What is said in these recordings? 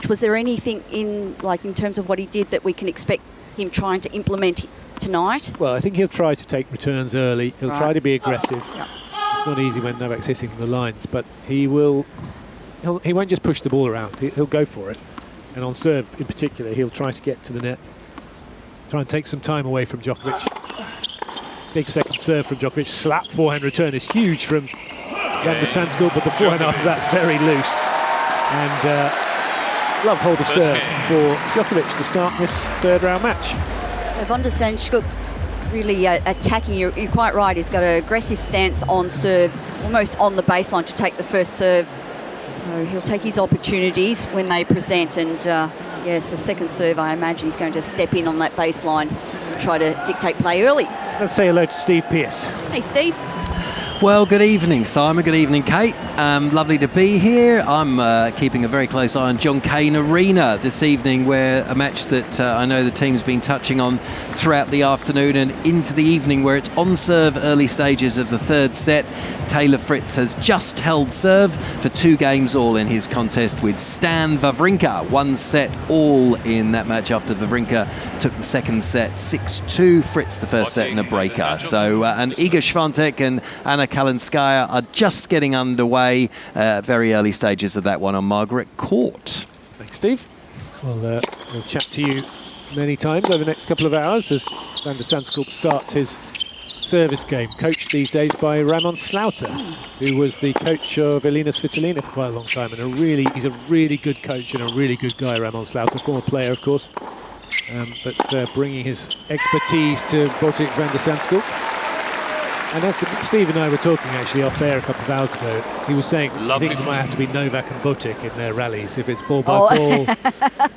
match, was there anything in terms of what he did that we can expect him trying to implement tonight? Well, I think he'll try to take returns early. He'll try to be aggressive. It's not easy when Novak's hitting the lines, but he won't just push the ball around. He'll go for it. And on serve in particular, he'll try to get to the net, try and take some time away from Djokovic. Big second serve from Djokovic. Slap forehand return is huge from Van der Zandschulp, but the forehand after that's very loose. And love hold of serve for Djokovic to start this third round match. Van der Zandschulp really attacking. You're quite right. He's got an aggressive stance on serve, almost on the baseline to take the first serve. So he'll take his opportunities when they present. And yes, the second serve, I imagine he's going to step in on that baseline and try to dictate play early. Let's say hello to Steve Pearce. Hey, Steve. Well, good evening, Simon. Good evening, Kate. Lovely to be here. I'm keeping a very close eye on Cain Arena this evening, where a match that I know the team's been touching on throughout the afternoon and into the evening, where it's on serve early stages of the third set. Taylor Fritz has just held serve for 2 games all in his contest with Stan Wawrinka. 1 set all in that match after Wawrinka took the second set 6-2. Fritz the first set in a breaker. So, and Iga Swiatek and Anna Kalinskaya are just getting underway. Very early stages of that one on Margaret Court. Thanks, Steve. Well, we'll chat to you many times over the next couple of hours as Van der Zandschulp starts his service game, coached these days by Ramon Slaughter, who was the coach of Elina Svitolina for quite a long time, and he's a really good coach and a really good guy, Ramon Slaughter, former player, of course, but bringing his expertise to Botic Van der Zandschulp. And as Steve and I were talking actually off air a couple of hours ago, he was saying he thinks it might have to be Novak and Botic in their rallies if it's ball by ball.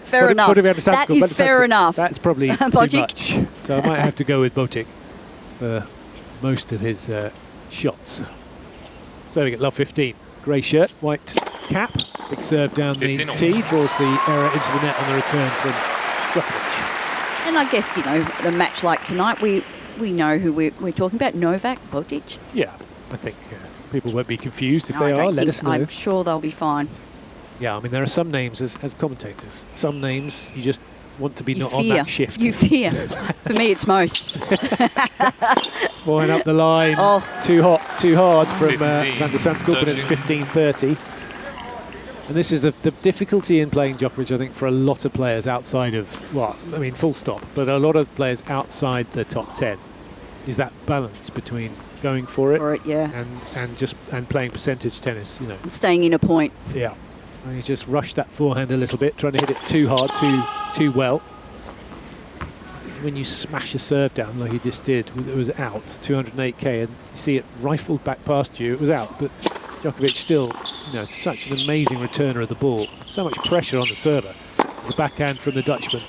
Fair enough. That is fair enough. That's probably too much. So I might have to go with Botic for most of his shots. So we get love 15. Grey shirt, white cap, big serve down the tee, draws the error into the net on the return from Djokovic. And I guess, the match like tonight, we know who we're talking about, Novak, Botic. Yeah, I think people won't be confused if they are. Let us know. I'm sure they'll be fine. Yeah, I mean, there are some names as commentators, some names you just want to be not on that shift. You fear. For me, it's most. Flying up the line. Oh. Too hard from Van der Zandschulp, and it's 15-30. And this is the difficulty in playing Djokovic, I think, for a lot of players outside of, well, I mean, full stop, but a lot of players outside the top 10, is that balance between going for it, and playing percentage tennis, And staying in a point. Yeah. And he's just rushed that forehand a little bit, trying to hit it too hard, too well. When you smash a serve down like he just did, it was out, 208k, and you see it rifled back past you, it was out. But Djokovic still, such an amazing returner of the ball. So much pressure on the server. The backhand from the Dutchman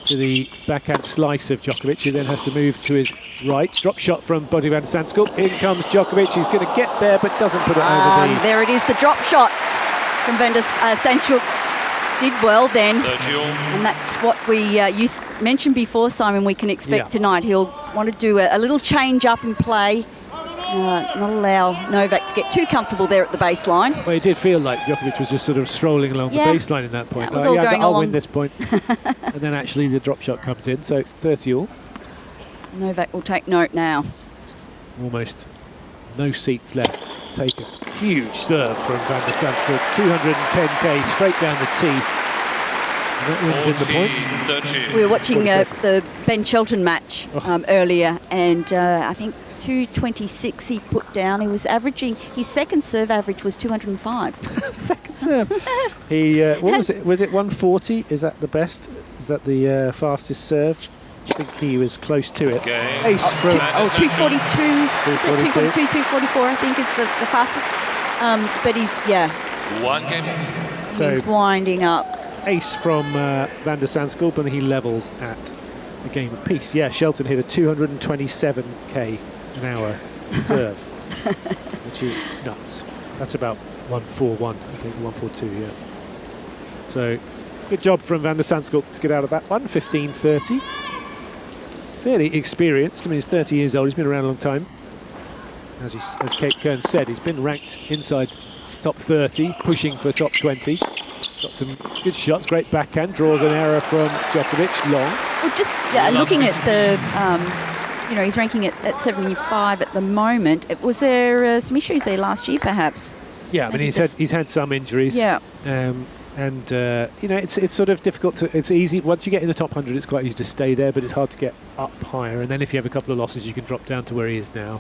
to the backhand slice of Djokovic, who then has to move to his right. Drop shot from Botic Van der Zandschulp. In comes Djokovic. He's going to get there, but doesn't put it over the... There it is, the drop shot from Van der Zandschulp. Did well then, and that's what we you mentioned before, Simon, we can expect tonight. He'll want to do a little change up in play, not allow Novak to get too comfortable there at the baseline. Well, it did feel like Djokovic was just sort of strolling along the baseline in that point. That was all going I'll along. win this point. And then actually the drop shot comes in, so 30 all. Novak will take note now. Almost no seats left. Take a huge serve from Van der Zandschulp, 210k straight down the tee. And that wins in the point. We were watching the Ben Shelton match earlier, and I think 226 he put down. He was averaging, his second serve average was 205. Second serve. He what was it? Was it 140? Is that the best? Is that the fastest serve? I think he was close to it. Ace from 242, 242, 244 I think is the fastest. But he's, One game. So he's winding up. Ace from Van der Zandschulp, and he levels at a game apiece. Yeah, Shelton hit a 227k an hour serve, which is nuts. That's about 141, I think, 142, yeah. So good job from Van der Zandschulp to get out of that one, 15-30. Fairly experienced. I mean, he's 30 years old. He's been around a long time. As Kate Kern said, he's been ranked inside top 30, pushing for top 20. got some good shots, great backhand, draws an error from Djokovic, long. Well, just looking at the, he's ranking at 75 at the moment. Was there some issues there last year, perhaps? Yeah, I mean, he's had some injuries. Yeah. It's sort of difficult to. It's easy once you get in the top 100. It's quite easy to stay there, but it's hard to get up higher. And then if you have a couple of losses, you can drop down to where he is now.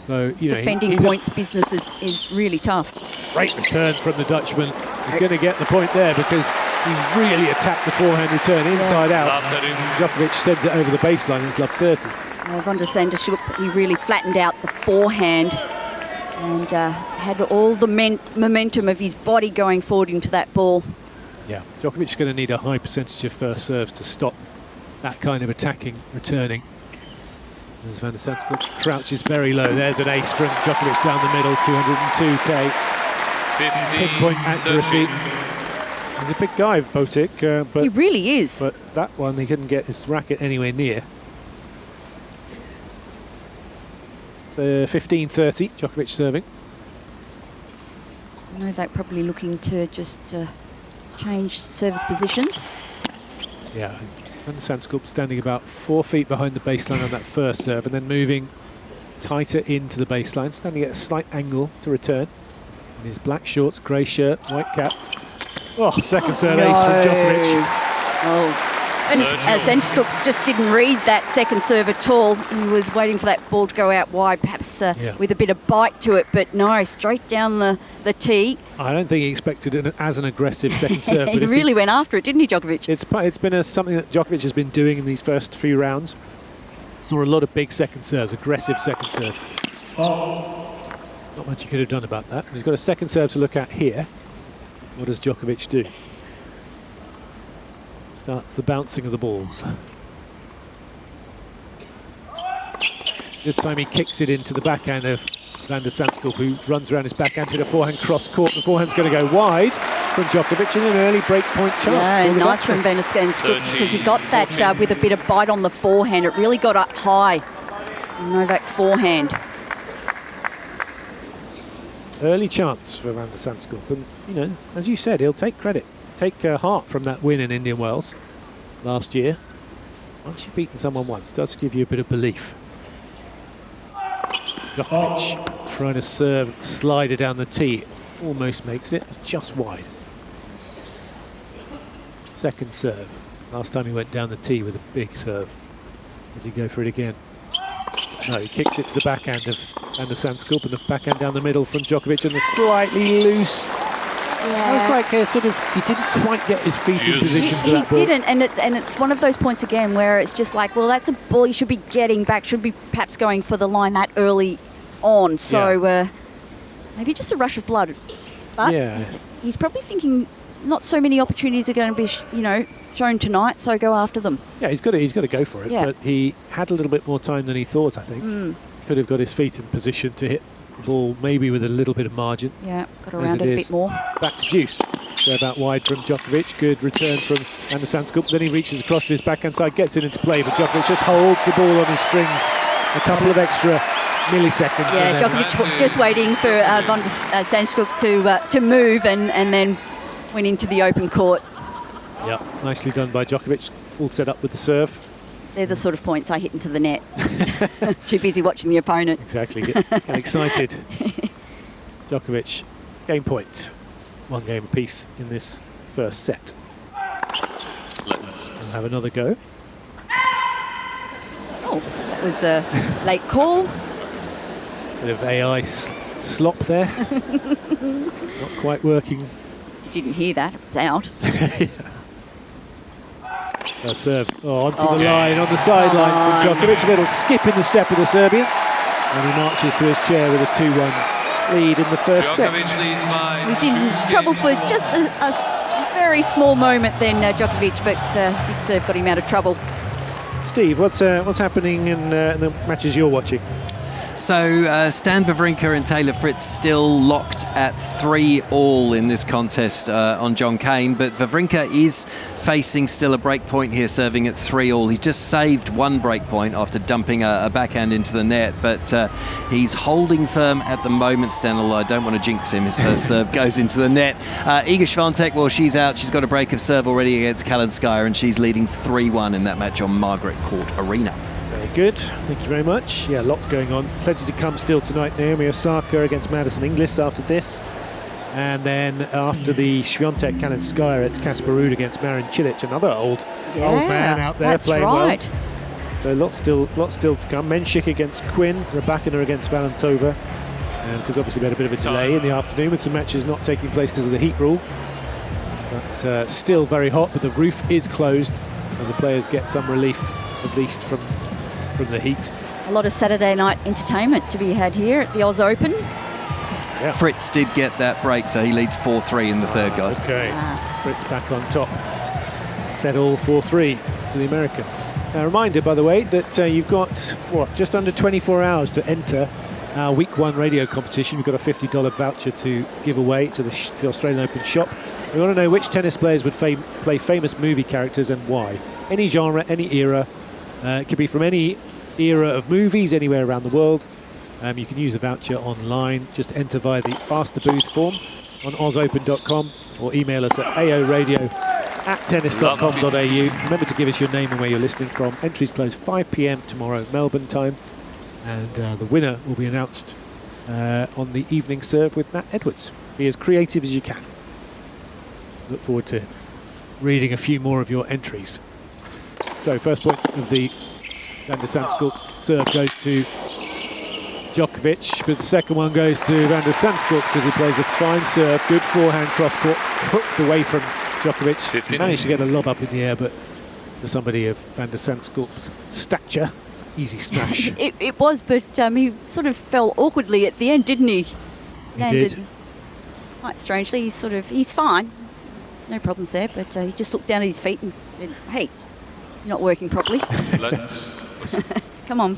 So defending points business is really tough. Great return from the Dutchman. He's going to get the point there because he really attacked the forehand return inside out. Djokovic sends it over the baseline. It's love 30. Van der Zandschulp, he really flattened out the forehand and had all the momentum of his body going forward into that ball. Yeah, Djokovic's going to need a high percentage of first serves to stop that kind of attacking, returning. As Van der Zandschulp crouches very low. There's an ace from Djokovic down the middle, 202k. Pinpoint accuracy. He's a big guy, Botic. But he really is. But that one, he couldn't get his racket anywhere near. 15-30, Djokovic serving. Novak probably looking to just change service positions. Yeah, Van der Zandschulp standing about 4 feet behind the baseline on that first serve and then moving tighter into the baseline, standing at a slight angle to return. In his black shorts, grey shirt, white cap. Oh, second serve ace from Djokovic. Oh. And Zandschulp just didn't read that second serve at all. He was waiting for that ball to go out wide, perhaps with a bit of bite to it, but no, straight down the tee. I don't think he expected it as an aggressive second serve. He really went after it, didn't he, Djokovic? It's been something that Djokovic has been doing in these first few rounds. Saw a lot of big second serves, aggressive second serve. Not much he could have done about that. He's got a second serve to look at here. What does Djokovic do? Starts the bouncing of the balls. This time he kicks it into the backhand of Van der Zandschulp, who runs around his backhand to the forehand cross court. The forehand's going to go wide from Djokovic in an early breakpoint chance. Yeah, nice from Van der Zandschulp because he got that with a bit of bite on the forehand. It really got up high on Novak's forehand. Early chance for Van der Zandschulp, and as you said, he'll take credit. Take heart from that win in Indian Wells last year. Once you've beaten someone once, it does give you a bit of belief. Djokovic trying to serve slider down the tee. Almost makes it, just wide. Second serve. Last time he went down the tee with a big serve. Does he go for it again? No, he kicks it to the backhand of Van der Zandschulp and the backhand down the middle from Djokovic and the slightly loose. Yeah. It was like he didn't quite get his feet in position for that ball. He didn't, and it's one of those points again where it's just like, well, that's a ball you should be getting back, should be perhaps going for the line that early on. So maybe just a rush of blood. But he's probably thinking not so many opportunities are going to be, shown tonight, so go after them. Yeah, he's got to go for it. Yeah. But he had a little bit more time than he thought, I think. Could have got his feet in position to hit the ball, maybe with a little bit of margin. Yeah, got around it a bit more. Back to juice. Go about wide from Djokovic. Good return from Van der Zandschulp. Then he reaches across to his backhand side, gets it into play, but Djokovic just holds the ball on his strings a couple of extra milliseconds. Yeah, Djokovic just waiting for Van der Zandschulp to move and then went into the open court. Yeah, nicely done by Djokovic. All set up with the serve. They're the sort of points I hit into the net. Too busy watching the opponent. Exactly. Get excited. Djokovic, game point. 1 game apiece in this first set. We'll have another go. Oh, that was a late call. Bit of AI slop there. Not quite working. You didn't hear that. It was out. Serve onto the line on the sideline from Djokovic. A little skip in the step of the Serbian. And he marches to his chair with a 2-1 lead in the first set. He's in trouble for just a very small moment then, Djokovic, but big serve got him out of trouble. Steve, what's happening in the matches you're watching? So Stan Wawrinka and Taylor Fritz still locked at 3-all in this contest on John Cain, but Wawrinka is facing still a break point here, serving at 3-all. He just saved one break point after dumping a backhand into the net, but he's holding firm at the moment, Stan, although I don't want to jinx him. His first serve goes into the net. Iga Swiatek, well, she's out. She's got a break of serve already against Kalinskaya, and she's leading 3-1 in that match on Margaret Court Arena. Very good. Thank you very much. Yeah, lots going on. Plenty to come still tonight. Naomi Osaka against Madison Inglis after this. And then after the Swiatek Kalinskaya, it's Casper Ruud against Marin Cilic, another old man out there playing well. So lots still to come. Menchik against Quinn, Rybakina against Valentova, because obviously we had a bit of a delay in the afternoon with some matches not taking place because of the heat rule. But still very hot, but the roof is closed, so the players get some relief at least from the heat. A lot of Saturday night entertainment to be had here at the Oz Open. Yeah. Fritz did get that break, so he leads 4-3 in the third, guys. Okay, Fritz back on top. Set all 4-3 to the American. A reminder, by the way, that you've got, just under 24 hours to enter our Week 1 radio competition. We've got a $50 voucher to give away to the Australian Open shop. We want to know which tennis players would play famous movie characters and why. Any genre, any era. It could be from any era of movies, anywhere around the world. You can use the voucher online. Just enter via the Ask the Booth form on ozopen.com or email us at aoradio@tennis.com.au. Remember to give us your name and where you're listening from. Entries close 5 p.m. tomorrow, Melbourne time. And the winner will be announced on the evening serve with Nat Edwards. Be as creative as you can. Look forward to reading a few more of your entries. So first point of the Van der Zandschulp serve goes to Djokovic, but the second one goes to Van der Zandschulp because he plays a fine serve, good forehand cross-court, hooked away from Djokovic. 15. Managed to get a lob up in the air, but for somebody of Van der Zandschulp's stature, easy smash. It was, but he sort of fell awkwardly at the end, didn't he? He did. Quite strangely, he's fine. No problems there, but he just looked down at his feet and said, hey, you're not working properly. Come on.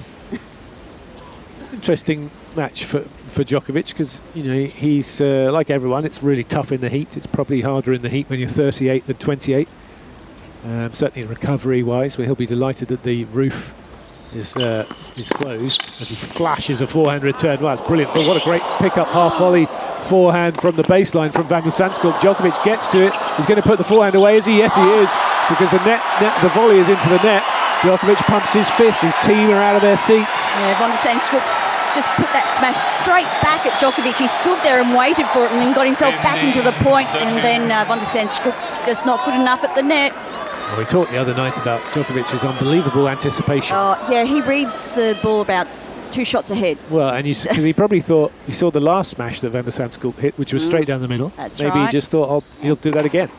Interesting match for Djokovic because he's like everyone. It's really tough in the heat. It's probably harder in the heat when you're 38 than 28. Certainly recovery-wise, he'll be delighted that the roof is closed as he flashes a forehand return. Wow, it's brilliant! But what a great pick-up half volley forehand from the baseline from Van der Zandschulp. Djokovic gets to it. He's going to put the forehand away. Is he? Yes, he is. Because the volley is into the net. Djokovic pumps his fist. His team are out of their seats. Yeah, Van der Zandschulp just put that smash straight back at Djokovic. He stood there and waited for it and then got himself back into the point. And then Van der Zandschulp just not good enough at the net. Well, we talked the other night about Djokovic's unbelievable anticipation. Yeah, he reads the ball about 2 shots ahead. Well, and because he probably thought he saw the last smash that Van der Zandschulp hit, which was straight down the middle. That's Maybe right. he just thought, he'll do that again.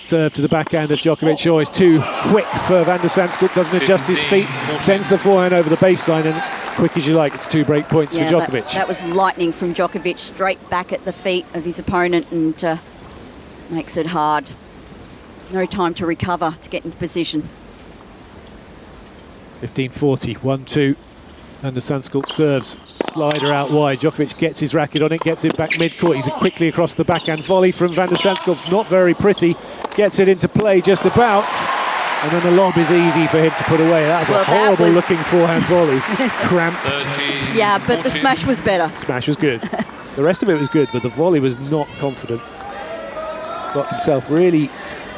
Serve to the backhand of Djokovic. It's too quick for Van der Zandschulp. Doesn't adjust his feet. Sends the forehand over the baseline, and quick as you like, it's 2 break points for Djokovic. That was lightning from Djokovic, straight back at the feet of his opponent, and makes it hard. No time to recover, to get into position. 15-40, 1-2. Van der Zandschulp serves. Slider out wide. Djokovic gets his racket on it, gets it back mid-court. He's quickly across the backhand volley from Van der Zandschulp's not very pretty. Gets it into play just about. And then the lob is easy for him to put away. That was a horrible-looking forehand volley. Cramped. Yeah, but the smash was better. Smash was good. The rest of it was good, but the volley was not confident. Got himself really,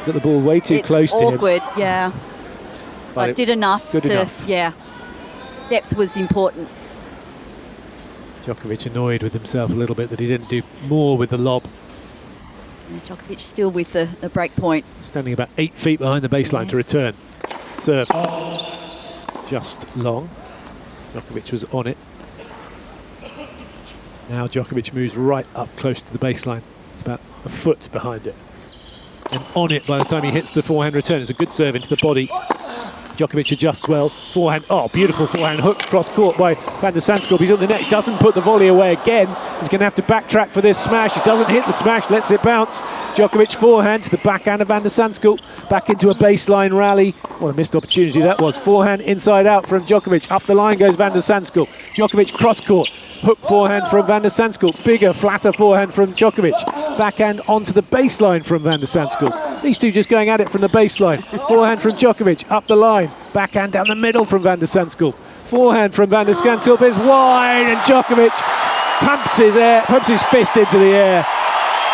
got the ball way too close to him. It's awkward, yeah. But did enough to, yeah. Depth was important. Djokovic annoyed with himself a little bit that he didn't do more with the lob. Yeah, Djokovic still with the break point. Standing about 8 feet behind the baseline to return. Serve. Just long. Djokovic was on it. Now Djokovic moves right up close to the baseline. It's about a foot behind it. And on it by the time he hits the forehand return. It's a good serve into the body Djokovic adjusts well. Forehand. Oh, beautiful forehand hook cross court by Van der Zandschulp. He's on the net. Doesn't put the volley away again. He's going to have to backtrack for this smash. He doesn't hit the smash. Lets it bounce. Djokovic forehand to the backhand of Van der Zandschulp. Back into a baseline rally. What a missed opportunity that was. Forehand inside out from Djokovic. Up the line goes Van der Zandschulp. Djokovic cross court. Hook forehand from Van der Zandschulp. Bigger, flatter forehand from Djokovic. Backhand onto the baseline from Van der Zandschulp. These two just going at it from the baseline. Forehand from Djokovic. Up the line. Backhand down the middle from Van der Zandschulp. Forehand from Van der Zandschulp is wide, and Djokovic pumps his fist into the air.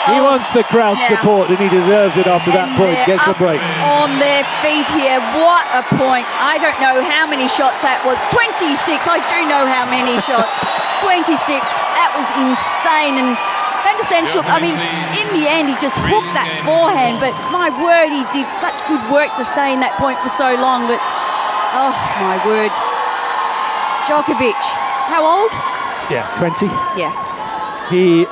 He wants the crowd support, and he deserves it after that point. Gets the break. On their feet here. What a point. I don't know how many shots that was. 26. I do know how many shots. 26. That was insane. And Van der Zandschulp, I mean, in the end, he just hooked that forehand. But my word, he did such good work to stay in that point for so long. But, oh, my word. Djokovic, how old? Yeah, 20. Yeah.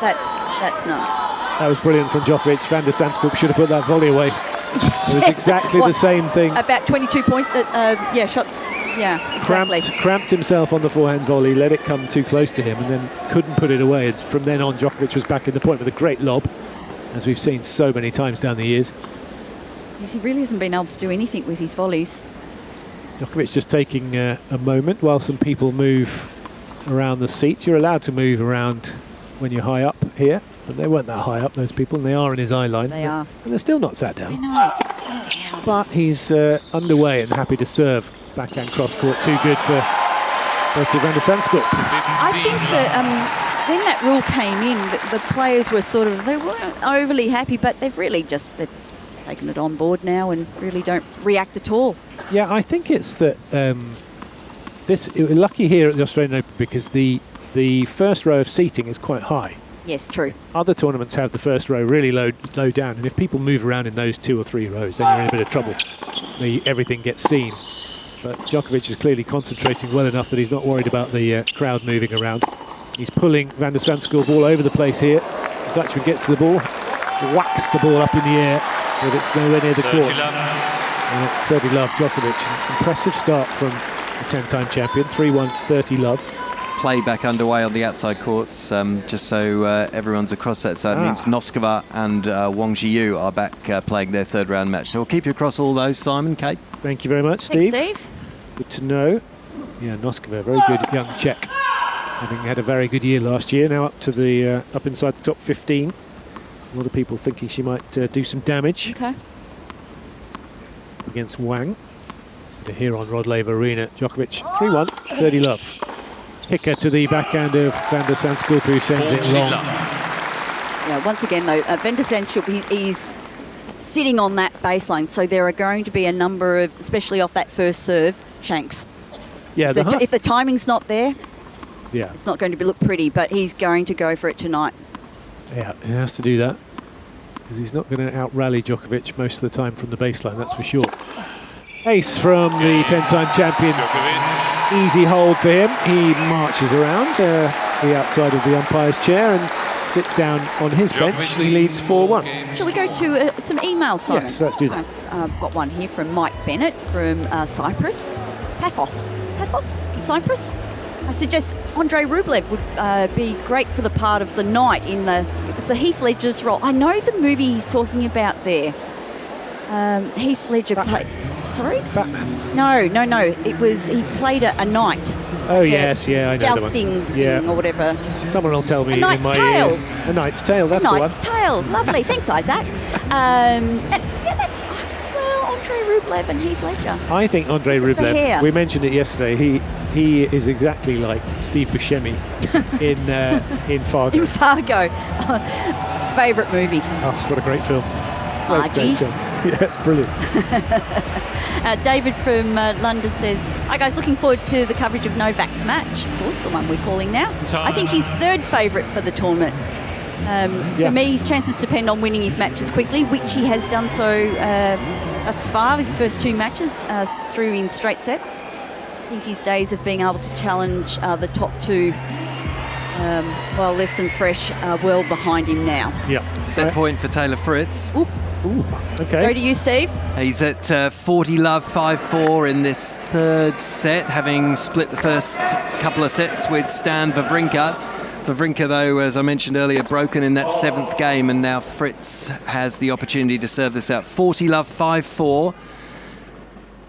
That's nuts. That was brilliant from Djokovic. Van der Zandschulp should have put that volley away. It was exactly the same thing. About 22 points. Shots. Yeah, exactly. Cramped himself on the forehand volley, let it come too close to him, and then couldn't put it away. And from then on, Djokovic was back in the point with a great lob, as we've seen so many times down the years. Yes, he really hasn't been able to do anything with his volleys. Djokovic just taking a moment while some people move around the seat. You're allowed to move around when you're high up here, but they weren't that high up, those people, and they are in his eye line. They are. And they're still not sat down. I know, it's down. But he's underway and happy to serve. Backhand cross court, too good for Van der Zandschulp. I think that when that rule came in, the players were they weren't overly happy, but they've taken it on board now and really don't react at all. Yeah, I think it's that we're lucky here at the Australian Open because the first row of seating is quite high. Yes, true. Other tournaments have the first row really low down, and if people move around in those 2 or 3 rows, then you're in a bit of trouble. Everything gets seen. But Djokovic is clearly concentrating well enough that he's not worried about the crowd moving around. He's pulling Van der Zandschulp all over the place here. The Dutchman gets to the ball, whacks the ball up in the air, but it's nowhere near the court. And it's 30 love Djokovic. An impressive start from the 10-time champion. 3-1, 30 love. Play back underway on the outside courts, just so everyone's across that side. It means Noskova and Wang Jiu are back playing their third round match. So we'll keep you across all those. Simon, Kate. Thank you very much, Steve. Thanks, Steve. Good to know. Yeah, Noskova, very good young Czech. Having had a very good year last year, now up to the up inside the top 15. A lot of people thinking she might do some damage. Okay. Against Wang. Here on Rod Laver Arena, Djokovic 3-1, 30 love. Kicker to the backhand of Van der Zandschulp, who sends it long. Yeah, once again though, Van der Zandschulp, he's sitting on that baseline, so there are going to be a number of, especially off that first serve, shanks. Yeah, if the timing's not there, yeah, it's not going to look pretty, but he's going to go for it tonight. Yeah, he has to do that, because he's not going to out-rally Djokovic most of the time from the baseline, that's for sure. Ace from the 10-time champion. Easy hold for him. He marches around the outside of the umpire's chair and sits down on his bench. He leads 4-1. Shall we go to some emails, Simon? Yes, let's do that. I've got one here from Mike Bennett from Cyprus. Paphos in Cyprus. I suggest Andrei Rublev would be great for the part of the knight it was the Heath Ledger's role. I know the movie he's talking about there. Heath Ledger played... Sorry? Batman. No. He played a knight. Oh, yes, yeah, I know. Jousting thing or whatever. Someone will tell me. A Knight's Tale. A Knight's Tale, that's the one. Knight's Tale. Lovely. Thanks, Isaac. That's Andrei Rublev and Heath Ledger. I think Andrei Rublev, we mentioned it yesterday, he is exactly like Steve Buscemi in Fargo. In Fargo. Favourite movie. Oh, what a great film. Margie. Yeah, it's brilliant. David from London says, hi guys, looking forward to the coverage of Novak's match. Of course, the one we're calling now. I think he's third favourite for the tournament. For me, his chances depend on winning his matches quickly, which he has done so thus far. His first 2 matches through in straight sets. I think his days of being able to challenge the top 2, less than fresh, well behind him now. Yeah. Set point for Taylor Fritz. Oop. Ooh, Go okay. to you, Steve. He's at 40-love, 5-4 in this third set, having split the first couple of sets with Stan Wawrinka. Wawrinka, though, as I mentioned earlier, broken in that 7th game, and now Fritz has the opportunity to serve this out. 40-love, 5-4.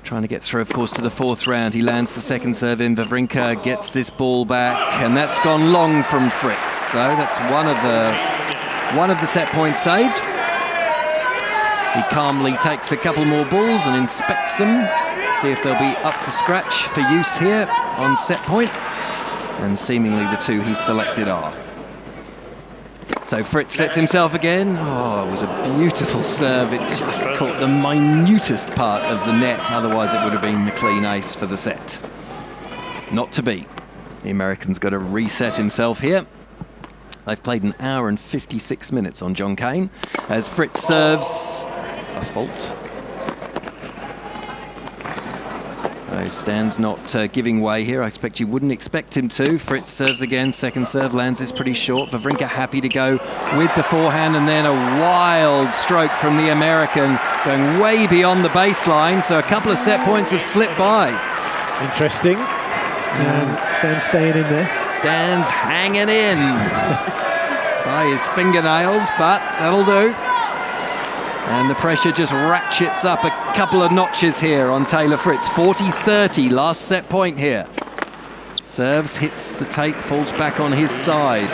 Trying to get through, of course, to the 4th round. He lands the second serve in. Wawrinka gets this ball back, and that's gone long from Fritz. So that's one of the set points saved. He calmly takes a couple more balls and inspects them, see if they'll be up to scratch for use here on set point. And seemingly the two he's selected are. So Fritz sets himself again. Oh, it was a beautiful serve. It just caught the minutest part of the net. Otherwise it would have been the clean ace for the set. Not to be. The American's got to reset himself here. They've played an hour and 56 minutes on John Cain as Fritz serves a fault. So Stan's not giving way here. I expect you wouldn't expect him to. Fritz serves again. Second serve lands is pretty short. Wawrinka happy to go with the forehand, and then a wild stroke from the American going way beyond the baseline. So a couple of set points have slipped by. Interesting. Stan staying in there. Stan's hanging in by his fingernails, but that'll do. And the pressure just ratchets up a couple of notches here on Taylor Fritz. 40-30, last set point here. Serves, hits the tape, falls back on his side.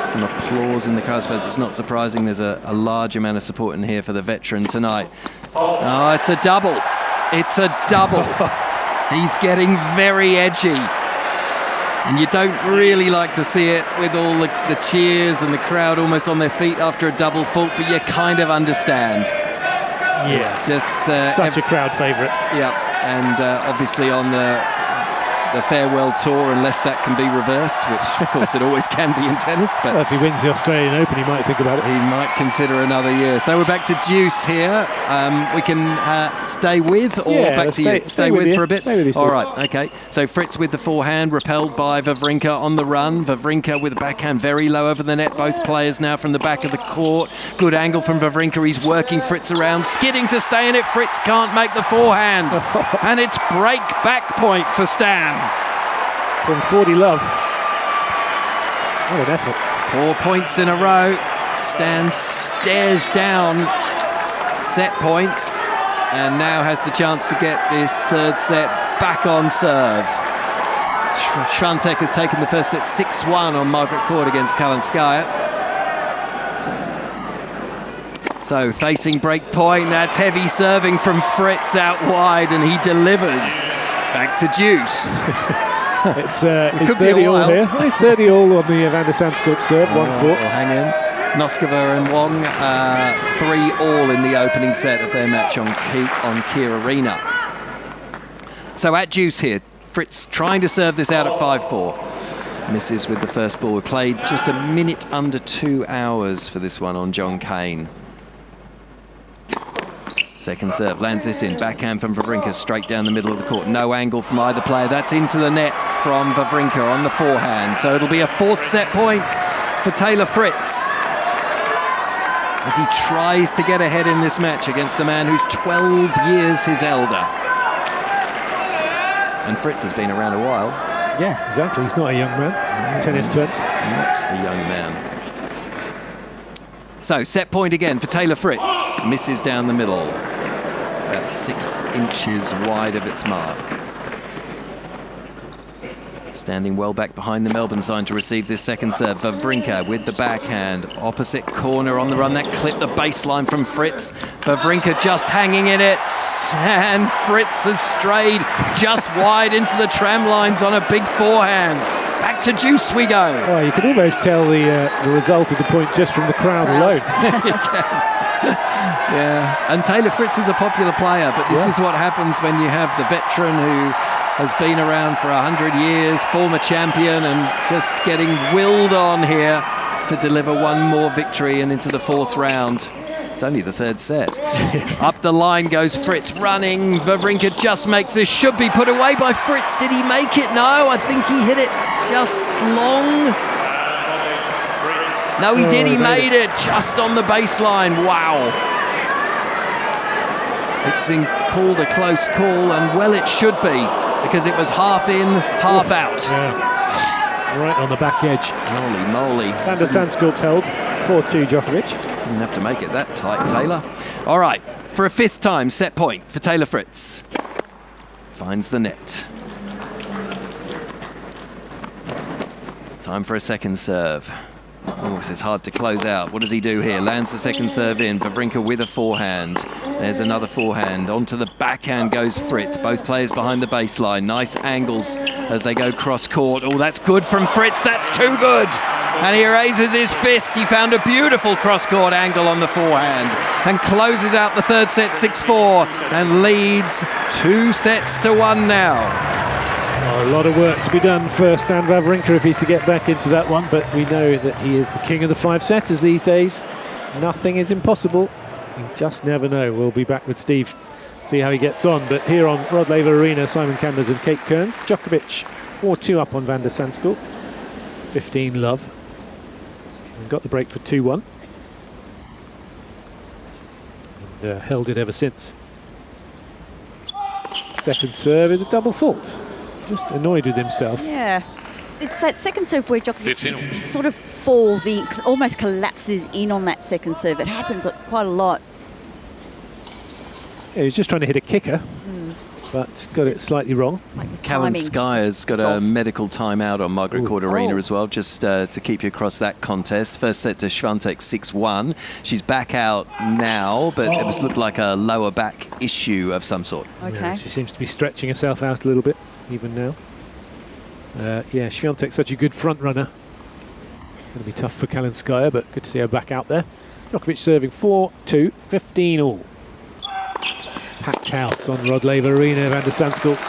Some applause in the crowd. I suppose it's not surprising there's a large amount of support in here for the veteran tonight. Oh, it's a double. It's a double. He's getting very edgy. And you don't really like to see it with all the cheers and the crowd almost on their feet after a double fault, but you kind of understand. Yeah. It's just such a crowd favourite. Yeah, and obviously on the farewell tour, unless that can be reversed, which of course it always can be in tennis, but Well, if he wins the Australian Open, he might think about it. he might consider another year. So we're back to Deuce here. We can stay with, or Yeah, back to you? Stay with you. for a bit? Stay with you, Steve. All right, okay. So Fritz with the forehand, repelled by Wawrinka on the run. Wawrinka with the backhand very low over the net. Both players now from the back of the court. Good angle from Wawrinka. He's working Fritz around, skidding to stay in it. Fritz can't make the forehand. And it's break back point for Stan. From 40-love. What an effort. 4 points in a row. Stan stares down set points and now has the chance to get this third set back on serve. Swiatek has taken the first set 6-1 on Margaret Court against Kalinskaya. So facing break point, that's heavy serving from Fritz out wide, and he delivers. Back to Deuce. It's could be a 30 all while. here. It's 30 all on the Van der Zandschulp serve, 1-4. We'll hang in. Noskova and Wong, 3 all in the opening set of their match on Kia Arena. So at Deuce here, Fritz trying to serve this out at 5-4. Misses with the first ball. We played just a minute under 2 hours for this one on John Cain. Second serve, lands this in. Backhand from Wawrinka, straight down the middle of the court. No angle from either player. That's into the net from Wawrinka on the forehand. So it'll be a 4th set point for Taylor Fritz, as he tries to get ahead in this match against a man who's 12 years his elder. And Fritz has been around a while. Yeah, exactly. He's not a young man in tennis terms. Not a young man. So, set point again for Taylor Fritz. Misses down the middle. About 6 inches wide of its mark. Standing well back behind the Melbourne sign to receive this second serve. Wawrinka with the backhand. Opposite corner on the run. That clipped the baseline from Fritz. Wawrinka just hanging in it. And Fritz has strayed just wide into the tram lines on a big forehand. Back to Deuce we go. Oh, you can almost tell the result of the point just from the crowd alone. Yeah, and Taylor Fritz is a popular player, but this is what happens when you have the veteran who has been around for 100 years, former champion, and just getting willed on here to deliver one more victory and into the 4th round. It's only the 3rd set. Up the line goes Fritz running. Wawrinka just makes this. Should be put away by Fritz. Did he make it? No, I think he hit it just long. No, he did. He made it just on the baseline. Wow. It's called a close call, and well it should be, because it was half in, half out. Yeah. Right on the back edge. Holy moly. Van der Zandschulp held 4-2 Djokovic. Didn't have to make it that tight, Taylor. All right, for a 5th time, set point for Taylor Fritz. Finds the net. Time for a second serve. Oh, this is hard to close out. What does he do here? Lands the second serve in. Wawrinka with a forehand. There's another forehand. Onto the backhand goes Fritz. Both players behind the baseline. Nice angles as they go cross court. Oh, that's good from Fritz. That's too good. And he raises his fist. He found a beautiful cross court angle on the forehand and closes out the 3rd set 6-4 and leads 2-1 now. A lot of work to be done for Stan Wawrinka if he's to get back into that one, but we know that he is the king of the 5-setters these days. Nothing is impossible. You just never know. We'll be back with Steve, see how he gets on. But here on Rod Laver Arena, Simon Canders and Kate Kearns. Djokovic 4-2 up on Van der Zandschulp. 15 love. And got the break for 2-1. And held it ever since. Second serve is a double fault. Just annoyed with himself. Yeah. It's that second serve where Djokovic sort of falls in, almost collapses in on that second serve. It happens quite a lot. Yeah, he's just trying to hit a kicker, but got it slightly wrong. Like Callan Skyer's got a medical timeout on Margaret Court Arena as well, just to keep you across that contest. First set to Swiatek 6-1. She's back out now, but it looked like a lower back issue of some sort. Okay. Yeah, she seems to be stretching herself out a little bit, even now. Yeah, Swiatek's such a good front runner. Going to be tough for Callan Skyer, but good to see her back out there. Djokovic serving 4-2, 15 all. Packed house on Rod Laver Arena. Van der Zandschulp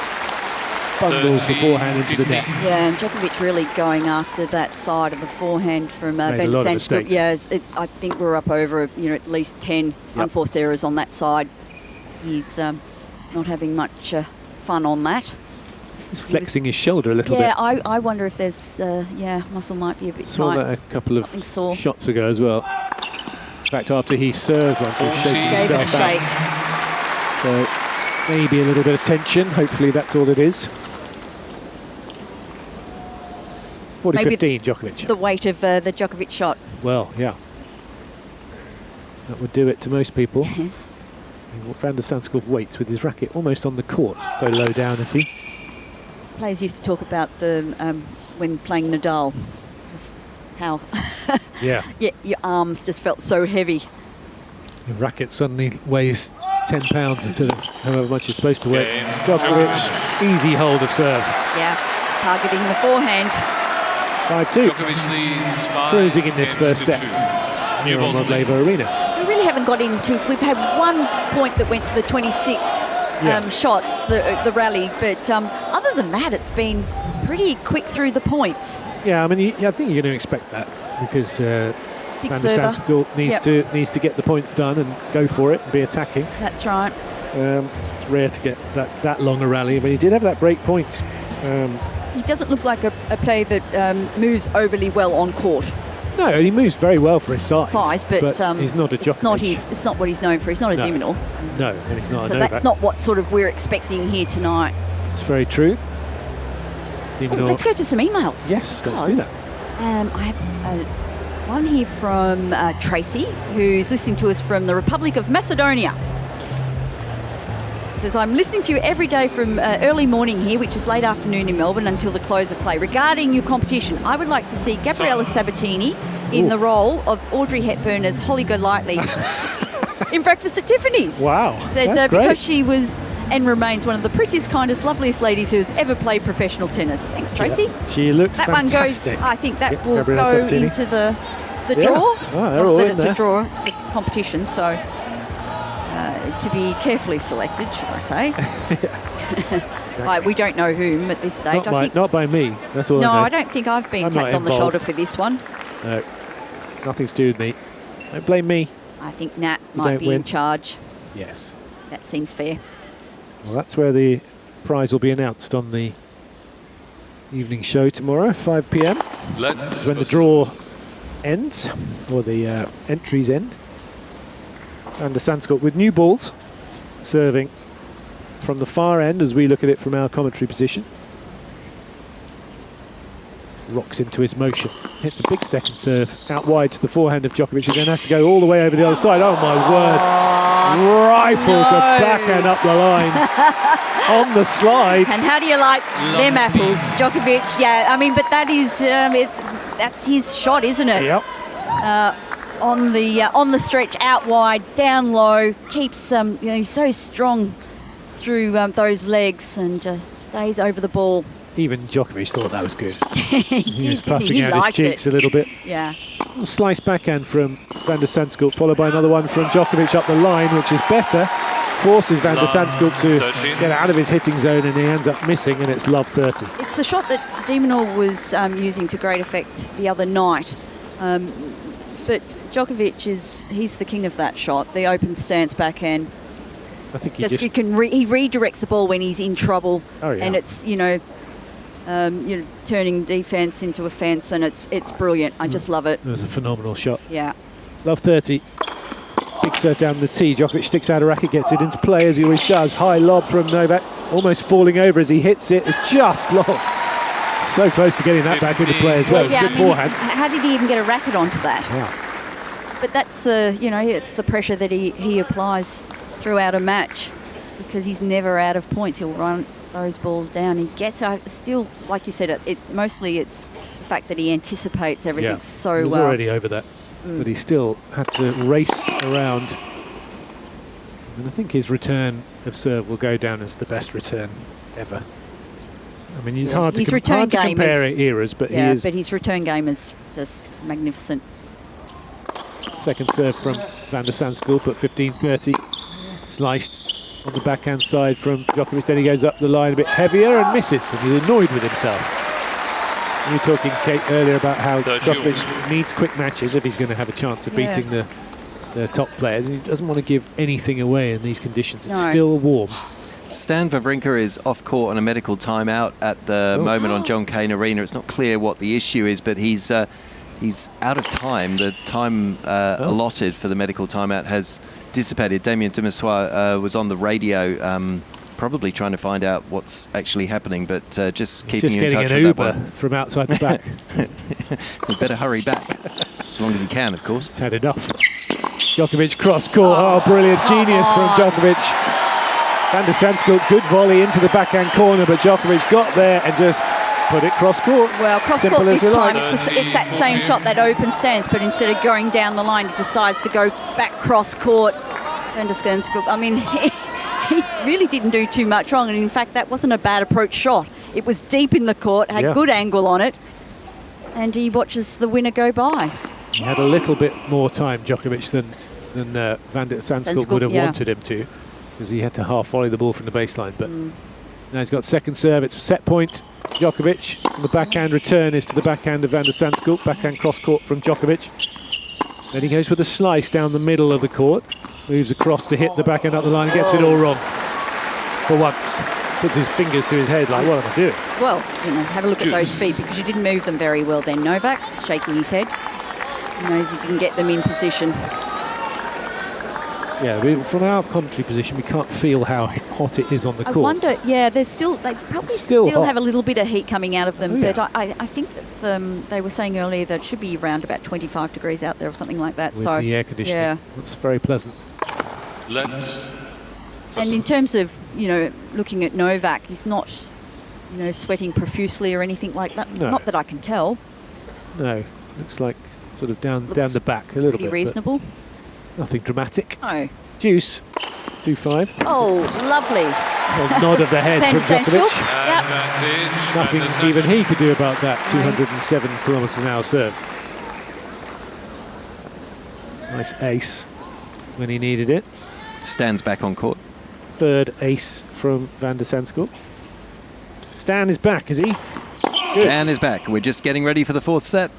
bundles the forehand into the net. Yeah, and Djokovic really going after that side of the forehand from Van der Zandschulp. Yeah, I think we're up over at least 10 unforced errors on that side. He's not having much fun on that. He's flexing his shoulder a little bit. Yeah, I wonder if there's muscle might be a bit Saw tight. that a couple of shots ago as well. In fact, after he served once, he was shaking himself out. So maybe a little bit of tension. Hopefully that's all it is. 40-15, Djokovic. The weight of the Djokovic shot. Well, yeah. That would do it to most people. Yes. Van der Zandschulp waits with his racket almost on the court. So low down is he. Players used to talk about the when playing Nadal, just how yeah, your arms just felt so heavy. Your racket suddenly weighs 10 pounds instead of however much it's supposed to weigh. Djokovic, easy hold of serve. Yeah, targeting the forehand. 5-2. Cruising in this first set. Here on Rod Laver Arena. We really haven't got into. We've had one point that went the 26 shots, the rally, but other than that, it's been pretty quick through the points. Yeah, I mean, I think you're going to expect that because Van der Zandschulp needs to get the points done and go for it and be attacking. That's right. It's rare to get that long a rally, but he did have that break point. He doesn't look like a player that moves overly well on court. No, he moves very well for his size, but he's not a Djokovic. It's not what he's known for. He's not a Diminor. No, and he's not a So Novak. that's not what sort of we're expecting here tonight. It's very true. Diminor. Let's go to some emails. Yes, let's do that. I have one here from Tracy, who's listening to us from the Republic of Macedonia. Says, I'm listening to you every day from early morning here, which is late afternoon in Melbourne, until the close of play. Regarding your competition, I would like to see Gabriella Sabatini in the role of Audrey Hepburn as Holly Golightly in Breakfast at Tiffany's. Wow, said that's great. because she was and remains one of the prettiest, kindest, loveliest ladies who's ever played professional tennis. Thanks, Tracy. Yeah, she looks fantastic. One goes. I think that will Gabriella go Sabatini. into the draw. Oh, they're all in it's there. a draw. It's a competition, so. To be carefully selected, should I say. We don't know whom at this stage. Not by me, that's all I know. I don't think I've been tapped on the shoulder for this one. No, nothing's to do with me. Don't blame me. I think Nat might be in charge. Yes. That seems fair. Well, that's where the prize will be announced on the evening show tomorrow, 5 p.m. When the draw ends, or the entries end. Van der Zandschulp with new balls. serving from the far end as we look at it from our commentary position. Rocks into his motion, hits a big second serve out wide to the forehand of Djokovic, who then has to go all the way over the other side. Oh my word! Rifles a backhand up the line on the slide. And how do you like them apples, Djokovic? Yeah, I mean, but that is that's his shot, isn't it? Yep. On the stretch, out wide, down low, keeps he's so strong through those legs and just stays over the ball. Even Djokovic thought that was good. He was puffing out his cheeks a little bit. Yeah. A slice backhand from Van der Zandschulp, followed by another one from Djokovic up the line, which is better. Forces Van der Zandschulp to get out of his hitting zone, and he ends up missing, and it's love 30. It's the shot that Demonor was using to great effect the other night. But Djokovic he's the king of that shot, the open stance backhand. I think he redirects the ball when he's in trouble. Oh, yeah. And it's turning defence into offence, and it's brilliant. I just love it. It was a phenomenal shot. Yeah. Love 30. Big serve down the tee. Djokovic sticks out a racket, gets it into play as he always does. High lob from Novak, almost falling over as he hits it. It's just long. So close to getting that back into play as well. Yeah, Good forehand. How did he even get a racket onto that? Yeah. But that's it's the pressure that he applies throughout a match, because he's never out of points. He'll run those balls down. He gets out. Still, like you said, mostly it's the fact that he anticipates everything so well. He was already over that, but he still had to race around. And I think his return of serve will go down as the best return ever. I mean, it's hard to compare eras, but but his return game is just magnificent. Second serve from Van der Zandschulp at 15:30. Sliced on the backhand side from Djokovic, then he goes up the line a bit heavier and misses, and he's annoyed with himself. You were talking, Kate, earlier about how Djokovic needs quick matches if he's going to have a chance of beating the top players, and he doesn't want to give anything away in these conditions. It's still warm. Stan Wawrinka is off court on a medical timeout at the moment on John Cain Arena. It's not clear what the issue is, but he's out of time. The time allotted for the medical timeout has dissipated. Damien Dumassois was on the radio, probably trying to find out what's actually happening, but just keeping you in touch with that one. Getting an Uber from outside the back. We better hurry back, as long as he can, of course. He's had enough. Djokovic cross court. Oh, brilliant genius from Djokovic. Van der Zandschulp, good volley into the backhand corner, but Djokovic got there and just put it cross court. Well, cross court this time, it's that same shot, that open stance, but instead of going down the line, he decides to go back cross court. Van der Zandschulp, I mean, he really didn't do too much wrong, and in fact, that wasn't a bad approach shot. It was deep in the court, had good angle on it, and he watches the winner go by. He had a little bit more time, Djokovic, than Van der Zandschulp would have wanted him to, because he had to half volley the ball from the baseline. But now he's got second serve. It's a set point. Djokovic, and the backhand return is to the backhand of Van der Zandschulp. Backhand cross court from Djokovic. Then he goes with a slice down the middle of the court. Moves across to hit the backhand up the line and gets it all wrong. For once. Puts his fingers to his head like, what am I doing? Well, have a look at those feet, because you didn't move them very well then. Novak, shaking his head. He knows he didn't get them in position. Yeah, from our commentary position, we can't feel how hot it is on the court. I wonder, they probably still have a little bit of heat coming out of them, but I think that they were saying earlier that it should be around about 25 degrees out there or something like that. With the air conditioning, that's very pleasant. And in terms of, looking at Novak, he's not, sweating profusely or anything like that. No. Not that I can tell. No, looks like sort of down the back a little bit. Reasonable. Nothing dramatic. Oh. Deuce, 2-5. Oh, lovely. A nod of the head from Djokovic. Yep. Nothing even he could do about that 207 kilometres an hour serve. Nice ace when he needed it. Stan's back on court. Third ace from Van der Zandschulp. Stan is back, is he? Stan is back. We're just getting ready for the fourth set.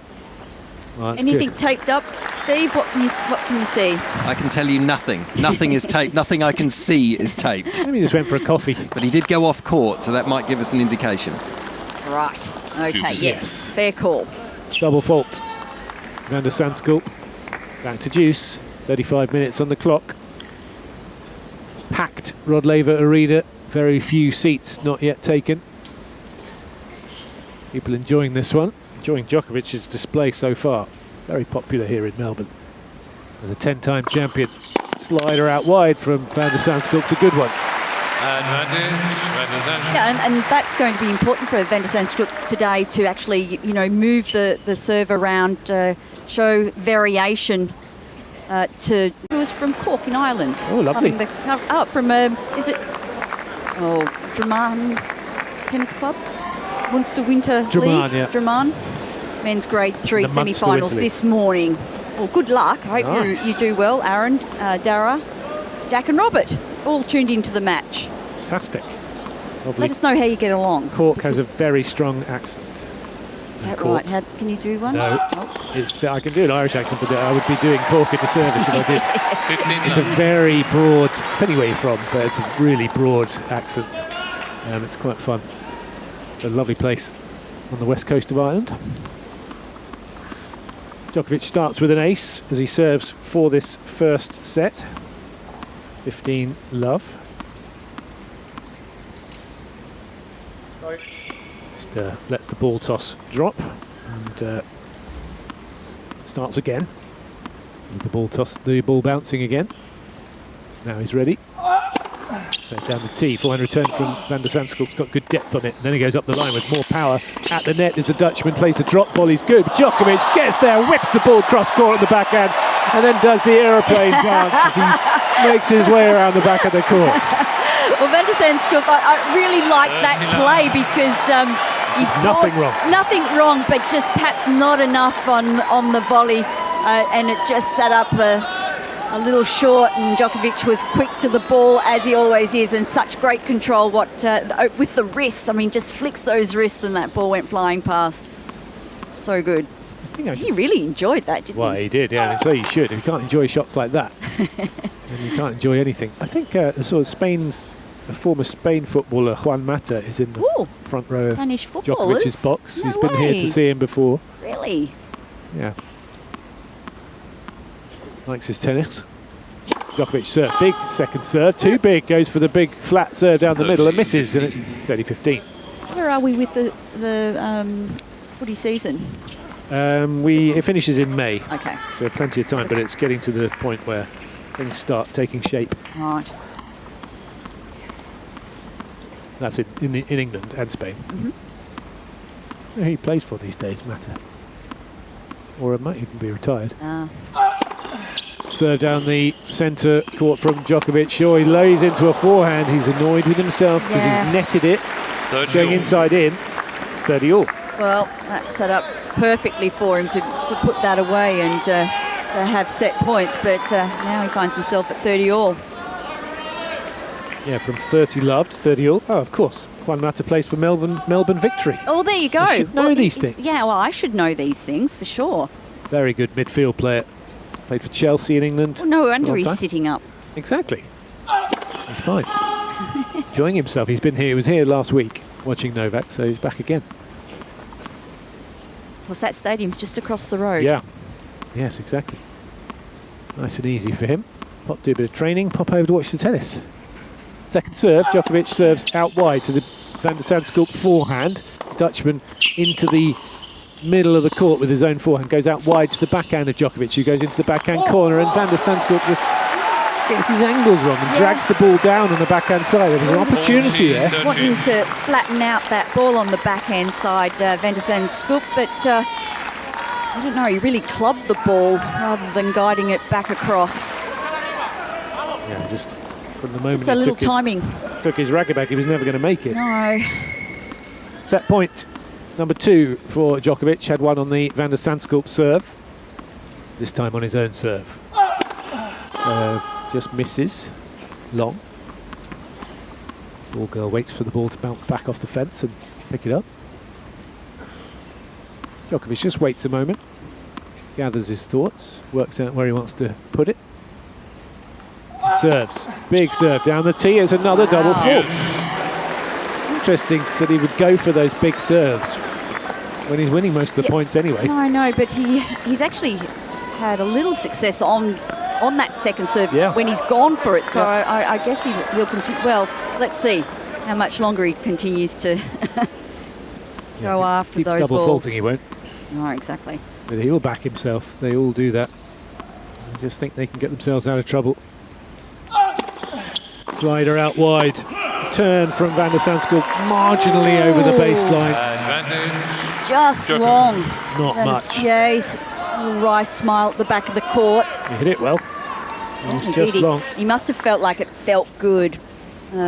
Well, anything taped up, Steve? What can you see? I can tell you nothing. Nothing is taped. Nothing I can see is taped. Maybe he just went for a coffee. But he did go off court, so that might give us an indication. Right. Okay. Yes. Fair call. Double fault. Van der Zandschulp back to deuce. 35 minutes on the clock. packed Rod Laver Arena. Very few seats not yet taken. People enjoying this one. Enjoying Djokovic's display so far. Very popular here in Melbourne. As a 10-time champion. Slider out wide from Van der Zandschulp's a good one. Yeah, and that's going to be important for Van der Zandschulp today to actually, you know, move the serve around, show variation to... It was from Cork in Ireland. Oh, lovely. From, is it... Oh, Drummond Tennis Club? Munster Winter Drummond, League? yeah. Drummond. Men's Grade 3 The Munster semi-finals Winter League. this morning. Well, good luck. I hope Nice. you do well, Aaron, Dara, Jack and Robert, all tuned into the match. Fantastic. Lovely. Let us know how you get along. Cork has a very strong accent. Is that Cork. right? Can you do one? No, Oh. I can do an Irish accent, but I would be doing Cork a disservice if I did. 15 It's a love. very broad, depending where you're from, but it's a really broad accent. It's quite fun. A lovely place on the west coast of Ireland. Djokovic starts with an ace as he serves for this first set. 15 love. Just lets the ball toss drop and starts again. With the ball bouncing again. Now he's ready. Down the tee, forehand return from Van der Zandschulp's got good depth on it, and then he goes up the line with more power at the net as the Dutchman plays the drop volley's good. Djokovic gets there, whips the ball cross court on the backhand, and then does the aeroplane dance as he makes his way around the back of the court. Well, Van der Zandschulp, I really like that play because he Nothing brought- wrong. Nothing wrong, but just perhaps not enough on the volley, and it just set up a little short, and Djokovic was quick to the ball as he always is, and such great control with the wrists. I mean, just flicks those wrists and that ball went flying past. So good. He really enjoyed that, didn't Well, he? he did, yeah, and so you should. If you can't enjoy shots like that, then you can't enjoy anything. I think the former Spain footballer Juan Mata is in the Ooh, front row Spanish of footballers? Djokovic's box. No He's been here way. to see him before. Really? Yeah. Likes his tennis. Djokovic serve, big second serve, too big, goes for the big flat serve down the middle and misses, and it's 30-15. Where are we with the footy season? It finishes in May, Okay, so plenty of time, but it's getting to the point where things start taking shape. right. That's in England and Spain. Who he plays for these days, Mata. Or it might even be retired. Serve down the centre court from Djokovic. Oh, he lays into a forehand. He's annoyed with himself because he's netted it. It's going inside in. It's 30 all. Well, that set up perfectly for him to put that away and to have set points, but now he finds himself at 30 all. Yeah, from 30 loved, 30 all. Oh, of course. Juan Mata plays for Melbourne Victory. Oh, there you go. You should know these things. Yeah, well, I should know these things for sure. Very good midfield player. Played for Chelsea in England. Well, no wonder for a long he's time. sitting up. Exactly. He's fine. Enjoying himself. He's been here. He was here last week watching Novak, so he's back again. Of course, that stadium's just across the road. Yeah. Yes, exactly. Nice and easy for him. Do a bit of training, pop over to watch the tennis. Second serve, Djokovic serves out wide to the Van der Zandschulp forehand. Dutchman into the middle of the court with his own forehand, goes out wide to the backhand of Djokovic, who goes into the backhand corner, and Van der Zandschulp just gets his angles wrong and drags the ball down on the backhand side. There was an opportunity there. Wanting to flatten out that ball on the backhand side, Van der Zandschulp, but I don't know, he really clubbed the ball rather than guiding it back across. Yeah, just from the moment Just a little he timing. took his racket back, he was never going to make it. No. Set point number 2 for Djokovic. Had one on the Van der Zandschulp serve. This time on his own serve. Just misses. Long. Ball girl waits for the ball to bounce back off the fence and pick it up. Djokovic just waits a moment. Gathers his thoughts. Works out where he wants to put it. Serves. Big serve down the tee. It's another double fault. Interesting that he would go for those big serves when he's winning most of the points anyway. No, I know, but he's actually had a little success on on that second serve when he's gone for it. So I guess he'll continue. Well, let's see how much longer he continues to go after those double balls. faulting, he won't. No, exactly. But he'll back himself. They all do that. I just think they can get themselves out of trouble. Slider out wide. Turn from Van der Zandschulp marginally over the baseline. Advantage. Just Djokovic. long. Not That much. is- yeah, he's a little wry smile at the back of the court. He hit it well. It was just Indeed, long. he must have felt like it felt good, you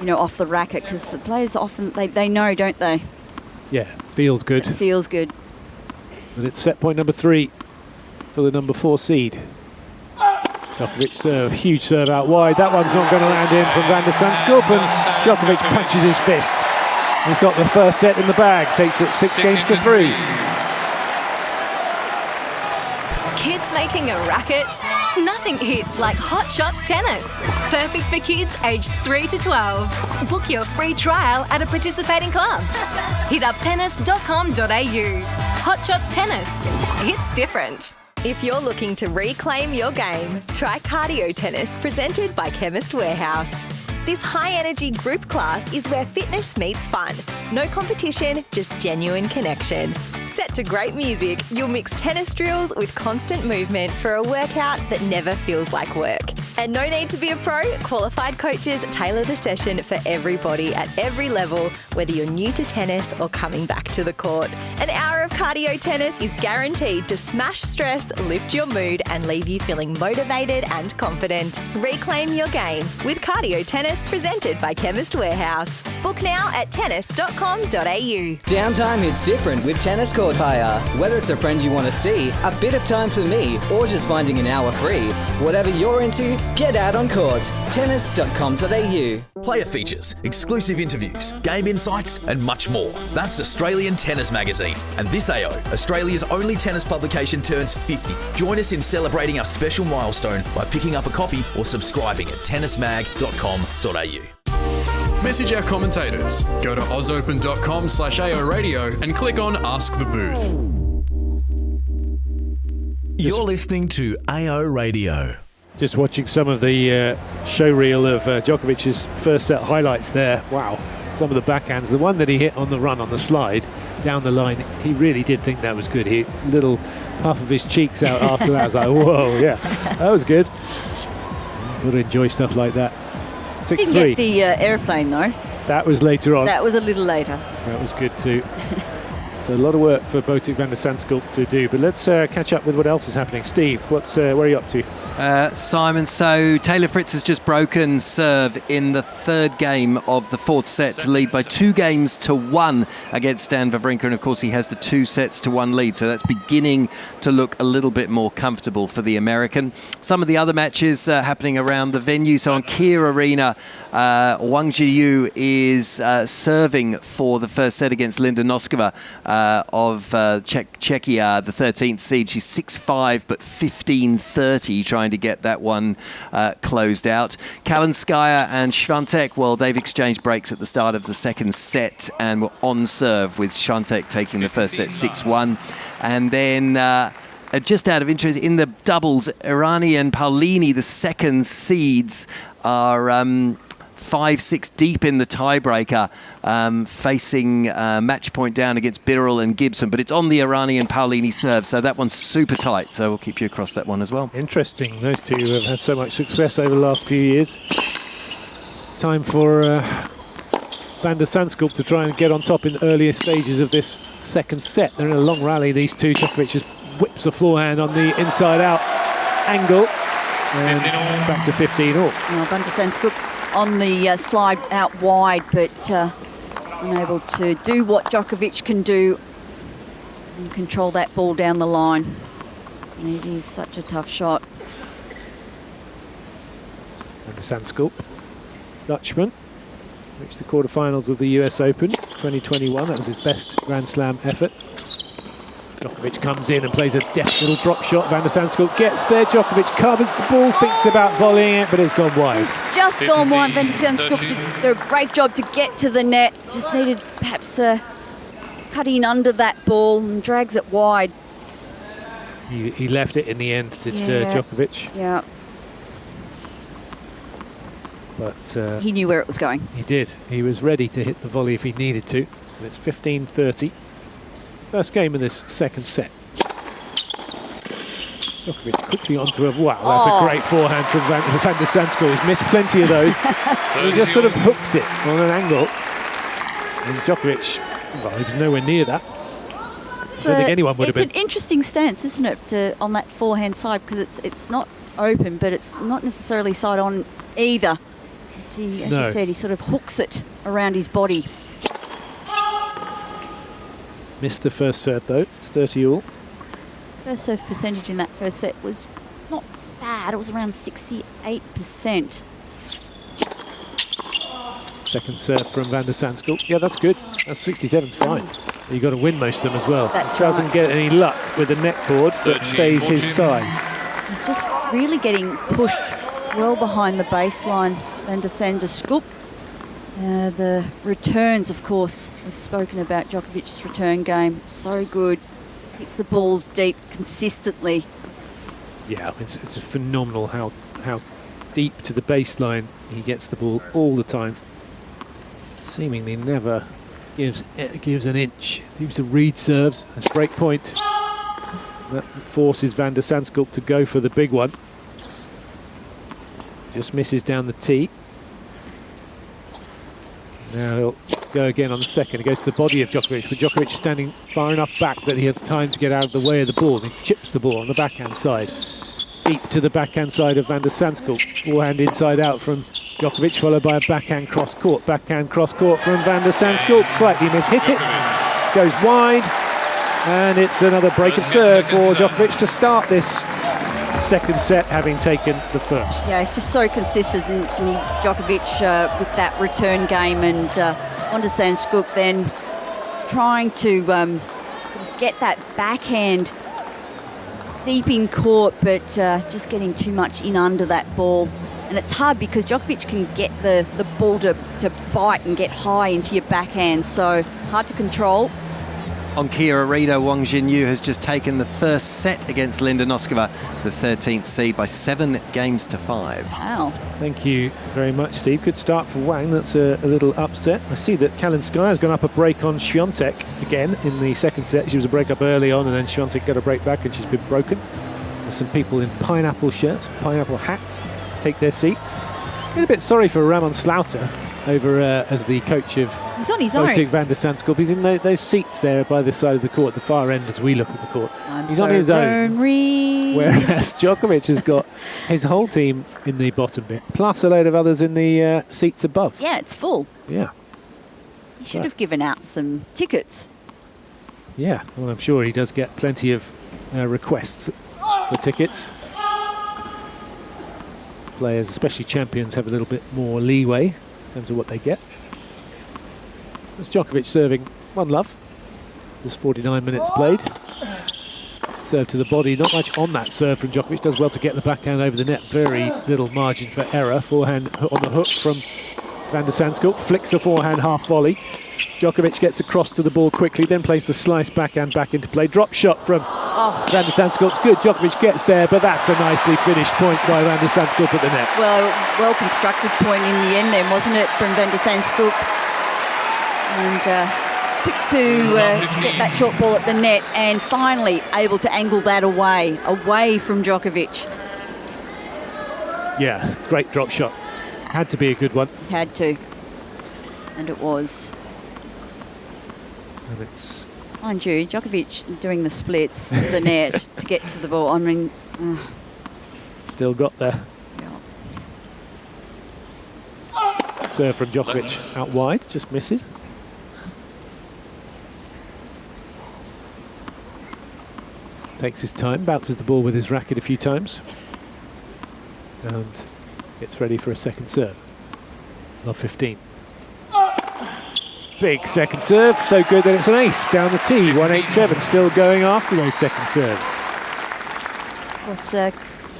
know, off the racket, because the players often, they know, don't they? Yeah, feels good. It feels good. But it's set point number 3 for the number 4 seed. Djokovic serve, huge serve out wide. That one's not going to land in from Van der Zandschulp, and Djokovic punches his fist. He's got the first set in the bag, takes it 6-3. Kids making a racket? Nothing hits like Hot Shots Tennis. Perfect for kids aged 3 to 12. Book your free trial at a participating club. Hit up tennis.com.au. Hot Shots Tennis. It's different. If you're looking to reclaim your game, try Cardio Tennis, presented by Chemist Warehouse. This high-energy group class is where fitness meets fun. No competition, just genuine connection. Set to great music, you'll mix tennis drills with constant movement for a workout that never feels like work. And no need to be a pro, qualified coaches tailor the session for everybody at every level, whether you're new to tennis or coming back to the court. An hour of cardio tennis is guaranteed to smash stress, lift your mood, and leave you feeling motivated and confident. Reclaim your game with Cardio Tennis, presented by Chemist Warehouse. Book now at tennis.com.au. Downtime hits different with Tennis Court Hire. Whether it's a friend you want to see, a bit of time for me, or just finding an hour free. Whatever you're into, get out on court. Tennis.com.au. Player features, exclusive interviews, game insights, and much more. That's Australian Tennis Magazine. And this AO, Australia's only tennis publication, turns 50. Join us in celebrating our special milestone by picking up a copy or subscribing at tennismag.com.au. Message our commentators. Go to ausopen.com/AO Radio and click on Ask the Booth. You're listening to AO Radio. Just watching some of the show reel of Djokovic's first set highlights there. Wow, some of the backhands. The one that he hit on the run on the slide down the line, he really did think that was good. He little puff of his cheeks out after that. I was like, whoa, yeah, that was good. Got to enjoy stuff like that. 6-3. Didn't get the airplane though. That was later on. That was a little later. That was good too. So a lot of work for Botic Van der Zandschulp to do. But let's catch up with what else is happening. Steve, where are you up to? Simon, so Taylor Fritz has just broken serve in the third game of the fourth set to lead by 2-1 against Stan Wawrinka, and of course he has the 2-1 lead, so that's beginning to look a little bit more comfortable for the American. Some of the other matches happening around the venue. So on Kia Arena, Wang Zhiyu is serving for the first set against Linda Noskova of Czechia, the 13th seed. She's 6-5 but 15-30, trying to get that one closed out. Kalinskaya and Swiatek, well, they've exchanged breaks at the start of the second set and were on serve, with Swiatek taking the first set 6-1. And then just out of interest, in the doubles, Irani and Paulini, the second seeds, are 5-6 deep in the tiebreaker, facing match point down against Birrell and Gibson, but it's on the Irani and Paulini serve, so that one's super tight, so we'll keep you across that one as well. Interesting. Those two have had so much success over the last few years. Time for Van der Zandschulp to try and get on top in the earlier stages of this second set. They're in a long rally, these two. Djokovic just whips a forehand on the inside-out angle, and it's back to 15 all. Well, Van der Zandschulp on the slide out wide, but unable to do what Djokovic can do and control that ball down the line. And it is such a tough shot. Van der Zandschulp, Dutchman, reached the quarterfinals of the US Open 2021. That was his best Grand Slam effort. Djokovic comes in and plays a deft little drop shot. Van der Zandschulp gets there. Djokovic covers the ball, thinks about volleying it, but it's gone wide. It's just gone wide. Van der Zandschulp did a great job to get to the net. Just needed perhaps cut in under that ball and drags it wide. He left it in the end, did Djokovic. Yeah. But he knew where it was going. He did. He was ready to hit the volley if he needed to. And it's 15-30. First game of this second set. Djokovic quickly onto a... Wow, that's a great forehand from Van der Zandschulp. He's missed plenty of those. He just sort of hooks it on an angle. And Djokovic, well, he was nowhere near that. I don't think anyone would have been. It's an interesting stance, isn't it, on that forehand side, because it's not open, but it's not necessarily side on either. As you said, he sort of hooks it around his body. Missed the first serve, though. It's 30 all. First serve percentage in that first set was not bad. It was around 68%. Second serve from Van der Zandschulp. Yeah, that's good. That's 67's fine. You've got to win most of them as well. That's Doesn't right. get any luck with the net cord that stays his side. He's just really getting pushed well behind the baseline. Van der Zandschulp. The returns, of course, we've spoken about Djokovic's return game. So good. Keeps the balls deep consistently. Yeah, it's phenomenal how deep to the baseline he gets the ball all the time. Seemingly never gives an inch. Seems to read serves as break point. That forces Van der Zandschulp to go for the big one. Just misses down the tee. Now he'll go again on the second. He goes to the body of Djokovic, but Djokovic is standing far enough back that he has time to get out of the way of the ball. And he chips the ball on the backhand side. Deep to the backhand side of Van der Zandschulp. Forehand inside out from Djokovic, followed by a backhand cross court. Backhand cross court from Van der Zandschulp. Slightly mishit it. It goes wide. And it's another break of serve for Djokovic to start this second set, having taken the first. Yeah, it's just so consistent, Djokovic, with that return game, and Van der Zandschulp then trying to get that backhand deep in court, but just getting too much in under that ball. And it's hard because Djokovic can get the ball to bite and get high into your backhand, so hard to control. On Kia Arena, Wang Jinyu has just taken the first set against Linda Noskova, the 13th seed, by 7-5. Wow. Thank you very much, Steve. Good start for Wang. That's a little upset. I see that Kalinskaya has gone up a break on Świątek again in the second set. She was a break up early on, and then Świątek got a break back, and she's been broken. There's some people in pineapple shirts, pineapple hats, take their seats. Been a bit sorry for Ramon Slaughter over as the coach of He's on his own. Botic Van der Zandschulp. He's in those seats there by the side of the court, the far end as we look at the court. He's on his own. Whereas Djokovic has got his whole team in the bottom bit, plus a load of others in the seats above. Yeah, it's full. Yeah. He should have given out some tickets. Yeah, well, I'm sure he does get plenty of requests for tickets. Players, especially champions, have a little bit more leeway in terms of what they get. That's Djokovic serving 1-love. Just 49 minutes played. Serve to the body, not much on that serve from Djokovic. Does well to get the backhand over the net. Very little margin for error. Forehand on the hook from Van der Zandschulp. Flicks a forehand half volley. Djokovic gets across to the ball quickly, then plays the slice backhand back into play. Drop shot from Van der Zandschulp's good. Djokovic gets there, but that's a nicely finished point by Van der Zandschulp at the net. Well constructed point in the end then, wasn't it, from Van der Zandschulp? And quick to get that short ball at the net, and finally able to angle that away from Djokovic. Yeah, great drop shot. Had to be a good one. It had to. And it was. And it's... Mind you, Djokovic doing the splits to the net to get to the ball. I mean... Still got there. Yeah. Serve from Djokovic out wide, just misses. Takes his time, bounces the ball with his racket a few times. And gets ready for a second serve. Love 15. Big second serve, so good that it's an ace down the tee. 187, still going after those second serves. Of course,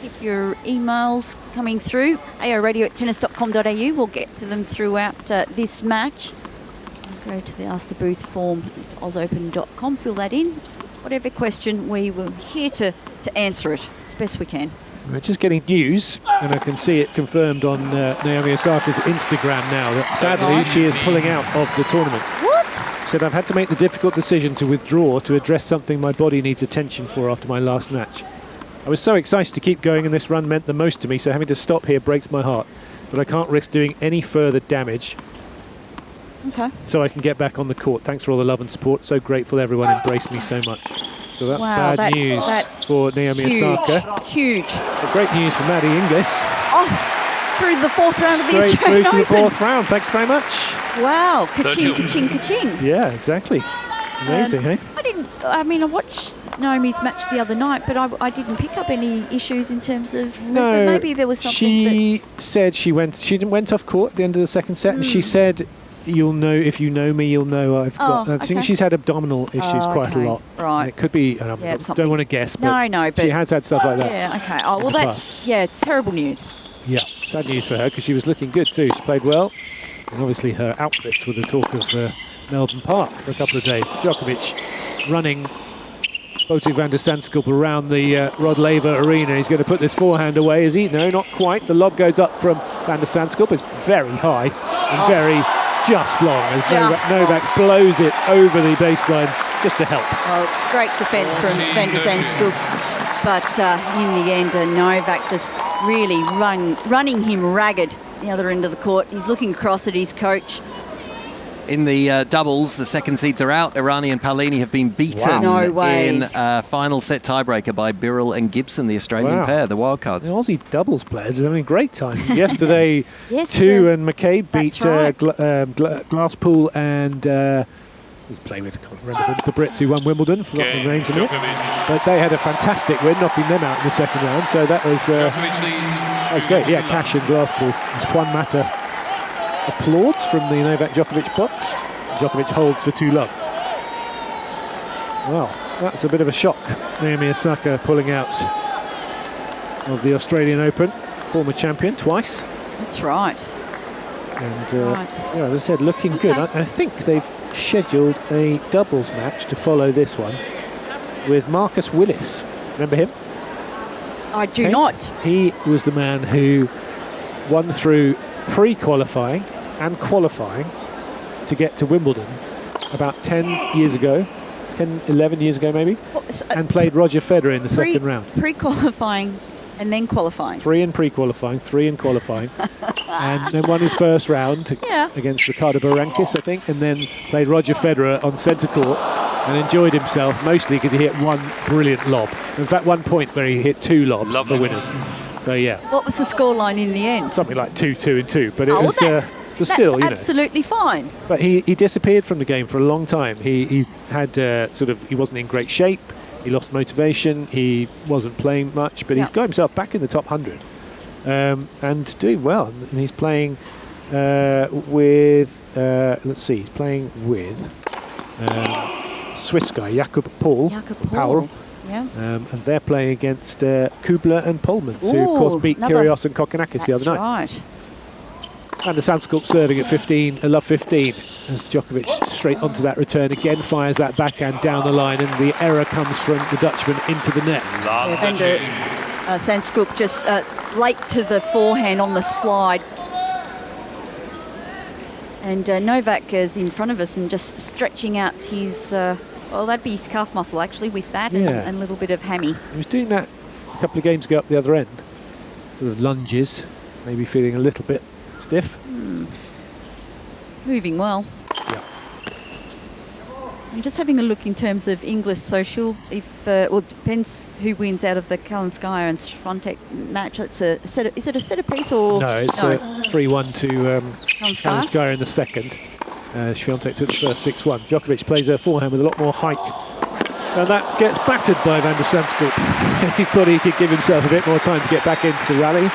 keep your emails coming through. aoradio@tennis.com.au. We'll get to them throughout this match. Go to the Ask the Booth form at ausopen.com. Fill that in. Whatever question, we were here to to answer it as best we can. We're just getting news, and I can see it confirmed on Naomi Osaka's Instagram now that sadly she is pulling out of the tournament. What? She said, I've had to make the difficult decision to withdraw to address something my body needs attention for after my last match. I was so excited to keep going, and this run meant the most to me, so having to stop here breaks my heart. But I can't risk doing any further damage. Okay. So I can get back on the court. Thanks for all the love and support. So grateful everyone embraced me so much. So that's bad news for Naomi Osaka. Huge. But great news for Maddie Inglis. Oh, through the fourth round of the Australian Open. Through to the fourth Open. round. Thanks very much. Wow. Ka-ching, ka-ching, ka-ching. Yeah, exactly. Amazing, hey? I watched Naomi's match the other night, but I didn't pick up any issues in terms of movement. No, maybe there was something. She said she went off court at the end of the second set, and she said, "You'll know if you know me. You'll know I've got." I think she's had abdominal issues quite a lot. Right. And it could be. I don't want to guess, but but she has had stuff like that. Yeah. Okay. Oh well, that's terrible news. Yeah, sad news for her because she was looking good too. She played well, and obviously her outfits were the talk of Melbourne Park for a couple of days. Djokovic running Botic van der Zandschulp around the Rod Laver Arena. He's going to put this forehand away, is he? No, not quite. The lob goes up from van der Zandschulp. It's very high and very just long as Novak blows it over the baseline just to help. Well, great defence from van der Zandschulp, but in the end, Novak just really running him ragged the other end of the court. He's looking across at his coach. In the doubles, the second seeds are out. Irani and Paolini have been beaten in a final set tiebreaker by Birrell and Gibson, the Australian pair, the wildcards. The Aussie doubles players are having a great time. Yesterday, Tu and McCabe beat Glasspool and who's playing with, I can't remember the Brits who won Wimbledon, forgot the names of it. But they had a fantastic win, knocking them out in the second round. So that was great. Yeah, Cash and Glasspool. As Juan Mata applauds from the Novak Djokovic box. Djokovic holds for 2-love. Well, that's a bit of a shock. Naomi Osaka pulling out of the Australian Open. Former champion twice. That's right. And yeah, as I said, looking good. I think they've scheduled a doubles match to follow this one with Marcus Willis. Remember him? I do not. He was the man who won through pre-qualifying and qualifying to get to Wimbledon about 10 years ago, 11 years ago maybe, and played Roger Federer in the second round. Pre-qualifying and then qualifying. 3 in pre-qualifying, 3 in qualifying, and then won his first round against Ricardo Barranquis, I think, and then played Roger Federer on centre court and enjoyed himself mostly because he hit one brilliant lob. In fact, one point where he hit 2 lobs for winners. So yeah. What was the scoreline in the end? Something like 2-2 and 2, but it was still, you know, absolutely fine. But he disappeared from the game for a long time. He had he wasn't in great shape. He lost motivation. He wasn't playing much, but he's got himself back in the top 100 and doing well. And he's playing with let's see, he's playing with Swiss guy Jakob Paul. Yeah. And they're playing against Kubler and Polmans, who of course beat Kyrgios and Kokkinakis the other night. Right. And the Zandschulp serving at 15, love 15, as Djokovic straight onto that return again fires that backhand down the line, and the error comes from the Dutchman into the net. Zandschulp just late to the forehand on the slide. And Novak is in front of us and just stretching out his, well, that'd be his calf muscle actually with that and a little bit of hammy. He was doing that a couple of games ago up the other end. Sort of lunges, maybe feeling a little bit stiff. Moving well. Yeah. I'm just having a look in terms of English social. If well, it depends who wins out of the Kalinskaya and Swiatek match. Is it a set a piece or no? It's 3-1 to Kalinskaya in the second. Swiatek took the first 6-1. Djokovic plays her forehand with a lot more height, and that gets battered by van der Zandschulp. He thought he could give himself a bit more time to get back into the rally.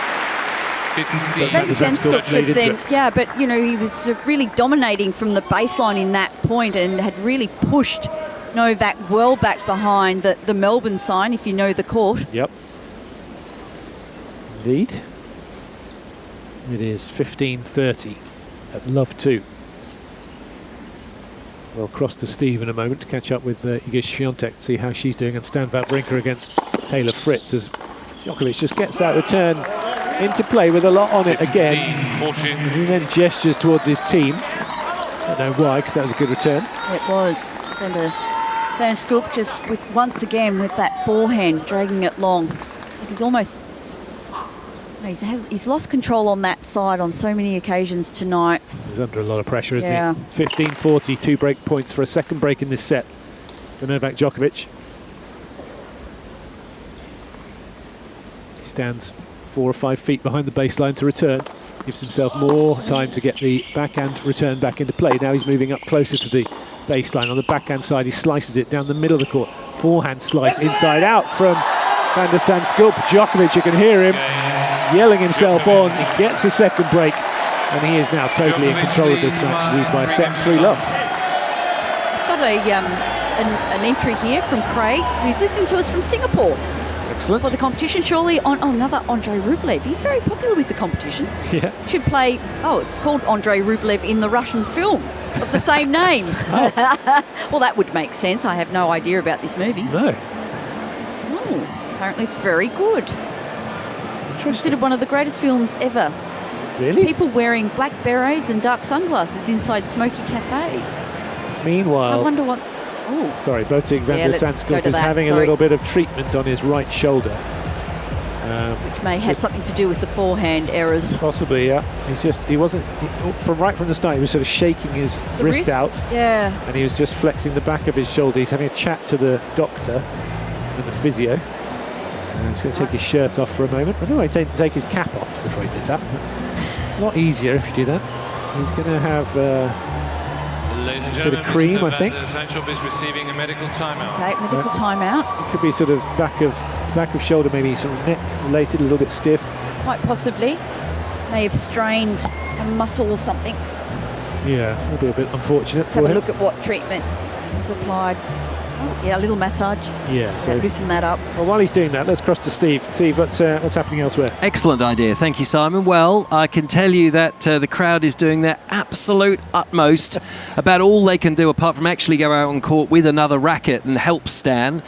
Van der Zandschulp just then, but you know, he was really dominating from the baseline in that point and had really pushed Novak well back behind the Melbourne sign, if you know the court. Yep. Indeed. It is 15:30 at love 2. We'll cross to Steve in a moment to catch up with Iga Swiatek to see how she's doing, and Stan Wawrinka against Taylor Fritz as Djokovic just gets that return into play with a lot on it again. 14. He then gestures towards his team. I don't know why, because that was a good return. It was. And Zandschulp just once again with that forehand, dragging it long. He's almost... He's lost control on that side on so many occasions tonight. He's under a lot of pressure, isn't Yeah. he? 15-40, 2 break points for a second break in this set for Novak Djokovic. He stands 4 or 5 feet behind the baseline to return. Gives himself more time to get the backhand return back into play. Now he's moving up closer to the baseline. On the backhand side, he slices it down the middle of the court. Forehand slice inside out from Van der Zandschulp. Djokovic, you can hear him yelling himself on. He gets a second break, and he is now totally in control of this match. Leads by a set and 3 love. I've got an entry here from Craig, who's listening to us from Singapore. Excellent. For the competition, surely on another Andrei Rublev. He's very popular with the competition. Yeah. Should play, it's called Andrei Rublev in the Russian film of the same name. Well, that would make sense. I have no idea about this movie. No. Oh, apparently it's very good. Considered one of the greatest films ever. Really? People wearing black berets and dark sunglasses inside smoky cafes. Meanwhile... I wonder what... Oh. Sorry, Botic Van der Zandschulp is having a little bit of treatment on his right shoulder. Which may have something to do with the forehand errors. Possibly, yeah. Right from the start, he was sort of shaking his wrist out. Yeah. And he was just flexing the back of his shoulder. He's having a chat to the doctor and the physio. He's going to take his shirt off for a moment. I don't know, he'd take his cap off before he did that. But a lot easier if you do that. He's going to have... Ladies and a bit of cream, I think. Zandschulp is receiving a medical timeout. Okay, medical timeout. It could be sort of back of shoulder, maybe sort of neck related, a little bit stiff. Quite possibly. May have strained a muscle or something. Yeah, it'll be a bit unfortunate. Let's have a look at what treatment is applied. Oh, yeah, a little massage. Yeah, so loosen that up. Well, while he's doing that, let's cross to Steve. Steve, what's happening elsewhere? Excellent idea. Thank you, Simon. Well, I can tell you that the crowd is doing their absolute utmost about all they can do apart from actually go out on court with another racket and help Stan.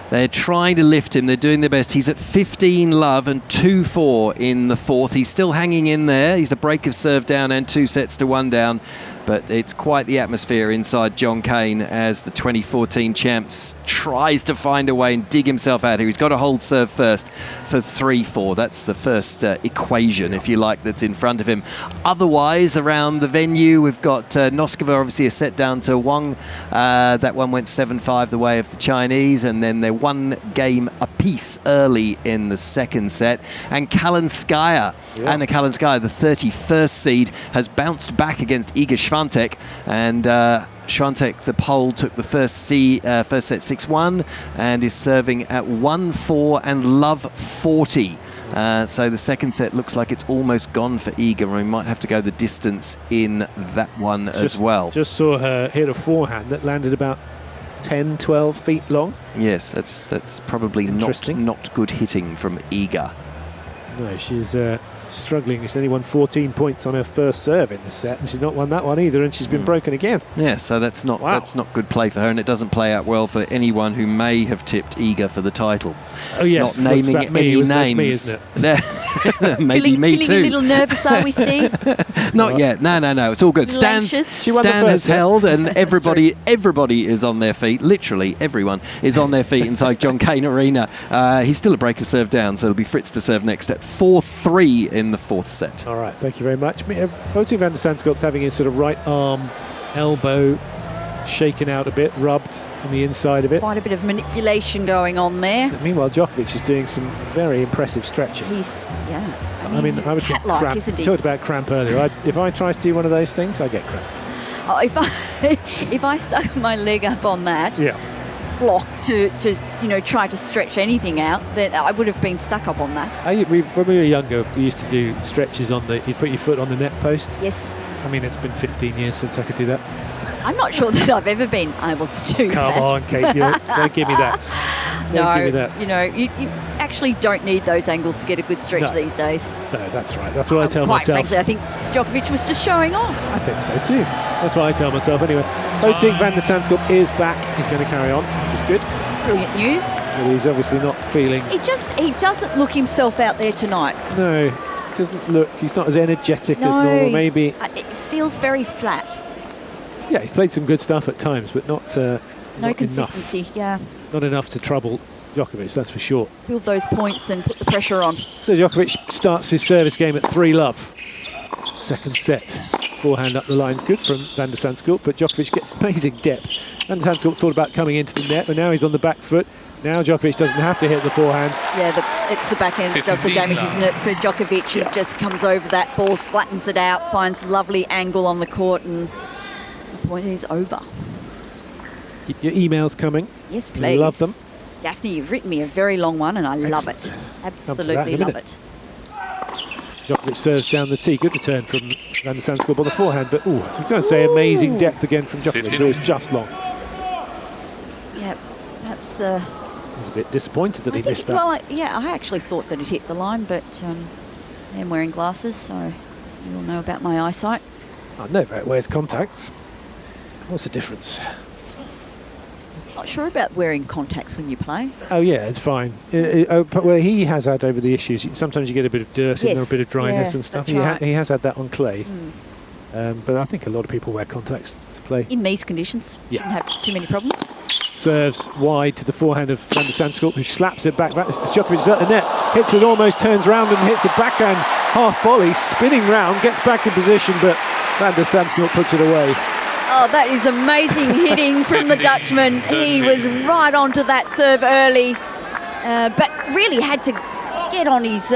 They're trying to lift him. They're doing their best. He's at 15 love and 2-4 in the fourth. He's still hanging in there. He's a break of serve down and 2-1 down. But it's quite the atmosphere inside John Cain as the 2014 champs tries to find a way and dig himself out here. He's got to hold serve first for 3-4. That's the first equation, if you like, that's in front of him. Otherwise, around the venue, we've got Noskova, obviously a set down to Wang. That one went 7-5 the way of the Chinese, and then they're 1 game apiece early in the second set. And Kalinskaya, Anna Kalinskaya, the 31st seed, has bounced back against Iga Swiatek, and Swiatek, the Pole, took the first set 6-1 and is serving at 1-4 and love 40. So the second set looks like it's almost gone for Iga, and we might have to go the distance in that one as well. Just saw her hit a forehand that landed about 10, 12 feet long. Yes, that's probably not good hitting from Iga. No, she's struggling. She's only won 14 points on her first serve in the set, and she's not won that one either, and she's been broken again. Yeah, so that's not good play for her, and it doesn't play out well for anyone who may have tipped Iga for the title. Oh yes, not naming any names. That's me, isn't it? Maybe me too. Feeling a little nervous, are we, Steve? Not yet. No. It's all good. Stan has held, and everybody is on their feet. Literally everyone is on their feet inside John Cain Arena. He's still a break of serve down, so it'll be Fritz to serve next at 4-3 in the fourth set. All right, thank you very much. Botic Van der Zandschulp's having his sort of right arm, elbow shaken out a bit, rubbed on the inside of it. Quite a bit of manipulation going on there. But meanwhile, Djokovic is doing some very impressive stretching. He's, I mean, he's I would cat-like, cramp. isn't he? Talked about cramp earlier. If I try to do one of those things, I get cramp. Oh, if I stuck my leg up on that block to try to stretch anything out, then I would have been stuck up on that. When we were younger, we used to do stretches on you'd put your foot on the net post. Yes. I mean, it's been 15 years since I could do that. I'm not sure that I've ever been able to do that. Come on, Kate, don't give me that. Don't give me that. You actually don't need those angles to get a good stretch these days. No, that's right. That's what I tell myself. Quite frankly, I think Djokovic was just showing off. I think so too. That's what I tell myself anyway. Botic Van der Zandschulp is back. He's going to carry on, which is good. brilliant news. But he's obviously not feeling... He doesn't look himself out there tonight. No, doesn't look... He's not as energetic as normal, maybe. It feels very flat. Yeah, he's played some good stuff at times, but not no consistency, enough. Not enough to trouble Djokovic, that's for sure. Build those points and put the pressure on. So Djokovic starts his service game at 3-love. Second set. Forehand up the line's good from Van de Zandschulp, but Djokovic gets amazing depth. Van de Zandschulp thought about coming into the net, but now he's on the back foot. Now Djokovic doesn't have to hit the forehand. Yeah, it's the backhand that does the damage, isn't it, for Djokovic? He just comes over that ball, flattens it out, finds lovely angle on the court, and the point is over. Keep your emails coming. Yes, please. Love them. Daphne, you've written me a very long one, and I love it. Absolutely love it. Djokovic serves down the tee. Good return from Van de Zandschulp on the forehand, but I was going to say amazing depth again from Djokovic. It was just long. Yeah, perhaps... I was a bit disappointed that he missed that. Well, I actually thought that it hit the line, but I'm wearing glasses, so you all know about my eyesight. Oh, Novak wears contacts. What's the difference? Not sure about wearing contacts when you play. Oh yeah, it's fine. Well, he has had over the issues. Sometimes you get a bit of dirt in there, a bit of dryness and stuff. He has had that on clay. But I think a lot of people wear contacts to play. In these conditions, shouldn't have too many problems. Serves wide to the forehand of Van de Zandschulp, who slaps it back. Djokovic is at the net, hits it, almost turns round and hits a backhand half volley, spinning round, gets back in position, but Van de Zandschulp puts it away. Oh, that is amazing hitting from the Dutchman. He was right onto that serve early, but really had to get on his,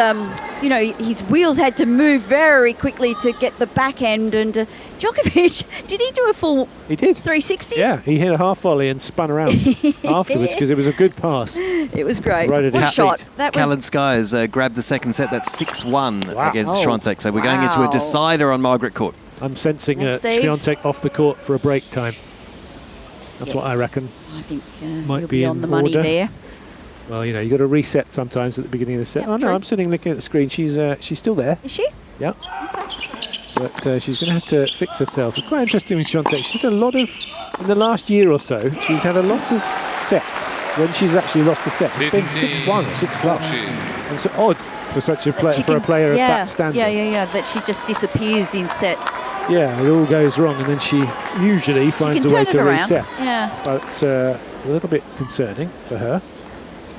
his wheels had to move very quickly to get the backhand. And Djokovic, did he do a full 360? Yeah, he hit a half volley and spun around afterwards because it was a good pass. It was great. Right at his shot. Callum Sky has grabbed the second set. That's 6-1 against Świątek. So we're going into a decider on Margaret Court. I'm sensing Świątek off the court for a break time. That's what I reckon. I think might be on the money there. Well, you've got to reset sometimes at the beginning of the set. Yep, no, I'm sitting looking at the screen. She's still there. Is she? Yeah. Okay. But she's going to have to fix herself. It's quite interesting with Świątek. She's had a lot of, in the last year or so, she's had a lot of sets when she's actually lost a set. It's been 6-1 or 6-love. And it's odd for such a player, of that standard. Yeah, that she just disappears in sets. Yeah, it all goes wrong, and then she usually finds a way to reset. Yeah. But it's a little bit concerning for her.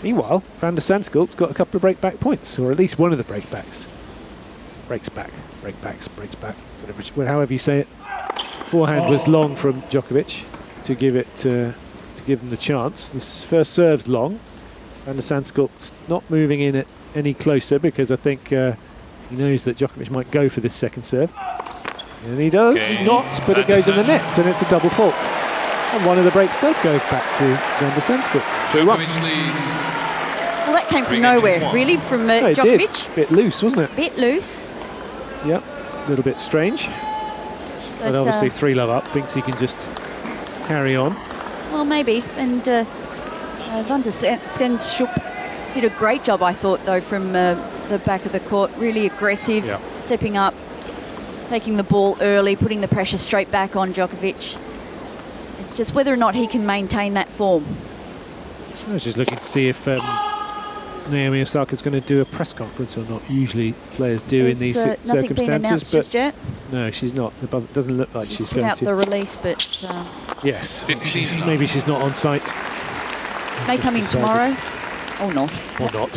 Meanwhile, Van de Zandschulp's got a couple of break-back points, or at least one of the break-backs. Breaks back, break-backs, breaks back, however you say it. Forehand was long from Djokovic to give it to give him the chance. This first serve's long. Van de Zandschulp's not moving in it any closer because I think he knows that Djokovic might go for this second serve. And he does not, but it goes in the net, and it's a double fault. And one of the breaks does go back to Van de Zandschulp. Djokovic leads. Well, that came from nowhere, really, from Djokovic. A bit loose, wasn't it? Bit loose. Yep, a little bit strange. But obviously 3-love up, thinks he can just carry on. Well, maybe. And Van de Zandschulp did a great job, I thought, though, from the back of the court. Really aggressive, stepping up, taking the ball early, putting the pressure straight back on Djokovic. It's just whether or not he can maintain that form. I was just looking to see if Naomi Osaka's going to do a press conference or not. Usually players do in these circumstances, been announced just yet? No, she's not. It doesn't look like she's going to. She's put out the release, but yes, maybe she's not on site. May come in tomorrow, or not. Or not.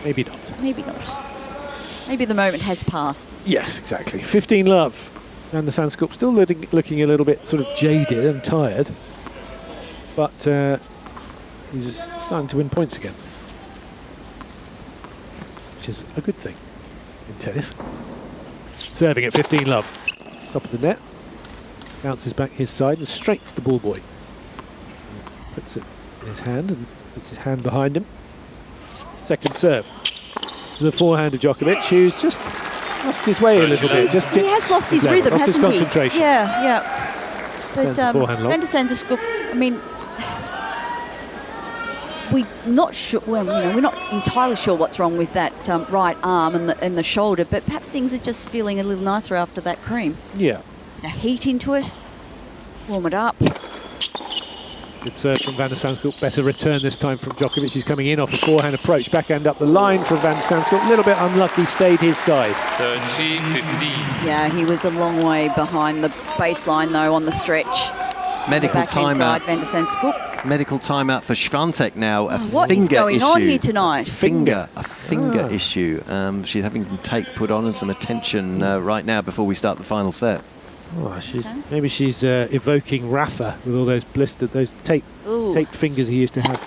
Maybe not. Maybe not. Maybe the moment has passed. Yes, exactly. 15-love. And the Zandschulp still looking a little bit sort of jaded and tired, but he's starting to win points again, which is a good thing in tennis. Serving at 15-love. Top of the net. Bounces back his side and straight to the ball boy. Puts it in his hand and puts his hand behind him. Second serve. To the forehand of Djokovic, who's just lost his way a little bit. He has lost his rhythm, hasn't he? Lost his concentration. Yeah. But Van de Zandschulp, I mean, we're not sure. Well, we're not entirely sure what's wrong with that right arm and the shoulder. But perhaps things are just feeling a little nicer after that cream. Yeah. Heat into it, warm it up. Good serve from Van der Zandschulp. Better return this time from Djokovic. He's coming in off a forehand approach. Backhand up the line from Van der Zandschulp. A little bit unlucky, stayed his side. 30-15. Yeah, he was a long way behind the baseline, though, on the stretch. Medical timeout. Van der Zandschulp. Medical timeout for Swiatek now. A What finger is going issue. on here tonight? A finger issue. She's having tape put on and some attention right now before we start the final set. Oh, maybe she's evoking Rafa with all those blistered, those taped fingers he used to have.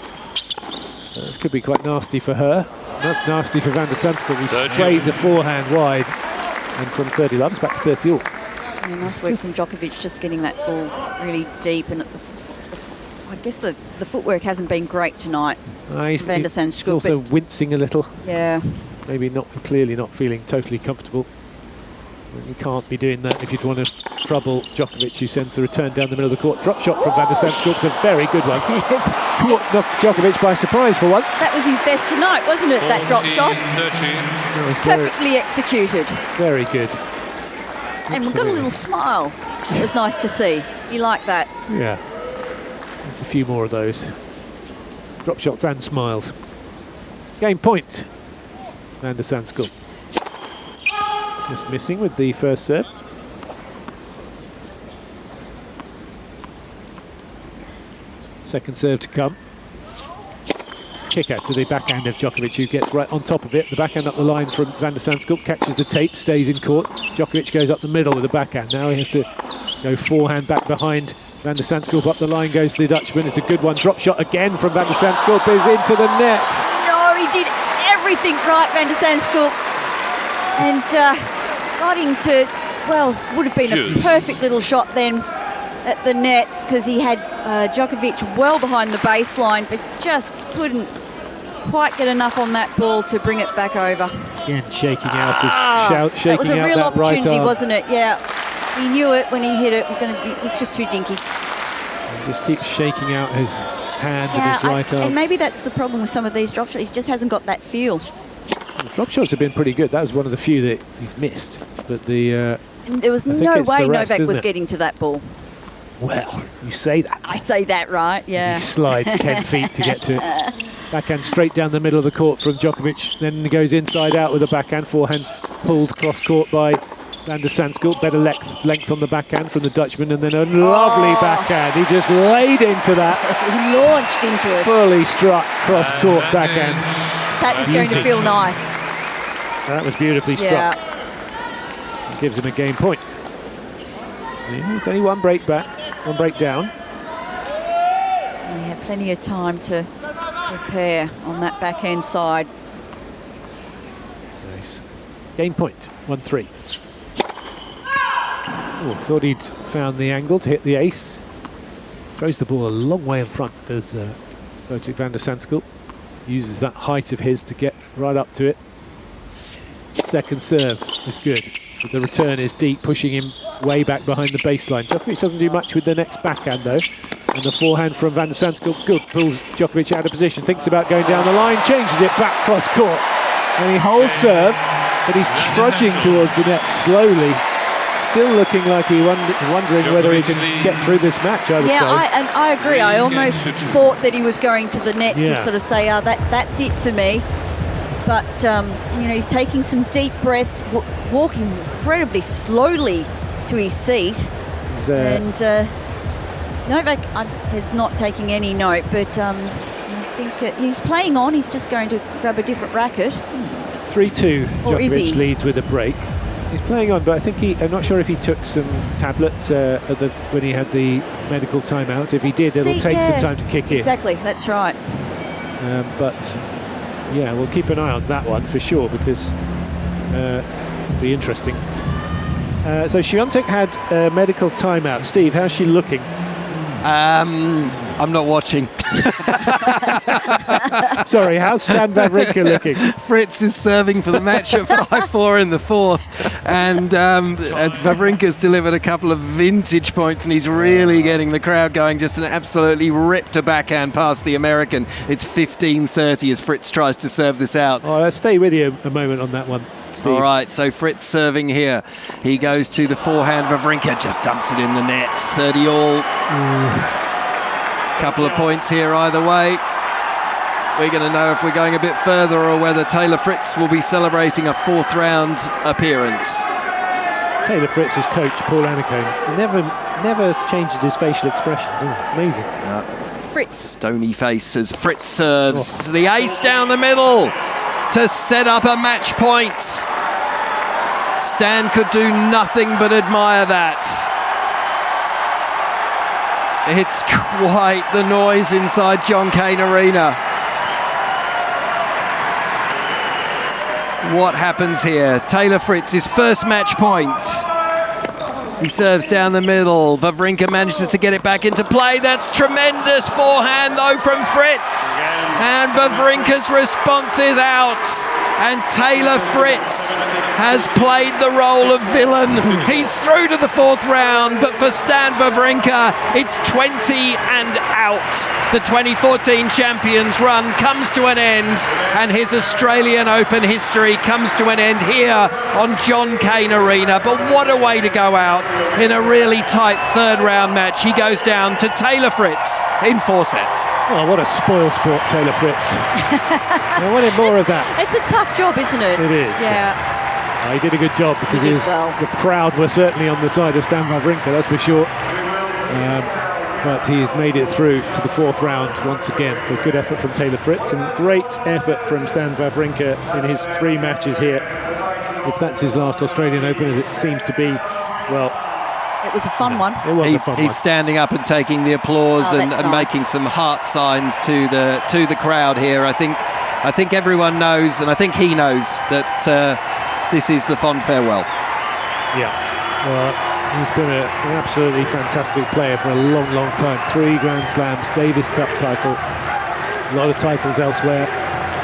This could be quite nasty for her. That's nasty for Van der Zandschulp, who sprays a forehand wide. And from 30 love, it's back to 30 all. Yeah, nice work from Djokovic, just getting that ball really deep. And I guess the footwork hasn't been great tonight. He's Van der Zandschulp also wincing a little. Yeah. Maybe clearly not feeling totally comfortable. You can't be doing that if you'd want to trouble Djokovic, who sends the return down the middle of the court. Drop shot from Van der Zandschulp's a very good one. Knocked Djokovic by surprise for once. That was his best tonight, wasn't it, that drop shot? That was perfectly executed. Very good. And we've got a little smile. It was nice to see. You like that? Yeah. There's a few more of those. Drop shots and smiles. Game point. Van der Zandschulp. Just missing with the first serve. Second serve to come. Kick out to the backhand of Djokovic, who gets right on top of it. The backhand up the line from Van der Zandschulp, catches the tape, stays in court. Djokovic goes up the middle with the backhand. Now he has to go forehand back behind Van der Zandschulp. Up the line goes the Dutchman. It's a good one. Drop shot again from Van der Zandschulp is into the net. No, he did everything right, Van der Zandschulp. And got into, well, would have been a perfect little shot then at the net, because he had Djokovic well behind the baseline, but just couldn't quite get enough on that ball to bring it back over. Again, shaking out his that was a real opportunity, right arm. wasn't it? Yeah, he knew it when he hit it. It was just too dinky. He just keeps shaking out his hand with his right arm. And maybe that's the problem with some of these drop shots. He just hasn't got that feel. The drop shots have been pretty good. That was one of the few that he's missed. But there was no way Novak was getting to that ball. Well, you say that. I say that, right? Yeah. He slides 10 feet to get to it. Backhand straight down the middle of the court from Djokovic. Then goes inside out with a backhand. Forehand pulled cross court by Van der Zandschulp. Better length on the backhand from the Dutchman. And then a lovely backhand. He just laid into that. He launched into it. Fully struck cross court backhand. That is going to feel nice. That was beautifully struck. Yeah. It gives him a game point. It's only one break back, one break down. He had plenty of time to repair on that backhand side. Nice. Game point, 1-3. Oh, thought he'd found the angle to hit the ace. Throws the ball a long way in front, does Botic Van der Zandschulp. Uses that height of his to get right up to it. Second serve is good. But the return is deep, pushing him way back behind the baseline. Djokovic doesn't do much with the next backhand, though. And the forehand from Van der Zandschulp, good. Pulls Djokovic out of position, thinks about going down the line, changes it back cross court. And he holds serve, but he's trudging towards the net slowly. Still looking like he's wondering whether he can get through this match, I would say. Yeah, I agree. I almost thought that he was going to the net to sort of say, that's it for me. But, he's taking some deep breaths, walking incredibly slowly to his seat. And Novak is not taking any note, but I think he's playing on. He's just going to grab a different racket. 3-2, Djokovic leads with a break. He's playing on, but I think I'm not sure if he took some tablets when he had the medical timeout. If he did, it'll take some time to kick in. Exactly, that's right. But yeah, we'll keep an eye on that one for sure, because it'll be interesting. So Swiatek had a medical timeout. Steve, how's she looking? I'm not watching. Sorry, how's Stan Wawrinka looking? Fritz is serving for the match at 5-4 in the fourth, and Wawrinka's delivered a couple of vintage points, and he's really getting the crowd going. Just an absolutely ripped a backhand past the American. It's 15-30 as Fritz tries to serve this out. Oh, let's stay with you a moment on that one, Steve. All right, so Fritz serving here. He goes to the forehand. Wawrinka just dumps it in the net. 30 all. Couple of points here either way. We're going to know if we're going a bit further or whether Taylor Fritz will be celebrating a 4th round appearance. Taylor Fritz's coach, Paul Annacone, never changes his facial expression, does he? Amazing. Fritz. Stony face as Fritz serves. The ace down the middle to set up a match point. Stan could do nothing but admire that. It's quite the noise inside John Cain Arena. What happens here? Taylor Fritz, his first match point. He serves down the middle. Wawrinka manages to get it back into play. That's tremendous forehand, though, from Fritz. And Wawrinka's response is out. And Taylor Fritz has played the role of villain. He's through to the 4th round, but for Stan Wawrinka, it's 20 and out. The 2014 champions run comes to an end, and his Australian Open history comes to an end here on John Cain Arena. But what a way to go out in a really tight 3rd round match. He goes down to Taylor Fritz in 4 sets. Oh, what a spoil sport, Taylor Fritz. I wanted more of that. It's a tough job, isn't it? It is. Yeah. He did a good job because the crowd were certainly on the side of Stan Wawrinka, that's for sure. But he has made it through to the 4th round once again. So good effort from Taylor Fritz and great effort from Stan Wawrinka in his 3 matches here. If that's his last Australian Open, as it seems to be, well... It was a fun one. It was a fun one. He's standing up and taking the applause and nice. making some heart signs to the crowd here. I think everyone knows, and I think he knows, that this is the fond farewell. Yeah. Well, he's been an absolutely fantastic player for a long, long time. 3 Grand Slams, Davis Cup title, a lot of titles elsewhere.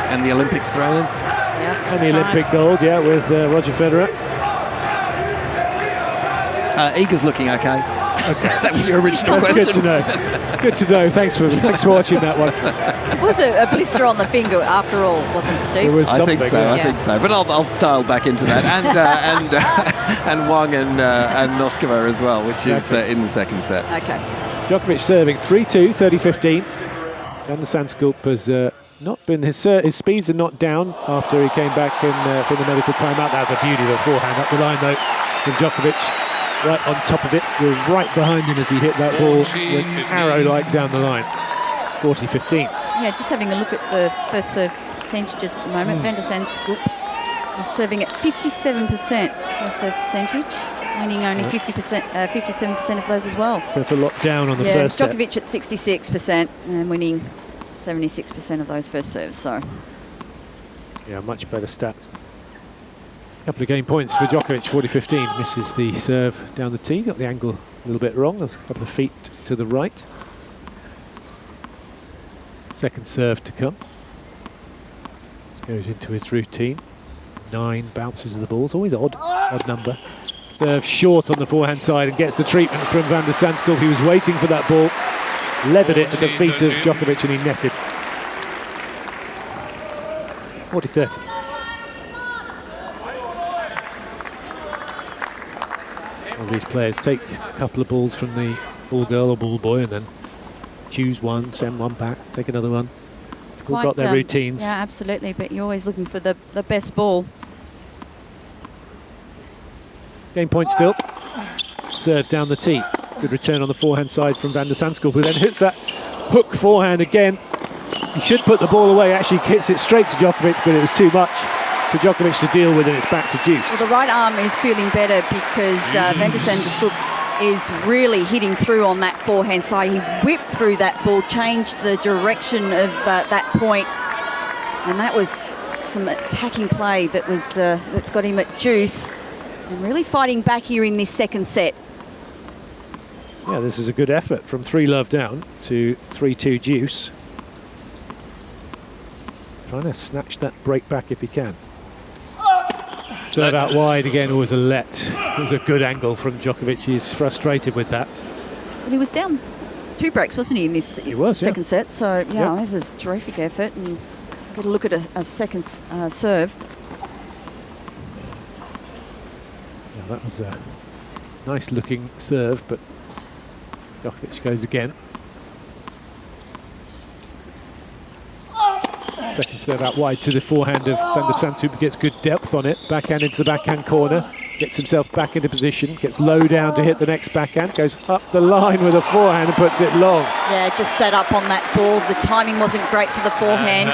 And the Olympics thrown in. Yeah, and the Olympic gold, with Roger Federer. Iga's looking okay. That was your original That's question. good to know. Good to know. Thanks for watching that one. It was a blister on the finger after all, wasn't it, Steve? It was I think so. yeah. I think so. But I'll dial back into that, and Wang and Noskova as well, which is in the 2nd set. Okay. Djokovic serving 3-2, 30-15. And the Zandschulp has not been his speeds are not down after he came back in from the medical timeout. That's a beauty of a forehand up the line though from Djokovic. Right on top of it, we're right behind him as he hit that ball, with arrow-like down the line. 40-15. Yeah, just having a look at the first serve percentages at the moment. Van der Zandschulp is serving at 57% first serve percentage, winning only 57% of those as well. So it's a lot down on the first set. Djokovic at 66% and winning 76% of those first serves. So, yeah, much better stats. Couple of game points for Djokovic, 40-15. Misses the serve down the tee, got the angle a little bit wrong, a couple of feet to the right. Second serve to come. This goes into his routine. 9 bounces of the ball, it's always odd number. Serve short on the forehand side and gets the treatment from Van der Zandschulp. He was waiting for that ball, leathered it at the feet of Djokovic and he netted. 40-30. All these players take a couple of balls from the ball girl or ball boy and then choose one, send one back, take another one. It's all got their routines. Yeah, absolutely, but you're always looking for the best ball. Game point still. Serve down the tee. Good return on the forehand side from Van der Zandschulp, who then hits that hook forehand again. He should put the ball away, actually hits it straight to Djokovic, but it was too much for Djokovic to deal with, and it's back to deuce. Well, the right arm is feeling better because Van der Zandschulp is really hitting through on that forehand side. He whipped through that ball, changed the direction of that point, and that was some attacking play that was that's got him at deuce, and really fighting back here in this 2nd set. Yeah, this is a good effort from 3-love down to 3-2 deuce. Trying to snatch that break back if he can. Serve out wide again was a let. It was a good angle from Djokovic. He's frustrated with that. But he was down 2 breaks, wasn't he, in this second set? So, yeah, this is a terrific effort. And get a look at a second serve. Yeah, that was a nice looking serve, but Djokovic goes again. Second serve out wide to the forehand of Van der Zandschulp, gets good depth on it. Backhand into the backhand corner, gets himself back into position, gets low down to hit the next backhand, goes up the line with a forehand and puts it long. Yeah, just set up on that ball. The timing wasn't great to the forehand.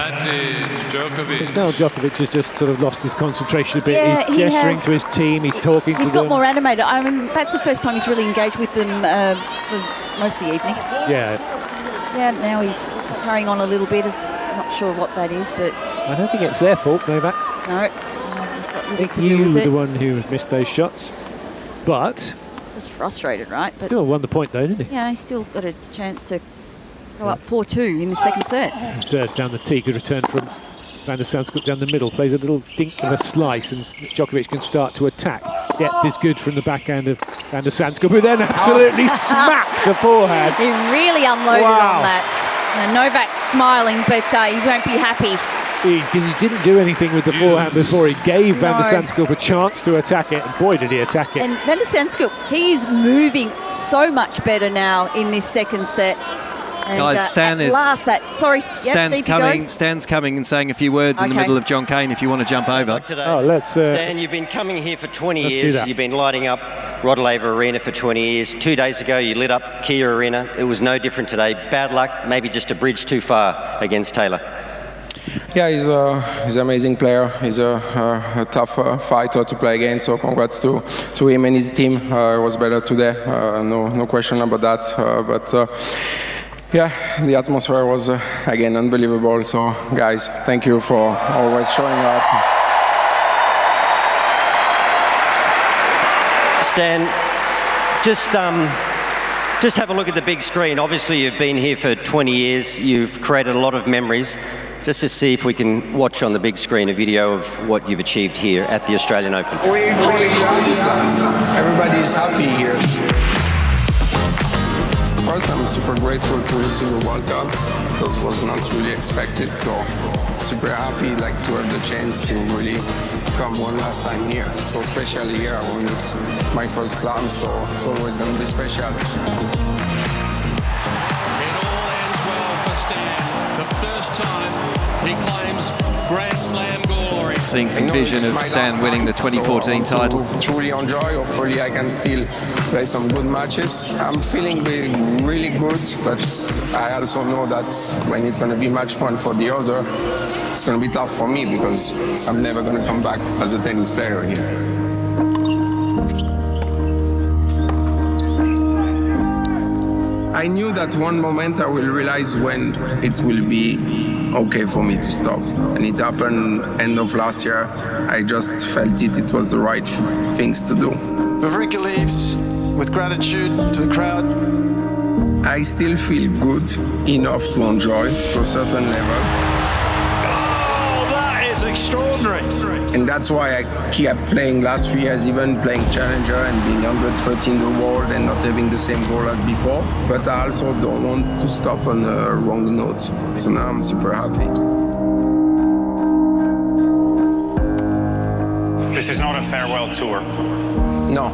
Djokovic. You can tell Djokovic has just sort of lost his concentration a bit. Yeah, he's gesturing to his team, he's talking to them. He's got more animated. I mean, that's the first time he's really engaged with them for most of the evening. Yeah. Yeah, now he's carrying on a little bit. Not sure what that is, but... I don't think it's their fault, Novak. No, he's got nothing to do You with were it. the one who missed those shots. But... Just frustrated, right? But still won the point though, didn't he? yeah, he's still got a chance to go up 4-2 in the second set. He serves down the tee, good return from Van der Zandschulp down the middle, plays a little dink of a slice, and Djokovic can start to attack. Depth is good from the backhand of Van der Zandschulp, who then absolutely smacks a forehand. He really unloaded on that. And Novak's smiling, but he won't be happy. Because he didn't do anything with the forehand before. He gave Van der Zandschulp a chance to attack it, and boy did he attack it. And Van der Zandschulp, he is moving so much better now in this second set. And, guys, Stan is... Stan's coming and saying a few words in the middle of John Cain if you want to jump over. Oh, let's... Stan, you've been coming here for 20 let's do years. that. You've been lighting up Rod Laver Arena for 20 years. 2 days ago, you lit up Kia Arena. It was no different today. Bad luck, maybe just a bridge too far against Taylor. Yeah, he's an amazing player. He's a tough fighter to play against. So congrats to him and his team. It was better today. No question about that. Yeah, the atmosphere was again unbelievable. So guys, thank you for always showing up. Stan, just have a look at the big screen. Obviously, you've been here for 20 years. You've created a lot of memories. Just to see if we can watch on the big screen a video of what you've achieved here at the Australian Open. We're really glad everybody is happy here. First, I'm super grateful to receive a World Cup. This was not really expected, so super happy to have the chance to really come one last time here. So special here. I mean, it's my first slam, so it's always going to be special. It all ends well for Stan. The first time he claims Grand Slam glory. Seeing some vision of Stan winning the 2014 title. To truly enjoy. Hopefully I can still play some good matches. I'm feeling really good, but I also know that when it's going to be match point for the other, it's going to be tough for me because I'm never going to come back as a tennis player here. I knew that one moment I will realize when it will be okay for me to stop. And it happened end of last year. I just felt it was the right things to do. Wawrinka leaves with gratitude to the crowd. I still feel good enough to enjoy to a certain level. Oh, that is extraordinary. And that's why I kept playing last 3 years, even playing Challenger and being 113 in the world and not having the same goal as before. But I also don't want to stop on a wrong note. So now I'm super happy. This is not a farewell tour. No,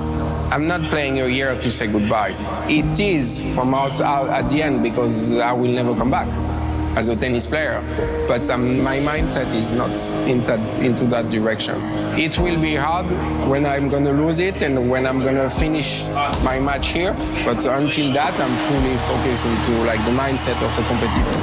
I'm not playing a year to say goodbye. It is from out at the end because I will never come back as a tennis player. But my mindset is not into that direction. It will be hard when I'm going to lose it and when I'm going to finish my match here. But until that, I'm fully focused into the mindset of a competitor.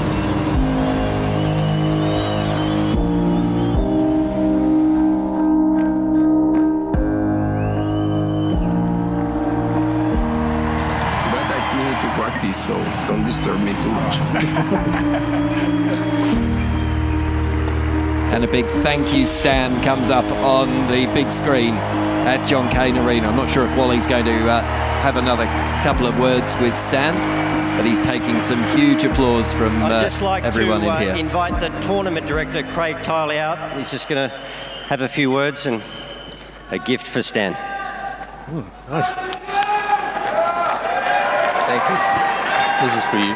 So don't disturb me too much. And a big thank you, Stan, comes up on the big screen at John Cain Arena. I'm not sure if Wally's going to have another couple of words with Stan, but he's taking some huge applause from everyone in here. I'd just like to invite the tournament director, Craig Tiley, out. He's just going to have a few words and a gift for Stan. Ooh, nice. Thank you. This is for you.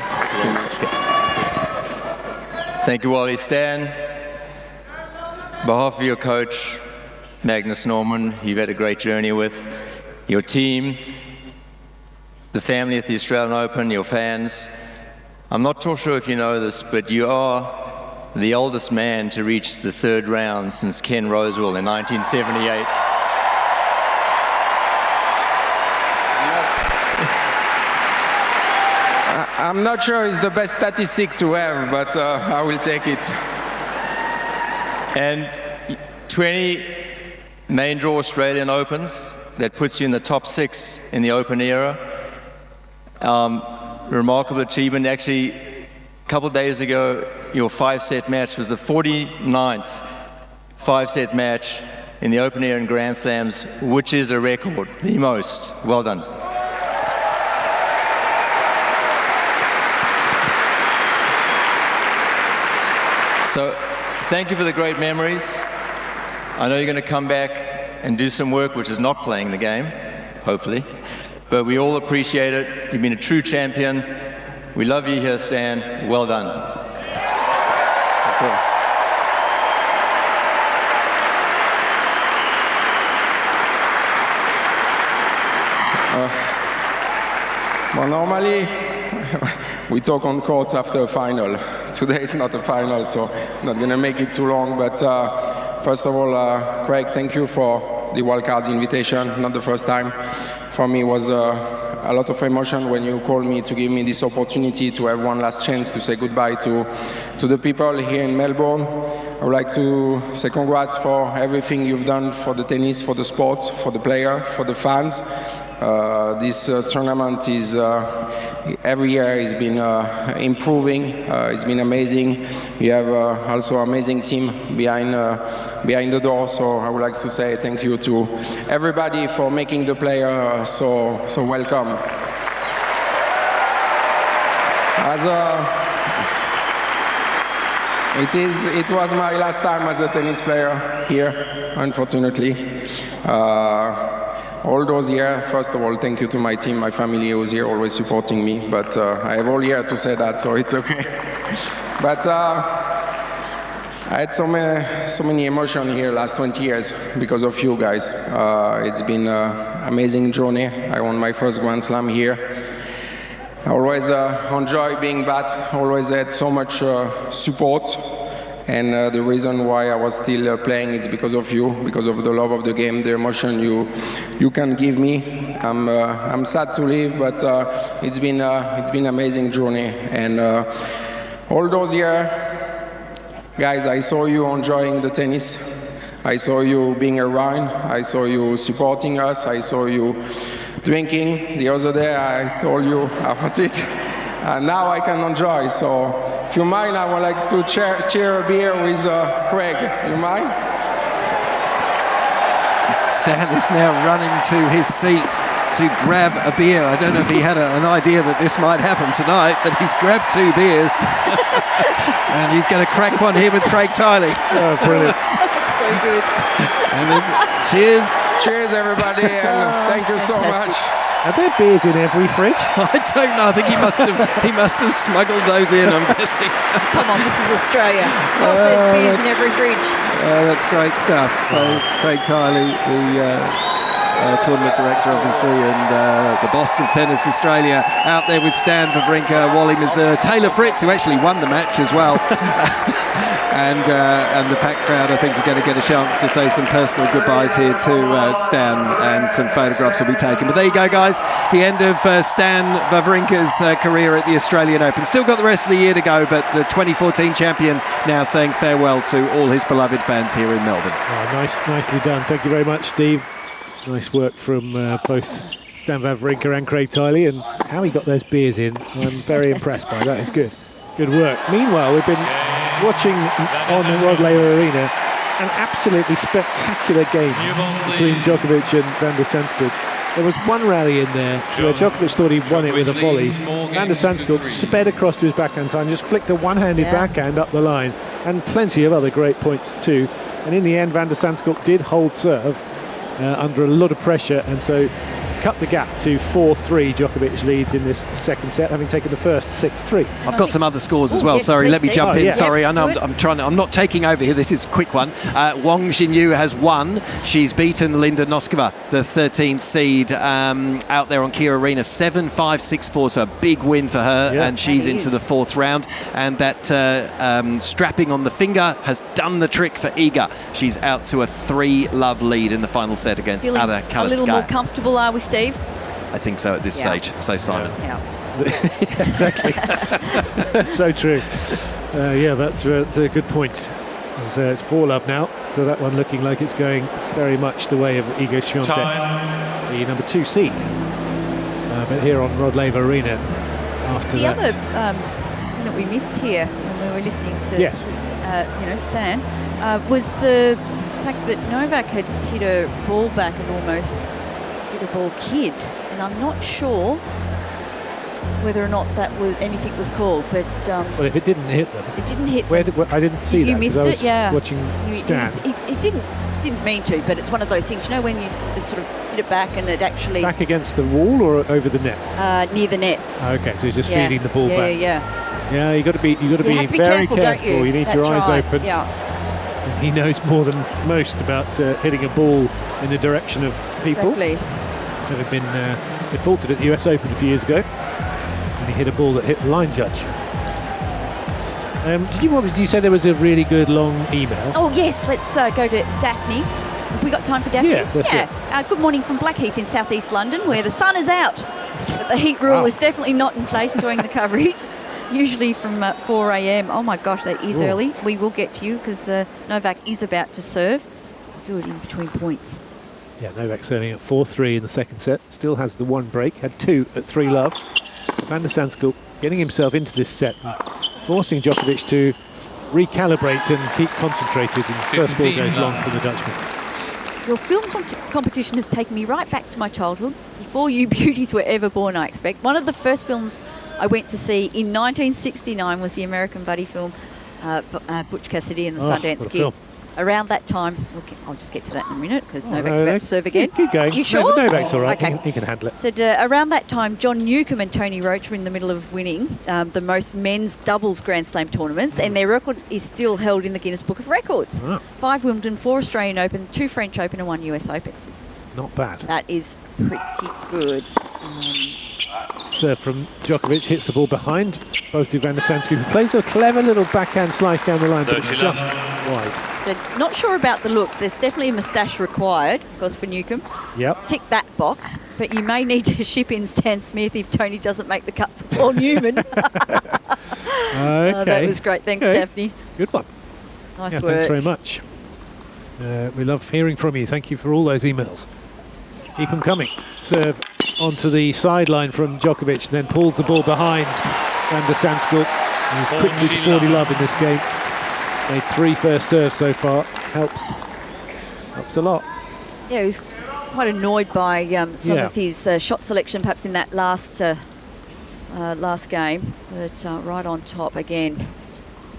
Thank you, Wally. Stan, on behalf of your coach, Magnus Norman, you've had a great journey with your team, the family at the Australian Open, your fans. I'm not too sure if you know this, but you are the oldest man to reach the third round since Ken Rosewall in 1978. I'm not sure it's the best statistic to have, but I will take it. And 20 main draw Australian Opens, that puts you in the top 6 in the Open era. Remarkable achievement. Actually, a couple of days ago, your 5-set match was the 49th 5-set match in the Open era and Grand Slams, which is a record, the most. Well done. So, thank you for the great memories. I know you're going to come back and do some work which is not playing the game, hopefully. But we all appreciate it. You've been a true champion. We love you here, Stan. Well done. Okay. Well, normally we talk on courts after a final. Today it's not a final, so I'm not going to make it too long. But first of all, Craig, thank you for the wildcard invitation. Not the first time. For me, it was a lot of emotion when you called me to give me this opportunity to have one last chance to say goodbye to the people here in Melbourne. I would like to say congrats for everything you've done for the tennis, for the sport, for the player, for the fans. This tournament is every year has been improving. It's been amazing. You have also an amazing team behind the door. So I would like to say thank you to everybody for making the player so welcome. It was my last time as a tennis player here, unfortunately. All those years, first of all, thank you to my team, my family who's here, always supporting me. But I have all year to say that, so it's okay. But I had so many emotions here last 20 years because of you guys. It's been an amazing journey. I won my first Grand Slam here. I always enjoy being back, always had so much support. And the reason why I was still playing is because of you, because of the love of the game, the emotion you can give me. I'm sad to leave, but it's been an amazing journey. And all those years, guys, I saw you enjoying the tennis. I saw you being around. I saw you supporting us. I saw you drinking. The other day, I told you about it. And now I can enjoy. So, if you mind, I would like to share a beer with Craig. You mind? Stan is now running to his seat to grab a beer. I don't know if he had an idea that this might happen tonight, but he's grabbed 2 beers. And he's going to crack one here with Craig Tiley. Oh, brilliant. That's so good. And cheers. Cheers, everybody, and thank you so much. Are there beers in every fridge? I don't know. I think he must have smuggled those in, I'm guessing. Come on, this is Australia. Of course, there's beers in every fridge. That's great stuff. So, Craig Tiley, the tournament director, obviously, and the boss of Tennis Australia, out there with Stan Wawrinka, Wally Mazur, Taylor Fritz, who actually won the match as well. And the packed crowd, I think, are going to get a chance to say some personal goodbyes here to Stan, and some photographs will be taken. But there you go, guys. The end of Stan Wawrinka's career at the Australian Open. Still got the rest of the year to go, but the 2014 champion now saying farewell to all his beloved fans here in Melbourne. Oh, nicely done. Thank you very much, Steve. Nice work from both Stan Wawrinka and Craig Tiley, and how he got those beers in, I'm very impressed by that. It's good work. Meanwhile, we've been watching on the Rod Laver Arena an absolutely spectacular game between Djokovic and Van der Zandschulp. There was one rally in there where Djokovic thought he won it with a volley. Van der Zandschulp sped across to his backhand side and just flicked a one-handed backhand up the line, and plenty of other great points too. And in the end, Van der Zandschulp did hold serve under a lot of pressure, and so to cut the gap to 4-3. Djokovic leads in this second set, having taken the first 6-3. I've got some other scores as well. Yes, Sorry, let me jump in. yes. Sorry, I know I'm not taking over here. This is a quick one. Wang Xinyu has won. She's beaten Linda Noskova, the 13th seed, out there on Kia Arena, 7-5, 6-4. So a big win for her, and she's into the fourth round. And that strapping on the finger has done the trick for Iga. She's out to a 3-love lead in the final set against Ada Kalinskaya. A little more comfortable, are we, Steve? I think so at this stage. So, Simon. Yeah. Exactly. That's so true. That's a good point. It's 4-love now. So that one looking like it's going very much the way of Iga Świątek, the number 2 seed. But here on Rod Laver Arena, after the that... other thing that we missed here when we were listening to Stan, was the fact that Novak had hit a ball back and almost hit a ball kid, and I'm not sure whether or not that was anything was called, but well, if it didn't hit them, it didn't hit them. I didn't see that. You missed it, yeah. Watching Stan. It didn't mean to, but it's one of those things, you know, when you just sort of hit it back and it actually back against the wall or over the net. Near the net. Okay, so he's just feeding the ball back. Yeah. You got to be very careful. Don't you? You need That's your eyes right. open. Yeah. And he knows more than most about hitting a ball in the direction of people. Exactly. Having been defaulted at the US Open a few years ago, and he hit a ball that hit the line judge. Did you say there was a really good long email? Oh yes, let's go to Daphne. Have we got time for Daphne? Yeah. Good morning from Blackheath in southeast London, where the sun is out, but the heat rule is definitely not in place during the coverage. It's usually from 4 a.m. Oh my gosh, that is early. We will get to you because Novak is about to serve. We'll do it in between points. Yeah, Novak serving at 4-3 in the second set. Still has the one break. Had 2 at 3-love. Van der Zandschulp getting himself into this set, forcing Djokovic to recalibrate and keep concentrated. And first ball goes long for the Dutchman. Your film competition has taken me right back to my childhood, before you beauties were ever born, I expect. One of the first films I went to see in 1969 was the American buddy film Butch Cassidy and the Sundance Kid. Film. Around that time, I'll just get to that in a minute because Novak's about to serve again. Keep going. You sure? Novak's all right. Okay. He can handle it. So around that time, John Newcombe and Tony Roach were in the middle of winning the most men's doubles Grand Slam tournaments, and their record is still held in the Guinness Book of Records. 5 Wimbledon, 4 Australian Open, 2 French Open and 1 US Open. Not bad. That is pretty good. Serve from Djokovic, hits the ball behind. Botic Van der Zandschulp, who plays a clever little backhand slice down the line, but it's just wide. So not sure about the looks. There's definitely a moustache required, of course, for Newcombe. Yep. Tick that box, but you may need to ship in Stan Smith if Tony doesn't make the cut for Paul Newman. Okay. That was great. Thanks, Daphne. Good one. Nice work. Thanks very much. We love hearing from you. Thank you for all those emails. Keep them coming. Serve onto the sideline from Djokovic, and then pulls the ball behind Van der Zandschulp. He's quickly to 40-love in this game. Made 3 first serves so far. Helps a lot. Yeah, he was quite annoyed by some of his shot selection, perhaps in that last game. But right on top again.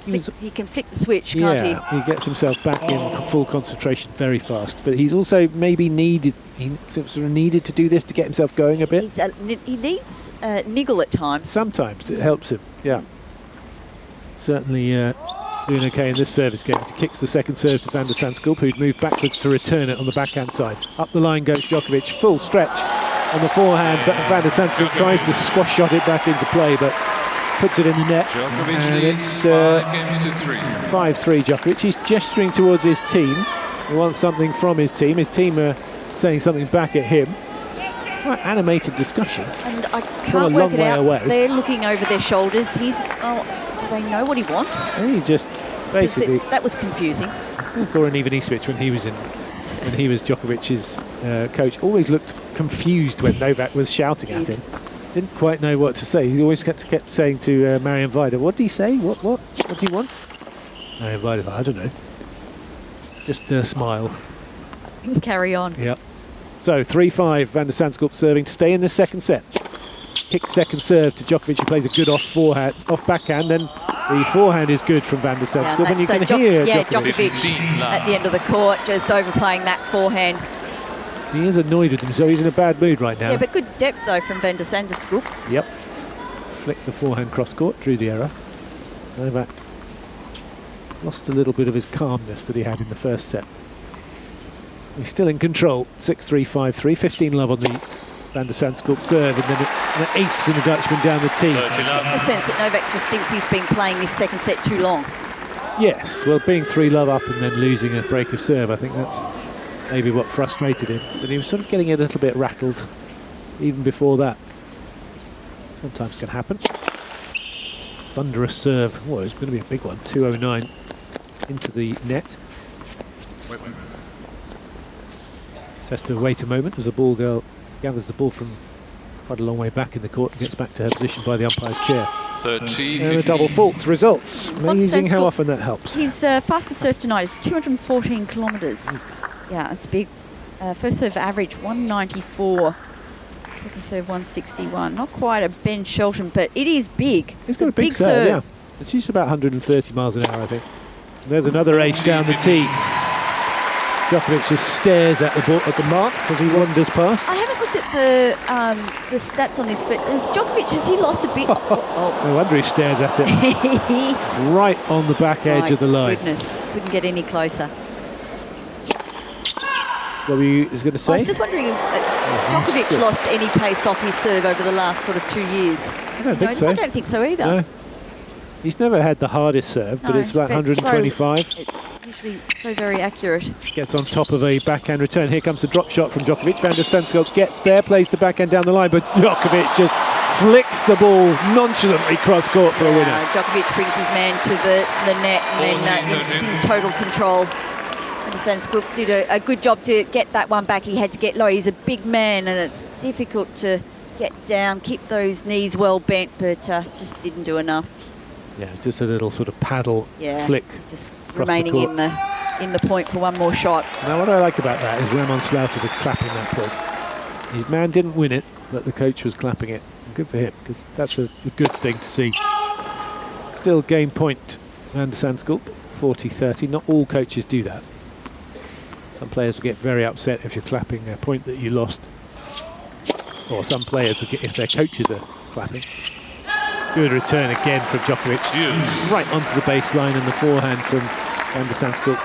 He can flick the switch, can't he? Yeah, he gets himself back in full concentration very fast. But he's also maybe needed to do this to get himself going a bit. He needs niggle at times. Sometimes it helps him, yeah. Certainly doing okay in this service game. He kicks the second serve to Van der Zandschulp, who'd moved backwards to return it on the backhand side. Up the line goes Djokovic, full stretch on the forehand, but Van der Zandschulp tries to squash shot it back into play, but puts it in the net, and it's 5-3 Djokovic. He's gesturing towards his team. He wants something from his team. His team are saying something back at him. Quite animated discussion. And I can't work it out. They're looking over their shoulders. Do they know what he wants? He just basically... That was confusing. Goran Ivanisevic, when he was Djokovic's coach, always looked confused when Novak was shouting at him. Didn't quite know what to say. He always kept saying to Marian Vida, "What did he say? What's he want?" Marian Vida's like, "I don't know." Just smile. Carry on. Yep. So 3-5, Van der Zandschulp serving to stay in the second set. Kick second serve to Djokovic, who plays a good off backhand, and the forehand is good from Van der Zandschulp, and you can hear Djokovic at the end of the court, just overplaying that forehand. He is annoyed with him, so he's in a bad mood right now. Yeah, but good depth, though, from Van der Zandschulp. Yep. Flicked the forehand cross-court, drew the error. Novak lost a little bit of his calmness that he had in the first set. He's still in control, 6-3, 5-3, 15 love on the Van der Zandschulp serve, and then an ace from the Dutchman down the tee. I get the sense that Novak just thinks he's been playing this second set too long. Yes, well, being 3 love up and then losing a break of serve, I think that's maybe what frustrated him. But he was sort of getting a little bit rattled even before that. Sometimes can happen. Thunderous serve. Oh, it's going to be a big one. 209 into the net. Has to wait a moment as the ball girl gathers the ball from quite a long way back in the court and gets back to her position by the umpire's chair. 30, and a double fault results. Amazing how often that helps. His fastest serve tonight is 214 kilometres. Yeah, it's big. First serve average 194. Second serve 161. Not quite a Ben Shelton, but it is big. He's got a big serve. Yeah. It's used about 130 miles an hour, I think. And there's another ace down the tee. Djokovic just stares at the ball, at the mark as he wanders past. I haven't looked at the stats on this, but has he lost a bit? No wonder he stares at it. It's right on the back edge of the line. Goodness, couldn't get any closer. What were you going to say? I was just wondering if Djokovic lost any pace off his serve over the last sort of 2 years. I don't think so. I don't think so either. No. He's never had the hardest serve, but it's about 125. It's usually so very accurate. Gets on top of a backhand return. Here comes the drop shot from Djokovic. Van der Zandschulp gets there, plays the backhand down the line, but Djokovic just flicks the ball nonchalantly cross-court for a winner. Djokovic brings his man to the net and then he's in total control. Van der Zandschulp did a good job to get that one back. He had to get low. He's a big man and it's difficult to get down, keep those knees well bent, but just didn't do enough. Yeah, it's just a little sort of paddle flick. Just remaining in the point for one more shot. Now, what I like about that is Ramon Slaughter was clapping that point. His man didn't win it, but the coach was clapping it. Good for him, because that's a good thing to see. Still game point, Van der Zandschulp, 40-30. Not all coaches do that. Some players will get very upset if you're clapping a point that you lost. Or some players will get if their coaches are clapping. Good return again from Djokovic. Right onto the baseline, and the forehand from Van der Zandschulp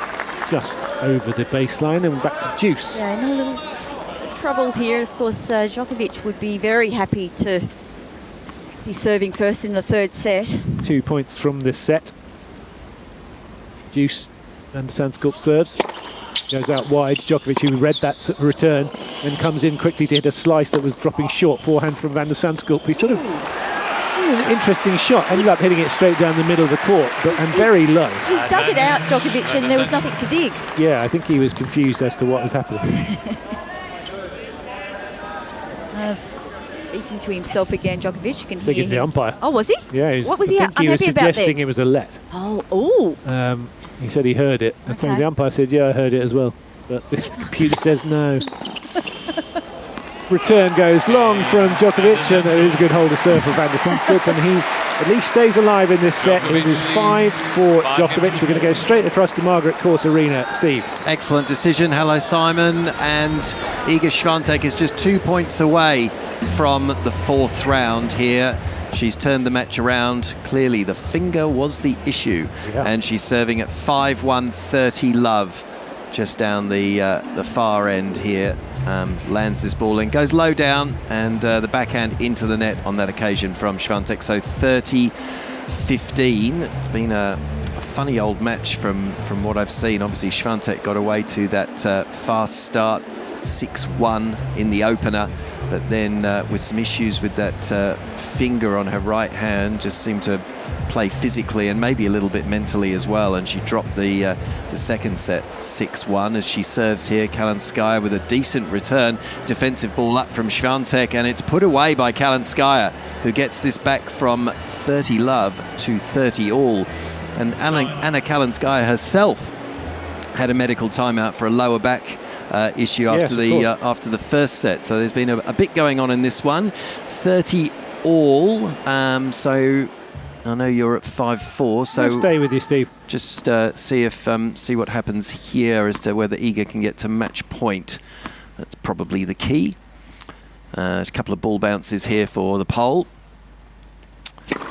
just over the baseline and back to deuce. Yeah, in a little trouble here. Of course, Djokovic would be very happy to be serving first in the third set. 2 points from this set. Deuce, Van der Zandschulp serves. Goes out wide. Djokovic, who read that return, and comes in quickly to hit a slice that was dropping short. Forehand from Van der Zandschulp. He sort of an interesting shot. Ended up hitting it straight down the middle of the court, and very low. He dug it out, Djokovic, and there was nothing to dig. Yeah, I think he was confused as to what was happening. Speaking to himself again, Djokovic. You can Speaking hear to the umpire. Oh, was he? Yeah. What was he unhappy about? He was suggesting it was a let. Oh. He said he heard it, and so the umpire said, "Yeah, I heard it as well," but the computer says no. Return goes long from Djokovic, and there is a good hold of serve for Van der Zandschulp, and he at least stays alive in this set. It is 5 for Djokovic. We're going to go straight across to Margaret Court Arena. Steve. Excellent decision. Hello, Simon. And Iga Swiatek is just 2 points away from the fourth round here. She's turned the match around. Clearly, the finger was the issue, and she's serving at 5-1, 30 love, just down the far end here. Lands this ball in, goes low down, and the backhand into the net on that occasion from Swiatek. So 30-15. It's been a funny old match from what I've seen. Obviously, Swiatek got away to that fast start, 6-1 in the opener, but then with some issues with that finger on her right hand, just seemed to play physically and maybe a little bit mentally as well, and she dropped the second set 6-1 as she serves here. Kalinskaya with a decent return, defensive ball up from Swiatek, and it's put away by Kalinskaya, who gets this back from 30 love to 30 all. And Anna Kalinskaya herself had a medical timeout for a lower back issue after the first set, so there's been a bit going on in this one. 30 all, so I know you're at 5-4, so I'll stay with you, Steve. Just see what happens here as to whether Iga can get to match point. That's probably the key. A couple of ball bounces here for the pole.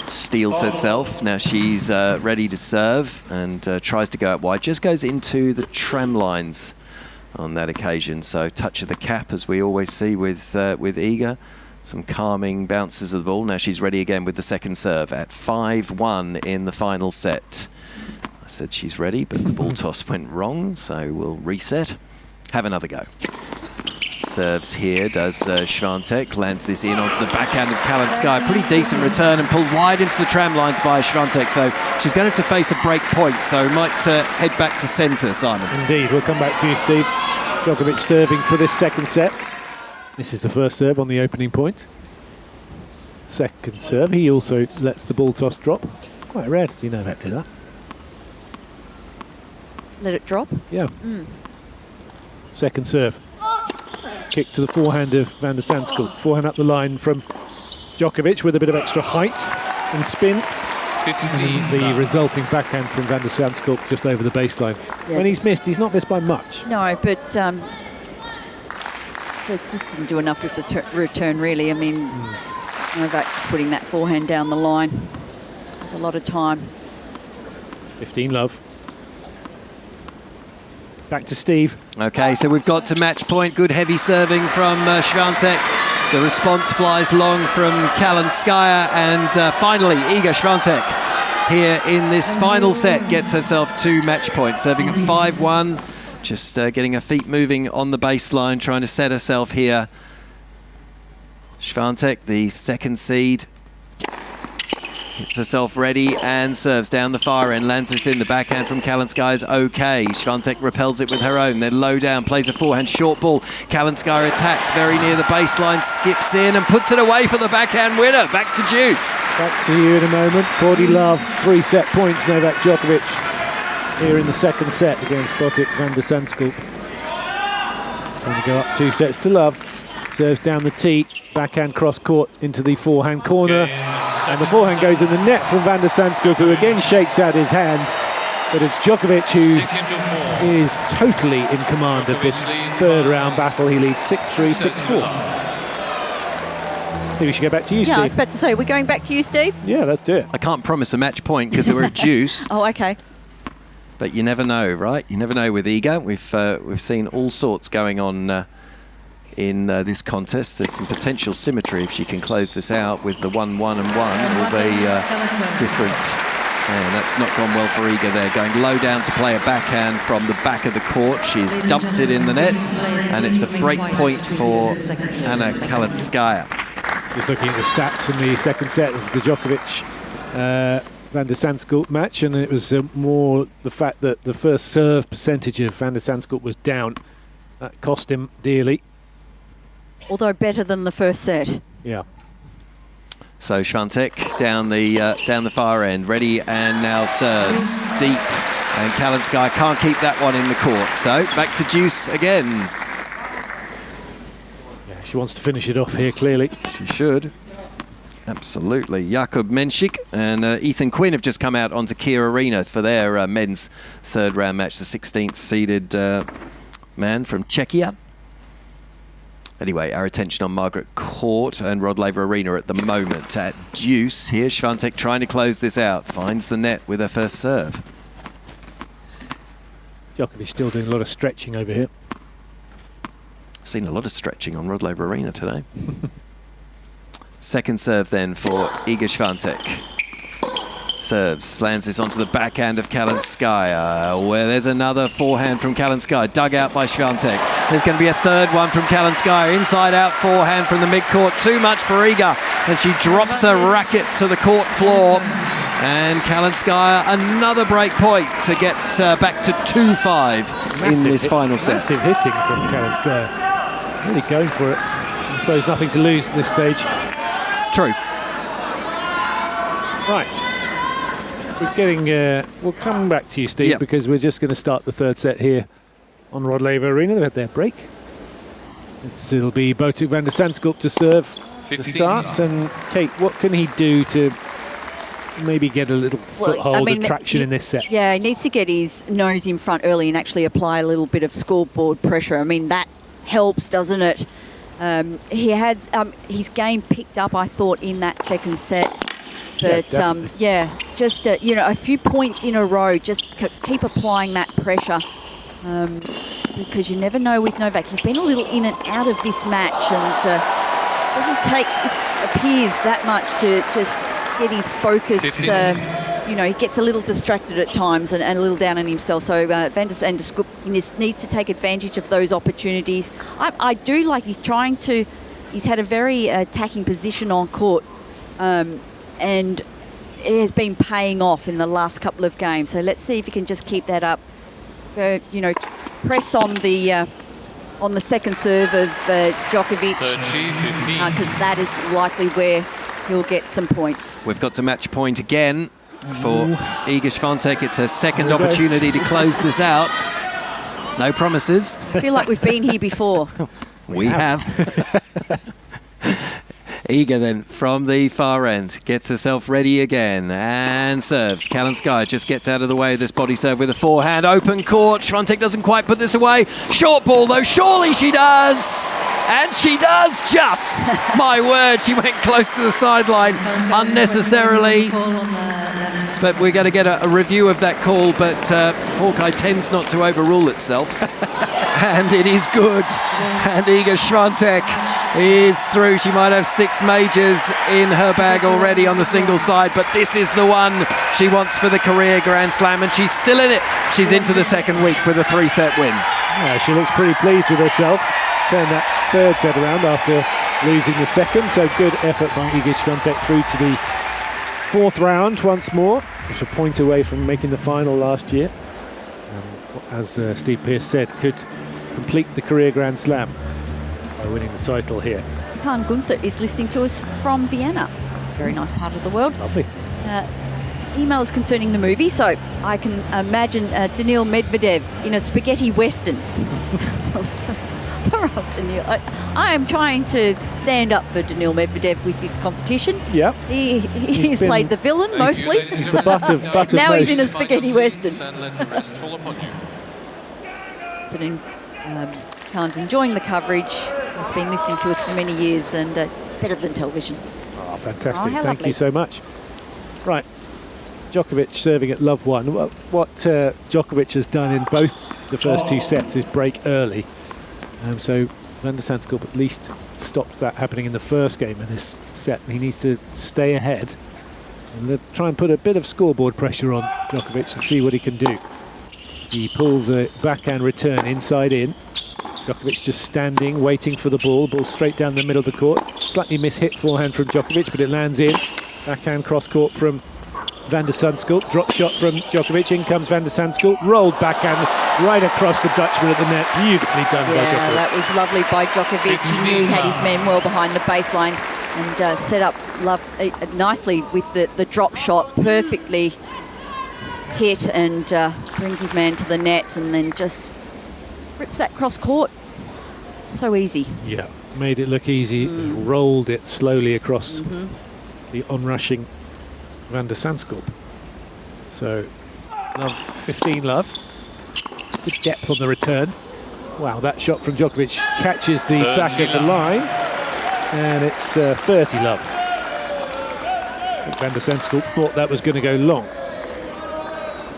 Steals herself. Now she's ready to serve and tries to go out wide. Just goes into the tram lines on that occasion. So touch of the cap, as we always see with Iga. Some calming bounces of the ball. Now she's ready again with the second serve at 5-1 in the final set. I said she's ready, but the ball toss went wrong, so we'll reset. Have another go. Serves here, does Swiatek, lands this in onto the backhand of Kalinskaya. Pretty decent return and pulled wide into the tram lines by Swiatek, so she's going to have to face a break point, so might head back to centre, Simon. Indeed, we'll come back to you, Steve. Djokovic serving for this second set. This is the first serve on the opening point. Second serve, he also lets the ball toss drop. Quite rare to see Novak do that. Let it drop? Yeah. Second serve. Kick to the forehand of van der Zandschulp. Forehand up the line from Djokovic with a bit of extra height and spin. And the resulting backhand from van der Zandschulp just over the baseline. Yeah, when he's missed, he's not missed by much. No, but just didn't do enough with the return, really. I mean, Novak just putting that forehand down the line with a lot of time. 15 love. Back to Steve. Okay, so we've got to match point. Good heavy serving from Swiatek. The response flies long from Kalinskaya, and finally Iga Swiatek here in this final set gets herself to match point, serving at 5-1. Just getting her feet moving on the baseline, trying to set herself here. Swiatek, the second seed, gets herself ready and serves down the far end. Lands this in. The backhand from Kalinskaya is okay. Swiatek repels it with her own. Then low down, plays a forehand short ball. Kalinskaya attacks very near the baseline, skips in and puts it away for the backhand winner. Back to Deuce. Back to you in a moment. 40 love, 3 set points. Novak Djokovic here in the second set against Botic van der Zandschulp. Trying to go up 2 sets to love. Serves down the tee, backhand cross court into the forehand corner. And the forehand goes in the net from van der Zandschulp, who again shakes out his hand. But it's Djokovic who is totally in command of this third round battle. He leads 6-3, 6-4. I think we should go back to you, Steve. Yeah, I was about to say, we're going back to you, Steve? Yeah, let's do it. I can't promise a match point because we're at Deuce. Oh, okay. But you never know, right? You never know with Iga. We've seen all sorts going on in this contest. There's some potential symmetry if she can close this out with the 1-1 and 1, all the different. And that's not gone well for Iga there. Going low down to play a backhand from the back of the court. She's dumped it in the net, and it's a break point for Anna Kalinskaya. Just looking at the stats in the second set of the Djokovic van der Zandschulp match, and it was more the fact that the first serve percentage of van der Zandschulp was down. That cost him dearly. Although better than the first set. Yeah. So Swiatek down the far end, ready and now serves deep, and Kalinskaya can't keep that one in the court. So back to Deuce again. Yeah, she wants to finish it off here, clearly. She should. Absolutely. Jakub Menšik and Ethan Quinn have just come out onto Kia Arena for their men's third round match, the 16th seeded man from Czechia. Anyway, our attention on Margaret Court and Rod Laver Arena at the moment. At Deuce, here Swiatek trying to close this out. Finds the net with her first serve. Djokovic still doing a lot of stretching over here. Seen a lot of stretching on Rod Laver Arena today. Second serve then for Iga Swiatek. Serves, slams this onto the backhand of Kalinskaya, where there's another forehand from Kalinskaya, dug out by Swiatek. There's going to be a third one from Kalinskaya, inside out forehand from the mid-court, too much for Iga, and she drops her racket to the court floor. And Kalinskaya, another break point to get back to 2-5 in this final set. Massive hitting from Kalinskaya. Really going for it. I suppose nothing to lose at this stage. True. Right. We're getting. We'll come back to you, Steve, because we're just going to start the third set here on Rod Laver Arena. They've had their break. It'll be Botic van der Zandschulp to serve the starts. And Kate, what can he do to maybe get a little foothold and traction in this set? Yeah, he needs to get his nose in front early and actually apply a little bit of scoreboard pressure. I mean, that helps, doesn't it? He had his game picked up, I thought, in that second set. But just a few points in a row. Just keep applying that pressure, because you never know with Novak. He's been a little in and out of this match, and doesn't take, it appears, that much to just get his focus. He gets a little distracted at times and a little down on himself. So Van der Zandschulp needs to take advantage of those opportunities. I do like he's had a very attacking position on court, and it has been paying off in the last couple of games. So let's see if he can just keep that up. Press on the second serve of Djokovic, because that is likely where he'll get some points. We've got to match point again for Iga Świątek. It's a second opportunity to close this out. No promises. I feel like we've been here before. We have. Iga then from the far end gets herself ready again and serves. Kalinskaya just gets out of the way of this body serve with a forehand. Open court. Świątek doesn't quite put this away. Short ball though. Surely she does. And she does just. My word, she went close to the sideline unnecessarily. But we're going to get a review of that call. But Hawkeye tends not to overrule itself. And it is good. And Iga Świątek is through. She might have 6 majors in her bag already on the single side, but this is the one she wants for the career Grand Slam, and she's still in it. She's into the second week with a 3-set win. Yeah, she looks pretty pleased with herself. Turned that third set around after losing the second, so good effort by Iga Świątek through to the fourth round once more. It's a point away from making the final last year. As Steve Pearce said, could complete the career Grand Slam by winning the title here. Khan Gunther is listening to us from Vienna. Very nice part of the world. Lovely. Emails concerning the movie, so I can imagine Daniil Medvedev in a spaghetti western. Poor old Daniil. I am trying to stand up for Daniil Medvedev with this competition. Yeah. He's played the villain mostly. He's the butt of now most. he's in a spaghetti western. So then Khan's enjoying the coverage. He's been listening to us for many years, and it's better than television. Oh, fantastic. Thank Thank you so much. Right. Djokovic serving at love one. What Djokovic has done in both the first 2 sets is break early. So Van der Zandschulp at least stopped that happening in the first game of this set. He needs to stay ahead and try and put a bit of scoreboard pressure on Djokovic and see what he can do. As he pulls a backhand return inside in. Djokovic just standing, waiting for the ball. Ball straight down the middle of the court. Slightly mishit forehand from Djokovic, but it lands in. Backhand cross court from Van der Zandschulp. Drop shot from Djokovic. In comes Van der Zandschulp. Rolled backhand right across the Dutchman at the net. Beautifully done by Djokovic. That was lovely by Djokovic. He knew he had his men well behind the baseline and set up nicely with the drop shot. Perfectly hit and brings his man to the net and then just rips that cross court. So easy. Yeah, made it look easy. Rolled it slowly across the onrushing Van der Zandschulp. So, love 15 love. Good depth on the return. Wow, that shot from Djokovic catches the back of the line, and it's 30 love. I think Van der Zandschulp thought that was going to go long,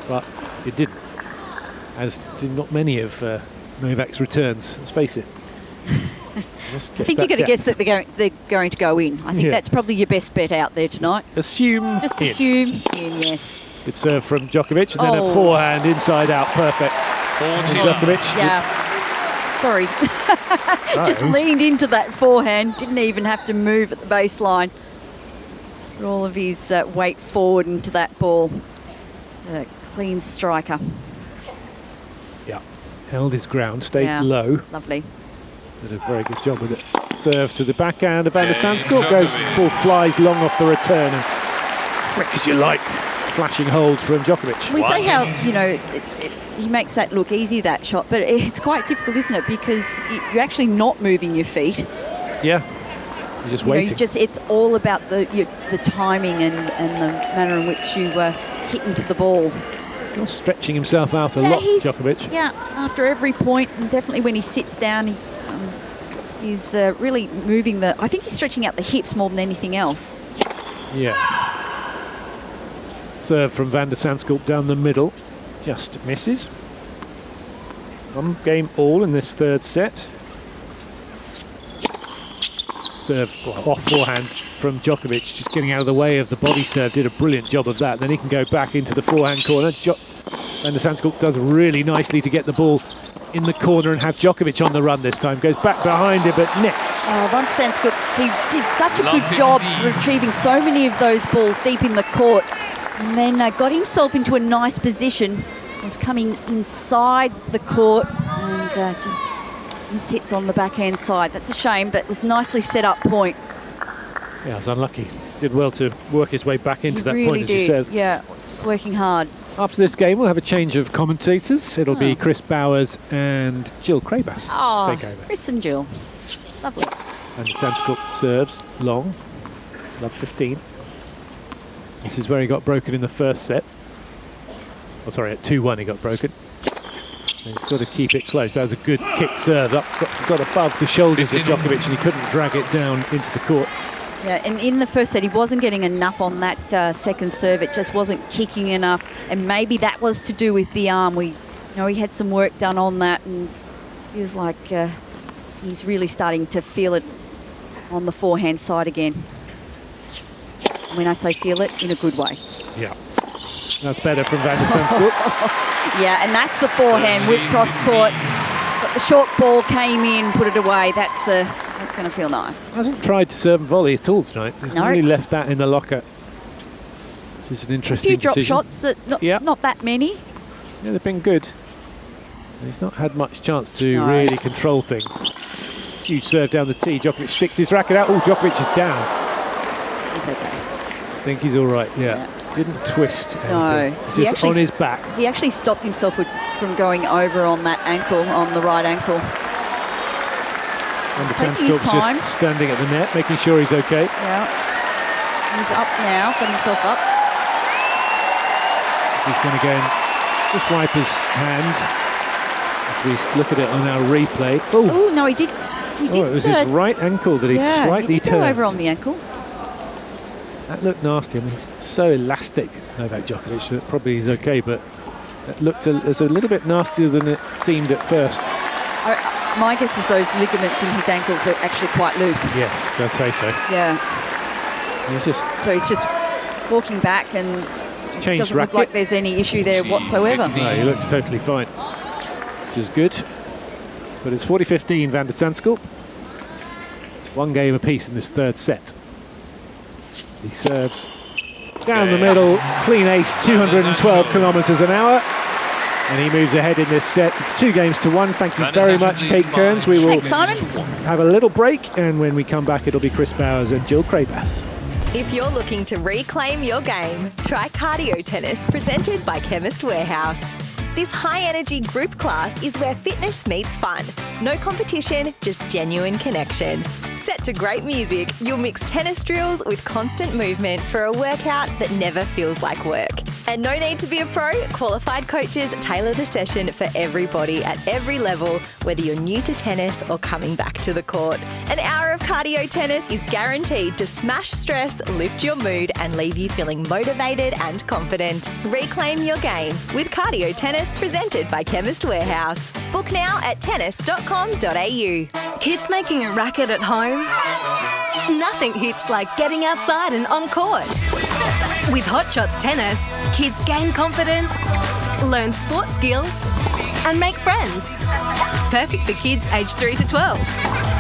but it didn't. As did not many of Novak's returns. Let's face it. I think you've got to guess that they're going to go in. I think that's probably your best bet out there tonight. Assume in, yes. Good serve from Djokovic, and then a forehand inside out, perfect. Djokovic. Sorry. Just leaned into that forehand, didn't even have to move at the baseline. Put all of his weight forward into that ball. Clean striker. Yeah, held his ground, stayed low. It's lovely. Did a very good job with it. Serve to the backhand of Van der Zandschulp. Ball flies long off the return. And quick as you like, flashing hold from Djokovic. We say how, he makes that look easy, that shot, but it's quite difficult, isn't it? Because you're actually not moving your feet. Yeah, you're just waiting. It's all about the timing and the manner in which you hit into the ball. Still stretching himself out a lot, Djokovic. Yeah, after every point, and definitely when he sits down, He's really moving I think he's stretching out the hips more than anything else. Yeah. Serve from Van der Zandschulp down the middle. Just misses. 1 game all in this third set. Serve off forehand from Djokovic, just getting out of the way of the body serve. Did a brilliant job of that. Then he can go back into the forehand corner. Van der Zandschulp does really nicely to get the ball in the corner and have Djokovic on the run this time. Goes back behind him, but nets. Van der Zandschulp, he did such a good job retrieving so many of those balls deep in the court, and then got himself into a nice position. Was coming inside the court and just sits on the backhand side. That's a shame. That was nicely set up point. Yeah, it was unlucky. Did well to work his way back into that really point, as you said. Yeah, working hard. After this game, we'll have a change of commentators. It'll be Chris Bowers and Jill Krabas to take over. Chris and Jill. Lovely. And Zandschulp serves long. Love 15. This is where he got broken in the first set. Oh, sorry, at 2-1 he got broken. He's got to keep it close. That was a good kick serve. Got above the shoulders of Djokovic and he couldn't drag it down into the court. Yeah, and in the first set he wasn't getting enough on that second serve. It just wasn't kicking enough, and maybe that was to do with the arm. He had some work done on that, and he was like he's really starting to feel it on the forehand side again. When I say feel it, in a good way. Yeah. That's better from Van der Zandschulp. Yeah, and that's the forehand whip cross court. But the short ball came in, put it away. That's going to feel nice. Hasn't tried to serve and volley at all tonight. He's really left that in the locker. Which is an interesting decision. A few drop shots, not that many. Yeah, they've been good. He's not had much chance to really control things. Huge serve down the tee. Djokovic sticks his racket out. Oh, Djokovic is down. He's okay. I think he's all right, yeah. Didn't twist anything. No. He's just on his back. He actually stopped himself from going over on that ankle, on the right ankle. And the Zandschulp's just standing at the net, making sure he's okay. Yeah. He's up now, got himself up. He's going to go and just wipe his hand as we look at it on our replay. Oh, no, he did. It was his right ankle that he slightly he did turned. Go over on the ankle. That looked nasty. I mean, he's so elastic, Novak Djokovic, that probably he's okay, but it looked as a little bit nastier than it seemed at first. My guess is those ligaments in his ankles are actually quite loose. Yes, I'd say so. Yeah. He's just walking back, and it doesn't look like there's any issue there whatsoever. No, he looks totally fine, which is good. But it's 40-15 Van der Zandschulp. 1 game apiece in this third set. He serves down the middle, clean ace, 212 kilometres an hour. And he moves ahead in this set. It's 2-1. Thank you very much, Kate Kearns. We will have a little break, and when we come back, it'll be Chris Bowers and Jill Krabas. If you're looking to reclaim your game, try cardio tennis presented by Chemist Warehouse. This high-energy group class is where fitness meets fun. No competition, just genuine connection. Set to great music, you'll mix tennis drills with constant movement for a workout that never feels like work. And no need to be a pro, qualified coaches tailor the session for everybody at every level, whether you're new to tennis or coming back to the court. An hour of cardio tennis is guaranteed to smash stress, lift your mood, and leave you feeling motivated and confident. Reclaim your game with cardio tennis presented by Chemist Warehouse. Book now at tennis.com.au. Kids making a racket at home? Nothing hits like getting outside and on court. With Hot Shots Tennis, kids gain confidence, learn sport skills, and make friends. Perfect for kids aged 3 to 12.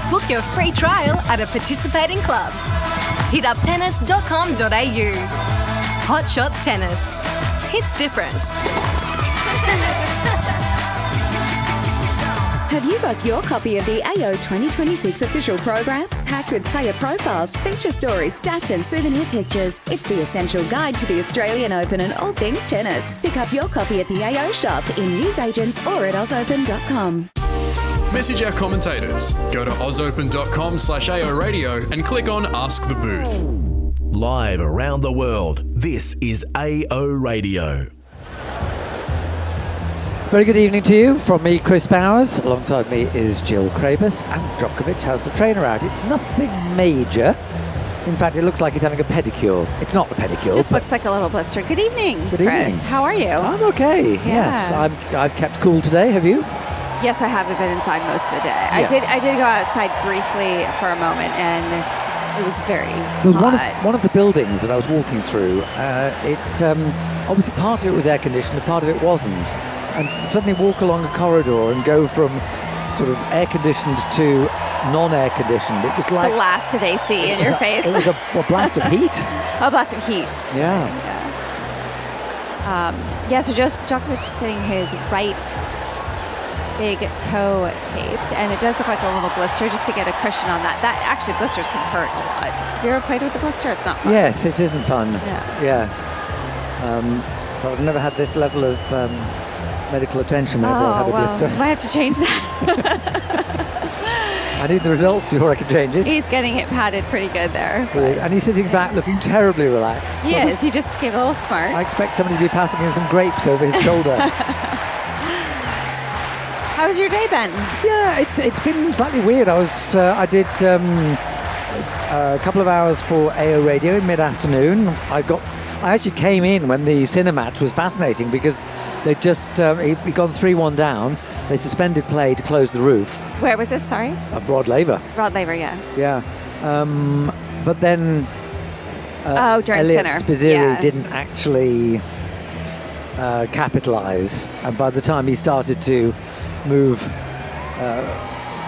Book your free trial at a participating club. Hit up tennis.com.au. Hot Shots Tennis. It's different. Have you got your copy of the AO 2026 official program? Packed with player profiles, feature stories, stats and souvenir pictures. It's the essential guide to the Australian Open and all things tennis. Pick up your copy at the AO shop, in newsagents or at ausopen.com. Message our commentators. Go to ausopen.com/AO Radio and click on Ask the Booth. Live around the world, this is AO Radio. Very good evening to you from me, Chris Bowers. Alongside me is Jill Krabus, and Djokovic has the trainer out. It's nothing major. In fact, it looks like he's having a pedicure. It's not a pedicure. It just looks like a little blister. Good evening, Good Chris. evening. How are you? I'm okay. Yes, I've kept cool today. Have you? Yes, I haven't been inside most of the day. Yes. I did go outside briefly for a moment, and it was very There was hot. one of the buildings that I was walking through. Obviously part of it was air conditioned, and part of it wasn't. And to suddenly walk along a corridor and go from sort of air conditioned to non-air conditioned, it was like blast of AC in your face. It was a blast of heat. A blast of heat. Yeah. So just Djokovic is getting his right big toe taped, and it does look like a little blister, just to get a cushion on that. That actually, blisters can hurt a lot. Have you ever played with a blister? It's not fun. Yes, it isn't fun. Yeah. Yes. But I've never had this level of medical attention whenever I've had a blister. Might have to change that. I need the results before I can change it. He's getting it padded pretty good there. And he's sitting back looking terribly relaxed. He is. He just gave a little smirk. I expect somebody to be passing him some grapes over his shoulder. How's your day been? Yeah, it's been slightly weird. I did a couple of hours for AO Radio in mid-afternoon. I actually came in when the Sinner match was fascinating, because they just he'd gone 3-1 down. They suspended play to close the roof. Where was this? Sorry. Rod Laver. Rod Laver, yeah. Yeah. But then during Elliot Sinner. Spizzirri didn't actually capitalise, and by the time he started to move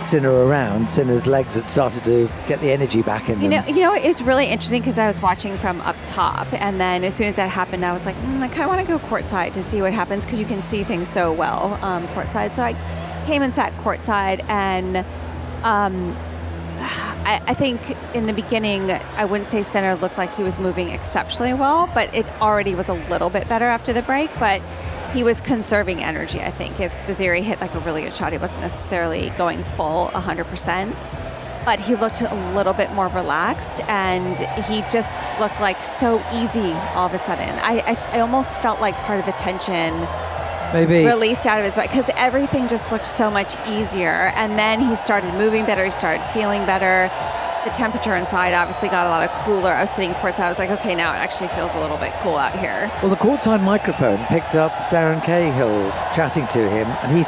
Sinner around, Sinner's legs had started to get the energy back in them. You know, it was really interesting, because I was watching from up top, and then as soon as that happened, I was like, I kind of want to go courtside to see what happens, because you can see things so well courtside. So I came and sat courtside, and I think in the beginning, I wouldn't say Sinner looked like he was moving exceptionally well, but it already was a little bit better after the break. But he was conserving energy, I think. If Spizzirri hit like a really good shot, he wasn't necessarily going full 100%, but he looked a little bit more relaxed, and he just looked like so easy all of a sudden. I almost felt like part of the tension maybe released out of his body, because everything just looked so much easier, and then he started moving better, he started feeling better. The temperature inside obviously got a lot of cooler. I was sitting courtside, I was like, okay, now it actually feels a little bit cool out here. Well, the courtside microphone picked up Darren Cahill chatting to him, and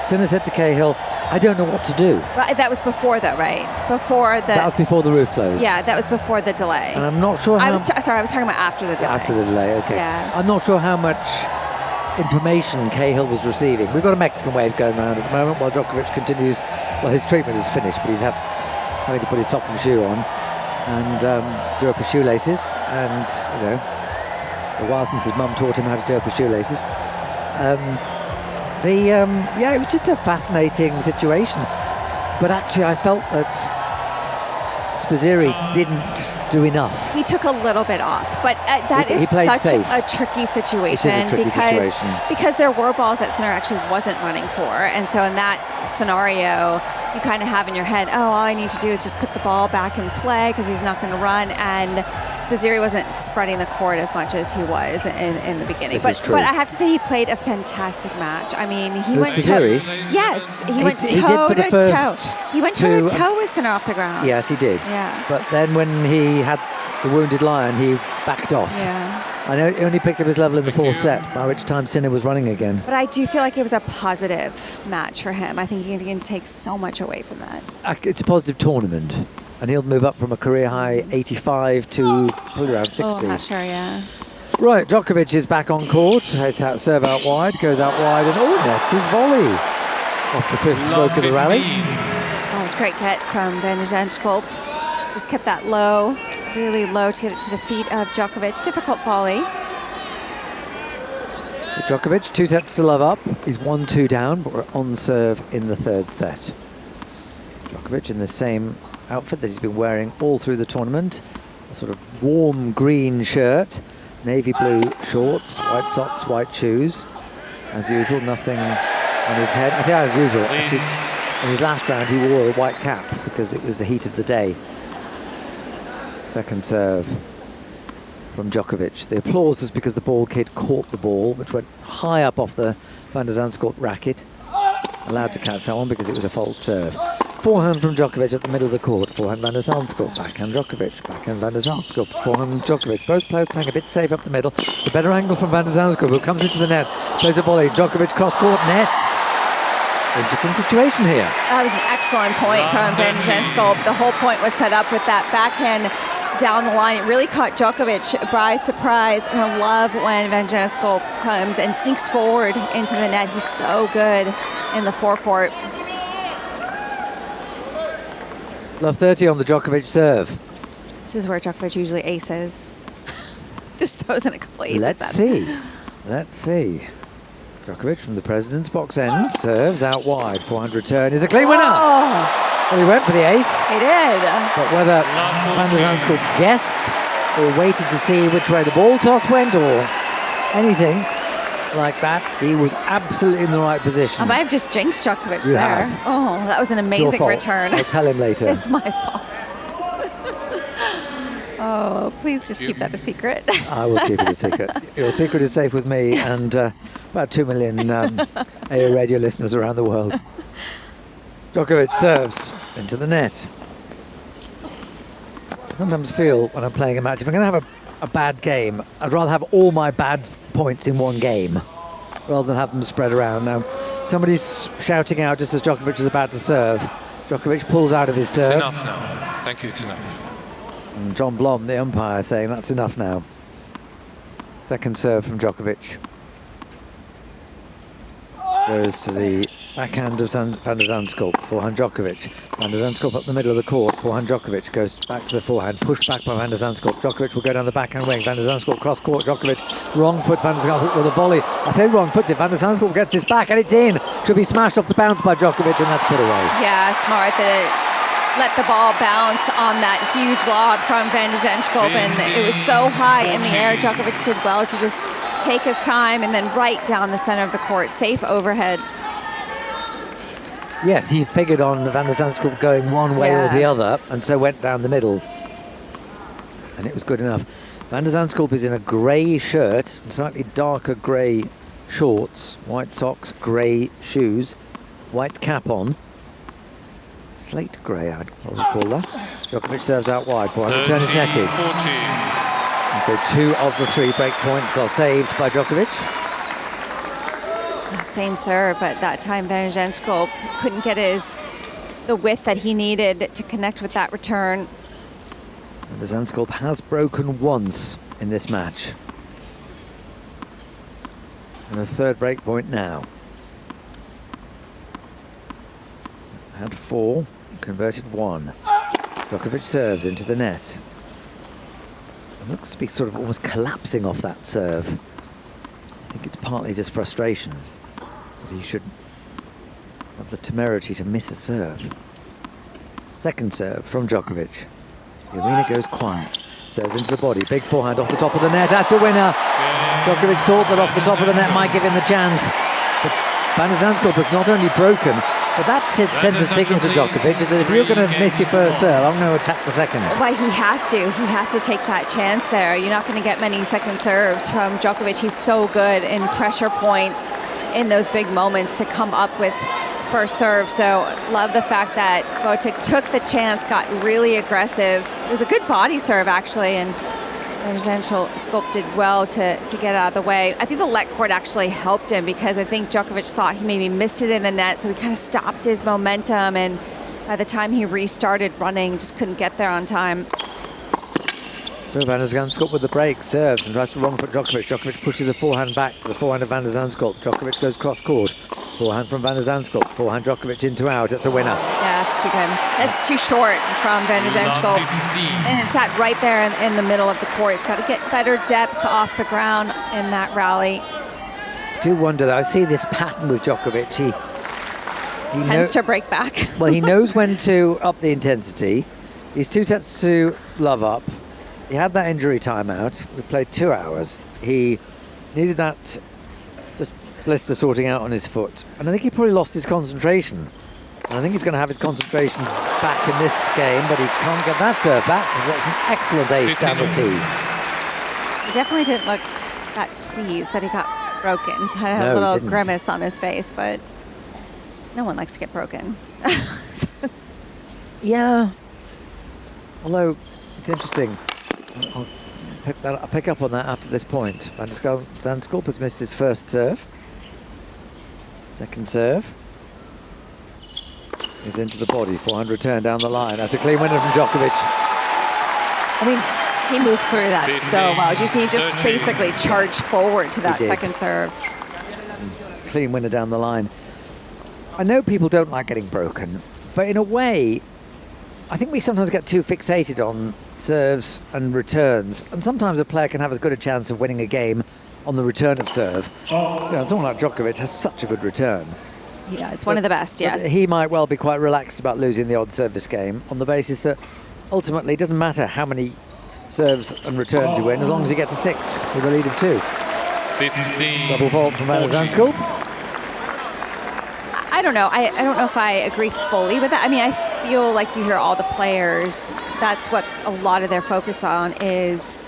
Sinner said to Cahill, I don't know what to do. Right, that was before that, right? That was before the roof closed. Yeah, that was before the delay. And I'm not sure how... I was talking about after the delay. After the delay, okay. Yeah. I'm not sure how much information Cahill was receiving. We've got a Mexican wave going around at the moment while Djokovic continues. Well, his treatment is finished, but he's having to put his sock and shoe on and do up his shoelaces. And, it's a while since his mum taught him how to do up his shoelaces. It was just a fascinating situation. But actually, I felt that Spizzirri didn't do enough. He took a little bit off, but that He is played such safe. a tricky situation, It is a tricky situation. because there were balls that Sinner actually wasn't running for, and so in that scenario, you kind of have in your head, all I need to do is just put the ball back in play because he's not going to run, and Spizzirri wasn't spreading the court as much as he was in the beginning. This is true. But I have to say, he played a fantastic match. I mean, he Who's went Spizzirri? Yes, he went did toe for the to first toe. He went toe to two- toe with Sinner off the ground. Yes, he did. Yeah. But then when he had the wounded lion, he backed off. Yeah. I know he only picked up his level in the fourth set, by which time Sinner was running again. But I do feel like it was a positive match for him. I think he can take so much away from that. It's a positive tournament, and he'll move up from a career high 85 to probably around 60. Oh, I'm not sure, yeah. Right, Djokovic is back on court. It's out, serve out wide, goes out wide, and nets his volley off the fifth stroke of the rally. Oh, it's a great get from Zandschulp. Just kept that low, really low to get it to the feet of Djokovic. Difficult volley. Djokovic, 2 sets to love up. He's 1-2 down, but we're on serve in the third set. Djokovic in the same outfit that he's been wearing all through the tournament. A sort of warm green shirt, navy blue shorts, white socks, white shoes. As usual, nothing on his head. I say as usual. Actually, in his last round, he wore a white cap because it was the heat of the day. Second serve. from Djokovic. The applause was because the ball kid caught the ball, which went high up off the Van de Zandschulp racket. Allowed to catch that one because it was a fault serve. Forehand from Djokovic at the middle of the court. Forehand Van de Zandschulp. Backhand Djokovic. Backhand Van de Zandschulp. Forehand Djokovic. Both players playing a bit safe up the middle. It's a better angle from Van de Zandschulp, who comes into the net. Plays a volley. Djokovic cross-court nets. Interesting situation here. That was an excellent point from Van de Zandschulp. The whole point was set up with that backhand down the line. It really caught Djokovic by surprise, and I love when Van de Zandschulp comes and sneaks forward into the net. He's so good in the forecourt. Love 30 on the Djokovic serve. This is where Djokovic usually aces. Just throws in a couple aces. Let's see. Djokovic from the president's box end serves out wide. Forehand return is a clean winner. Oh. Well, he went for the ace. He did. But whether Van de Zandschulp guessed or waited to see which way the ball toss went or anything like that, he was absolutely in the right position. I might have just jinxed Djokovic You there. have. Oh, that was an amazing return. I'll tell him later. It's my fault. Oh, please just keep that a secret. I will keep it a secret. Your secret is safe with me and about 2 million AO radio listeners around the world. Djokovic serves into the net. I sometimes feel when I'm playing a match, if I'm going to have a bad game, I'd rather have all my bad points in one game rather than have them spread around. Now, somebody's shouting out just as Djokovic is about to serve. Djokovic pulls out of his serve. It's enough now. Thank you, it's enough. And John Blom, the umpire, saying that's enough now. Second serve from Djokovic. Goes to the backhand of Van de Zandschulp. Forehand Djokovic. Van de Zandschulp up the middle of the court. Forehand Djokovic goes back to the forehand. Pushed back by Van de Zandschulp. Djokovic will go down the backhand wing. Van de Zandschulp cross court. Djokovic wrong foot Van de Zandschulp with a volley. I say wrong foot. Van de Zandschulp gets this back and it's in. Should be smashed off the bounce by Djokovic and that's put away. Yeah, smart that let the ball bounce on that huge lob from Van de Zandschulp, and it was so high in the air. Djokovic did well to just take his time and then right down the center of the court, safe overhead. Yes, he figured on Van de Zandschulp going one way or the other, and so went down the middle. And it was good enough. Van de Zandschulp is in a grey shirt, slightly darker grey shorts, white socks, grey shoes, white cap on. Slate grey, I'd probably call that. Djokovic serves out wide. Forehand return is netted. And so 2 of the 3 break points are saved by Djokovic. Same serve, but that time Van de Zandschulp couldn't get the width that he needed to connect with that return. Van de Zandschulp has broken once in this match. And the 3rd break point now. Had 4, converted 1. Djokovic serves into the net. It looks to be sort of almost collapsing off that serve. I think it's partly just frustration that he should have the temerity to miss a serve. Second serve from Djokovic. The arena goes quiet. Serves into the body. Big forehand off the top of the net. That's a winner. Djokovic thought that off the top of the net might give him the chance. But Van de Zandschulp has not only broken, but that sends a signal to Djokovic is that if you're going to miss your first serve, I'm going to attack the second. Well, he has to. He has to take that chance there. You're not going to get many second serves from Djokovic. He's so good in pressure points in those big moments to come up with first serve. So love the fact that Botic took the chance, got really aggressive. It was a good body serve, actually, and Zandschulp did well to get out of the way. I think the let court actually helped him because I think Djokovic thought he maybe missed it in the net, so he kind of stopped his momentum, and by the time he restarted running, just couldn't get there on time. So Van de Zandschulp with the break, serves and tries to wrong foot Djokovic. Djokovic pushes a forehand back to the forehand of Van de Zandschulp. Djokovic goes cross court. Forehand from Van de Zandschulp. Forehand Djokovic into out. It's a winner. Yeah, that's too good. That's too short from Van de Zandschulp. And it sat right there in the middle of the court. He's got to get better depth off the ground in that rally. I do wonder though, I see this pattern with Djokovic. He tends to break back. Well, he knows when to up the intensity. He's 2 sets to love up. He had that injury timeout. We played 2 hours. He needed that just blister sorting out on his foot. And I think he probably lost his concentration. And I think he's going to have his concentration back in this game, but he can't get that serve back. He's got some excellent ace down the tee. He definitely didn't look that pleased that he got broken. Had a little grimace on his face, but no one likes to get broken. Yeah. Although, it's interesting. I'll pick up on that after this point. Zandschulp has missed his first serve. Second serve. He's into the body. Forehand return down the line. That's a clean winner from Djokovic. I mean, he moved through that so well. Did you see he just basically charged forward to that second serve? Clean winner down the line. I know people don't like getting broken, but in a way, I think we sometimes get too fixated on serves and returns, and sometimes a player can have as good a chance of winning a game on the return of serve. Someone like Djokovic has such a good return. Yeah, it's one of the best, yes. He might well be quite relaxed about losing the odd service game on the basis that ultimately it doesn't matter how many serves and returns you win as long as you get to 6 with a lead of 2. 15. Double fault from Madison Keys. I don't know. I don't know if I agree fully with that. I mean, I feel like you hear all the players, that's what a lot of their focus on is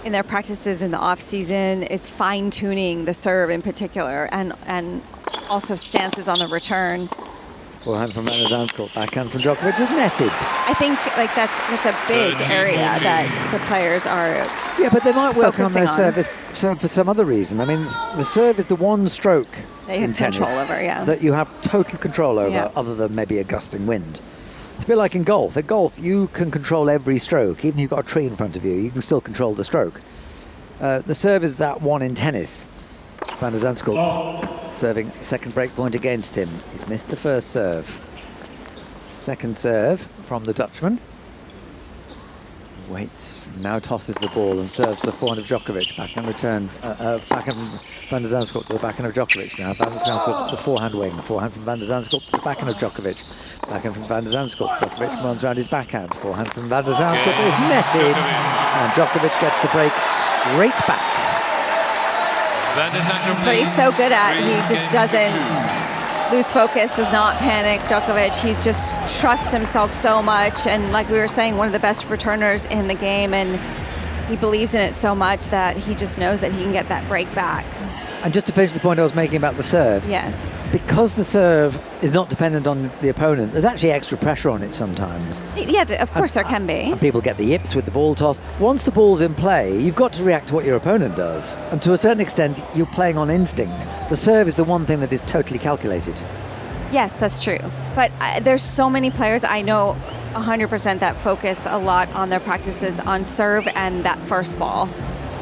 in their practices in the off season, is fine-tuning the serve in particular, and also stances on the return. Forehand from Zandschulp, backhand from Djokovic is netted. I think like that's a big area that the players are. Yeah, but they might work on their serve for some other reason. I mean, the serve is the one stroke they have control over, that you have total control over, other than maybe a gusting wind. It's a bit like in golf. At golf, you can control every stroke. Even if you've got a tree in front of you, you can still control the stroke. The serve is that one in tennis. Van der Zandschulp serving second break point against him. He's missed the first serve. Second serve from the Dutchman. Waits, now tosses the ball and serves the forehand of Djokovic. Backhand return, backhand from Van der Zandschulp to the backhand of Djokovic now. Van der Zandschulp, the forehand wing. Forehand from Van der Zandschulp to the backhand of Djokovic. Backhand from Van der Zandschulp. Djokovic runs around his backhand. Forehand from Van der Zandschulp is netted. And Djokovic gets the break straight back. That's what he's so good at. He just doesn't lose focus, does not panic. Djokovic, he just trusts himself so much. And like we were saying, one of the best returners in the game. And he believes in it so much that he just knows that he can get that break back. And just to finish the point I was making about the serve. Yes. Because the serve is not dependent on the opponent, there's actually extra pressure on it sometimes. Yeah, of course there can be. And people get the yips with the ball toss. Once the ball's in play, you've got to react to what your opponent does. And to a certain extent, you're playing on instinct. The serve is the one thing that is totally calculated. Yes, that's true. But there's so many players I know 100% that focus a lot on their practices on serve and that first ball.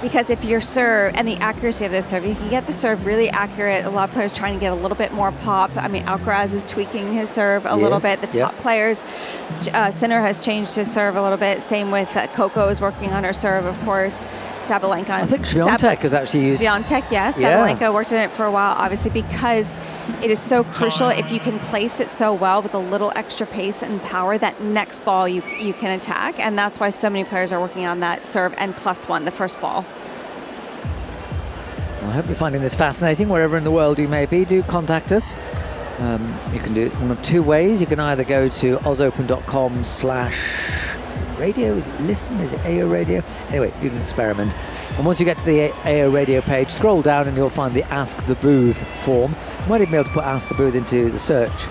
Because if your serve and the accuracy of the serve, you can get the serve really accurate. A lot of players trying to get a little bit more pop. I mean, Alcaraz is tweaking his serve a little bit. The top players, Sinner has changed his serve a little bit. Same with Coco is working on her serve, of course. Sabalenka. I think Swiatek has actually used... Swiatek, yes. Sabalenka worked on it for a while, obviously, because it is so crucial. If you can place it so well with a little extra pace and power, that next ball you can attack. And that's why so many players are working on that serve and +1, the first ball. I hope you're finding this fascinating. Wherever in the world you may be, do contact us. You can do it one of two ways. You can either go to ozopen.com/ is it radio? Is it listen? Is it AO radio? Anyway, you can experiment. And once you get to the AO radio page, scroll down and you'll find the Ask the Booth form. You might even be able to put Ask the Booth into the search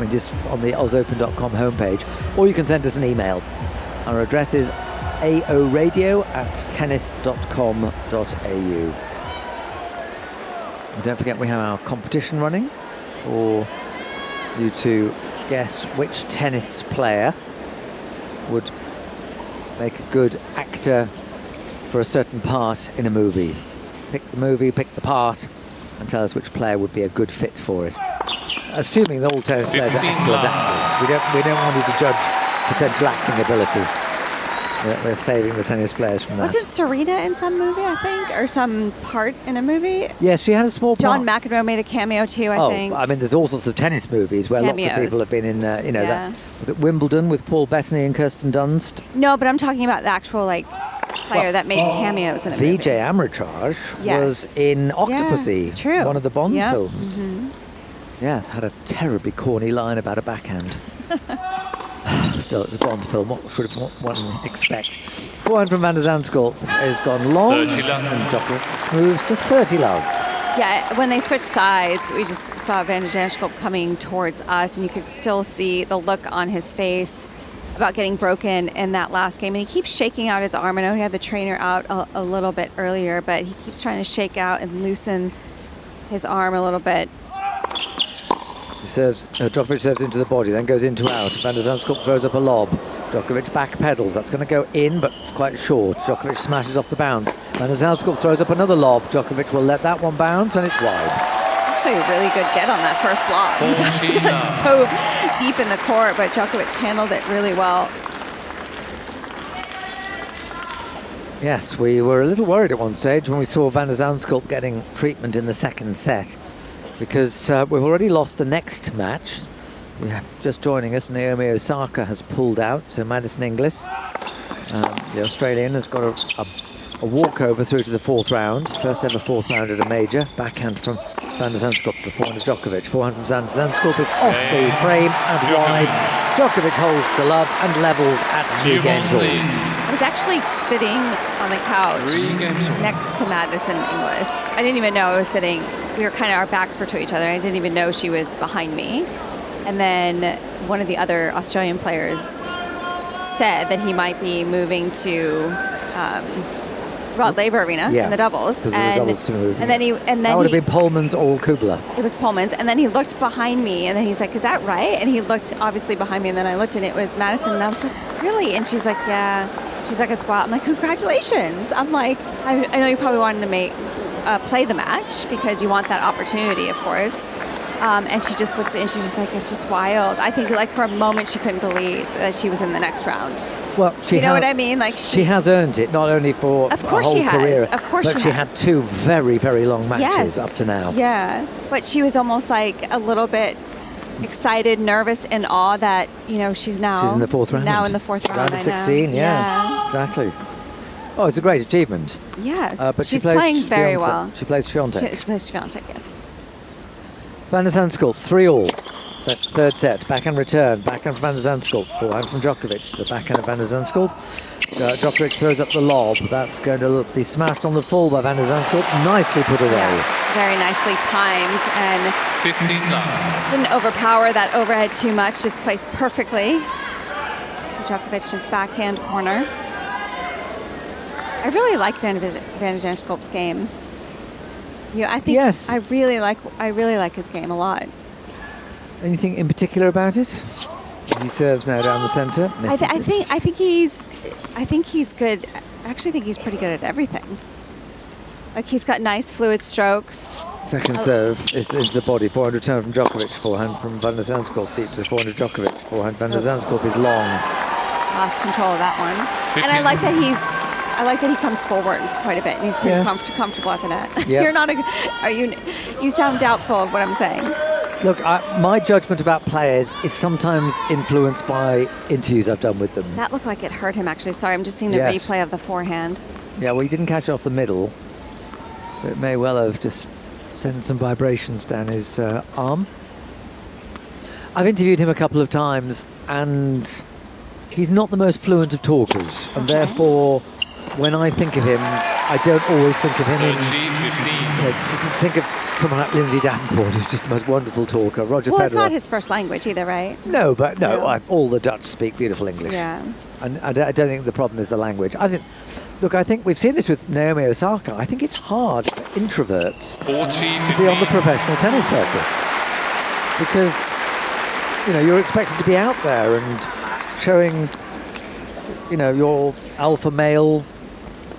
just on the ozopen.com homepage. Or you can send us an email. Our address is aoradio@tennis.com.au. And don't forget we have our competition running for you to guess which tennis player would make a good actor for a certain part in a movie. Pick the movie, pick the part, and tell us which player would be a good fit for it. Assuming that all tennis players are excellent actors. We don't want you to judge potential acting ability. We're saving the tennis players from that. Wasn't Serena in some movie, I think, or some part in a movie? Yes, she had a small part. John McEnroe made a cameo too, I think. I mean, there's all sorts of tennis movies where lots of people have been in, that, was it Wimbledon with Paul Bettany and Kirsten Dunst? No, but I'm talking about the actual, player that made cameos in a movie. Vijay Amritraj was in Octopussy, one of the Bond films. Mm-hmm. Yes, had a terribly corny line about a backhand. Still, it's a Bond film. What should one expect? Forehand from Van de Zandschulp has gone long, and Djokovic moves to 30 love. Yeah, when they switched sides, we just saw Van de Zandschulp coming towards us, and you could still see the look on his face about getting broken in that last game. And he keeps shaking out his arm. I know he had the trainer out a little bit earlier, but he keeps trying to shake out and loosen his arm a little bit. Djokovic serves into the body, then goes into out. Van de Zandschulp throws up a lob. Djokovic back pedals. That's going to go in, but quite short. Djokovic smashes off the bounce. Van de Zandschulp throws up another lob. Djokovic will let that one bounce, and it's wide. Actually, a really good get on that first lob. He got so deep in the court, but Djokovic handled it really well. Yes, we were a little worried at one stage when we saw Van de Zandschulp getting treatment in the second set, because we've already lost the next match. We have just joining us, Naomi Osaka has pulled out, so Madison Inglis, the Australian, has got a walkover through to the fourth round. First ever fourth round at a major. Backhand from Van de Zandschulp to the forehand of Djokovic. Forehand from Van de Zandschulp is off the frame and wide. Djokovic holds to love and levels at 3 games all. I was actually sitting on the couch next to Madison Inglis. I didn't even know I was sitting. We were kind of, our backs were to each other. I didn't even know she was behind me. And then one of the other Australian players said that he might be moving to Rod Laver Arena in the doubles. And that would have been Pullman's or Kubler. It was Pullman's, and then he looked behind me, and then he's like, "Is that right?" And he looked obviously behind me, and then I looked, and it was Madison, and I was like, "Really?" And she's like, "Yeah." She's like, "It's wild." I'm like, "Congratulations!" I'm like, "I know you probably wanted to play the match because you want that opportunity, of course." And she just looked, and she's just like, "It's just wild." I think, like, for a moment, she couldn't believe that she was in the next round. Well, you know what I mean? Like she has earned it, not only for a whole career, but she had 2 very, very long matches up to now. Yeah, but she was almost like a little bit excited, nervous, in awe that she's in the fourth round. Now in the fourth round, round of 16. Yeah, exactly. Oh, it's a great achievement. Yes, but she's playing very well. She plays Swiatek. She plays Swiatek, yes. Van de Zandschulp, 3-all. Third set, backhand return, backhand from Van de Zandschulp, forehand from Djokovic to the backhand of Van de Zandschulp. Djokovic throws up the lob. That's going to be smashed on the full by Van de Zandschulp. Nicely put away. Yeah, very nicely timed and 15 love. Didn't overpower that overhead too much, just placed perfectly to Djokovic's backhand corner. I really like Van de Zandschulp's game. I think I really like his game a lot. Anything in particular about it? He serves now down the centre. I think he's good. I actually think he's pretty good at everything. Like, he's got nice fluid strokes. Second serve is into the body. Forehand return from Djokovic. Forehand from Van de Zandschulp deep to the forehand of Djokovic. Forehand Van de Zandschulp is long. Lost control of that one. And I like that he comes forward quite a bit, and he's pretty comfortable at the net. Yep. You sound doubtful of what I'm saying. Look, my judgment about players is sometimes influenced by interviews I've done with them. That looked like it hurt him, actually. Sorry, I'm just seeing the replay of the forehand. Yeah, well, he didn't catch off the middle, so it may well have just sent some vibrations down his arm. I've interviewed him a couple of times, and he's not the most fluent of talkers, and therefore, when I think of him, I don't always think of him in... think of someone like Lindsay Davenport, who's just the most wonderful talker. Roger Federer. It's not his first language either, right? No, but all the Dutch speak beautiful English. Yeah. And I don't think the problem is the language. I think we've seen this with Naomi Osaka. I think it's hard for introverts to be on the professional tennis circuit, because you're expected to be out there and showing your alpha male,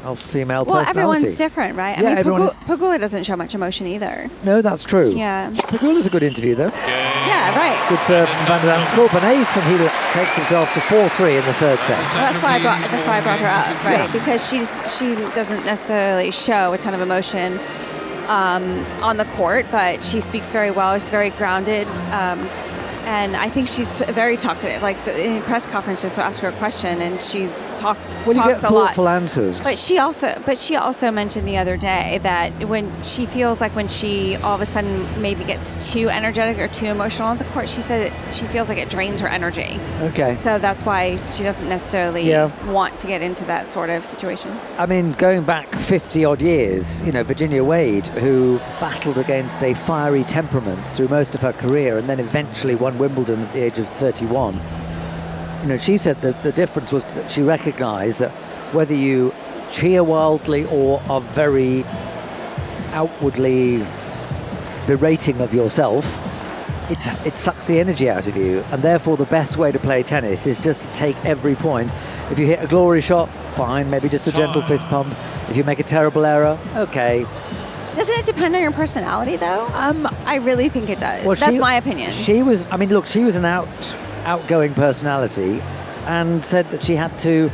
alpha female personality. Well, everyone's different, right? Yeah, I mean, Pegula doesn't show much emotion either. No, that's true. Yeah. Pegula's a good interview, though. Yeah, right. Good serve from Van de Zandschulp, an ace, and he takes himself to 4-3 in the third set. Well, that's why I brought her up, right? Yeah. Because she doesn't necessarily show a ton of emotion on the court, but she speaks very well. She's very grounded. And I think she's very talkative. Like in press conference, just ask her a question, and she talks Well, you get talks a lot. thoughtful answers. But she also mentioned the other day that when she feels like when she all of a sudden maybe gets too energetic or too emotional on the court, she said that she feels like it drains her energy. Okay. So that's why she doesn't necessarily want to get into that sort of situation. I mean, going back 50 odd years, you know, Virginia Wade, who battled against a fiery temperament through most of her career and then eventually won Wimbledon at the age of 31. You know, she said that the difference was that she recognized that whether you cheer wildly or are very outwardly berating of yourself, it sucks the energy out of you, and therefore the best way to play tennis is just to take every point. If you hit a glory shot, fine, maybe just a gentle fist pump. If you make a terrible error, okay. Doesn't it depend on your personality, though? I really think it does. Well, that's my opinion. She was, I mean, look, she was an outgoing personality and said that she had to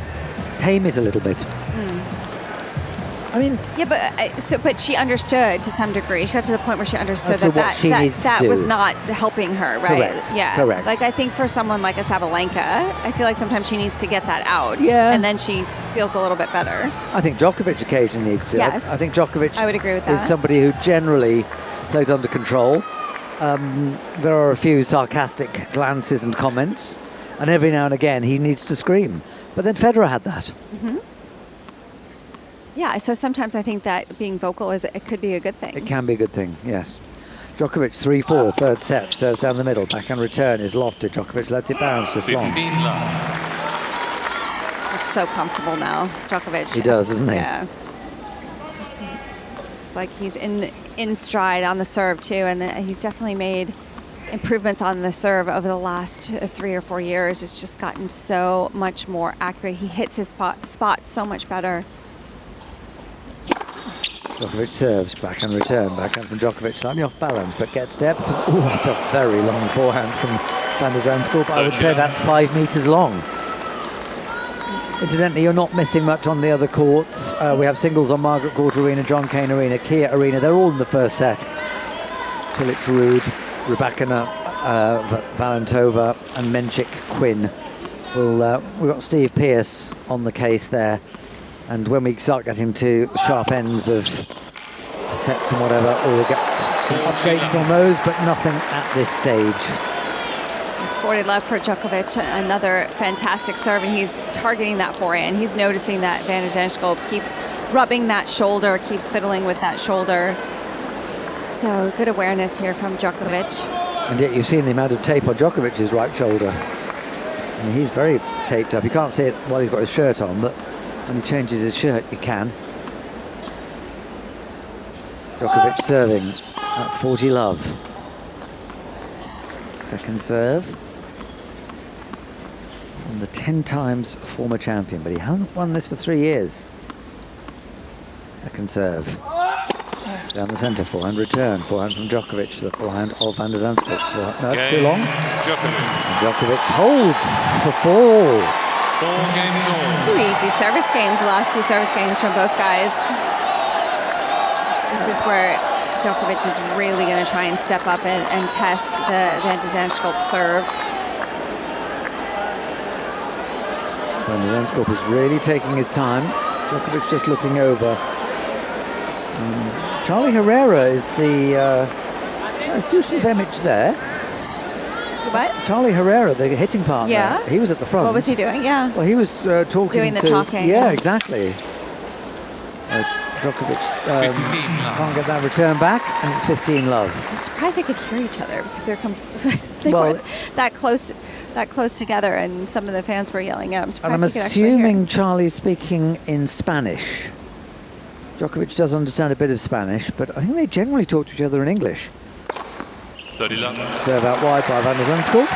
tame it a little bit. I mean, yeah, but she understood to some degree. She got to the point where she understood that was not helping her, right? Correct. Yeah, correct. Like I think for someone like a Sabalenka, I feel like sometimes she needs to get that out, and then she feels a little bit better. I think Djokovic occasionally needs to. Yes, I think Djokovic. I would agree with that. Is somebody who generally plays under control. There are a few sarcastic glances and comments, and every now and again he needs to scream. But then Federer had that. Mm-hmm. Yeah, so sometimes I think that being vocal it could be a good thing. It can be a good thing, yes. Djokovic 3-4, third set, serves down the middle, backhand return is lofted. Djokovic lets it bounce just long. Looks so comfortable now, Djokovic. He does, doesn't he? Yeah. Just, it's like he's in stride on the serve too, and he's definitely made improvements on the serve over the last 3 or 4 years. It's just gotten so much more accurate. He hits his spot so much better. Djokovic serves, backhand return, backhand from Djokovic, slightly off balance, but gets depth. Oh, that's a very long forehand from Van der Zandschulp. I would say that's 5 meters long. Incidentally, you're not missing much on the other courts. We have singles on Margaret Court Arena, John Cain Arena, Kia Arena. They're all in the first set. Cilic Ruud, Rybakina, Valentova, and Menchik Quinn. We've got Steve Pearce on the case there. And when we start getting to the sharp ends of sets and whatever, we'll get some updates on those, but nothing at this stage. 40 love for Djokovic, another fantastic serve, and he's targeting that forehand. He's noticing that Van der Zandschulp keeps rubbing that shoulder, keeps fiddling with that shoulder. So good awareness here from Djokovic. And yet you've seen the amount of tape on Djokovic's right shoulder. I mean, he's very taped up. You can't see it while he's got his shirt on, but when he changes his shirt, you can. Djokovic serving at 40 love. Second serve from the 10 times former champion, but he hasn't won this for 3 years. Second serve. Down the centre, forehand return. Forehand from Djokovic, the forehand of Van der Zandschulp. No, that's too long. Djokovic holds for 4. 4 games all. 2 easy service games, the last few service games from both guys. This is where Djokovic is really going to try and step up and test the Van der Zandschulp serve. Van der Zandschulp is really taking his time. Djokovic just looking over. Charlie Herrera is the... Is Dusan Vemic there? What? Charlie Herrera, the hitting partner. Yeah. He was at the front. What was he doing? Yeah. Well, he was talking doing the talking. Yeah, exactly. Djokovic can't get that return back, and it's 15 love. I'm surprised they could hear each other because they weren't that close together, and some of the fans were yelling out. I'm surprised and I'm they could actually hear. assuming Charlie's speaking in Spanish. Djokovic does understand a bit of Spanish, but I think they generally talk to each other in English. 30 love. Serve out wide by Van der Zandschulp.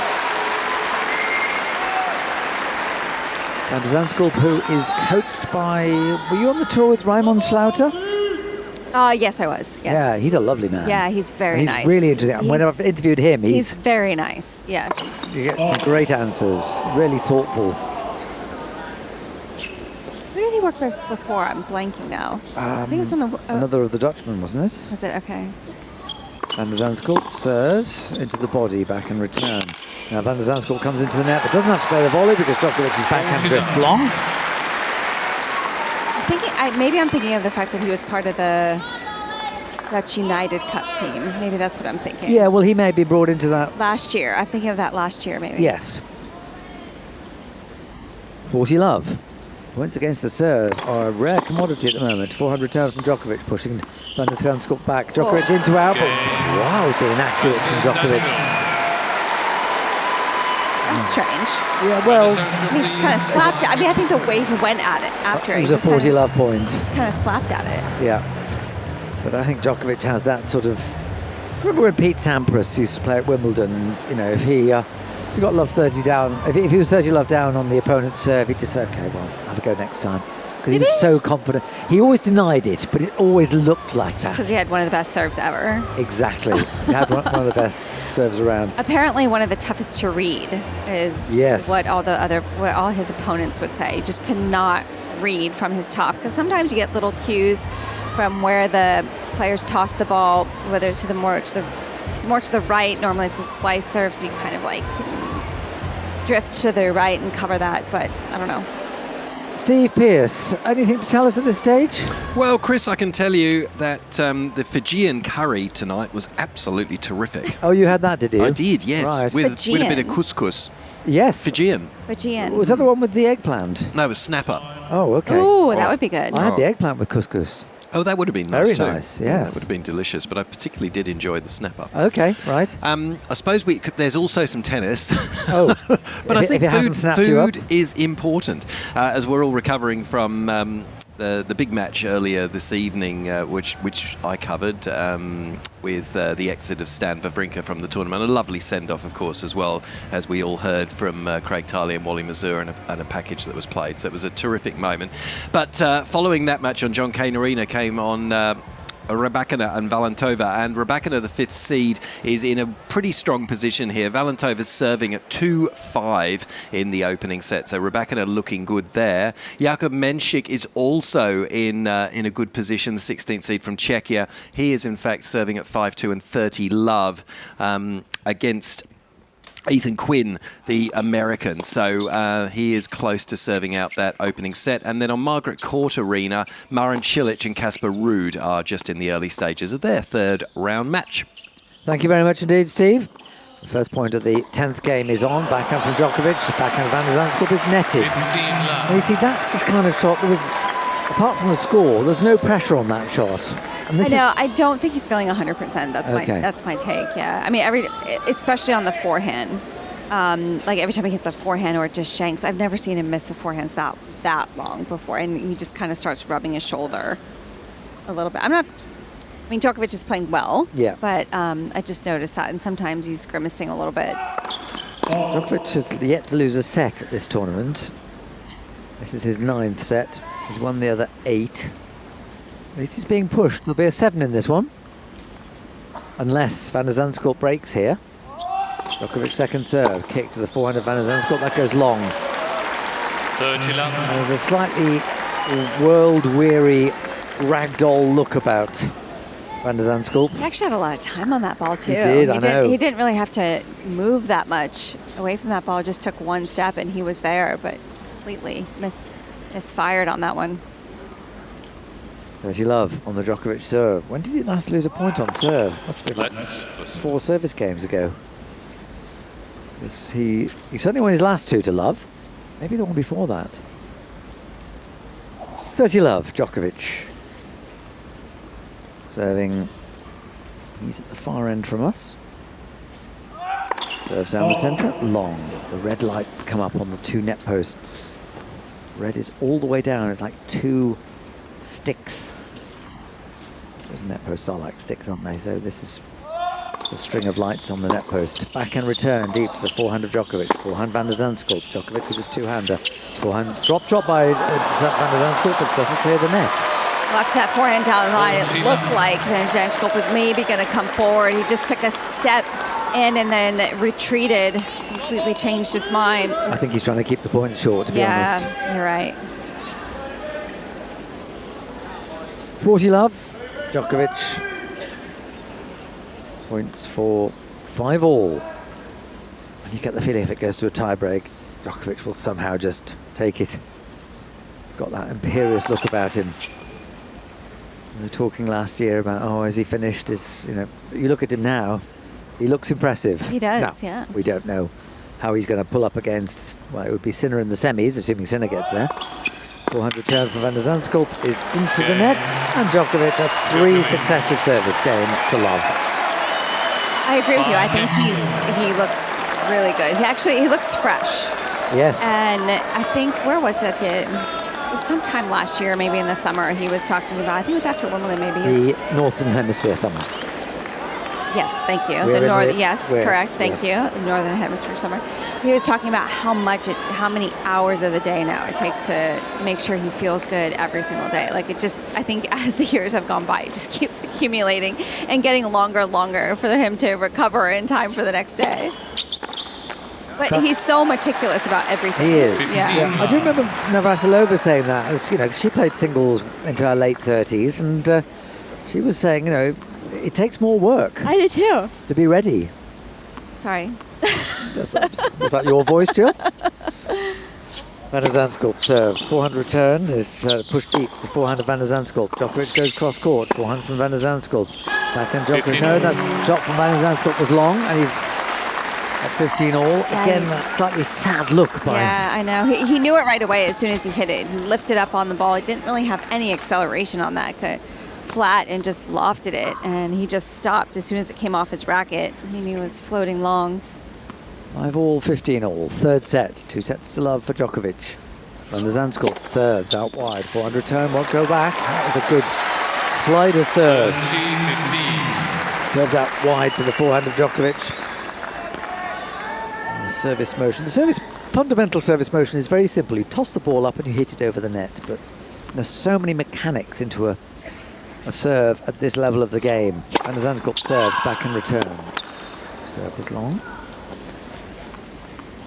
Van der Zandschulp, who is coached by... Were you on the tour with Raymond Slaughter? Yes, I was. Yes. Yeah, he's a lovely man. Yeah, he's very nice. He's really interesting. When I've interviewed him, he's very nice. Yes. You get some great answers. Really thoughtful. Who did he work with before? I'm blanking now. I think it was on the... another of the Dutchmen, wasn't it? Was it? Okay. Van der Zandschulp serves into the body, back and return. Now Van der Zandschulp comes into the net, but doesn't have to play the volley because Djokovic's backhand drifts long. Maybe I'm thinking of the fact that he was part of the Dutch United Cup team. Maybe that's what I'm thinking. Yeah, well, he may be brought into that. Last year. I'm thinking of that last year, maybe. Yes. 40 love. Points against the serve are a rare commodity at the moment. 400 return from Djokovic, pushing Van der Zandschulp back. Djokovic into out, but wildly inaccurate from Djokovic. That's strange. Yeah, well... I mean, just kind of slapped it. I mean, I think the way he went at it after it was a 40 love point. Just kind of slapped at it. Yeah. But I think Djokovic has that sort of... Remember when Pete Sampras used to play at Wimbledon, and, you know, if he got love 30 down, if he was 30 love down on the opponent's serve, he'd just say, okay, well, have a go next time. Because he was so confident. He always denied it, but it always looked like that. Just because he had one of the best serves ever. Exactly. He had one of the best serves around. Apparently one of the toughest to read is what all his opponents would say. He just cannot read from his top, because sometimes you get little cues from where the players toss the ball, whether it's more to the right. Normally it's a slice serve, so you kind of like can drift to the right and cover that, but I don't know. Steve Pearce, anything to tell us at this stage? Well, Chris, I can tell you that the Fijian curry tonight was absolutely terrific. Oh, you had that, did you? I did, yes, right. with a bit of couscous. Yes. Fijian. Was that the one with the eggplant? No, it was snapper. Oh, okay. Ooh, that would be good. I had the eggplant with couscous. Oh, that would have been nice too. Very nice, yes. Yeah, that would have been delicious, but I particularly did enjoy the snapper. Okay, right. I suppose there's also some tennis. Oh, but I think food is important, as we're all recovering from the big match earlier this evening, which I covered with the exit of Stan Wawrinka from the tournament. A lovely send-off, of course, as well, as we all heard from Craig Tiley and Wally Mazur, and a package that was played. So it was a terrific moment. But following that match on Cain Arena came on Rybakina and Valentova, and Rybakina, the 5th seed, is in a pretty strong position here. Valentova's serving at 2-5 in the opening set, so Rybakina looking good there. Jakub Menšik is also in a good position, the 16th seed from Czechia. He is in fact serving at 5-2 and 30 love against Ethan Quinn, the American. So he is close to serving out that opening set. And then on Margaret Court Arena, Marin Cilic and Casper Ruud are just in the early stages of their 3rd round match. Thank you very much indeed, Steve. The first point of the 10th game is on. Backhand from Djokovic. Backhand Van der Zandschulp is netted. And you see, that's this kind of shot that was, apart from the score, there's no pressure on that shot. I don't think he's feeling 100%. That's my take. Yeah, I mean, especially on the forehand. Like every time he hits a forehand or it just shanks, I've never seen him miss a forehand that long before, and he just kind of starts rubbing his shoulder a little bit. Djokovic is playing well. Yeah. But I just noticed that, and sometimes he's grimacing a little bit. Djokovic has yet to lose a set at this tournament. This is his 9th set. He's won the other 8. At least he's being pushed. There'll be a 7 in this one. Unless Van der Zandschulp breaks here. Djokovic second serve. Kick to the forehand of Van der Zandschulp. That goes long. 30 love. And there's a slightly world-weary ragdoll look about Van der Zandschulp. He actually had a lot of time on that ball, too. He did, I know. He didn't really have to move that much away from that ball. Just took one step and he was there, but completely misfired on that one. 30 love on the Djokovic serve. When did he last lose a point on serve? Must have been like 4 service games ago. He certainly won his last 2 to love. Maybe the one before that. 30 love, Djokovic. Serving. He's at the far end from us. Serves down the centre. Long. The red lights come up on the 2 net posts. Red is all the way down. It's like 2 sticks. Those net posts are like sticks, aren't they? So this is a string of lights on the net post. Backhand return deep to the forehand of Djokovic. Forehand Van der Zandschulp. Djokovic with his 2-hander. Forehand drop by Van der Zandschulp, but doesn't clear the net. Well, after that forehand down the line, it looked like Van der Zandschulp was maybe going to come forward. He just took a step in and then retreated, completely changed his mind. I think he's trying to keep the points short, to be honest. Yeah, you're right. 40 love, Djokovic. Points for 5-all. And you get the feeling if it goes to a tie-break, Djokovic will somehow just take it. He's got that imperious look about him. We were talking last year about, oh, is he finished? You look at him now, he looks impressive. He does, now, yeah. We don't know how he's going to pull up against, well, it would be Sinner in the semis, assuming Sinner gets there. 400 turn for Van de Zandschulp is into the net, and Djokovic has 3 successive service games to love. I agree with you. I think he looks really good. He looks fresh. Yes. And I think, where was it? It was sometime last year, maybe in the summer, he was talking about, I think it was after Wimbledon, maybe. The Northern Hemisphere summer. Yes, thank you. Correct. Thank you. The Northern Hemisphere summer. He was talking about how many hours of the day now it takes to make sure he feels good every single day. Like I think as the years have gone by, it just keeps accumulating and getting longer and longer for him to recover in time for the next day. But he's so meticulous about everything. He is. Yeah. I do remember Navratilova saying that, as she played singles into her late 30s, and she was saying, it takes more work. I did too. To be ready. Sorry. Was that your voice, Jill? Van de Zandschulp serves. 400 return is pushed deep to the forehand of Van de Zandschulp. Djokovic goes cross court. Forehand from Van de Zandschulp. Backhand Djokovic. No, that shot from Van de Zandschulp was long, and he's at 15-all. Yeah, again, that slightly sad look by him. Yeah, I know. He knew it right away as soon as he hit it. He lifted up on the ball. He didn't really have any acceleration on that. Flat and just lofted it, and he just stopped as soon as it came off his racket. He knew it was floating long. 5-all, 15-all. Third set. 2 sets to love for Djokovic. Van de Zandschulp serves out wide. 400 turn, won't go back. That was a good slider serve. Served out wide to the forehand of Djokovic. And the service motion. The fundamental service motion is very simple. You toss the ball up and you hit it over the net. But there's so many mechanics into a serve at this level of the game. Van de Zandschulp serves back in return. Serve was long.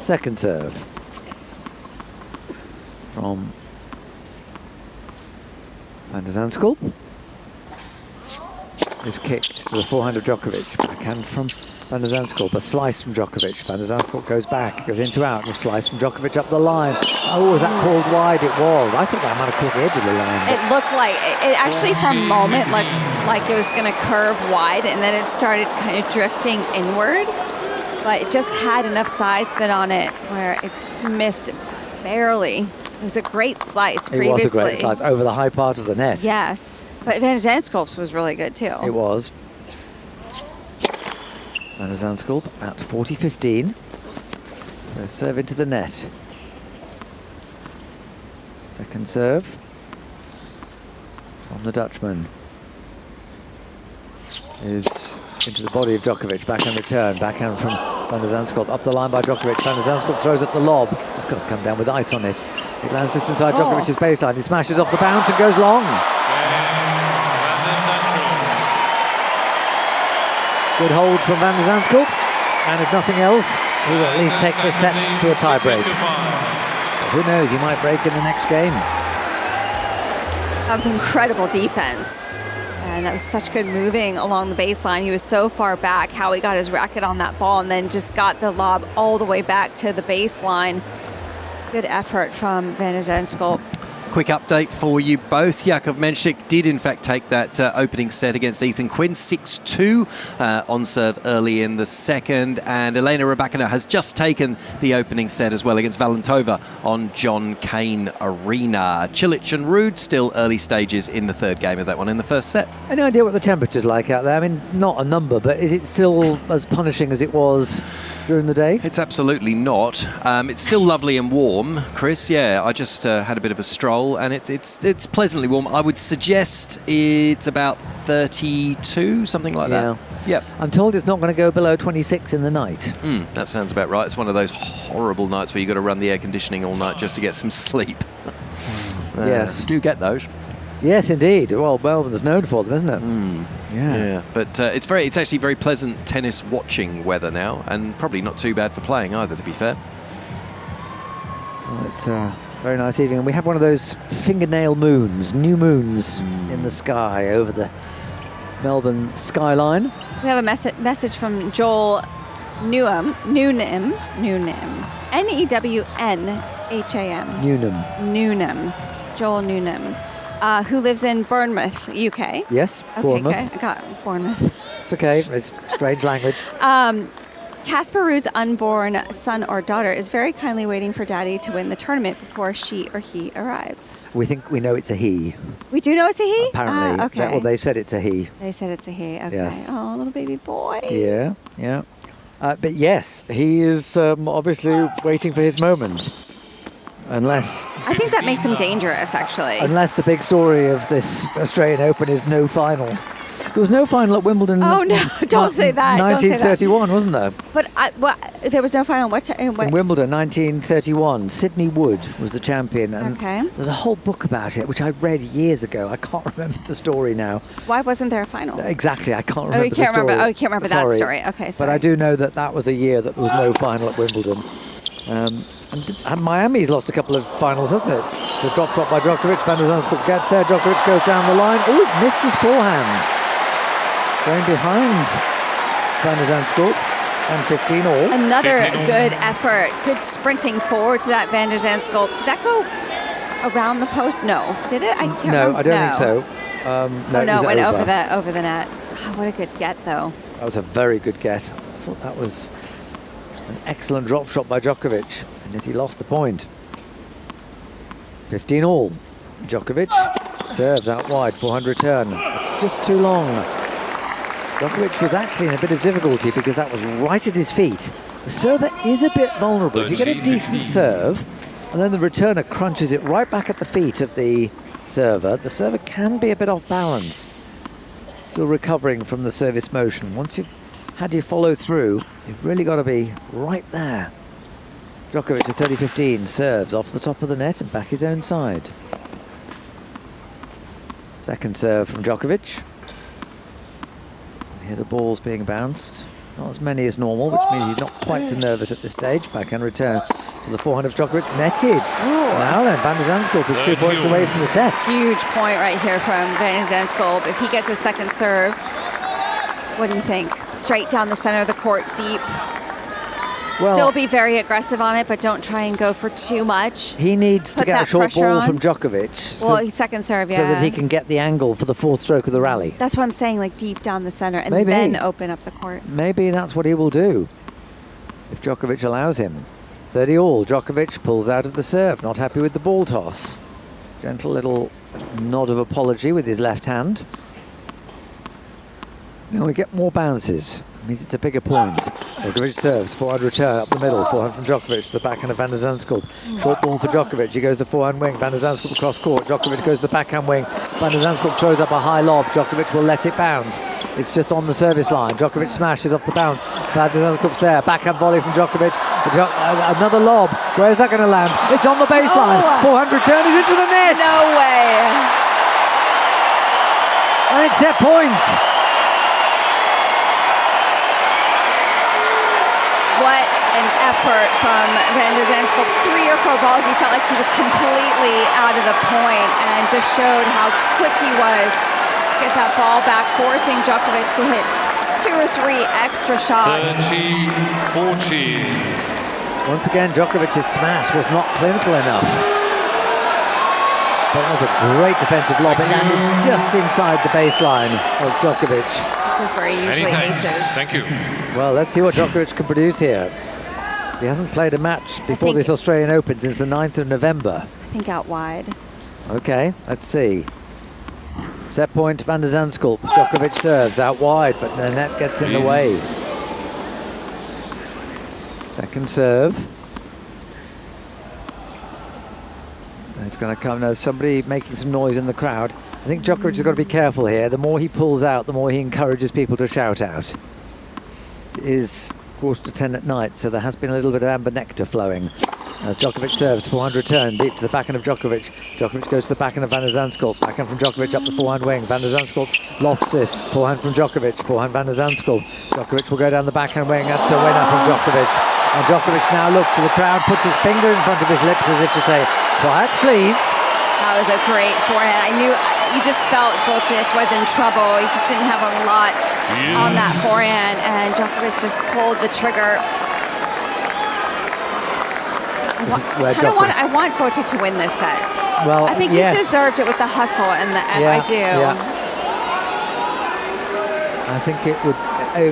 Second serve from Van de Zandschulp is kicked to the forehand of Djokovic. Backhand from Van de Zandschulp. A slice from Djokovic. Van de Zandschulp goes back, goes into out. A slice from Djokovic up the line. Oh, was that called wide? It was. I thought that might have caught the edge of the line. It looked like it actually, for a moment, like it was going to curve wide, and then it started kind of drifting inward. But it just had enough side spin on it where it missed barely. It was a great slice previously. It was a great slice over the high part of the net. Yes, but Van de Zandschulp's was really good too. It was. Van de Zandschulp at 40-15. First serve into the net. Second serve from the Dutchman is into the body of Djokovic. Backhand return. Backhand from Van de Zandschulp. Up the line by Djokovic. Van de Zandschulp throws up the lob. It's going to come down with ice on it. It lands just inside Djokovic's baseline. He smashes off the bounce and goes long. Good hold from Van de Zandschulp. And if nothing else, he will at least take this set to a tie-break. Who knows, he might break in the next game. That was incredible defense. And that was such good moving along the baseline. He was so far back, how he got his racket on that ball and then just got the lob all the way back to the baseline. Good effort from Van de Zandschulp. Quick update for you both. Jakub Menšik did in fact take that opening set against Ethan Quinn, 6-2 on serve early in the second, and Elena Rybakina has just taken the opening set as well against Valentova on John Cain Arena. Cilic and Ruud still early stages in the third game of that one in the first set. Any idea what the temperature's like out there? I mean, not a number, but is it still as punishing as it was during the day? It's absolutely not. It's still lovely and warm, Chris. Yeah, I just had a bit of a stroll, and it's pleasantly warm. I would suggest it's about 32, something like that. Yep. I'm told it's not going to go below 26 in the night. That sounds about right. It's one of those horrible nights where you've got to run the air conditioning all night just to get some sleep. Yes. You do get those. Yes, indeed. Well, Melbourne's known for them, isn't it? Yeah. But it's actually very pleasant tennis watching weather now, and probably not too bad for playing either, to be fair. Well, it's very nice evening, and we have one of those fingernail moons, new moons in the sky over the Melbourne skyline. We have a message from Joel Newnham. Newnham. Newnham. Joel Newnham, who lives in Bournemouth, UK. Yes, Okay, Bournemouth. okay, I got Bournemouth. It's okay. It's strange language. Casper Ruud's unborn son or daughter is very kindly waiting for Daddy to win the tournament before she or he arrives. We know it's a he. We do know it's a he? Apparently. Okay. Well, they said it's a he. They said it's a he. Okay. Yes. Oh, little baby boy. Yeah, yeah. But yes, he is obviously waiting for his moment. Unless... I think that makes him dangerous, actually. Unless the big story of this Australian Open is no final. There was no final at Wimbledon. Oh, no, don't say that. 1931, wasn't there? But there was no final. In Wimbledon, 1931, Sidney Wood was the champion. And okay. There's a whole book about it, which I read years ago. I can't remember the story now. Why wasn't there a final? Exactly, I can't remember you can't the story. remember. Oh, you can't remember that story. Okay, sorry. But I do know that was a year that there was no final at Wimbledon. And Miami's lost a couple of finals, hasn't it? It's a drop shot by Djokovic. Van der Zandschulp gets there. Djokovic goes down the line. Oh, he's missed his forehand. Going behind Van der Zandschulp. And 15 all. Another good effort. Good sprinting forward to that Van der Zandschulp. Did that go around the post? No. Did it? I can't remember. No, I don't think so. It went over the net. Oh, what a good get, though. That was a very good get. I thought that was an excellent drop shot by Djokovic, and yet he lost the point. 15 all. Djokovic serves out wide, forehand return. It's just too long. Djokovic was actually in a bit of difficulty because that was right at his feet. The server is a bit vulnerable. If you get a decent serve, and then the returner crunches it right back at the feet of the server can be a bit off balance. Still recovering from the service motion. Once you've had your follow through, you've really got to be right there. Djokovic at 30-15 serves off the top of the net and back his own side. Second serve from Djokovic. Here the ball's being bounced. Not as many as normal, which means he's not quite so nervous at this stage. Backhand return to the forehand of Djokovic. Netted. Now then, Van der Zandschulp is 2 points away from the set. Huge point right here from Van der Zandschulp. If he gets a second serve, what do you think? Straight down the center of the court, deep. Well, still be very aggressive on it, but don't try and go for too much. He needs to get a short ball from Djokovic. Well, second serve, yeah. So that he can get the angle for the fourth stroke of the rally. That's what I'm saying, like deep down the center, and then open up the court. Maybe that's what he will do, if Djokovic allows him. 30 all. Djokovic pulls out of the serve, not happy with the ball toss. Gentle little nod of apology with his left hand. Now we get more bounces. It means it's a bigger point. Djokovic serves, forehand return up the middle, forehand from Djokovic to the backhand of Van der Zandschulp. Short ball for Djokovic, he goes to forehand wing, Van der Zandschulp across court, Djokovic goes to the backhand wing, Van der Zandschulp throws up a high lob, Djokovic will let it bounce. It's just on the service line, Djokovic smashes off the bounce, Van der Zandschulp's there, backhand volley from Djokovic, another lob, where's that going to land? It's on the baseline, forehand return is into the net! No way! And it's set point! What an effort from Van der Zandschulp. 3 or 4 balls, you felt like he was completely out of the point and just showed how quick he was to get that ball back, forcing Djokovic to hit 2 or 3 extra shots. 30-40. Once again, Djokovic's smash was not clinical enough. But that was a great defensive lob. It landed just inside the baseline of Djokovic. This is where he usually aces. Thank you. Well, let's see what Djokovic can produce here. He hasn't played a match before this Australian Open since the 9th of November. I think out wide. Okay, let's see. Set point, Van der Zandschulp. Djokovic serves out wide, but the net gets in the way. Second serve. It's going to come. There's somebody making some noise in the crowd. I think Djokovic has got to be careful here. The more he pulls out, the more he encourages people to shout out. It is 9:45 at night, so there has been a little bit of amber nectar flowing. As Djokovic serves, forehand return, deep to the backhand of Djokovic. Djokovic goes to the backhand of Van der Zandschulp. Backhand from Djokovic up the forehand wing. Van der Zandschulp lofts this. Forehand from Djokovic. Forehand Van der Zandschulp. Djokovic will go down the backhand wing. That's a winner from Djokovic. And Djokovic now looks to the crowd, puts his finger in front of his lips as if to say, quiet, please. That was a great forehand. I knew you just felt Botic was in trouble. He just didn't have a lot on that forehand, and Djokovic just pulled the trigger. I want Botic to win this set. Well, I think he's deserved it with the hustle and the I do. Yeah. I think it would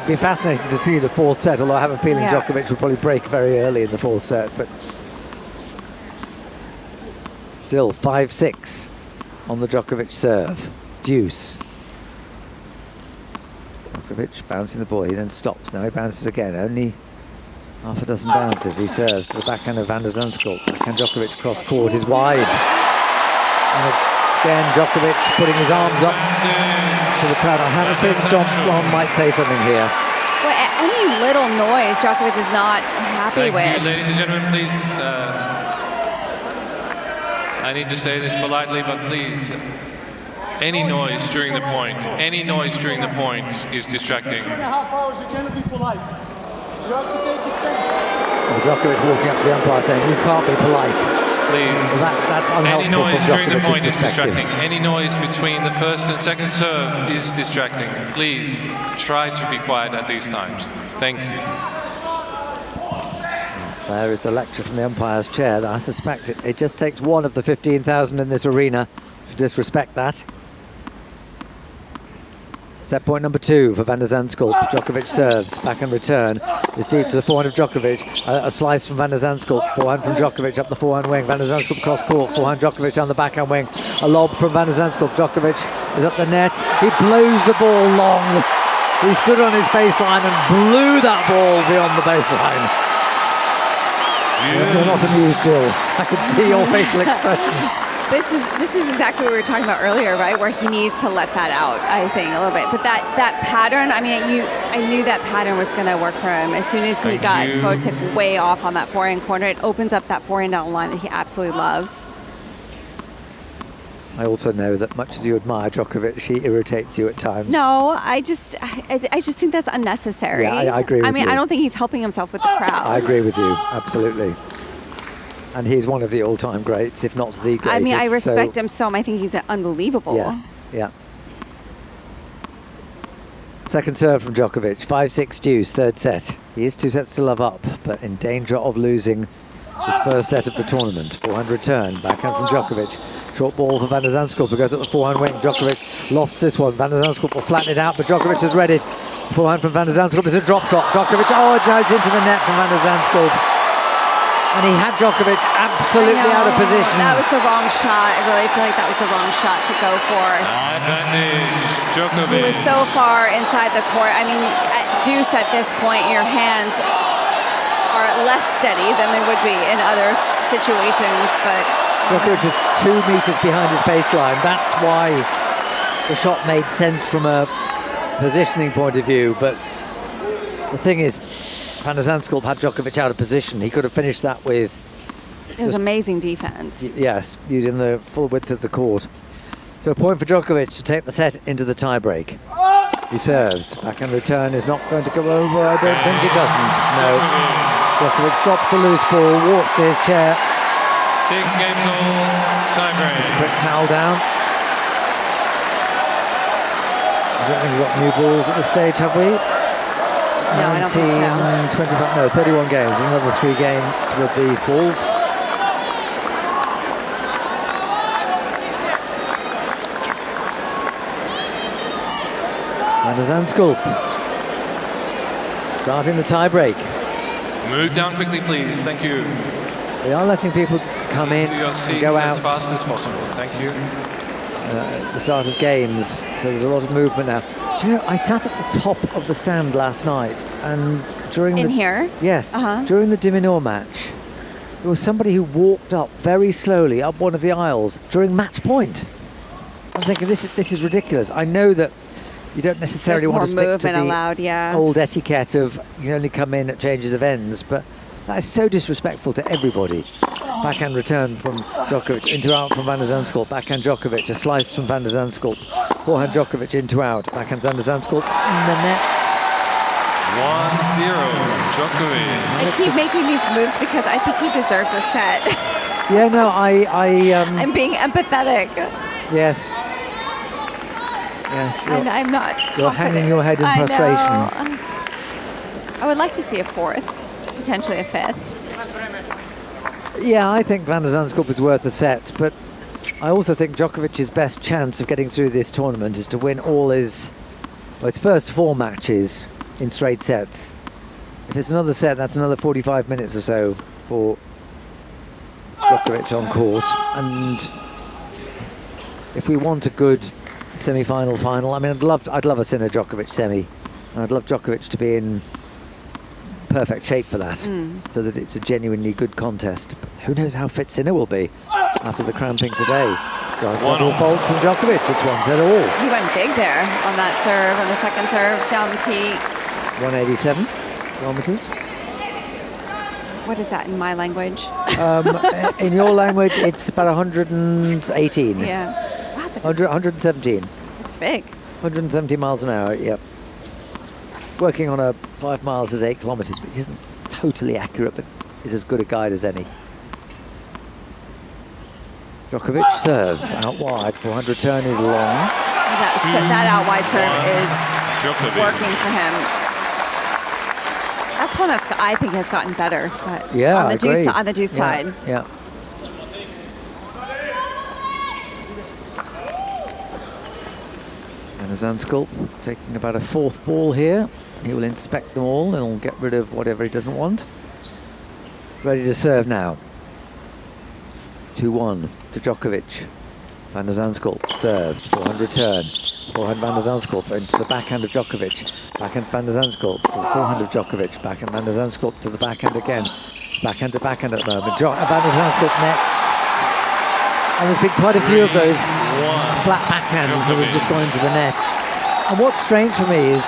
be fascinating to see the fourth set, although I have a feeling Djokovic will probably break very early in the fourth set, but still 5-6 on the Djokovic serve. Deuce. Djokovic bouncing the ball, he then stops, now he bounces again, only half a dozen bounces. He serves to the backhand of Van der Zandschulp. Backhand Djokovic cross court is wide. And again, Djokovic putting his arms up to the crowd. I have a feeling John might say something here. Well, any little noise Djokovic is not happy with. Thank you, ladies and gentlemen, please. I need to say this politely, but please, any noise during the point is distracting. 2.5 hours, you cannot be polite. You have to take a stand. Well, Djokovic walking up to the umpire saying, you can't be polite. Please. Well, that's unhelpful. Any noise from during the point is perspective. distracting. Any noise between the first and second serve is distracting. Please try to be quiet at these times. Thank you. There is the lecture from the umpire's chair. I suspect it just takes one of the 15,000 in this arena to disrespect that. Set point number 2 for Van der Zandschulp. Djokovic serves, backhand return is deep to the forehand of Djokovic. A slice from Van der Zandschulp, forehand from Djokovic up the forehand wing. Van der Zandschulp cross court, forehand Djokovic on the backhand wing. A lob from Van der Zandschulp. Djokovic is up the net. He blows the ball long. He stood on his baseline and blew that ball beyond the baseline. You're not amused, Jill. I could see your facial expression. This is exactly what we were talking about earlier, right? Where he needs to let that out, I think, a little bit. But that pattern, I mean, I knew that pattern was going to work for him. As soon as he got Botic way off on that forehand corner, it opens up that forehand down the line that he absolutely loves. I also know that much as you admire Djokovic, he irritates you at times. No, I just think that's unnecessary. Yeah, I agree with you. I mean, I don't think he's helping himself with the crowd. I agree with you, absolutely. And he's one of the all-time greats, if not the greatest. I mean, I respect him so much. I think he's unbelievable. Yes, yeah. Second serve from Djokovic, 5-6 deuce, third set. He is 2 sets to love up, but in danger of losing his first set of the tournament. Forehand return, backhand from Djokovic. Short ball for Van der Zandschulp, who goes at the forehand wing. Djokovic lofts this one. Van der Zandschulp will flatten it out, but Djokovic has read it. Forehand from Van der Zandschulp is a drop shot. Djokovic, it drives into the net from Van der Zandschulp. And he had Djokovic absolutely out of position. That was the wrong shot. I really feel like that was the wrong shot to go for. Advantage, Djokovic. He was so far inside the court. I mean, at deuce at this point, your hands are less steady than they would be in other situations. But Djokovic was 2 meters behind his baseline. That's why the shot made sense from a positioning point of view. But the thing is, Van der Zandschulp had Djokovic out of position. He could have finished that with... It was amazing defense. Yes, using the full width of the court. So a point for Djokovic to take the set into the tie-break. He serves. Backhand return is not going to go over. I don't think it doesn't. No. Djokovic drops the loose ball, walks to his chair. 6 games all, tie-break. Just a quick towel down. I don't think we've got new balls at this stage, have we? No, I don't think so. 25, no, 31 games. There's another 3 games with these balls. Van der Zandschulp starting the tie-break. Move down quickly, please. Thank you. They are letting people come in to your and seats go out as fast as possible. Thank you. At the start of games, so there's a lot of movement now. Do you know, I sat at the top of the stand last night, and during here? Yes, during the Diminor match, there was somebody who walked up very slowly up one of the aisles during match point. I'm thinking, this is ridiculous. I know that you don't necessarily want to stick to the old etiquette of you only come in at changes of ends, but that is so disrespectful to everybody. Backhand return from Djokovic, into out from Van der Zandschulp. Backhand Djokovic, a slice from Van der Zandschulp. Forehand Djokovic into out. Backhand Van der Zandschulp in the net. 1-0, Djokovic. I keep making these moves because I think he deserves a set. Yeah, no, I'm being empathetic. Yes. Yes, and I'm not You're confident. hanging your head in frustration. I would like to see a fourth, potentially a fifth. Yeah, I think Van der Zandschulp is worth a set, but I also think Djokovic's best chance of getting through this tournament is to win all his first 4 matches in straight sets. If it's another set, that's another 45 minutes or so for Djokovic on court. And if we want a good semi-final final, I mean, I'd love a Sinner Djokovic semi. And I'd love Djokovic to be in perfect shape for that, so that it's a genuinely good contest. But who knows how fit Sinner will be after the cramping today. Double fault from Djokovic. It's 1 set all. He went big there on that serve, on the second serve, down the tee. 187 kilometers. What is that in my language? In your language, it's about 118. Yeah. Wow, 117. That's big. 170 miles an hour, yep. Working on a 5 miles is 8 kilometers, which isn't totally accurate, but is as good a guide as any. Djokovic serves out wide. 400 turn is long. That out wide serve is working for him. That's one that's I think has gotten better. But Yeah, on the deuce Yeah, side. Yeah. And Zandschulp taking about a 4th ball here. He will inspect them all and he'll get rid of whatever he doesn't want. Ready to serve now. 2-1 to Djokovic. Van der Zandschulp serves, 400 turn. Forehand Van der Zandschulp into the backhand of Djokovic. Backhand Van der Zandschulp to the forehand of Djokovic. Backhand Van der Zandschulp to the backhand again. Backhand to backhand at the moment. Van der Zandschulp nets. And there's been quite a few of those flat backhands that have just gone into the net. And what's strange for me is,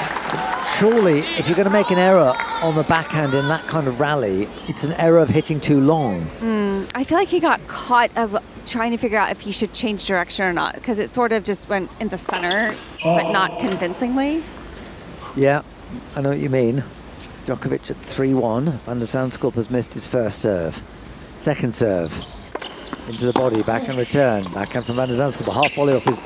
surely, if you're going to make an error on the backhand in that kind of rally, it's an error of hitting too long. I feel like he got caught of trying to figure out if he should change direction or not, because it sort of just went in the center, but not convincingly. Yeah, I know what you mean. Djokovic at 3-1. Van der Zandschulp has missed his first serve. Second serve. Into the body, backhand return. Backhand from Van der Zandschulp. A half volley off his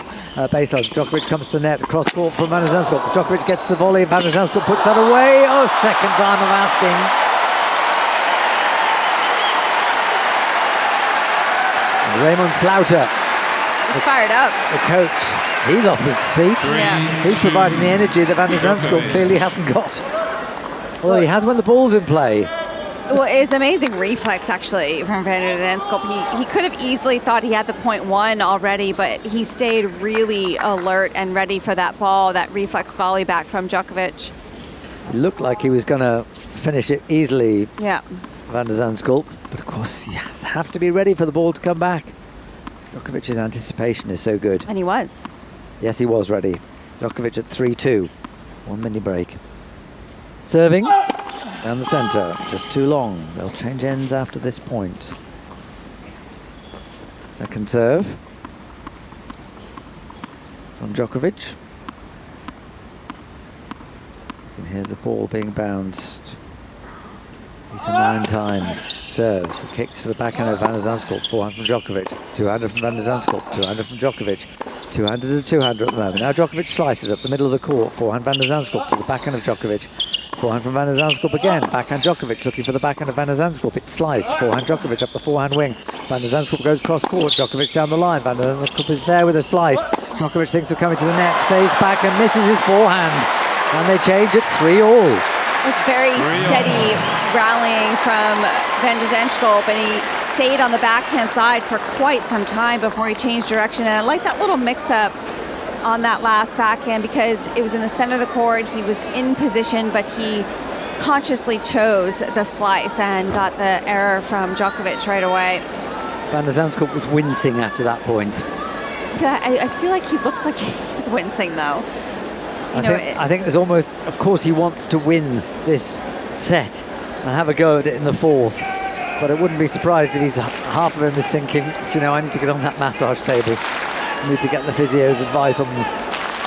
baseline. Djokovic comes to the net. Cross court from Van der Zandschulp. Djokovic gets the volley. Van der Zandschulp puts that away. Oh, second time of asking. Raymond Slaughter. He's fired up. The coach, he's off his seat. Yeah. He's providing the energy that Van der Zandschulp clearly hasn't got. Although he has when the ball's in play. Well, it's amazing reflex, actually, from Van der Zandschulp. He could have easily thought he had the .1 already, but he stayed really alert and ready for that ball, that reflex volley back from Djokovic. It looked like he was going to finish it easily, Yeah. Van der Zandschulp. But of course, he has to be ready for the ball to come back. Djokovic's anticipation is so good. And he was. Yes, he was ready. Djokovic at 3-2. 1 mini break. Serving. Down the centre, just too long. They'll change ends after this point. Second serve from Djokovic. You can hear the ball being bounced. These are 9 times. Serves, kicks to the backhand of Van der Zandschulp. Forehand from Djokovic. 200 from Van der Zandschulp. 200 from Djokovic. 200 to 200 at the moment. Now Djokovic slices up the middle of the court. Forehand Van der Zandschulp to the backhand of Djokovic. Forehand from Van der Zandschulp again. Backhand Djokovic looking for the backhand of Van der Zandschulp. It's sliced. Forehand Djokovic up the forehand wing. Van der Zandschulp goes cross court. Djokovic down the line. Van der Zandschulp is there with a slice. Djokovic thinks of coming to the net. Stays back and misses his forehand. And they change it 3-all. It's very steady rallying from Van der Zandschulp, and he stayed on the backhand side for quite some time before he changed direction. And I like that little mix-up on that last backhand because it was in the center of the court. He was in position, but he consciously chose the slice and got the error from Djokovic right away. Van der Zandschulp was wincing after that point. I feel like he looks like he's wincing, though. I think there's almost, of course he wants to win this set and have a go at it in the 4th, but I wouldn't be surprised if half of him is thinking, do you know, I need to get on that massage table. I need to get the physio's advice on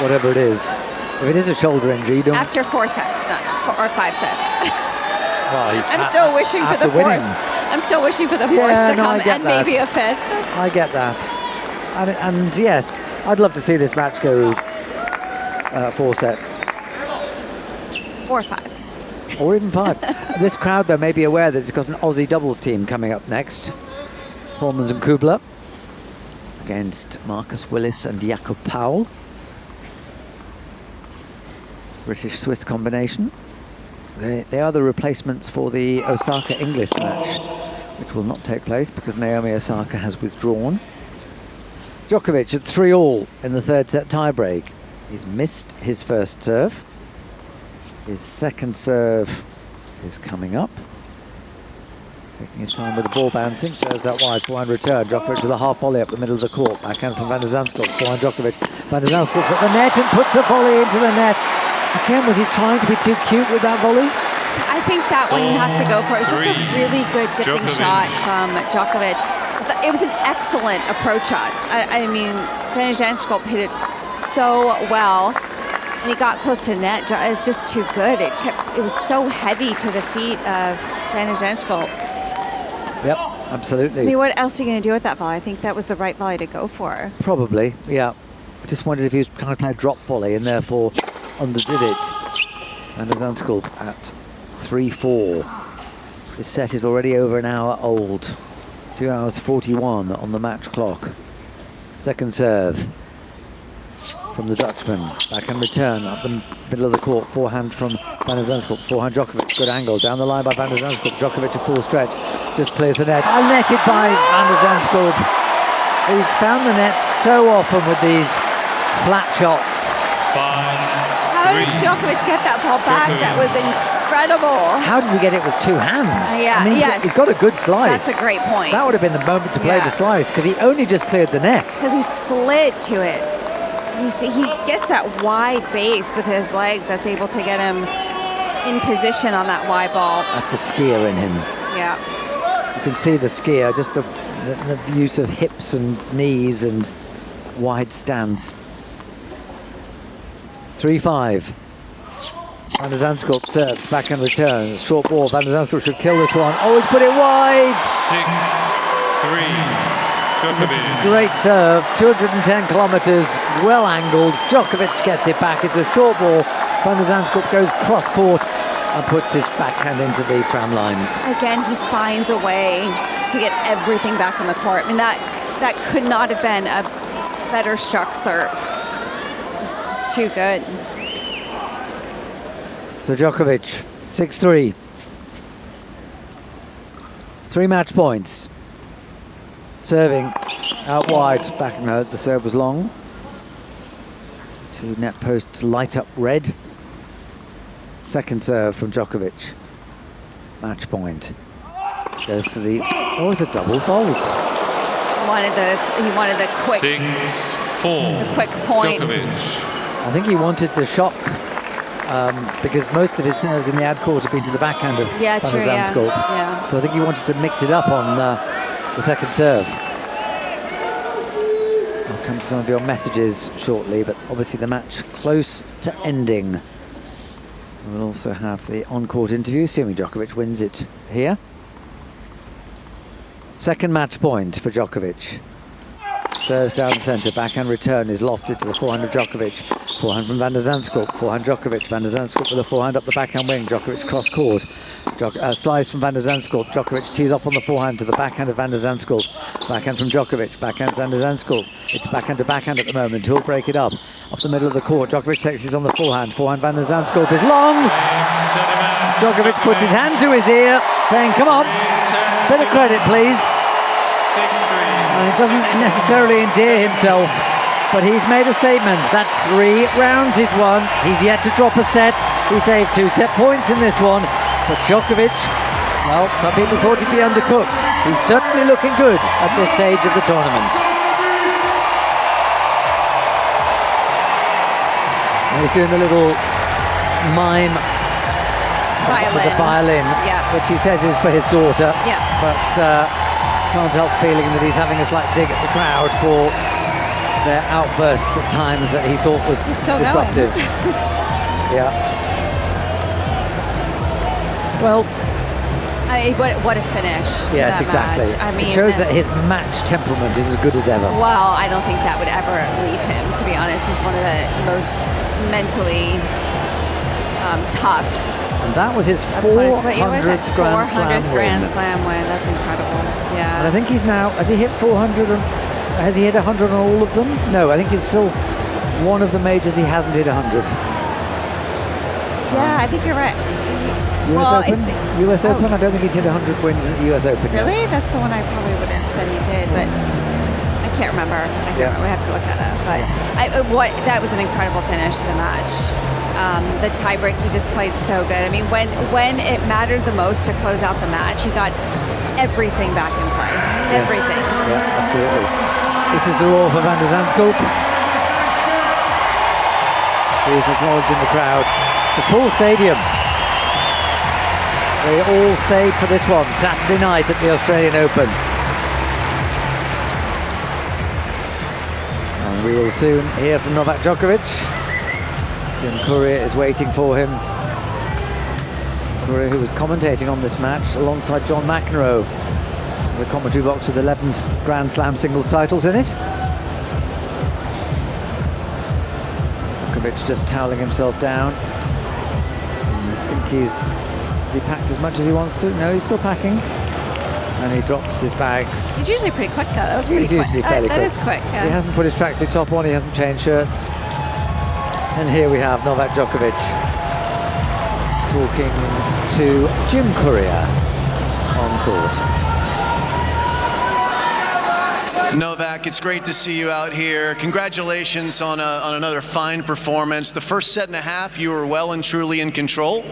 whatever it is. If it is a shoulder injury, you don't... After 4 sets, or 5 sets. Well, I'm still wishing for the 4th. I'm still wishing for the 4th to come, and maybe a 5th. I get that. And yes, I'd love to see this match go 4 sets. Or 5. Or even 5. This crowd, though, may be aware that it's got an Aussie doubles team coming up next. Hormans and Kubler against Marcus Willis and Jakob Powell. British-Swiss combination. They are the replacements for the Osaka-Inglis match, which will not take place because Naomi Osaka has withdrawn. Djokovic at 3-all in the third set tiebreak. He's missed his first serve. His second serve is coming up. Taking his time with the ball bouncing, serves that wide, forehand return. Djokovic with a half volley up the middle of the court. Backhand from Van der Zandschulp, forehand Djokovic. Van der Zandschulp's at the net and puts a volley into the net. Again, was he trying to be too cute with that volley? I think that one you have to go for. It was just a really good dipping shot from Djokovic. It was an excellent approach shot. I mean, Van der Zandschulp hit it so well, and he got close to net. It was just too good. It was so heavy to the feet of Van der Zandschulp. Yep, absolutely. I mean, what else are you going to do with that volley? I think that was the right volley to go for. Probably, yeah. I just wondered if he was trying to play a drop volley and therefore underdid it. Van der Zandschulp at 3-4. This set is already over an hour old. 2 hours 41 on the match clock. Second serve from the Dutchman. Backhand return up the middle of the court. Forehand from Van der Zandschulp. Forehand Djokovic. Good angle. Down the line by Van der Zandschulp. Djokovic a full stretch. Just clears the net. Netted by Van der Zandschulp. He's found the net so often with these flat shots. How did Djokovic get that ball back? That was incredible. How does he get it with 2 hands? Yeah, I mean, he's got a good slice. That's a great point. That would have been the moment to play the slice because he only just cleared the net. Because he slid to it. You see, he gets that wide base with his legs that's able to get him in position on that wide ball. That's the skier in him. Yeah. You can see the skier, just the use of hips and knees and wide stance. 3-5. Van der Zandschulp serves, backhand returns, short ball. Van der Zandschulp should kill this one. Oh, he's put it wide! 6-3. Djokovic. Great serve, 210 kilometres, well angled. Djokovic gets it back. It's a short ball. Van der Zandschulp goes cross court and puts his backhand into the tram lines. Again, he finds a way to get everything back on the court. I mean, that could not have been a better struck serve. It's just too good. So Djokovic, 6-3. 3 match points. Serving out wide. Back, no, the serve was long. 2 net posts light up red. Second serve from Djokovic. Match point. Goes to the, oh, it's a double fold. He wanted the quick. 6-4. The quick point. Djokovic. I think he wanted the shock because most of his serves in the ad court have been to the backhand of Van der Zandschulp. Yeah. So I think he wanted to mix it up on the second serve. I'll come to some of your messages shortly, but obviously the match close to ending. We'll also have the on-court interview, assuming Djokovic wins it here. Second match point for Djokovic. Serves down the centre, backhand return is lofted to the forehand of Djokovic. Forehand from Van der Zandschulp, forehand Djokovic. Van der Zandschulp with a forehand up the backhand wing. Djokovic cross court. Slice from Van der Zandschulp. Djokovic tees off on the forehand to the backhand of Van der Zandschulp. Backhand from Djokovic, backhand Van der Zandschulp. It's backhand to backhand at the moment. Who'll break it up? Up the middle of the court. Djokovic takes this on the forehand. Forehand Van der Zandschulp is long. Djokovic puts his hand to his ear, saying, "Come on, bit of credit, please." And he doesn't necessarily endear himself, but he's made a statement. That's 3 rounds he's won. He's yet to drop a set. He saved 2 set points in this one. But Djokovic, well, some people thought he'd be undercooked. He's certainly looking good at this stage of the tournament. And he's doing the little mime with the violin, which he says is for his daughter. Yeah. But can't help feeling that he's having a slight dig at the crowd for their outbursts at times that he thought was disruptive. Yeah. Well, what a finish to yes, that exactly. match. I mean, it shows that his match temperament is as good as ever. Well, I don't think that would ever leave him, to be honest. He's one of the most mentally tough. And that was his 400th Grand Slam win. That's incredible. Yeah. And I think he's now, has he hit 400? Has he hit 100 on all of them? No, I think he's still one of the majors he hasn't hit 100. Yeah, I think you're right. US Open? I don't think he's hit 100 wins at the US Open. Really? Yet. That's the one I probably would have said he did, but I can't remember. We have to look that up. But that was an incredible finish to the match. The tiebreak, he just played so good. I mean, when it mattered the most to close out the match, he got everything back in play. Yes. Everything. Yeah, absolutely. This is the roar for Van de Zandschulp. He's acknowledging the crowd. It's a full stadium. They all stayed for this one, Saturday night at the Australian Open. And we will soon hear from Novak Djokovic. Jim Courier is waiting for him. Courier, who was commentating on this match alongside John McEnroe. There's a commentary box with 11 Grand Slam singles titles in it. Djokovic just toweling himself down. And I think has he packed as much as he wants to? No, he's still packing. And he drops his bags. He's usually pretty quick though. That was pretty quick. Usually fairly quick. That is quick, yeah. He hasn't put his tracksuit top on, he hasn't changed shirts. And here we have Novak Djokovic talking to Jim Courier on court. Novak, it's great to see you out here. Congratulations on another fine performance. The first set and a half, you were well and truly in control.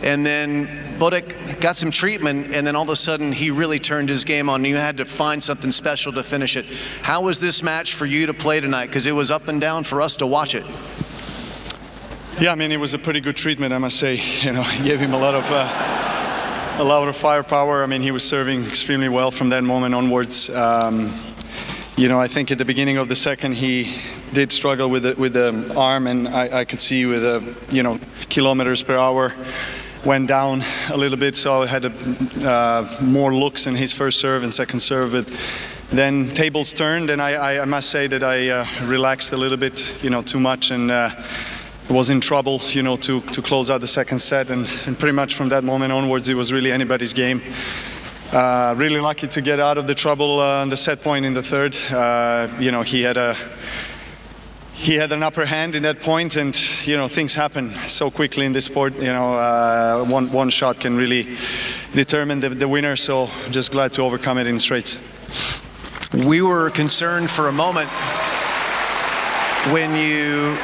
And then Botic got some treatment, and then all of a sudden he really turned his game on. You had to find something special to finish it. How was this match for you to play tonight? Because it was up and down for us to watch it. Yeah, I mean, it was a pretty good treatment, I must say. You know, gave him a lot of firepower. I mean, he was serving extremely well from that moment onwards. You know, I think at the beginning of the second he did struggle with the arm, and I could see with kilometers per hour went down a little bit. So I had more looks in his first serve and second serve, but then tables turned, and I must say that I relaxed a little bit, too much, and was in trouble, to close out the second set, and pretty much from that moment onwards it was really anybody's game. Really lucky to get out of the trouble on the set point in the third. He had an upper hand in that point, and things happen so quickly in this sport. One shot can really determine the winner. So just glad to overcome it in straights. We were concerned for a moment when you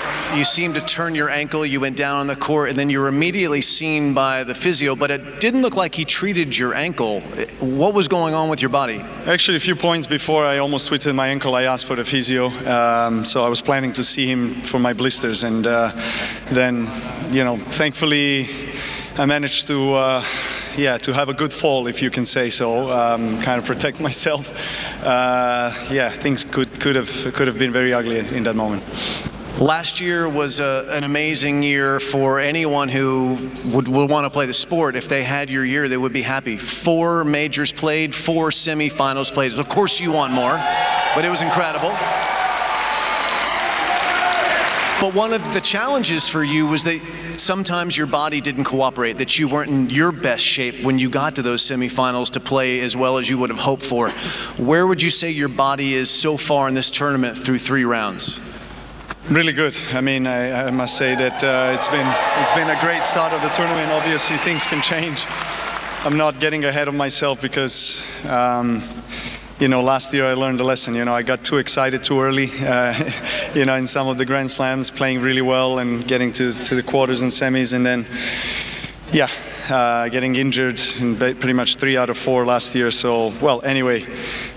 seemed to turn your ankle, you went down on the court, and then you were immediately seen by the physio, but it didn't look like he treated your ankle. What was going on with your body? Actually, a few points before I almost twisted my ankle, I asked for the physio. So I was planning to see him for my blisters, and then, thankfully I managed to have a good fall, if you can say so, kind of protect myself. Things could have been very ugly in that moment. Last year was an amazing year for anyone who would want to play the sport. If they had your year, they would be happy. 4 majors played, 4 semifinals played. Of course you want more, but it was incredible. But one of the challenges for you was that sometimes your body didn't cooperate, that you weren't in your best shape when you got to those semifinals to play as well as you would have hoped for. Where would you say your body is so far in this tournament through 3 rounds? Really good. I mean, I must say that it's been a great start of the tournament. Obviously, things can change. I'm not getting ahead of myself because, last year I learned a lesson. I got too excited too early, in some of the Grand Slams, playing really well and getting to the quarters and semis, and then, getting injured in pretty much 3 out of 4 last year. So, well, anyway,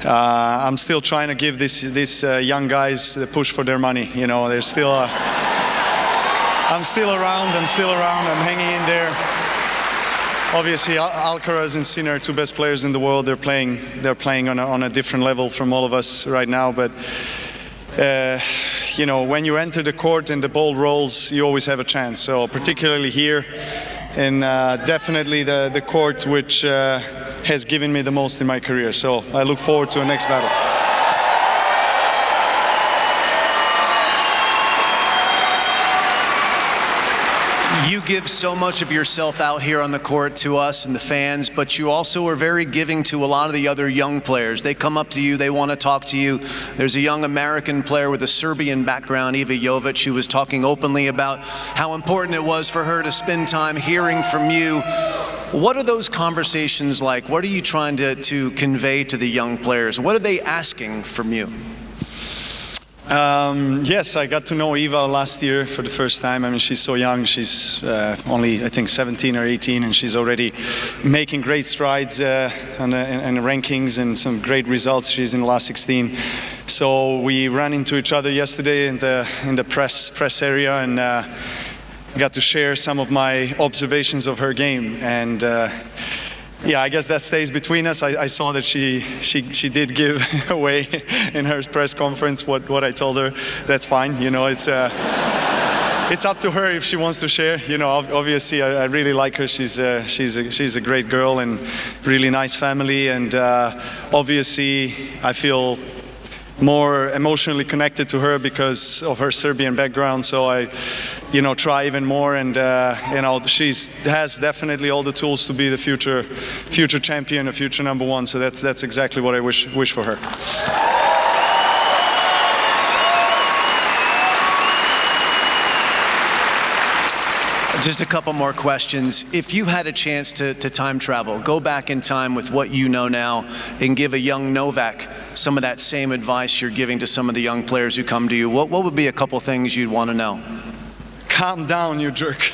I'm still trying to give these young guys the push for their money. They're still. I'm still around. I'm hanging in there. Obviously, Alcaraz and Sinner, 2 best players in the world. They're playing on a different level from all of us right now. But when you enter the court and the ball rolls, you always have a chance. So particularly here. And definitely the court which has given me the most in my career. So I look forward to the next battle. give so much of yourself out here on the court to us and the fans, but you also are very giving to a lot of the other young players. They come up to you, they want to talk to you. There's a young American player with a Serbian background, Iva Jovic, who was talking openly about how important it was for her to spend time hearing from you. What are those conversations like? What are you trying to convey to the young players? What are they asking from you? Yes, I got to know Eva last year for the first time. I mean, she's so young. She's only, I think, 17 or 18, and she's already making great strides in the rankings and some great results. She's in the last 16. So we ran into each other yesterday in the press area, and got to share some of my observations of her game. And yeah, I guess that stays between us. I saw that she did give away in her press conference what I told her. That's fine, you know. It's up to her if she wants to share. You know, obviously I really like her. She's a great girl and really nice family. And obviously I feel more emotionally connected to her because of her Serbian background. So I, you know, try even more, and you know, she has definitely all the tools to be the future champion, a future number one. So that's exactly what I wish for her. Just a couple more questions. If you had a chance to time travel, go back in time with what you know now and give a young Novak some of that same advice you're giving to some of the young players who come to you, what would be a couple things you'd want to know? Calm down, you jerk.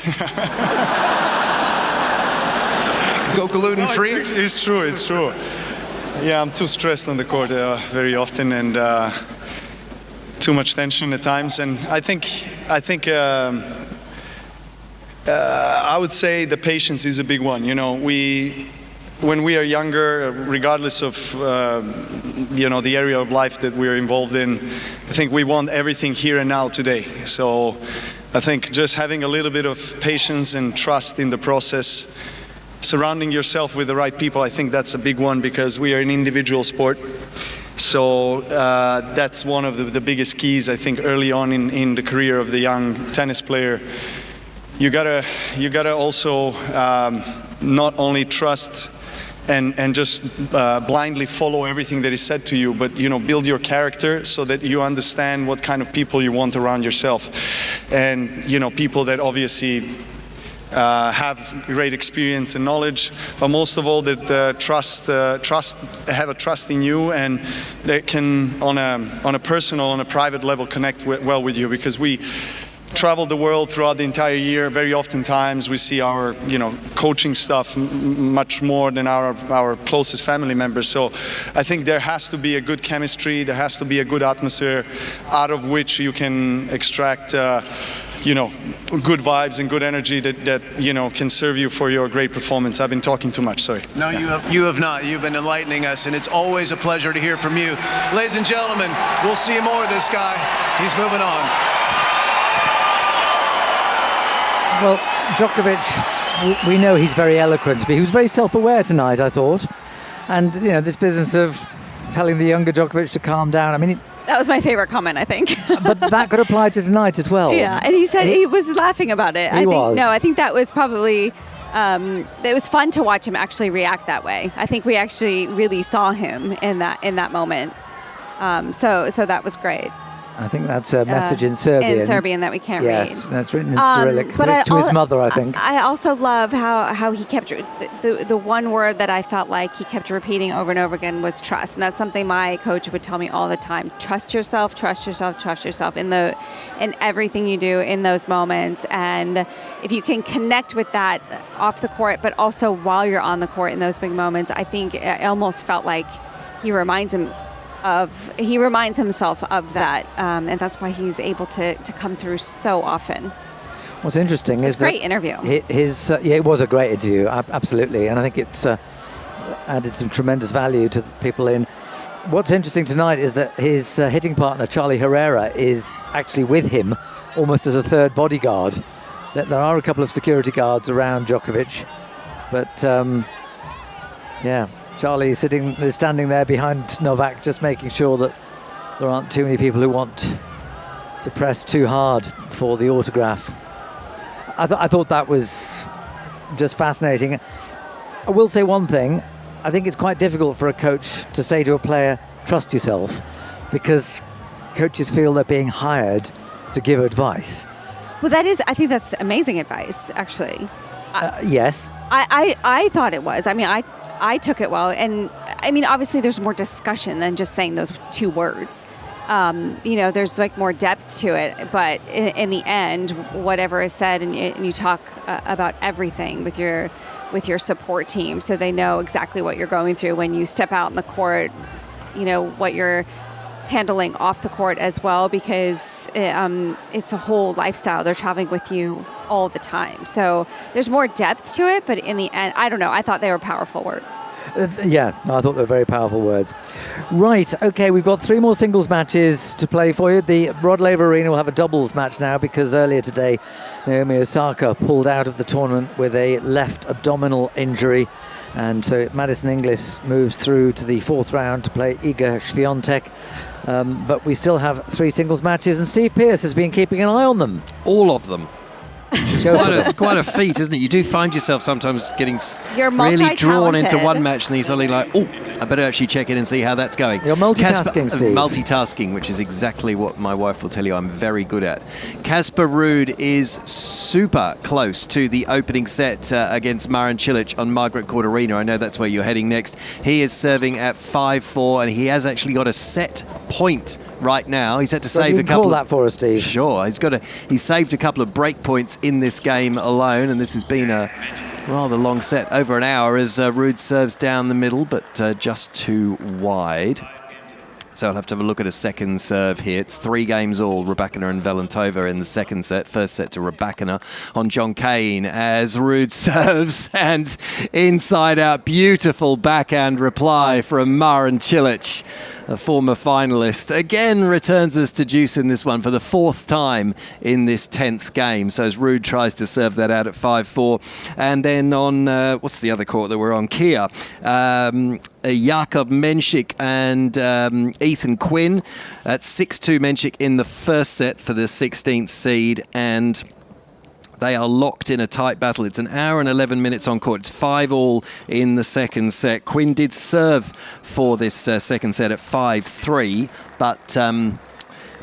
Go gluten-free? No, it's true, it's true. Yeah, I'm too stressed on the court very often, and too much tension at times. And I think I would say the patience is a big one. You know, when we are younger, regardless of you know, the area of life that we're involved in, I think we want everything here and now today. So I think just having a little bit of patience and trust in the process, surrounding yourself with the right people, I think that's a big one, because we are an individual sport. So that's one of the biggest keys, I think, early on in the career of the young tennis player. You gotta also not only trust and just blindly follow everything that is said to you, but, you know, build your character so that you understand what kind of people you want around yourself, and, you know, people that obviously have great experience and knowledge, but most of all that have a trust in you, and they can on a personal, on a private level, connect well with you, because we travel the world throughout the entire year. Very oftentimes we see our, you know, coaching stuff much more than our closest family members. So I think there has to be a good chemistry, there has to be a good atmosphere out of which you can extract you know, good vibes and good energy that you know, can serve you for your great performance. I've been talking too much, sorry. No, you have not. You've been enlightening us, and it's always a pleasure to hear from you. Ladies and gentlemen, we'll see more of this guy. He's moving on. Well, Djokovic, we know he's very eloquent, but he was very self-aware tonight, I thought. And, you know, this business of telling the younger Djokovic to calm down, I mean... That was my favorite comment, I think. But that could apply to tonight as well. Yeah, and he said he was laughing about it. I think that was probably... it was fun to watch him actually react that way. I think we actually really saw him in that moment. So that was great. I think that's a message in Serbian. In Serbian that we can't read. Yes, that's written in Cyrillic. But it's to his mother, I think. I also love how he kept the one word that I felt like he kept repeating over and over again was trust, and that's something my coach would tell me all the time. Trust yourself, trust yourself, trust yourself in everything you do in those moments. And if you can connect with that off the court, but also while you're on the court in those big moments, I think it almost felt like he reminds himself of that, and that's why he's able to come through so often. What's interesting is great interview. It was a great interview, absolutely, and I think it's added some tremendous value to the people in. What's interesting tonight is that his hitting partner Charlie Herrera is actually with him, almost as a third bodyguard. That there are a couple of security guards around Djokovic, but yeah. Charlie is standing there behind Novak, just making sure that there aren't too many people who want to press too hard for the autograph. I thought that was just fascinating. I will say one thing. I think it's quite difficult for a coach to say to a player, trust yourself, because coaches feel they're being hired to give advice. Well, I think that's amazing advice, actually. Yes. I thought it was. I mean, I took it well. And I mean, obviously there's more discussion than just saying those 2 words. There's like more depth to it. But in the end, whatever is said, and you talk about everything with your support team, so they know exactly what you're going through when you step out in the court, what you're handling off the court as well, because it's a whole lifestyle. They're traveling with you all the time. So there's more depth to it, but in the end, I don't know. I thought they were powerful words. I thought they were very powerful words. Right, okay, we've got 3 more singles matches to play for you. The Rod Laver Arena will have a doubles match now because earlier today, Naomi Osaka pulled out of the tournament with a left abdominal injury. And so Madison Inglis moves through to the 4th round to play Iga Swiatek. But we still have 3 singles matches, and Steve Pearce has been keeping an eye on them. All of them. It's quite a feat, isn't it? You do find yourself sometimes getting really drawn into one match, and then you're suddenly like, oh, I better actually check in and see how that's going. You're multitasking, Steve. Multitasking, which is exactly what my wife will tell you I'm very good at. Casper Ruud is super close to the opening set against Marin Cilic on Margaret Court Arena. I know that's where you're heading next. He is serving at 5-4, and he has actually got a set point right now. He's had to save a couple. Call that for us, Steve. Sure, he's saved a couple of break points in this game alone, and this has been a rather long set, over an hour, as Ruud serves down the middle, but just too wide. So I'll have to have a look at a second serve here. It's 3 games all, Rybakina and Valentova in the second set. First set to Rybakina on John Cain as Ruud serves, and inside out, beautiful backhand reply from Marin Cilic, a former finalist. Again returns us to deuce in this one for the 4th time in this 10th game. So as Ruud tries to serve that out at 5-4. And then on, what's the other court that we're on? Kia. Jakub Menšik and Ethan Quinn at 6-2 Menšik in the first set for the 16th seed, and they are locked in a tight battle. It's an hour and 11 minutes on court. It's 5-all in the second set. Quinn did serve for this second set at 5-3,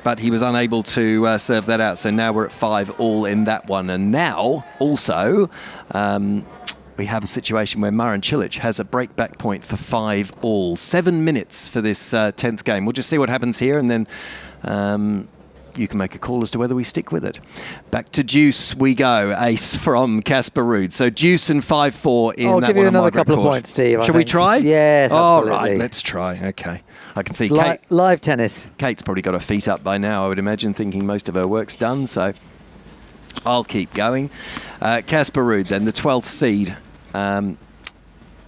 but he was unable to serve that out. So now we're at 5-all in that one. And now also we have a situation where Marin Cilic has a break-back point for 5-all. 7 minutes for this 10th game. We'll just see what happens here, and then you can make a call as to whether we stick with it. Back to deuce we go. Ace from Casper Ruud. So deuce and 5-4 in that one. I'll give you another couple of points, Steve. Shall we try? Yes, absolutely. All right, let's try. Okay. I can see Kate. Live tennis. Kate's probably got her feet up by now, I would imagine, thinking most of her work's done. So I'll keep going. Casper Ruud, then, the 12th seed.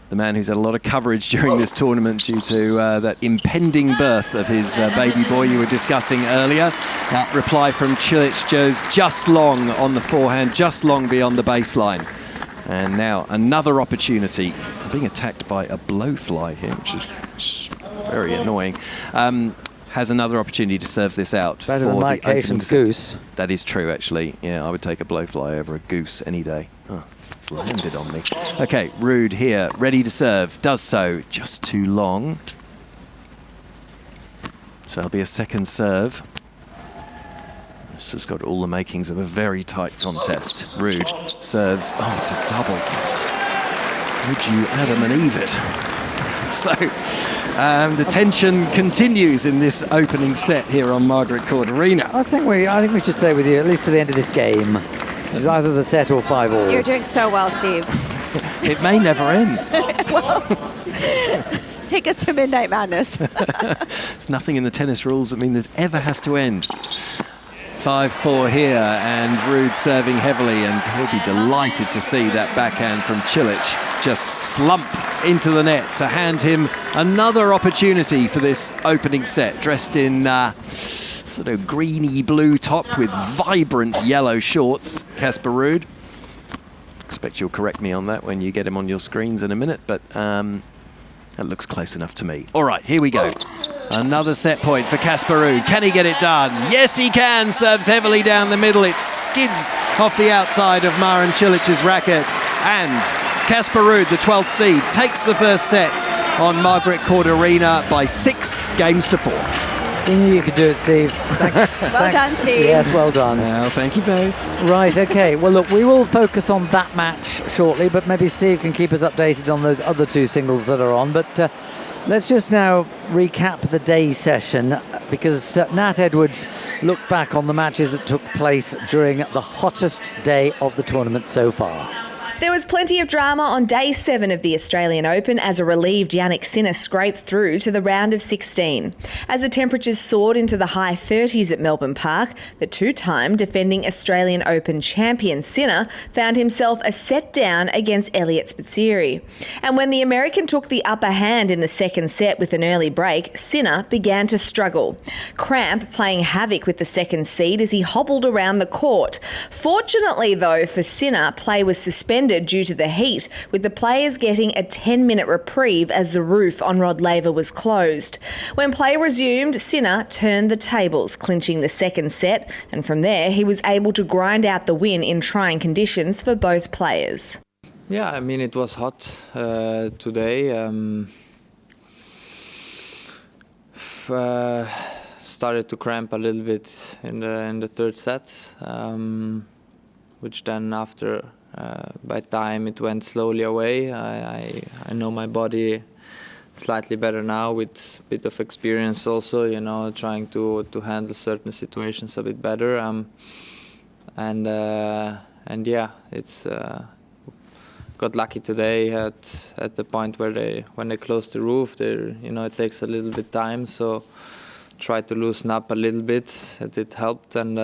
The man who's had a lot of coverage during this tournament due to that impending birth of his baby boy you were discussing earlier. That reply from Cilic goes just long on the forehand, just long beyond the baseline. And now another opportunity. I'm being attacked by a blowfly here, which is very annoying. Has another opportunity to serve this out. Better than Mike Cation's goose. That is true, actually. Yeah, I would take a blowfly over a goose any day. Oh, it's landed on me. Okay, Ruud here, ready to serve. Does so, just too long. So it'll be a second serve. This has got all the makings of a very tight contest. Ruud serves. Oh, it's a double. Would you Adam and Eve it? So the tension continues in this opening set here on Margaret Court Arena. I think we should stay with you at least to the end of this game, which is either the set or 5-all. You're doing so well, Steve. It may never end. Well, take us to Midnight Madness. There's nothing in the tennis rules that mean this ever has to end. 5-4 here, and Ruud serving heavily, and he'll be delighted to see that backhand from Cilic just slump into the net to hand him another opportunity for this opening set. Dressed in sort of greeny blue top with vibrant yellow shorts, Casper Ruud. Expect you'll correct me on that when you get him on your screens in a minute, but that looks close enough to me. All right, here we go. Another set point for Casper Ruud. Can he get it done? Yes, he can. Serves heavily down the middle. It skids off the outside of Marin Cilic's racket. And Casper Ruud, the 12th seed, takes the first set on Margaret Court Arena by 6-4. You knew you could do it, Steve. Well done, Steve. Yes, well done. Well, thank you both. Right, okay. Well, look, we will focus on that match shortly, but maybe Steve can keep us updated on those other two singles that are on. But let's just now recap the day session, because Nat Edwards looked back on the matches that took place during the hottest day of the tournament so far. There was plenty of drama on day 7 of the Australian Open as a relieved Jannik Sinner scraped through to the round of 16. As the temperatures soared into the high 30s at Melbourne Park, the two-time defending Australian Open champion Sinner found himself a set down against Elliot Spizzirri. And when the American took the upper hand in the second set with an early break, Sinner began to struggle. Cramp playing havoc with the second seed as he hobbled around the court. Fortunately, though, for Sinner, play was suspended due to the heat, with the players getting a 10-minute reprieve as the roof on Rod Laver was closed. When play resumed, Sinner turned the tables, clinching the second set, and from there he was able to grind out the win in trying conditions for both players. Yeah, I mean, it was hot today. Started to cramp a little bit in the third set, which then after by time it went slowly away. I know my body slightly better now with a bit of experience also, you know, trying to handle certain situations a bit better. And yeah, it's got lucky today at the point where when they closed the roof. You know, it takes a little bit time, so try to loosen up a little bit. It helped, and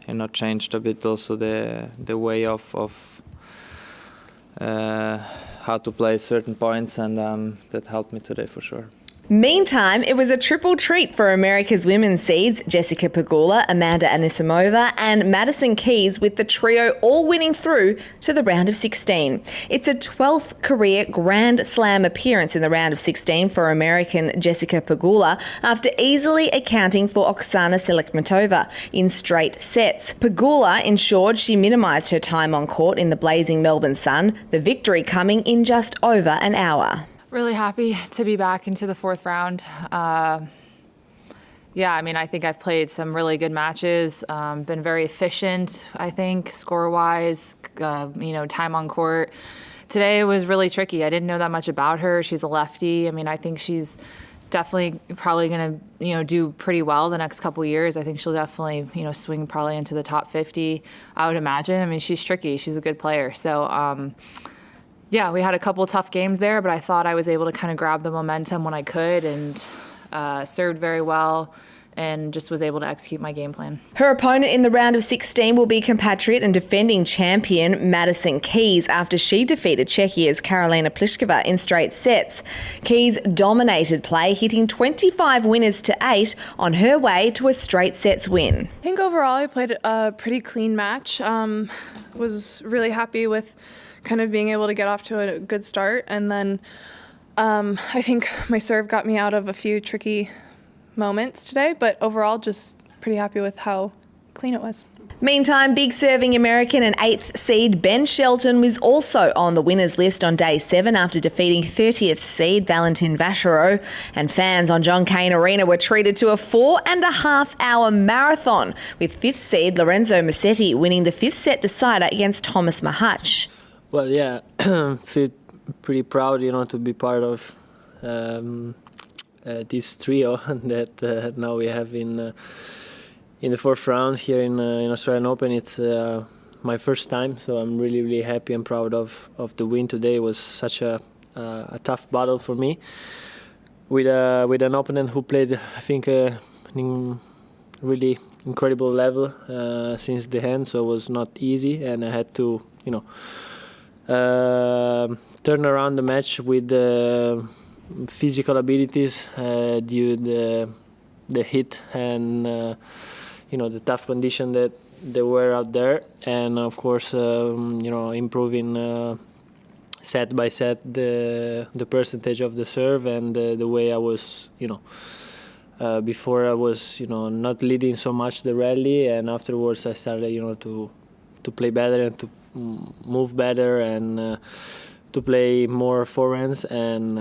you know, changed a bit also the way of how to play certain points, and that helped me today for sure. Meantime, it was a triple treat for America's women's seeds, Jessica Pegula, Amanda Anisimova and Madison Keys, with the trio all winning through to the round of 16. It's a 12th career Grand Slam appearance in the round of 16 for American Jessica Pegula, after easily accounting for Oksana Selekhmetova in straight sets. Pegula ensured she minimised her time on court in the blazing Melbourne sun, the victory coming in just over an hour. Really happy to be back into the fourth round. Yeah, I mean, I think I've played some really good matches, been very efficient, I think, score-wise, you know, time on court. Today was really tricky. I didn't know that much about her. She's a lefty. I mean, I think she's definitely probably going to, you know, do pretty well the next couple of years. I think she'll definitely, you know, swing probably into the top 50, I would imagine. I mean, she's tricky. She's a good player. So, yeah, we had a couple of tough games there, but I thought I was able to kind of grab the momentum when I could, and served very well and just was able to execute my game plan. Her opponent in the round of 16 will be compatriot and defending champion Madison Keys, after she defeated Czechia's Karolina Pliskova in straight sets. Keys dominated play, hitting 25 winners to 8 on her way to a straight sets win. I think overall I played a pretty clean match. Was really happy with kind of being able to get off to a good start, and then I think my serve got me out of a few tricky moments today, but overall just pretty happy with how clean it was. Meantime, big serving American and 8th seed Ben Shelton was also on the winners list on day 7 after defeating 30th seed Valentin Vachereau, and fans on Cain Arena were treated to a 4.5-hour marathon, with 5th seed Lorenzo Musetti winning the 5th set decider against Thomas Machac. Well, yeah, feel pretty proud, you know, to be part of this trio that now we have in the fourth round here in Australian Open. It's my first time, so I'm really, really happy and proud of the win today. It was such a tough battle for me with an opponent who played, I think, really incredible level since the end, so it was not easy, and I had to, you know, turn around the match with physical abilities due to the heat and you know, the tough condition that they were out there, and of course you know, improving set by set the percentage of the serve and the way I was, you know, before I was, not leading so much the rally, and afterwards I started, to play better and to move better and to play more forehands, and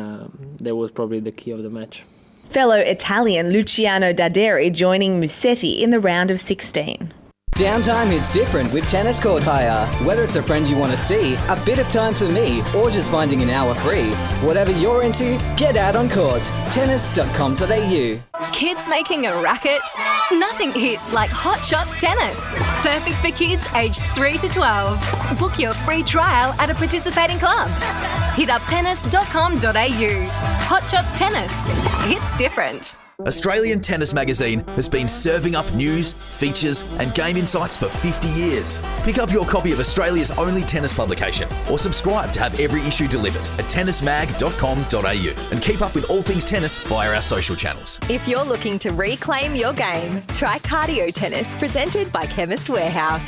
that was probably the key of the match. Fellow Italian Luciano Daderi joining Musetti in the round of 16. Downtime hits different with Tennis Court Hire. Whether it's a friend you want to see, a bit of time for me, or just finding an hour free. Whatever you're into, get out on court. Tennis.com.au. Kids making a racket? Nothing hits like Hot Shots Tennis. Perfect for kids aged 3 to 12. Book your free trial at a participating club. Hit up tennis.com.au. Hot Shots Tennis. It's different. Australian Tennis Magazine has been serving up news, features and game insights for 50 years. Pick up your copy of Australia's only tennis publication or subscribe to have every issue delivered at tennismag.com.au and keep up with all things tennis via our social channels. If you're looking to reclaim your game, try Cardio Tennis presented by Chemist Warehouse.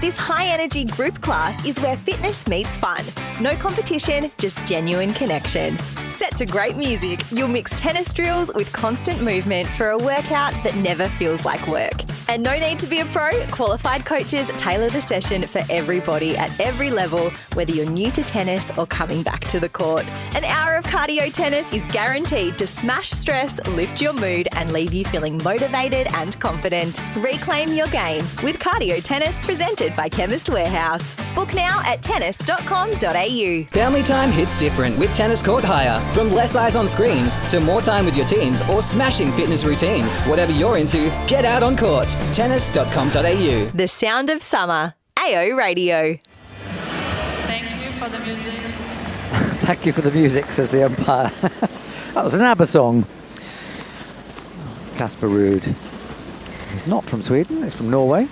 This high-energy group class is where fitness meets fun. No competition, just genuine connection. Set to great music, you'll mix tennis drills with constant movement for a workout that never feels like work. And no need to be a pro, qualified coaches tailor the session for everybody at every level, whether you're new to tennis or coming back to the court. An hour of cardio tennis is guaranteed to smash stress, lift your mood and leave you feeling motivated and confident. Reclaim your game with Cardio Tennis presented by Chemist Warehouse. Book now at tennis.com.au. Family time hits different with Tennis Court Hire. From less eyes on screens to more time with your teens or smashing fitness routines. Whatever you're into, get out on court. Tennis.com.au. The sound of summer. AO Radio. Thank you for the music. Thank you for the music, says the umpire. That was an ABBA song. Casper Ruud. He's not from Sweden, he's from Norway.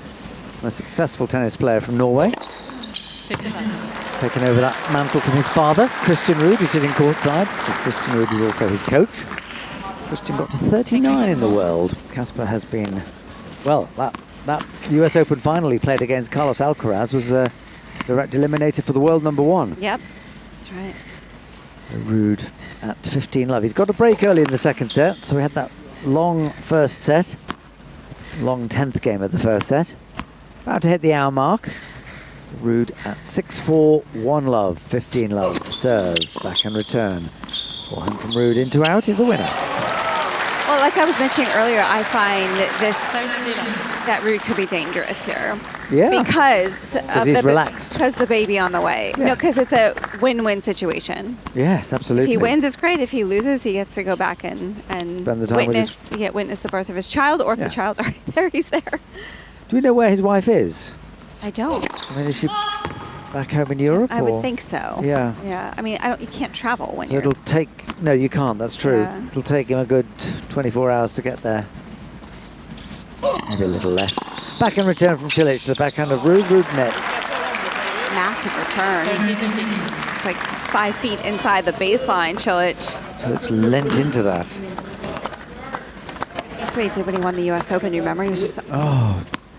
Most successful tennis player from Norway. 55. Taking over that mantle from his father, Christian Ruud, who's sitting courtside, because Christian Ruud is also his coach. Christian got to 39 in the world. Casper has been, well, that US Open final he played against Carlos Alcaraz was a direct eliminator for the world #1. Yep, that's right. Ruud at 15 love. He's got a break early in the second set, so we had that long first set, long 10th game of the first set. About to hit the hour mark. Ruud at 6-4, 1 love, 15 love. Serves, back and return. Forehand from Ruud into out is a winner. Well, like I was mentioning earlier, I find that Ruud could be dangerous here. Yeah. Because he's relaxed. Because the baby on the way. Yeah. No, because it's a win-win situation. Yes, absolutely. If he wins, it's great. If he loses, he gets to go back and spend the time witness the birth of his child, or if the child's already there, he's there. Do we know where his wife is? I don't. I mean, is she back home in Europe? I would think so. Yeah. Yeah. I mean, you can't travel when So you're... it'll take... No, you can't. That's true. Yeah. It'll take him a good 24 hours to get there. Maybe a little less. Back and return from Cilic. The backhand of Ruud. Ruud nets. Massive return. It's like 5 feet inside the baseline, Cilic. Cilic lent into that. That's what he did when he won the US Open, you remember? He was just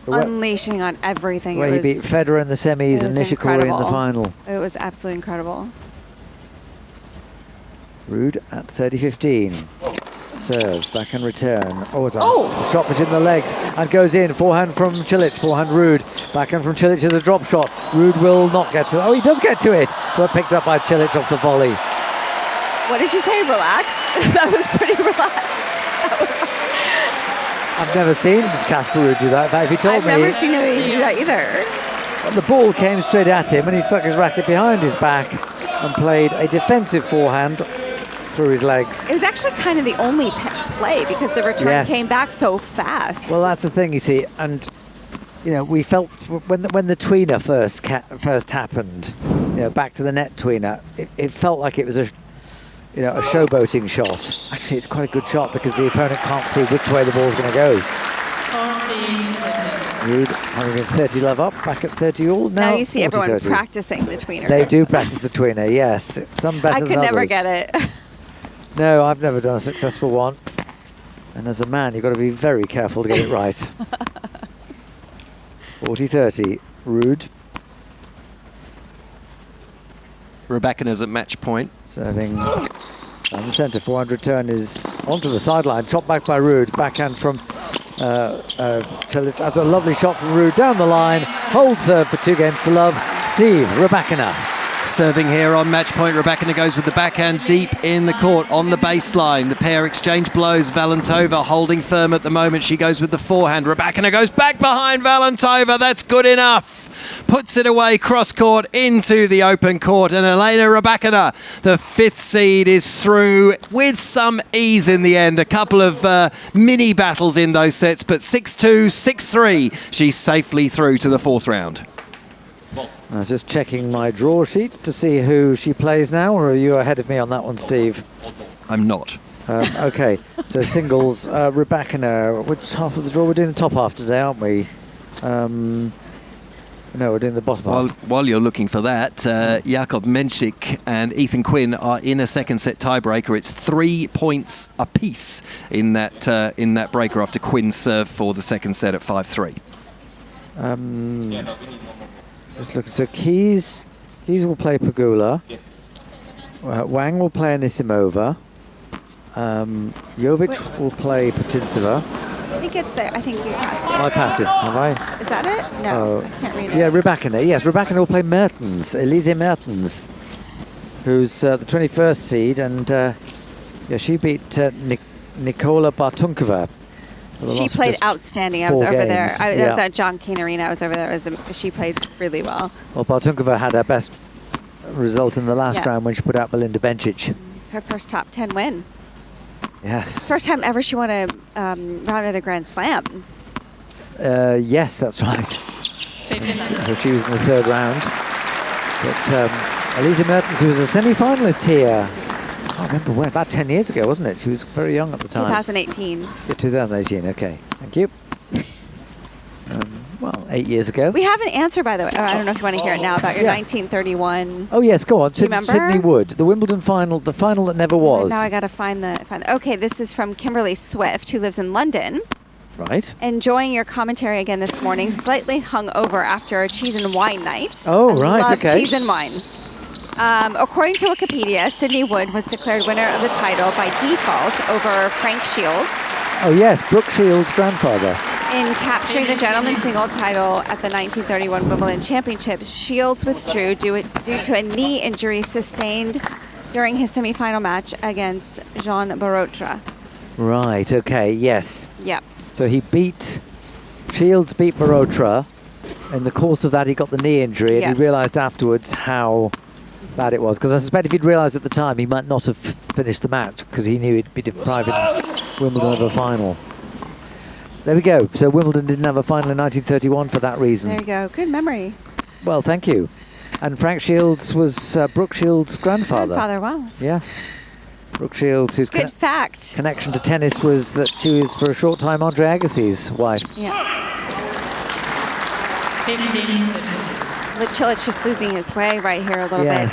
unleashing on everything. Where he beat Federer in the semis and Nishikori in the final. It was absolutely incredible. Ruud at 30-15. Serves, back and return. Oh, it's a shot between the legs and goes in. Forehand from Cilic, forehand Ruud. Backhand from Cilic is a drop shot. Ruud will not get to it. Oh, he does get to it, but picked up by Cilic off the volley. What did you say, relaxed? That was pretty relaxed. I've never seen Casper Ruud do that. In fact, if he told me... I've never seen him do that either. Well, the ball came straight at him and he stuck his racket behind his back and played a defensive forehand through his legs. It was actually kind of the only play because the return came back so fast. Well, that's the thing, you see, and we felt when the tweener first happened, back to the net tweener, it felt like it was a showboating shot. Actually, it's quite a good shot because the opponent can't see which way the ball's going to go. Ruud having been 30 love up, back at 30 all. Now you see 40, everyone 30. practicing the tweener. They do practice the tweener, yes. Some better than others. I could never get it. No, I've never done a successful one. And as a man, you've got to be very careful to get it right. 40-30, Ruud. Rebecca is at match point. Serving And the centre forehand return is onto the sideline, chopped back by Ruud. Backhand from Cilic. That's a lovely shot from Ruud down the line. Hold serve for 2 games to love. Steve Rybakina. Serving here on match point, Rybakina goes with the backhand deep in the court on the baseline. The pair exchange blows. Valentova holding firm at the moment. She goes with the forehand. Rybakina goes back behind Valentova. That's good enough. Puts it away cross court into the open court. And Elena Rybakina, the 5th seed, is through with some ease in the end. A couple of mini battles in those sets, but 6-2, 6-3. She's safely through to the 4th round. Just checking my draw sheet to see who she plays now, or are you ahead of me on that one, Steve? I'm not. Okay, so singles, Rybakina. Which half of the draw? We're doing the top half today, aren't we? No, we're doing the bottom half. While you're looking for that, Jakub Mensik and Ethan Quinn are in a second set tiebreaker. It's 3 points apiece in that breaker after Quinn's serve for the second set at 5-3. Just look. So Keys will play Pegula. Wang will play Anisimova. Jovic will play Putintseva. I think it's there. I think you passed it. I passed it, have I? Is that it? No, I can't read it. Yeah, Rybakina. Yes, Rybakina will play Mertens, Elise Mertens, who's the 21st seed, and she beat Nikola Bartunkova. She played outstanding. I was over there. I was at John Cain Arena. I was over there. She played really well. Well, Bartunkova had her best result in the last round when she put out Belinda Bencic. Her first top 10 win. Yes. First time ever she won a round at a Grand Slam. Yes, that's right. So she was in the 3rd round. But Elise Mertens, who was a semi-finalist here, I can't remember when, about 10 years ago, wasn't it? She was very young at the time. 2018. Yeah, 2018, okay. Thank you. Well, 8 years ago. We have an answer, by the way. I don't know if you want to hear it now, about your 1931. Oh, yes, go on. Remember? Sydney Wood, the Wimbledon final, the final that never was. Now I got to find the... Okay, this is from Kimberly Swift, who lives in London. Right. Enjoying your commentary again this morning. Slightly hungover after a cheese and wine night. Oh, right, love okay. cheese and wine. According to Wikipedia, Sydney Wood was declared winner of the title by default over Frank Shields. Oh, yes, Brooke Shields' grandfather. In capturing the gentleman's single title at the 1931 Wimbledon Championships, Shields withdrew due to a knee injury sustained during his semi-final match against Jean Barotra. Right, okay, yes. Yep. So Shields beat Barotra. In the course of that, he got the knee injury, and he realised afterwards how bad it was. Because I suspect if he'd realised at the time, he might not have finished the match, because he knew he'd be deprived Wimbledon of a final. There we go. So Wimbledon didn't have a final in 1931 for that reason. There you go. Good memory. Well, thank you. And Frank Shields was Brooke Shields' grandfather. Wow. Yes. Brooke Shields, whose good fact. Connection to tennis was that she was for a short time Andre Agassi's wife. Yeah. 15-13. Cilic just losing his way right here a little bit.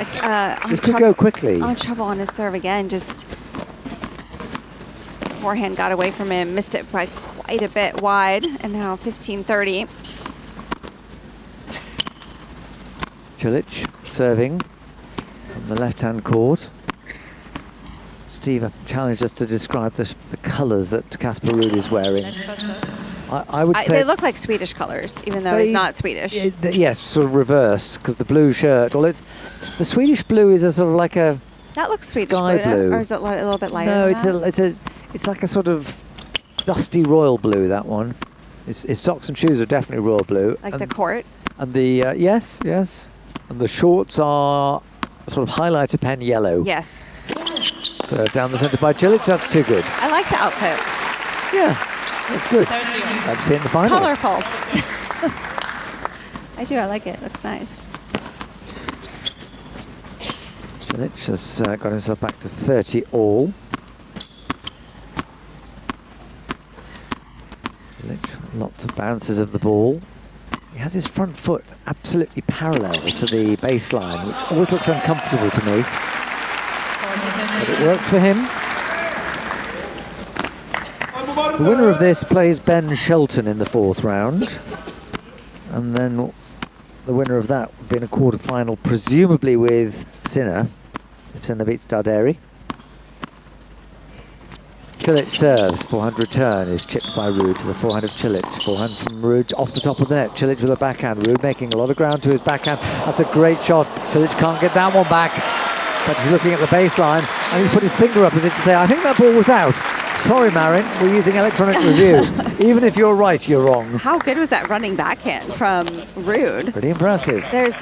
This could go quickly. On trouble on his serve again. Just forehand got away from him, missed it by quite a bit wide, and now 15-30. Cilic serving on the left-hand court. Steve challenged us to describe the colours that Casper Ruud is wearing. I would say they look like Swedish colours, even though he's not Swedish. Yes, sort of reversed, because the blue shirt. Well, the Swedish blue is a sort of like a that looks Swedish sky blue, or is it a little bit lighter? No, than it's like a sort of dusty royal blue. That one. His socks and shoes are definitely royal blue. Like the court. And the yes, and the shorts are sort of highlighter pen yellow. Yes. So down the centre by Cilic, that's too good. I like the outfit. Yeah, that's good. I'd see it in the final. Colourful. I do, I like it. Looks nice. Cilic has got himself back to 30 all. Cilic, lots of bounces of the ball. He has his front foot absolutely parallel to the baseline, which always looks uncomfortable to me. But it works for him. The winner of this plays Ben Shelton in the 4th round. And then the winner of that would be in a quarter-final, presumably with Sinner, if Sinner beats Darderi. Cilic serves, forehand return is chipped by Ruud to the forehand of Cilic. Forehand from Ruud off the top of the net. Cilic with a backhand. Ruud making a lot of ground to his backhand. That's a great shot. Cilic can't get that one back. But he's looking at the baseline and he's put his finger up as if to say, I think that ball was out. Sorry, Marin, we're using electronic review. Even if you're right, you're wrong. How good was that running backhand from Ruud? Pretty impressive. There's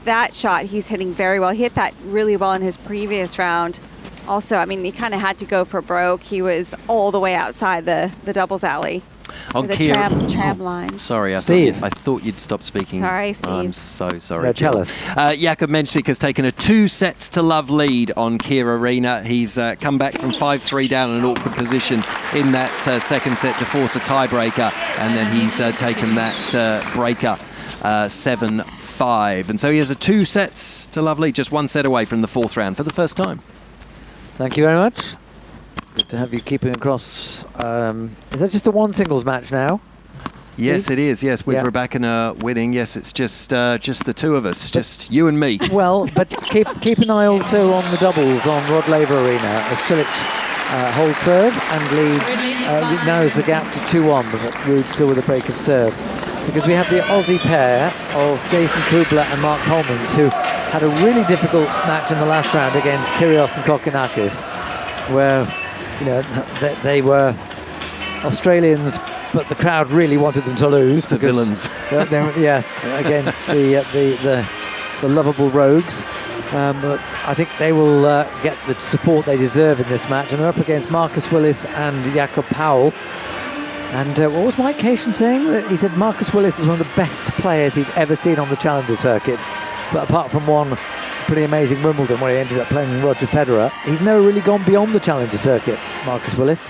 that shot he's hitting very well. He hit that really well in his previous round. Also, I mean, he kind of had to go for broke. He was all the way outside the doubles alley. On the tram lines. Sorry, I thought you'd stop speaking. Sorry, Steve. I'm so sorry. No, tell us. Jakub Mensik has taken a 2-0 lead on Keir Arena. He's come back from 5-3 down in an awkward position in that second set to force a tiebreaker, and then he's taken that breaker 7-5. And so he has a 2-0 lead, just one set away from the fourth round for the first time. Thank you very much. Good to have you keeping across. Is that just a one singles match now? Yes, it is. Yes, with Rebecca winning. Yes, it's just the two of us, just you and me. Well, but keep an eye also on the doubles on Rod Laver Arena as Cilic holds serve and lead narrows the gap to 2-1, but Ruud still with a break of serve. Because we have the Aussie pair of Jason Kubler and Mark Holmans, who had a really difficult match in the last round against Kyrgios and Kokkinakis, where they were Australians, but the crowd really wanted them to lose. The villains. Yes, against the lovable rogues. But I think they will get the support they deserve in this match, and they're up against Marcus Willis and Jakob Powell. And what was Mike Cation saying? He said Marcus Willis is one of the best players he's ever seen on the Challenger circuit. But apart from one pretty amazing Wimbledon where he ended up playing Roger Federer, he's never really gone beyond the Challenger circuit, Marcus Willis.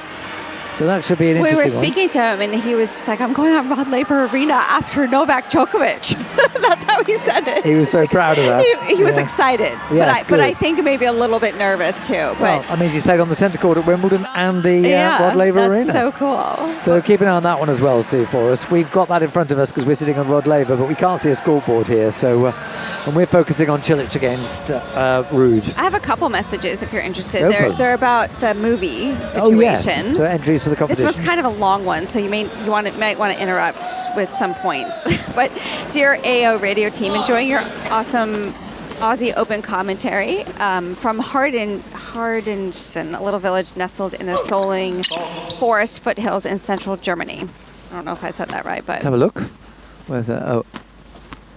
So that should be an interesting one. We were speaking to him and he was just like, I'm going on Rod Laver Arena after Novak Djokovic. That's how he said it. He was so proud of that. He was excited. Yes, but I think maybe a little bit nervous too. But well, that means he's playing on the centre court at Wimbledon and the Rod Laver Arena. That's so cool. So keep an eye on that one as well, Steve, for us. We've got that in front of us because we're sitting on Rod Laver, but we can't see a scoreboard here. So, and we're focusing on Cilic against Ruud. I have a couple messages if you're interested. They're about the movie situation. Oh, yes. So entries for the competition. This one's kind of a long one, so you might want to interrupt with some points. But dear AO radio team, enjoying your awesome Aussie Open commentary from Hardensen, a little village nestled in the Solling forest foothills in central Germany. I don't know if I said that right, but let's have a look. Where's that? Oh,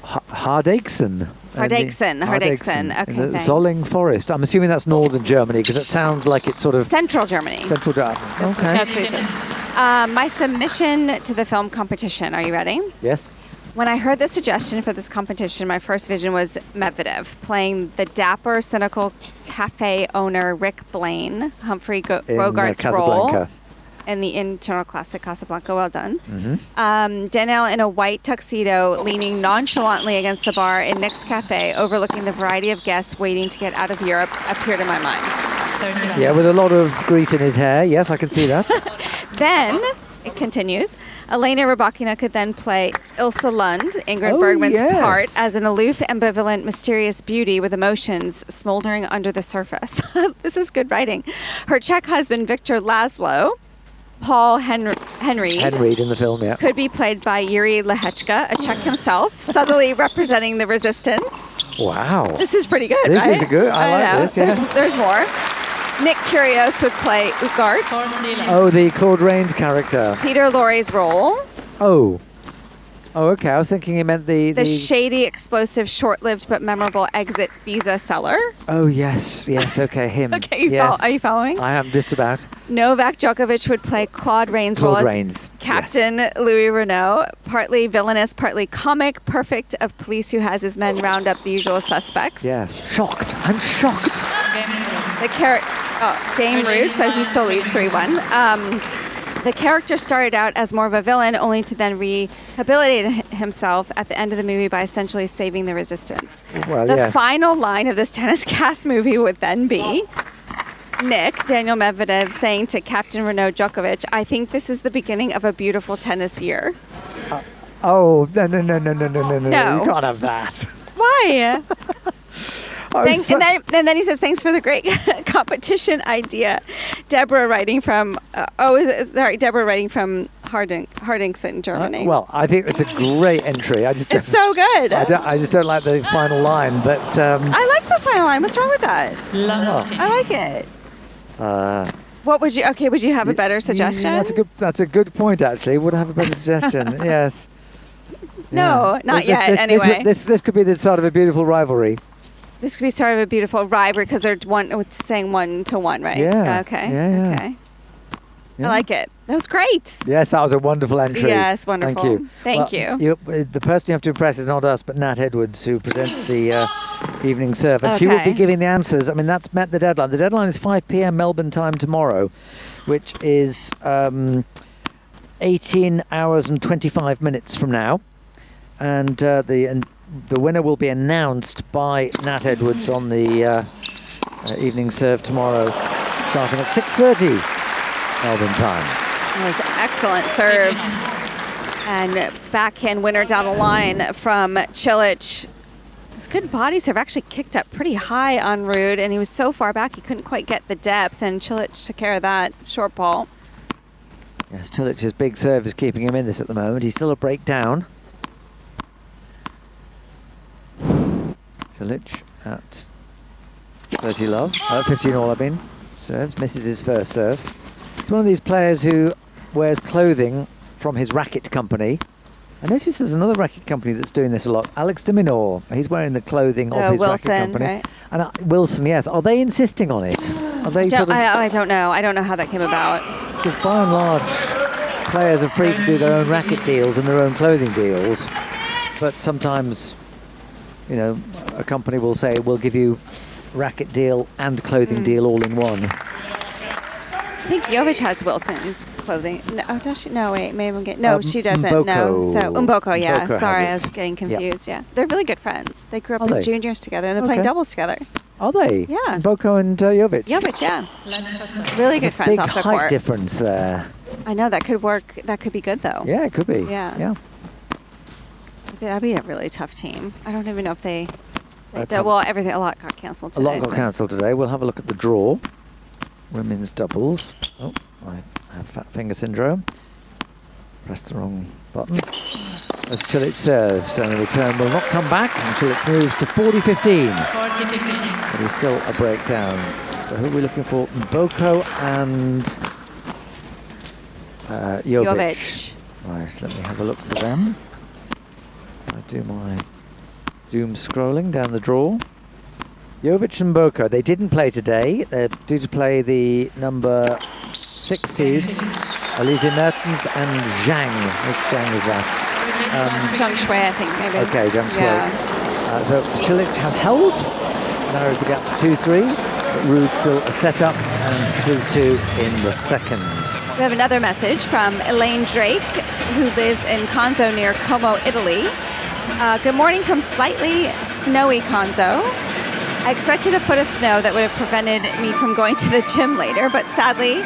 Hardegsen. Hardegsen. Okay, the Solling Forest. I'm assuming that's northern Germany because it sounds like it's sort of central Germany. Central Germany. That's what it says. My submission to the film competition. Are you ready? Yes. When I heard the suggestion for this competition, my first vision was Medvedev playing the dapper, cynical cafe owner Rick Blaine, Humphrey Bogart's role in the internal classic Casablanca. Well done. Mm-hmm. Danielle in a white tuxedo, leaning nonchalantly against the bar in Nick's Cafe, overlooking the variety of guests waiting to get out of Europe, appeared in my mind. Yeah, with a lot of grease in his hair. Yes, I can see that. Then it continues. Elena Rybakina could then play Ilse Lund, Ingrid Bergman's part, as an aloof, ambivalent, mysterious beauty with emotions smoldering under the surface. This is good writing. Her Czech husband, Victor Laszlo, Paul Henried in the film, yeah, could be played by Yuri Lehechka, a Czech himself, subtly representing the resistance. Wow. This is pretty good, this right? Is good. I like this, yes. There's more. Nick Kyrgios would play Ugart. Oh, the Claude Rains character. Peter Lorre's role. Oh, okay. I was thinking he meant the shady, explosive, short-lived but memorable exit visa seller. Oh, yes. Okay, him. Okay, are you following? I am just about. Novak Djokovic would play Claude Rains' role as Captain Louis Renault, partly villainous, partly comic, perfect of police who has his men round up the usual suspects. Yes. Shocked. I'm shocked. Game rude, so he still leads 3-1. The character started out as more of a villain, only to then rehabilitate himself at the end of the movie by essentially saving the resistance. Well, the final line of this tennis cast movie would then be Daniel Medvedev, saying to Captain Renault Djokovic, I think this is the beginning of a beautiful tennis year. No. You can't have that. Why? Thanks, and then he says, thanks for the great competition idea. Deborah writing from, Deborah writing from Hardingsen, Germany. Well, I think it's a great entry. It's so good. I just don't like the final line, but... I like the final line. What's wrong with that? I like it. What would you have a better suggestion? Yeah, that's a good point, actually. Would I have a better suggestion? Yes. No, not yet, anyway. This could be the start of a beautiful rivalry. This could be start of a beautiful rivalry because they're saying 1-1, right? Yeah. Okay. Yeah. Okay. Yeah. I like it. That was great. Yes, that was a wonderful entry. Yes, wonderful. Thank you. Thank you. The person you have to impress is not us, but Nat Edwards, who presents the evening serve. And she will be giving the answers. I mean, that's met the deadline. The deadline is 5 p.m. Melbourne time tomorrow, which is 18 hours and 25 minutes from now. And the winner will be announced by Nat Edwards on the evening serve tomorrow, starting at 6:30 Melbourne time. That was an excellent serve. And backhand winner down the line from Cilic. His good body serve actually kicked up pretty high on Ruud, and he was so far back he couldn't quite get the depth, and Cilic took care of that short ball. Yes, Cilic's big serve is keeping him in this at the moment. He's still a break down. Cilic at 30 love, 15 all, serves, misses his first serve. He's one of these players who wears clothing from his racket company. I notice there's another racket company that's doing this a lot. Alex de Minaur, he's wearing the clothing of his Wilson, racket company. Right? And Wilson, yes. Are they insisting on it? Are they I don't know. I don't know how that came about. Because by and large, players are free to do their own racket deals and their own clothing deals. But sometimes, you know, a company will say, we'll give you racket deal and clothing deal all in one. I think Jovic has Wilson clothing. No, does she? No, wait, maybe I'm getting. No, she doesn't. Mboko. No, so Mboko, yeah. Mboko Sorry, I was getting confused. Yeah, they're really good friends. They grew up Are in they? juniors together, and they're playing doubles together. Are they? Yeah. Mboko and Jovic. Jovic, yeah. Really good friends off the big height court. difference there. I know that could work. That could be good though. Yeah, it could be. Yeah. That'd be a really tough team. I don't even know if they. A lot got cancelled today. A lot got cancelled today. We'll have a look at the draw. Women's doubles. Oh, I have fat finger syndrome. Pressed the wrong button. As Cilic serves, and the return will not come back, and Cilic moves to 40-15. 40-15. But he's still a breakdown. So who are we looking for? Mboko and Jovic. Right, let me have a look for them. So I do my doom scrolling down the draw. Jovic and Mboko, they didn't play today. They're due to play the number 6 seeds, Elise Mertens and Zhang. Which Zhang is that? Zhang Shui, I think, maybe. Okay, Zhang Shui. Yeah. So Cilic has held, narrows the gap to 2-3. But Ruud still a set-up and 3-2 in the second. We have another message from Elaine Drake, who lives in Conzo near Como, Italy. Good morning from slightly snowy Conzo. I expected a foot of snow that would have prevented me from going to the gym later, but sadly,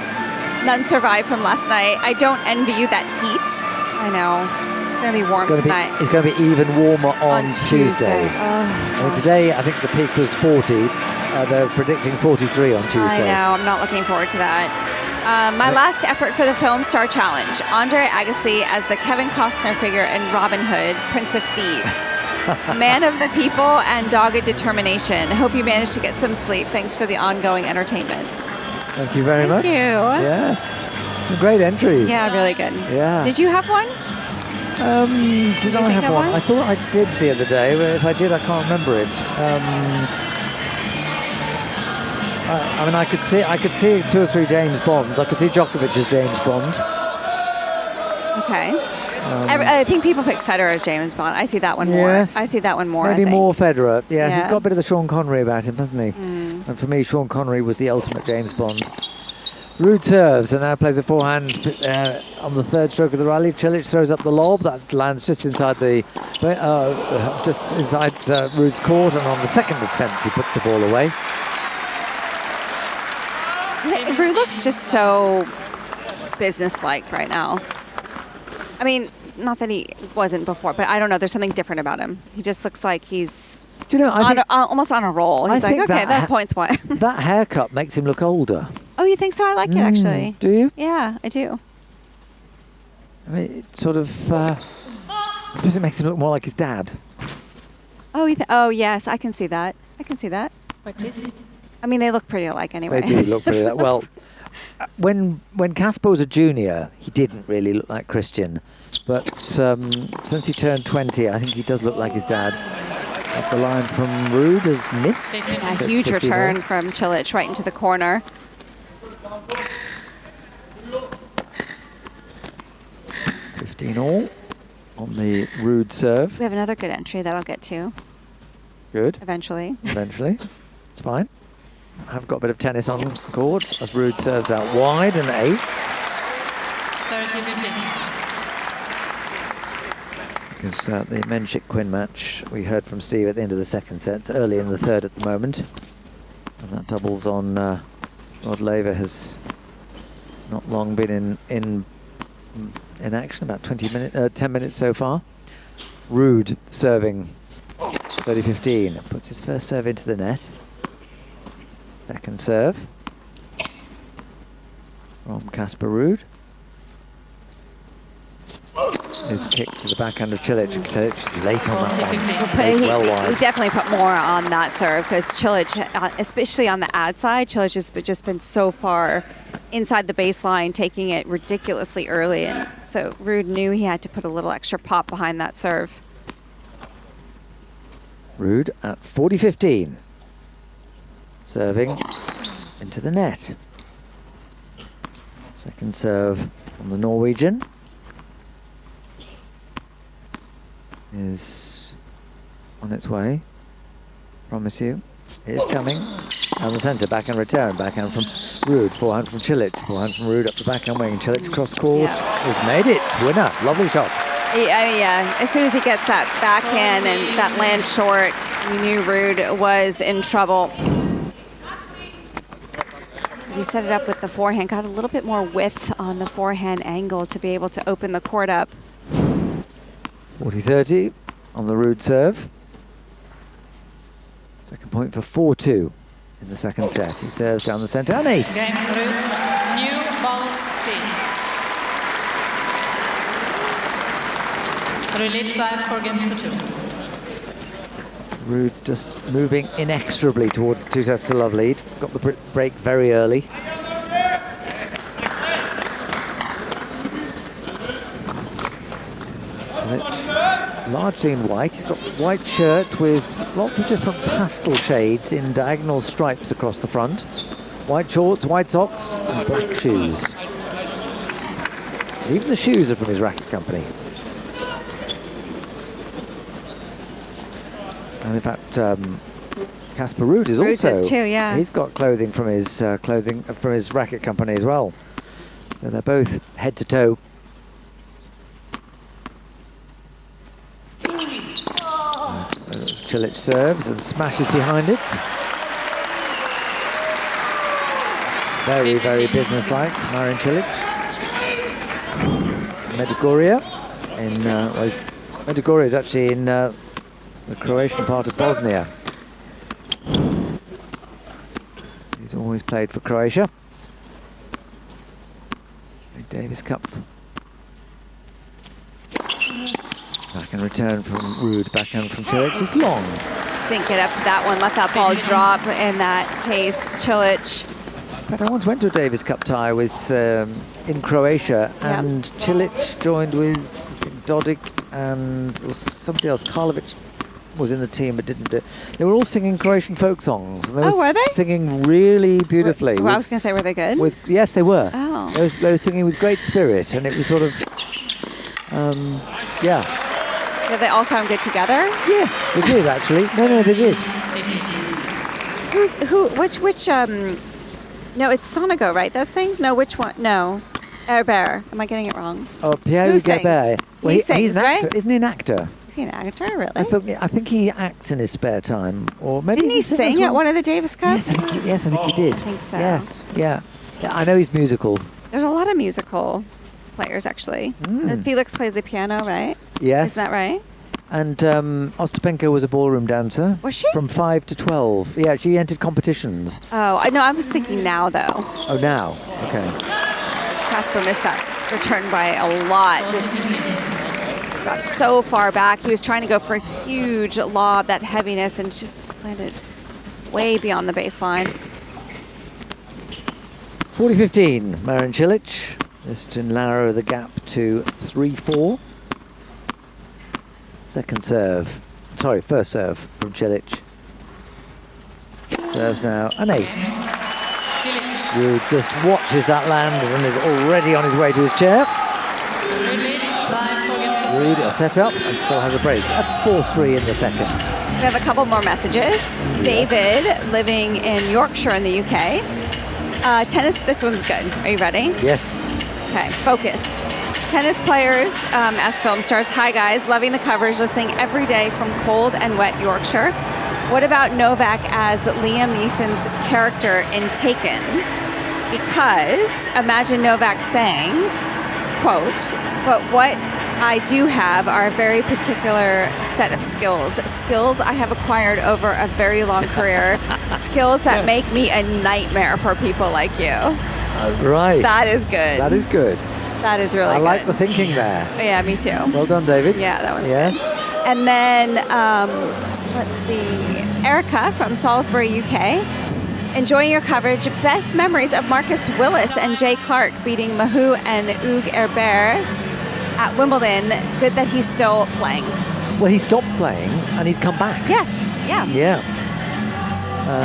none survived from last night. I don't envy you that heat. I know. It's going to be warm tonight. It's going to be even warmer on Tuesday. Oh, today, I think the peak was 40. They're predicting 43 on Tuesday. I know. I'm not looking forward to that. My last effort for the Film Star Challenge. Andre Agassi as the Kevin Costner figure in Robin Hood, Prince of Thieves. Man of the people and dogged determination. Hope you managed to get some sleep. Thanks for the ongoing entertainment. Thank you very much. Thank you. Yes. Some great entries. Yeah, really good. Yeah. Did you have one? Did I have one? I thought I did the other day, but if I did, I can't remember it. I mean, I could see 2 or 3 James Bonds. I could see Djokovic as James Bond. Okay. I think people pick Federer as James Bond. I see that one more. Yes. I see that one more. Maybe more Federer. Yes, Yeah. he's got a bit of the Sean Connery about him, hasn't he? And for me, Sean Connery was the ultimate James Bond. Ruud serves and now plays a forehand on the third stroke of the rally. Cilic throws up the lob that lands just inside Ruud's court, and on the second attempt he puts the ball away. Ruud looks just so businesslike right now. I mean, not that he wasn't before, but I don't know. There's something different about him. He just looks like he's Do you know, almost on a roll. He's like, okay, that point's one. That haircut makes him look older. Oh, you think so? I like it, actually. Do you? Yeah, I do. I mean, it sort of, I suppose it makes him look more like his dad. Oh, oh, yes, I can see that. I can see that. Like this? I mean, they look pretty alike anyway. They do look pretty alike. Well, when Casper was a junior, he didn't really look like Christian. But since he turned 20, I think he does look like his dad. Up the line from Ruud has missed. A huge return from Cilic right into the corner. all on the Ruud serve. We have another good entry that I'll get to. Good. Eventually. Eventually. It's fine. I've got a bit of tennis on court as Ruud serves out wide and ace. 30-15. Because the Menchik-Quinn match, we heard from Steve at the end of the second set. It's early in the third at the moment. And that doubles on Rod Laver has not long been in action, about 10 minutes so far. Ruud serving 30-15. Puts his first serve into the net. Second serve from Casper Ruud. His kick to the backhand of Cilic. Cilic is late on that one. He definitely put more on that serve because Cilic, especially on the ad side, Cilic has just been so far inside the baseline, taking it ridiculously early. And so Ruud knew he had to put a little extra pop behind that serve. Ruud at 40-15. Serving into the net. Second serve from the Norwegian is on its way. Promise you. It is coming. Down the centre, backhand return. Backhand from Ruud. Forehand from Cilic. Forehand from Ruud up the backhand wing. Cilic cross court. He's made it. Winner. Lovely shot. Yeah, as soon as he gets that backhand and that lands short, you knew Ruud was in trouble. He set it up with the forehand, got a little bit more width on the forehand angle to be able to open the court up. 40-30 on the Ruud serve. Second point for 4-2 in the second set. He serves down the centre and ace. Game Ruud, new balls, please. Ruud leads by 4 games to 2. Ruud just moving inexorably towards 2 sets to love lead. Got the break very early. Largely in white. He's got white shirt with lots of different pastel shades in diagonal stripes across the front. White shorts, white socks, and black shoes. And even the shoes are from his racket company. And in fact, Casper Ruud is also. Ruud is too, yeah. He's got clothing from his racket company as well. So they're both head to toe. Cilic serves and smashes behind it. Very, very businesslike, Marin Cilic. Medjugorje Medjugorje is actually in the Croatian part of Bosnia. He's always played for Croatia. Big Davis Cup. Back and return from Ruud, backhand from Cilic. It's long. Just didn't get up to that one, let that ball drop in that case. Cilic. In fact, I once went to a Davis Cup tie with in Croatia, and Cilic joined with Botic and there was somebody else. Karlovic was in the team but didn't do it. They were all singing Croatian folk songs. And were they? Singing really beautifully. I was going to say, were they good? Yes, they were. Oh. They were singing with great spirit, and it was sort of, yeah. Did they all sound good together? Yes, they did actually. No, they did. Which, no, it's Sonego, right? That sings? No, which one? No. Herbert. Am I getting it wrong? Oh, Pierre Herbert. Well, he sings, he's an right? actor. Isn't he an actor? Is he an actor, really? I think he acts in his spare time. Or maybe Didn't he sing at one of the Davis Cups? Yes, I think he did. I think so. Yes, yeah. I know he's musical. There's a lot of musical players, actually. Felix plays the piano, right? Yes. Isn't that right? And Ostapenko was a ballroom dancer. Was she? From 5 to 12. Yeah, she entered competitions. Oh, I know. I was thinking now, though. Oh, now. Okay. Casper missed that return by a lot. Just got so far back. He was trying to go for a huge lob, that heaviness, and just landed way beyond the baseline. 40-15, Marin Cilic. This to narrow the gap to 3-4. First serve from Cilic. Serves now an ace. Ruud just watches that land and is already on his way to his chair. Ruud a set up and still has a break at 4-3 in the second. We have a couple more messages. Yes. David, living in Yorkshire in the UK. Tennis, this one's good. Are you ready? Yes. Okay, focus. Tennis players as film stars. Hi guys, loving the coverage, listening every day from cold and wet Yorkshire. What about Novak as Liam Neeson's character in Taken? Because imagine Novak saying, quote, "But what I do have are a very particular set of skills. Skills I have acquired over a very long career. Skills that make me a nightmare for people like you." Right. That is good. That is good. That is really good. I like the thinking there. Yeah, me too. Well done, David. Yeah, that one's good. And then, let's see, Erica from Salisbury, UK. Enjoying your coverage. Best memories of Marcus Willis and Jay Clark beating Mahou and Hugues Herbert at Wimbledon. Good that he's still playing. Well, he stopped playing and he's come back. Yes, yeah. Yeah.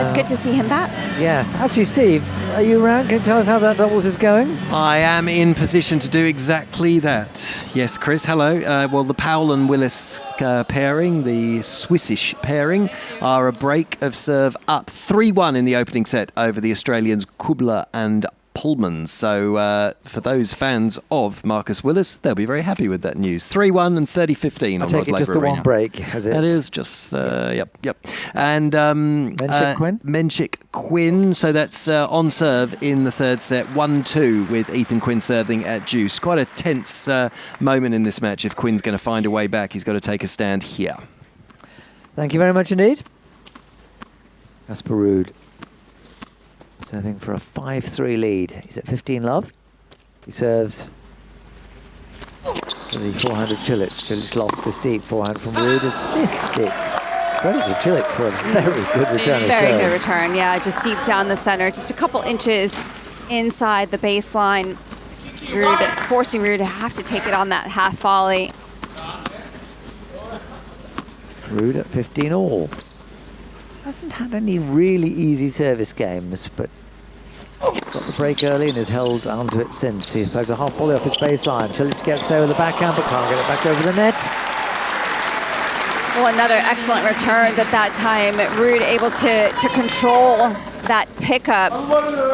It's good to see him back. Yes. Actually, Steve, are you around? Can you tell us how that doubles is going? I am in position to do exactly that. Yes, Chris, hello. Well, the Powell and Willis pairing, the Swissish pairing, are a break of serve up 3-1 in the opening set over the Australians Kubler and Pullman. So for those fans of Marcus Willis, they'll be very happy with that news. 3-1 and 30-15 on Rod Laver Arena. I take it just the one break, has it? It is just, yep. And Menchik Quinn. So that's on serve in the third set, 1-2 with Ethan Quinn serving at deuce. Quite a tense moment in this match. If Quinn's going to find a way back, he's got to take a stand here. Thank you very much indeed. Casper Ruud serving for a 5-3 lead. He's at 15 love. He serves to the forehand of Cilic. Cilic lofts this deep forehand from Ruud has missed it. Credit to Cilic for a very good return. Very good return, yeah. Just deep down the center, just a couple inches inside the baseline. Ruud, forcing Ruud to have to take it on that half volley. Ruud at 15 all. Hasn't had any really easy service games, but got the break early and has held onto it since. He plays a half volley off his baseline. Cilic gets there with the backhand, but can't get it back over the net. Well, another excellent return, but that time Ruud able to control that pickup.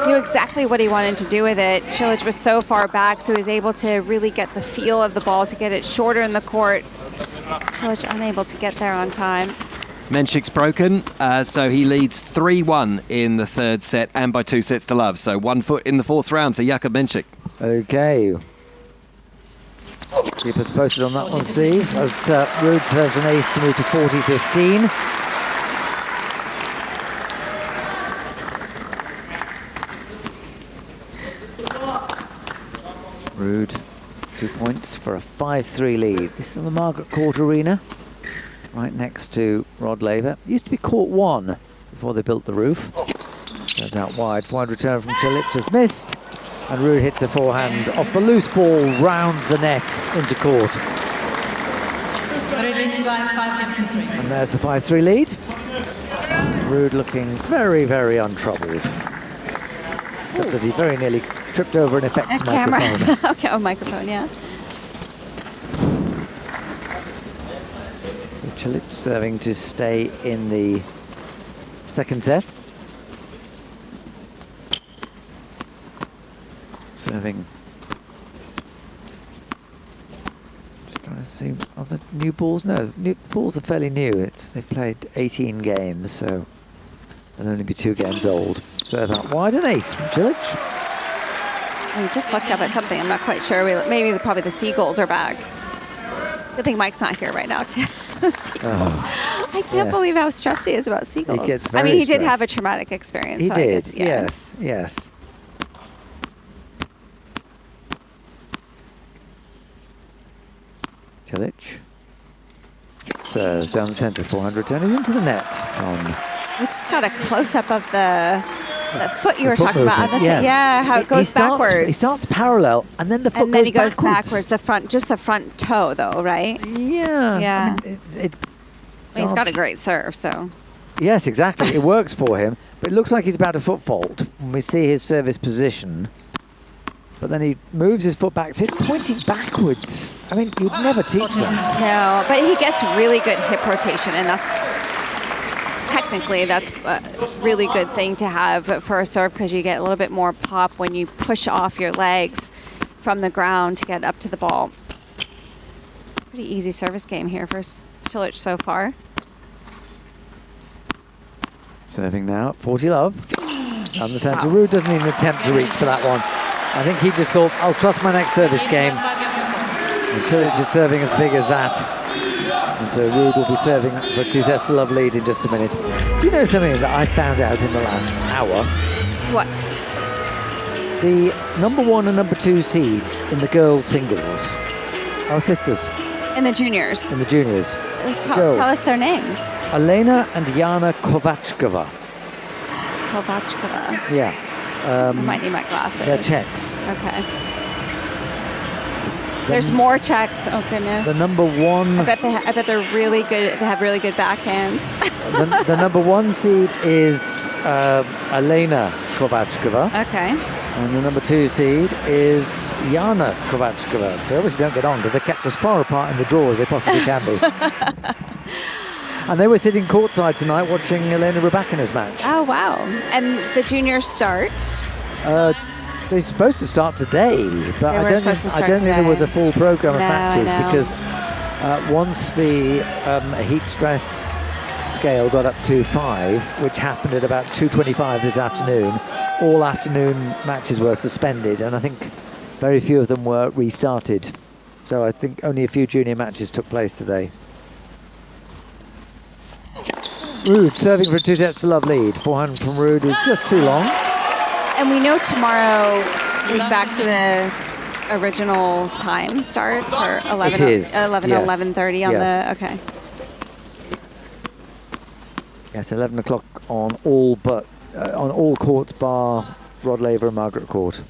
Knew exactly what he wanted to do with it. Cilic was so far back, so he was able to really get the feel of the ball, to get it shorter in the court. Cilic unable to get there on time. Menchik's broken, so he leads 3-1 in the third set and by 2 sets to love. So 1 foot in the fourth round for Jakub Menchik. Okay. Keep us posted on that one, Steve, as Ruud serves an ace to move to 40-15. Ruud, 2 points for a 5-3 lead. This is in the Margaret Court Arena, right next to Rod Laver. Used to be Court 1 before they built the roof. Goes out wide. Forehand return from Cilic has missed. And Ruud hits a forehand off the loose ball round the net into court. And there's the 5-3 lead. Ruud looking very, very untroubled. Except that he very nearly tripped over an effects microphone. Okay, oh, microphone, yeah. So Cilic serving to stay in the second set. Serving. Just trying to see, are the new balls? No, the balls are fairly new. They've played 18 games, so they'll only be 2 games old. Serve out wide, an ace from Cilic. We just looked up at something. I'm not quite sure. Maybe probably the seagulls are back. Good thing Mike's not here right now to I can't believe how stressed he is about seagulls. He gets I mean, very he did have a stressed. traumatic experience. He so did, I guess, yeah. yes. Cilic serves down the centre, 400 turn. He's into the net from... We just got a close-up of the foot you were foot talking about. movement, That's yes. Yeah, how it goes backwards. He starts parallel, and then the foot and then goes he goes backwards. backwards. Just the front toe, though, right? Yeah. Yeah. I mean, it He's got a starts- great serve, so. Yes, exactly. It works for him, but it looks like he's about a foot fault when we see his service position. But then he moves his foot back, so it's pointing backwards. I mean, you'd never teach that. No, but he gets really good hip rotation, and that's a really good thing to have for a serve because you get a little bit more pop when you push off your legs from the ground to get up to the ball. Pretty easy service game here for Cilic so far. Serving now, 40 love. Down the centre. Ruud doesn't even attempt to reach for that one. I think he just thought, I'll trust my next service game. And Cilic is serving as big as that. And so Ruud will be serving for a 2-set-to-love lead in just a minute. Do you know something that I found out in the last hour? What? The number 1 and number 2 seeds in the girls' singles are sisters. In the juniors. In the juniors. Tell us their names. Elena and Jana Kovachkova. Kovachkova. Yeah. I might need my glasses. They're Czechs. Okay. There's more Czechs. Oh goodness. The number 1. I bet they're really good. They have really good backhands. the number 1 seed is Elena Kovachkova. Okay. And the number 2 seed is Jana Kovachkova. So they obviously don't get on because they're kept as far apart in the draw as they possibly can be. And they were sitting courtside tonight watching Elena Rybakina's match. Oh wow! And the juniors start. They're supposed to start today, but I don't think there was a full program of matches because once the heat stress scale got up to 5, which happened at about 2:25 this afternoon, all afternoon matches were suspended, and I think very few of them were restarted. So I think only a few junior matches took place today. Ruud serving for a 2-set-to-love lead. Forehand from Ruud is just too long. And we know tomorrow is back to the original time start for 11 to 11:30 on the. Okay. Yes, 11 o'clock on all courts bar Rod Laver and Margaret Court.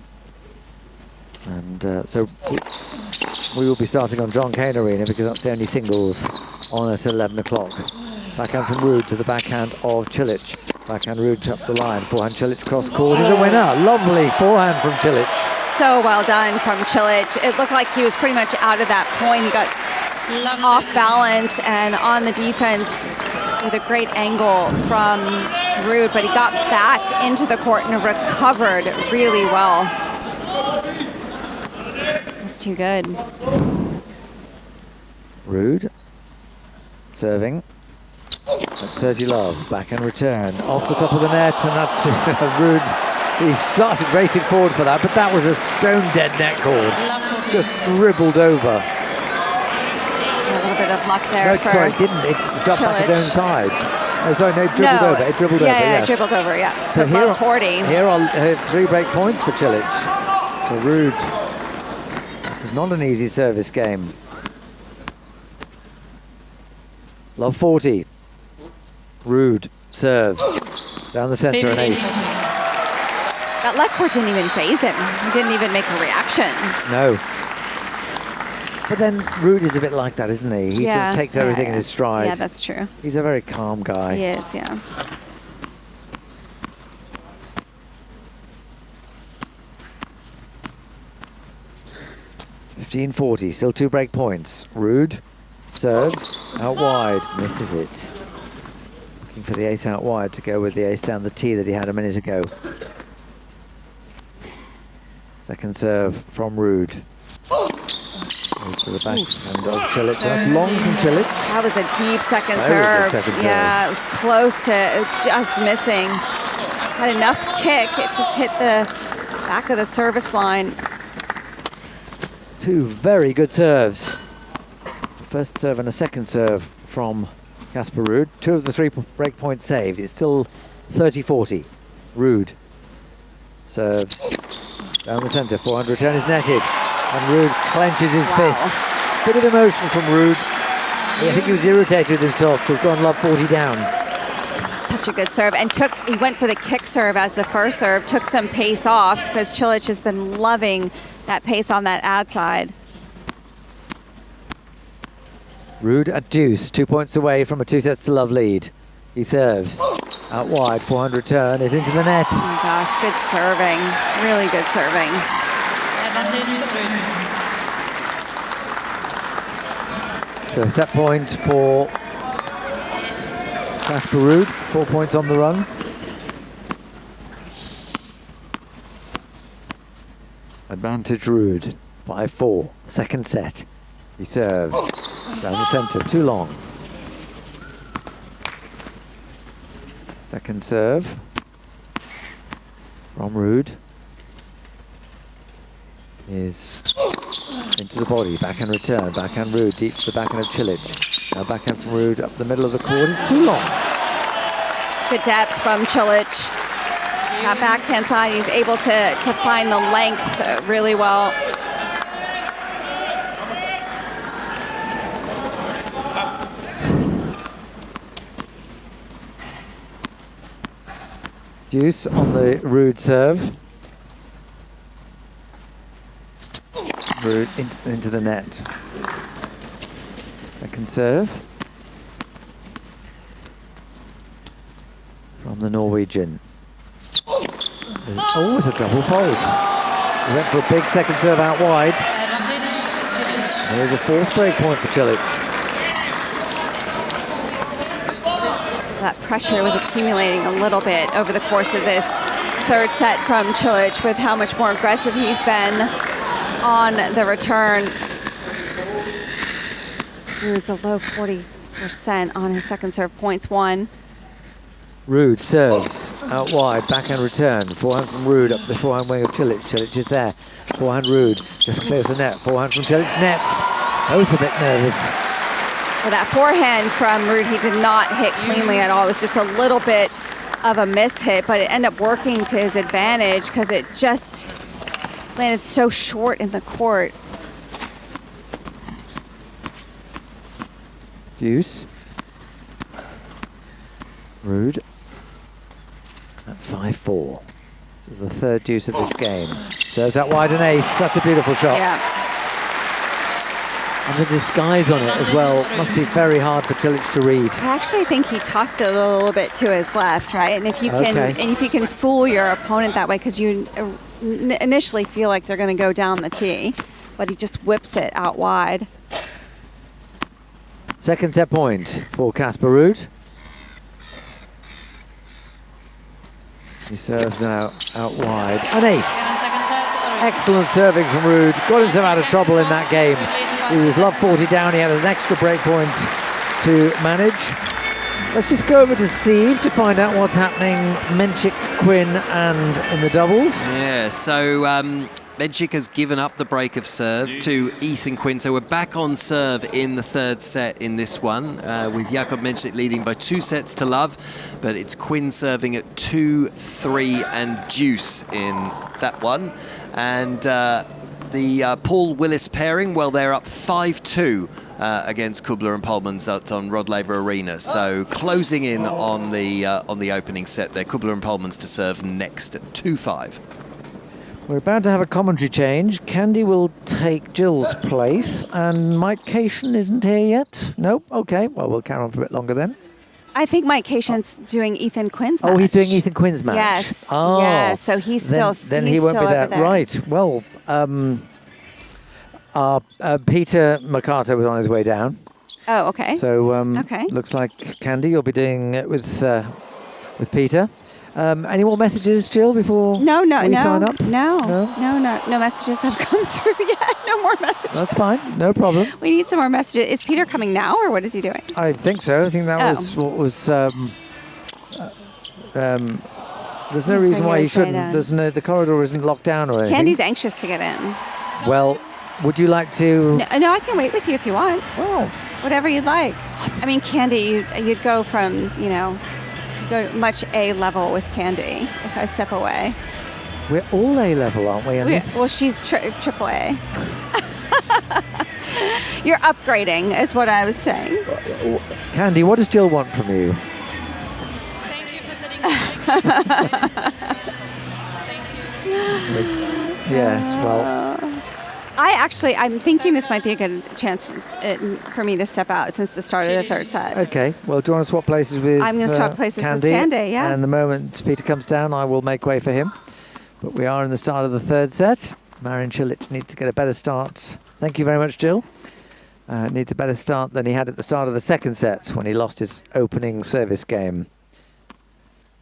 And so we will be starting on Cain Arena because that's the only singles on at 11 o'clock. Backhand from Ruud to the backhand of Cilic. Backhand Ruud up the line. Forehand Cilic cross court is a winner. Lovely forehand from Cilic. So well done from Cilic. It looked like he was pretty much out of that point. He got off balance and on the defense with a great angle from Ruud, but he got back into the court and recovered really well. That's too good. Ruud serving at 30 love, backhand return off the top of the net, and that's to Ruud. He started racing forward for that, but that was a stone-dead net cord. Just dribbled over. A little bit of luck there. No, sorry, it didn't. It got back his own side. Oh, sorry, no, it dribbled over. It dribbled over, Yeah, yes. dribbled over, yeah. So here above 40. Here are 3 break points for Cilic. So Ruud, this is not an easy service game. Love 40. Ruud serves down the centre and ace. That leg court didn't even faze him. He didn't even make a reaction. No. But then Ruud is a bit like that, isn't he? He sort of takes everything in his stride. Yeah, that's true. He's a very calm guy. He is, yeah. $15.40, still 2 break points. Ruud serves out wide, misses it. Looking for the ace out wide to go with the ace down the tee that he had a minute ago. Second serve from Ruud. Goes to the backhand of Cilic. That's long from Cilic. That was a deep second Very good serve. second Yeah, serve. it was close to just missing. Had enough kick. It just hit the back of the service line. 2 very good serves. First serve and a second serve from Casper Ruud. 2 of the 3 break points saved. It's still 30-40. Ruud serves down the centre. 400 return is netted. And Ruud clenches his fist. Bit of emotion from Ruud. I think he was irritated with himself to have gone love 40 down. Such a good serve, and he went for the kick serve as the first serve, took some pace off, because Cilic has been loving that pace on that ad side. Ruud at deuce, 2 points away from a 2-sets-to-love lead. He serves out wide, 400 turn is into the net. Oh my gosh, good serving, really good serving. So set point for Casper Ruud, 4 points on the run. Advantage Ruud, 5-4, second set. He serves down the centre, too long. Second serve from Ruud is into the body, backhand return, backhand Ruud, deep to the backhand of Cilic. Now backhand from Ruud up the middle of the court is too long. It's good depth from Cilic. That backhand side, he's able to find the length really well. Deuce on the Ruud serve. Ruud into the net. Second serve from the Norwegian. Oh, it's a double fold. He went for a big second serve out wide. There's a 4th break point for Cilic. That pressure was accumulating a little bit over the course of this 3rd set from Cilic, with how much more aggressive he's been on the return. Below 40% on his second serve, points won. Ruud serves out wide, backhand return. Forehand from Ruud up the forehand wing of Cilic. Cilic is there. Forehand Ruud just clears the net. Forehand from Cilic, nets. Both a bit nervous. Well, that forehand from Ruud, he did not hit cleanly at all. It was just a little bit of a miss hit, but it ended up working to his advantage because it just landed so short in the court. Deuce. Ruud at 5-4. This is the 3rd deuce of this game. Serves out wide, an ace. That's a beautiful shot. Yeah. And the disguise on it as well must be very hard for Cilic to read. I actually think he tossed it a little bit to his left, right? And if you can fool your opponent that way, because you initially feel like they're going to go down the tee, but he just whips it out wide. Second set point for Casper Ruud. He serves now out wide. An ace. Excellent serving from Ruud. Got himself out of trouble in that game. He was love 40 down. He had an extra break point to manage. Let's just go over to Steve to find out what's happening. Menchik, Quinn, and in the doubles. Yeah, so Menchik has given up the break of serve to Ethan Quinn. So we're back on serve in the 3rd set in this one, with Jakub Menchik leading by 2-sets-to-love. But it's Quinn serving at 2, 3, and deuce in that one. And the Paul Willis pairing, well, they're up 5-2 against Kubler and Polmans on Rod Laver Arena. So closing in on the opening set there. Kubler and Polmans to serve next at 2-5. We're about to have a commentary change. Candy will take Jill's place, and Mike Cation isn't here yet. Nope. Okay. Well, we'll carry on for a bit longer then. I think Mike Cation's doing Ethan Quinn's match. Oh, he's doing Ethan Quinn's match. Yes. Oh, yeah. So he's still. Then he's he won't still be there. over there. Right. Well, Peter Mercato was on his way down. Oh, okay. So okay. Looks like Candy, you'll be doing it with Peter. Any more messages, Jill, before we sign up? No messages have come through yet. No more messages. That's fine. No problem. We need some more messages. Is Peter coming now, or what is he doing? I think so. I think that was what was. There's no reason why he shouldn't. The corridor isn't locked down or anything. Candy's anxious to get in. Well, would you like to? No, I can wait with you if you want. Oh, Whatever you'd like. I mean, Candy, you'd go from, go much A level with Candy if I step away. We're all A level, aren't we? Well, she's triple A. You're upgrading, is what I was saying. Candy, what does Jill want from you? Thank you for sitting. Yes, well. I'm thinking this might be a good chance for me to step out since the start of the third set. Okay, well, do you want to swap places with I'm going to swap places Candy? with Candy, yeah. And the moment Peter comes down, I will make way for him. But we are in the start of the third set. Marin Cilic needs to get a better start. Thank you very much, Jill. Needs a better start than he had at the start of the second set when he lost his opening service game.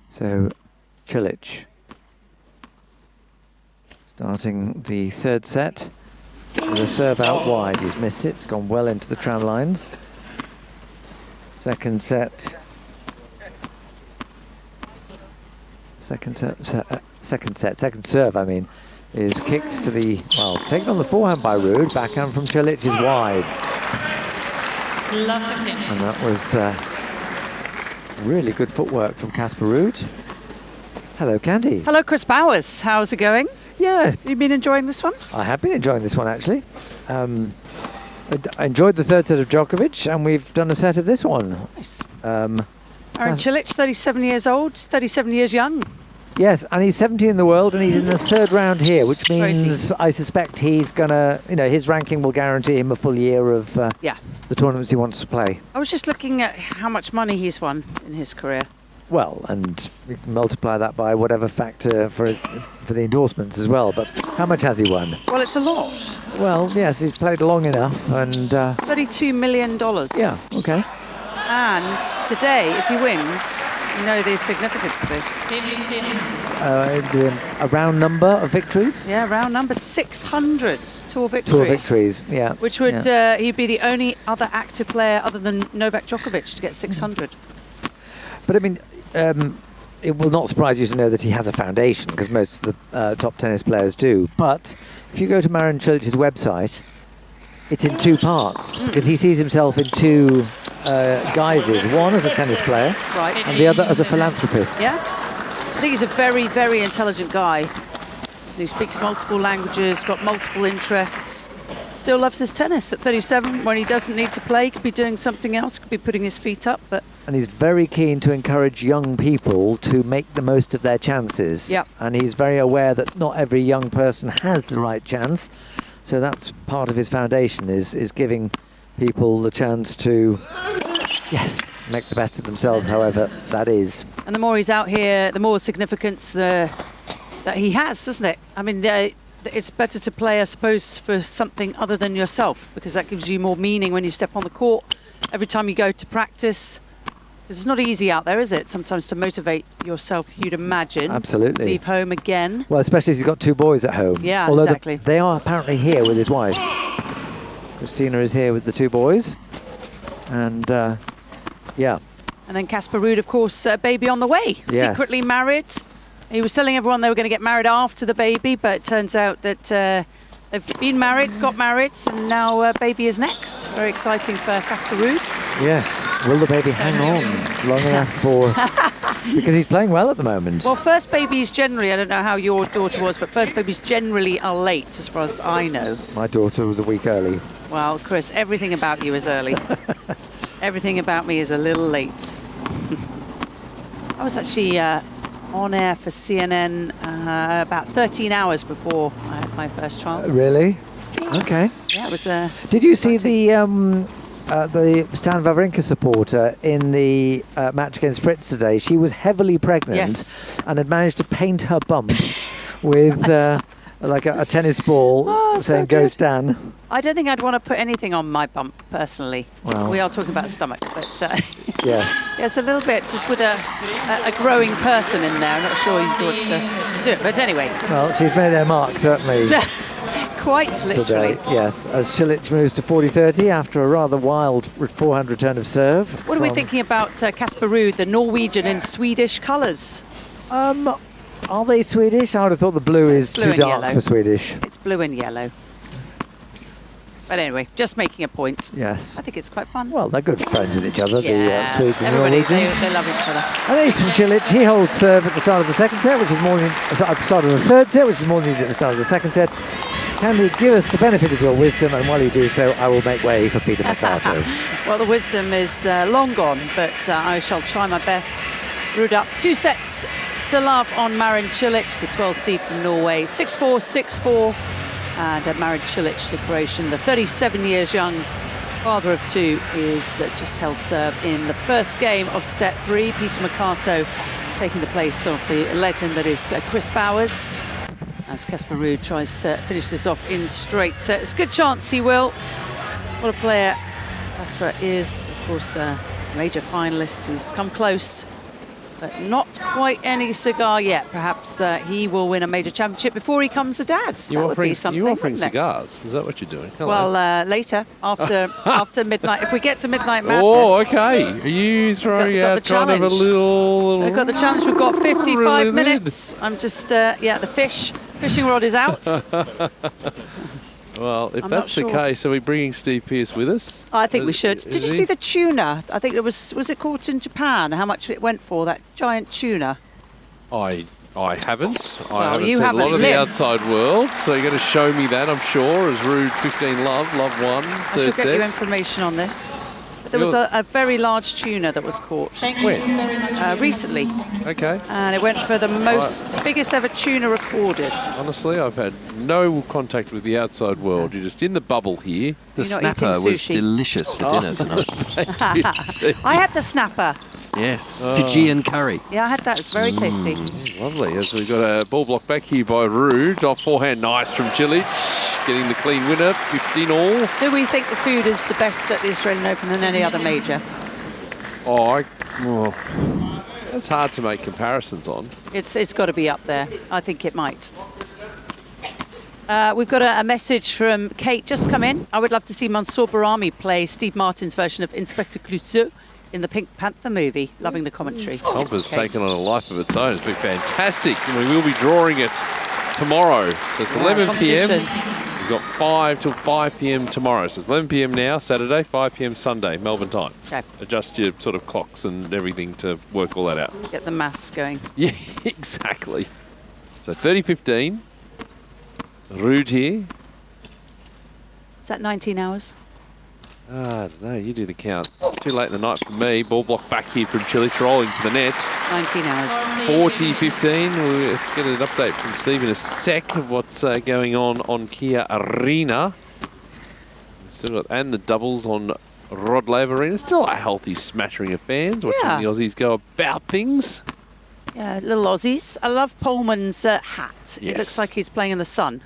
So, Cilic starting the third set with a serve out wide. He's missed it. It's gone well into the tram lines. Second set. Second serve, I mean, is kicked to the, taken on the forehand by Ruud. Backhand from Cilic is wide. Love 15. And that was really good footwork from Casper Ruud. Hello, Candy. Hello, Chris Bowers. How's it going? Yeah. You been enjoying this one? I have been enjoying this one, actually. I enjoyed the third set of Djokovic, and we've done a set of this one. Nice. Marin Cilic, 37 years old, 37 years young. Yes, and he's 17 in the world, and he's in the third round here, which means I suspect he's going to, his ranking will guarantee him a full year of the tournaments he wants to play. I was just looking at how much money he's won in his career. Well, and we can multiply that by whatever factor for the endorsements as well. But how much has he won? Well, it's a lot. Well, yes, he's played long enough, and $32 million. Yeah, okay. And today, if he wins, you know the significance of this. A round number of victories? Yeah, round number 600 tour victories. Tour victories, yeah. Which would he'd be the only other active player other than Novak Djokovic to get 600. But I mean, it will not surprise you to know that he has a foundation, because most of the top tennis players do. But if you go to Marin Cilic's website, it's in two parts, because he sees himself in two guises. One as a tennis player, and the other as a philanthropist. Yeah, I think he's a very, very intelligent guy. So he speaks multiple languages, got multiple interests. Still loves his tennis at 37. When he doesn't need to play, could be doing something else, could be putting his feet up. And he's very keen to encourage young people to make the most of their chances. Yep. And he's very aware that not every young person has the right chance. So that's part of his foundation, is giving people the chance to, make the best of themselves, however that is. And the more he's out here, the more significance that he has, doesn't it? I mean, it's better to play, I suppose, for something other than yourself, because that gives you more meaning when you step on the court. Every time you go to practice, because it's not easy out there, is it? Sometimes to motivate yourself, you'd imagine. Absolutely. Leave home again. Well, especially as he's got two boys at home. Yeah, although exactly. They are apparently here with his wife. Christina is here with the two boys. And, yeah. And then Casper Ruud, of course, baby on the way. Yes. Secretly married. He was telling everyone they were going to get married after the baby, but it turns out that they've been married, got married, and now baby is next. Very exciting for Casper Ruud. Yes. Will the baby hang on long enough for... because he's playing well at the moment. Well, first babies generally, I don't know how your daughter was, but first babies generally are late, as far as I know. My daughter was a week early. Well, Chris, everything about you is early. Everything about me is a little late. I was actually on air for CNN about 13 hours before I had my first child. Really? Okay. Yeah, it was. Did you see the Stan Wawrinka supporter in the match against Fritz today? She was heavily pregnant and had managed to paint her bump with like a tennis ball saying "Go Stan." I don't think I'd want to put anything on my bump personally. Well. We are talking about stomach, but yes. Yeah, it's a little bit just with a growing person in there. I'm not sure you'd want to do it, but anyway. Well, she's made her mark, certainly. Quite literally. Today, yes. As Cilic moves to 40-30 after a rather wild forehand return of serve. What are we thinking about Casper Ruud, the Norwegian in Swedish colours? Are they Swedish? I would have thought the blue is too dark for Swedish. It's blue and yellow. But anyway, just making a point. Yes. I think it's quite fun. Well, they're good friends with each other, Yeah, the Swedes and everybody, Norwegians. they love each other. And ace from Cilic. He holds serve at the start of the second set, which is more than at the start of the third set, which is more than at the start of the second set. Candy, give us the benefit of your wisdom, and while you do so, I will make way for Peter Mercato. Well, the wisdom is long gone, but I shall try my best. Ruud up 2 sets to love on Marin Cilic, the 12th seed from Norway. 6-4, 6-4. And Marin Cilic, the Croatian, the 37 years young father of 2, is just held serve in the first game of set 3. Peter Mercato taking the place of the legend that is Chris Bowers, as Casper Ruud tries to finish this off in straight sets. Good chance he will. What a player Casper is. Of course, a major finalist who's come close, but not quite any cigar yet. Perhaps he will win a major championship before he comes a dad. You're offering cigars? Is that what you're doing? Hello. Well, later, after midnight. If we get to Midnight Madness. Oh, okay. Are you throwing out kind of a little... We've got the challenge. We've got 55 minutes. I'm just, the fishing rod is out. Well, if I'm that's not the sure. case, are we bringing Steve Pearce with us? I think we should. Did you Is see he? the tuna? I think it was it caught in Japan? How much it went for, that giant tuna? I haven't. I Well, haven't you seen a haven't lot of the lived. outside world, so you're going to show me that, I'm sure, as Ruud 15 love 1, I shall third get you set. information on this. But there was a very large tuna that was caught. Recently. Okay. And it went for the biggest ever tuna recorded. Honestly, I've had no contact with the outside world. You're just in the bubble here. The snapper was delicious for dinner tonight. I had the snapper. Yes, Fijian curry. Yeah, I had that. It was very tasty. Lovely, as we've got a ball block back here by Ruud. Off forehand, nice from Cilic. Getting the clean winner, 15 all. Do we think the food is the best at the Australian Open than any other major? That's hard to make comparisons on. It's got to be up there. I think it might. We've got a message from Kate just come in. I would love to see Mansour Barami play Steve Martin's version of Inspector Clouseau in the Pink Panther movie. Loving the commentary. Comba's taken on a life of its own. It's been fantastic. And we will be drawing it tomorrow. So it's 11 p.m. We've got 5 till 5 p.m. tomorrow. So it's 11 p.m. now, Saturday, 5 p.m. Sunday, Melbourne time. Okay. Adjust your sort of clocks and everything to work all that out. Get the maths going. Yeah, exactly. So 30-15. Ruud here. Is that 19 hours? I don't know, you do the count. Too late in the night for me. Ball block back here from Cilic, rolling to the net. 19 hours. 40-15. We'll get an update from Steve in a sec of what's going on Kia Arena. And the doubles on Rod Laver Arena. Still a healthy smattering of fans watching the Aussies go about things. Yeah, little Aussies. I love Pullman's hat. Yes. It looks like he's playing in the sun.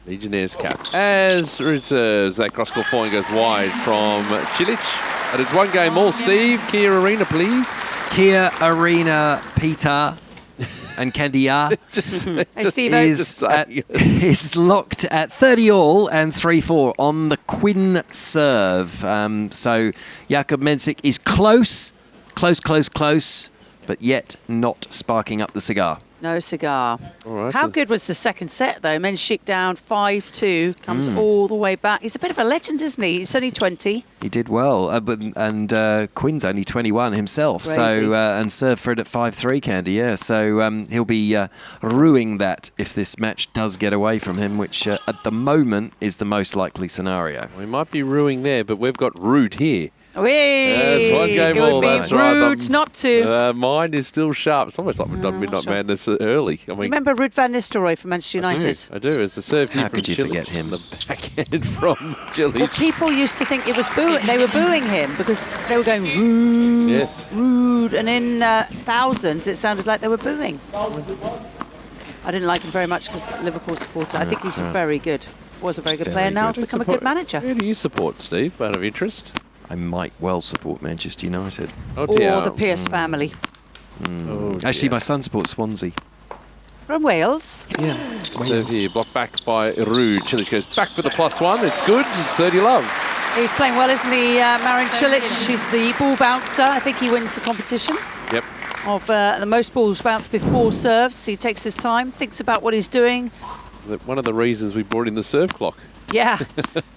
Legionnaires cap. As Ruud serves, that cross-court point goes wide from Cilic. And it's 1 game all. Steve, Kia Arena, please. Kia Arena, Peter and Candia is locked at 30 all and 3-4 on the Quinn serve. So Jakub Mensik is close, but yet not sparking up the cigar. No cigar. All right, How so- good was the second set, though? Mensik down 5-2, comes all the way back. He's a bit of a legend, isn't he? He's only 20. He did well, and Quinn's only 21 himself. Crazy. So and served for it at 5-3, Candy. Yeah, so he'll be ruining that if this match does get away from him, which at the moment is the most likely scenario. We might be ruining there, but we've got Ruud here. Whee! That's 1 game It would all. be That's right. rude not to. Mind is still sharp. It's almost like we've done Midnight Madness early. I mean, Remember Ruud van Nistelrooy from Manchester United? I do. It's the serve here How from could you Cilic. forget him? The backhand from Cilic. Well, people used to think it was they were booing him because they were going Ruud, Yes. Ruud, and in thousands it sounded like they were booing. I didn't like him very much because Liverpool supporter. I think he's That's right. very good. Was a very good Very player. Now good. become a good manager. Who do you support, Steve, out of interest? I might well support Manchester United. Oh, dear. Or the Pearce family Oh, Actually, dear. my son supports Swansea. from Wales. Yeah. Serve here, blocked back by Ruud. Cilic goes back for the +1. It's good. It's 30 love. He's playing well, isn't he, Marin Cilic? He's the ball bouncer. I think he wins the competition Yep. of the most balls bounced before serves. He takes his time, thinks about what he's doing. One of the reasons we brought in the serve clock. Yeah,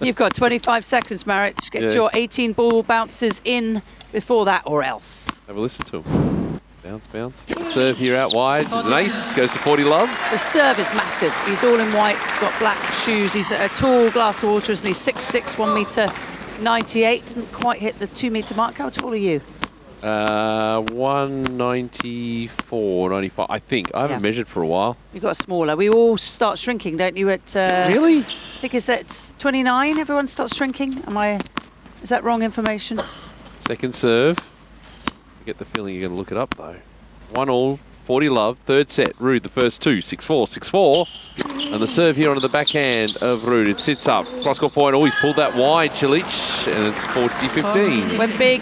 you've got 25 seconds, Margaret. Get Yeah. your 18 ball bounces in before that or else. Have a listen to him. Bounce, bounce. Serve here out wide. It's an ace. Goes to 40 love. The serve is massive. He's all in white. He's got black shoes. He's a tall glass of water, isn't he? 6'6", 1m98. Didn't quite hit the 2-metre mark. How tall are you? 194, 95, I think. I haven't measured for a while. You got smaller. We all start shrinking, don't you? At Really? I think it's 29. Everyone starts shrinking. Is that wrong information? Second serve. I get the feeling you're going to look it up, though. 1-1, 40 love. Third set. Ruud, the first two. 6-4, 6-4. And the serve here onto the backhand of Ruud. It sits up. Cross-court forehand. Oh, he's pulled that wide, Cilic. And it's 40-15. Went big.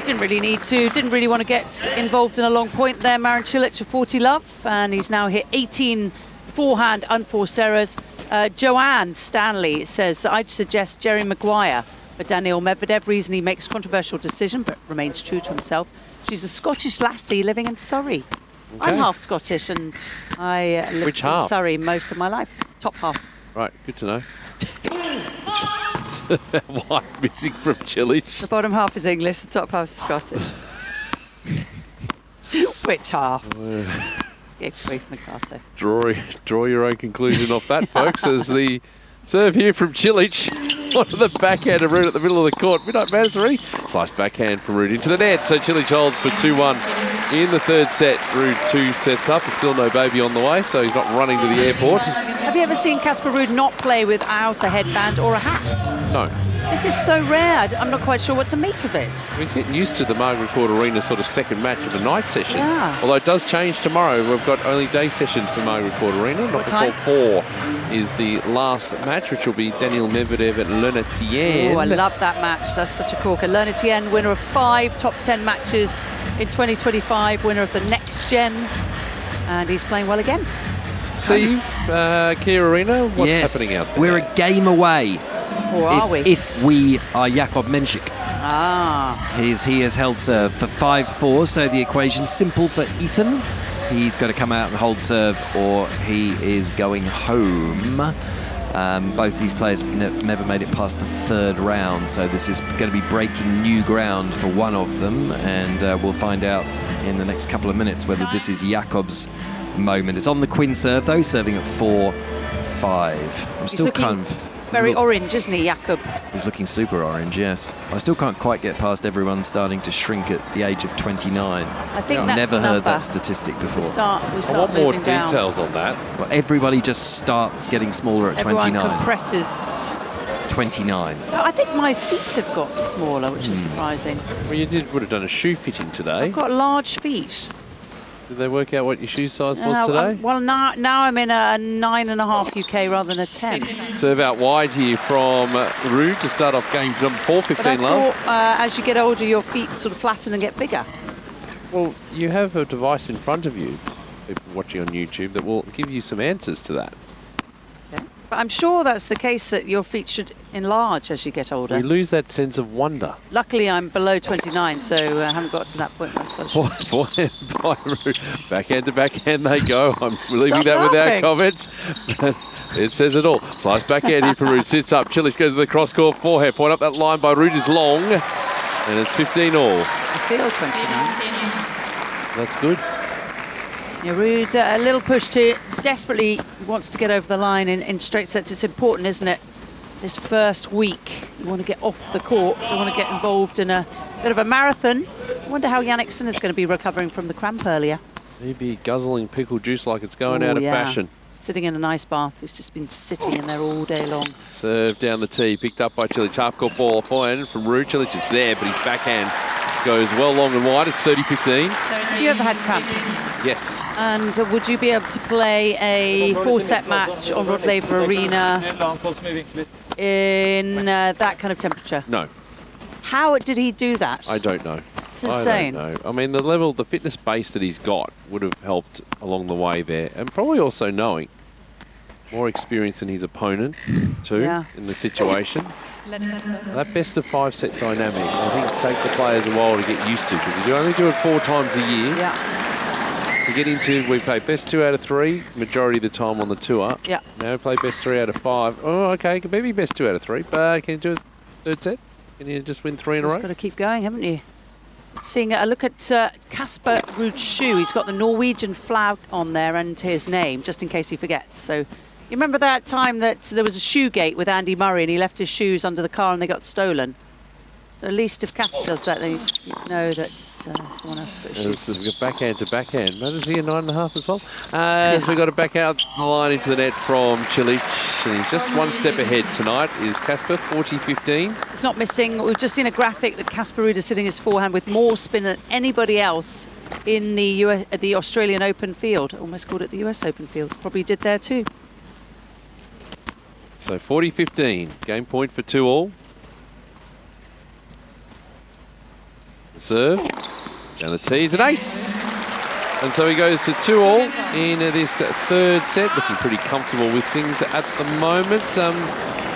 Didn't really need to. Didn't really want to get involved in a long point there. Marin Cilic for 40 love. And he's now hit 18 forehand unforced errors. Joanne Stanley says, I'd suggest Jerry Maguire for Daniil Medvedev. Reason he makes controversial decision but remains true to himself. She's a Scottish lassie living in Surrey. Okay. I'm half Scottish and I lived Which in half? Surrey most of my life. Top half. Right, good to know. Serve out wide, missing from Cilic. The bottom half is English, the top half is Scottish. Which half? Good grief, McCarthy. Draw your own conclusion off that, folks, as the serve here from Cilic onto the backhand of Ruud at the middle of the court. Midnight Madison Arena. Slice backhand from Ruud into the net. So Cilic holds for 2-1 in the third set. Ruud 2 sets up. It's still no baby on the way, so he's not running to the airport. Have you ever seen Casper Ruud not play without a headband or a hat? No. This is so rare. I'm not quite sure what to make of it. He's getting used to the Margaret Court Arena sort of second match of a night session. Yeah. Although it does change tomorrow. We've got only day session for Margaret Court Arena. Not time? before 4 is the last match, which will be Daniil Medvedev at Le Natien. Oh, I love that match. That's such a corker. Le Natien, winner of 5 top 10 matches in 2025, winner of the Next Gen. And he's playing well again. Steve, Kia Arena, what's happening out there? We're a game away. Or are we? If we are Jakob Menchik. Ah. He has held serve for 5-4, so the equation's simple for Ethan. He's got to come out and hold serve or he is going home. Both these players have never made it past the third round, so this is going to be breaking new ground for one of them, and we'll find out in the next couple of minutes whether this is Jakob's moment. It's on the Quinn serve, though, serving at 4-5. I'm still kind of... Very orange, isn't he, Jakob? He's looking super orange, yes. I still can't quite get past everyone starting to shrink at the age of 29. I think I've that's never the heard number. that statistic before. We start I want more moving down. details on that. Well, everybody just starts getting smaller at Everyone 29. compresses. 29. I think my feet have got smaller, which is surprising. Well, you would have done a shoe fitting today. I've got large feet. Did they work out what your shoe size was today? Well, now I'm in a 9.5 UK rather than a 10. Serve out wide here from Ruud to start off game number 4, 15 love. As you get older, your feet sort of flatten and get bigger. Well, you have a device in front of you, people watching on YouTube, that will give you some answers to that. But I'm sure that's the case, that your feet should enlarge as you get older. We lose that sense of wonder. Luckily, I'm below 29, so I haven't got to that point myself. By Ruud. Backhand to backhand they go. I'm leaving that without comments. It says it all. Slice backhand here from Ruud. Sits up. Cilic goes to the cross-court forehand. Point up that line by Ruud is long. And it's 15 all. I feel 29. That's good. Yeah, Ruud, a little push to desperately wants to get over the line in straight sets. It's important, isn't it? This first week, you want to get off the court. Don't want to get involved in a bit of a marathon. I wonder how Jannik Sinner is going to be recovering from the cramp earlier. Maybe guzzling pickle juice like it's going out of fashion. Sitting in an ice bath. He's just been sitting in there all day long. Serve down the tee, picked up by Cilic. Half-court ball forehand from Ruud. Cilic is there, but his backhand goes well long and wide. It's 30-15. Have you ever had cramp? Yes. And would you be able to play a 4-set match on Rod Laver Arena in that kind of temperature? No. How did he do that? I don't know. It's insane. I don't know. I mean, the fitness base that he's got would have helped along the way there. And probably also knowing more experience than his opponent, too, in the situation. That best of 5 set dynamic, I think it's take the players a while to get used to, because you only do it 4 times a year. To to get into, we play best 2 out of 3 majority of the time on the tour. Yeah. Now we play best 3 out of 5. Oh, okay, it could maybe best 2 out of 3, but can you do a third set? Can you just win 3 in a row? You've got to keep going, haven't you? Seeing a look at Casper Ruud's shoe. He's got the Norwegian flag on there and his name, just in case he forgets. So you remember that time that there was a shoe gate with Andy Murray and he left his shoes under the car and they got stolen? So at least if Casper does that, they know that someone else has got shoes. We've got backhand to backhand. But is he a 9.5 as well? As we got a back out the line into the net from Cilic. And he's just one step ahead tonight. Is Casper 40-15? He's not missing. We've just seen a graphic that Casper Ruud is sitting his forehand with more spin than anybody else in the Australian Open field. Almost called it the US Open field. Probably did there too. So 40-15. Game point for 2-all. Serve, down the tees, an ace. And so he goes to 2-all in this third set, looking pretty comfortable with things at the moment.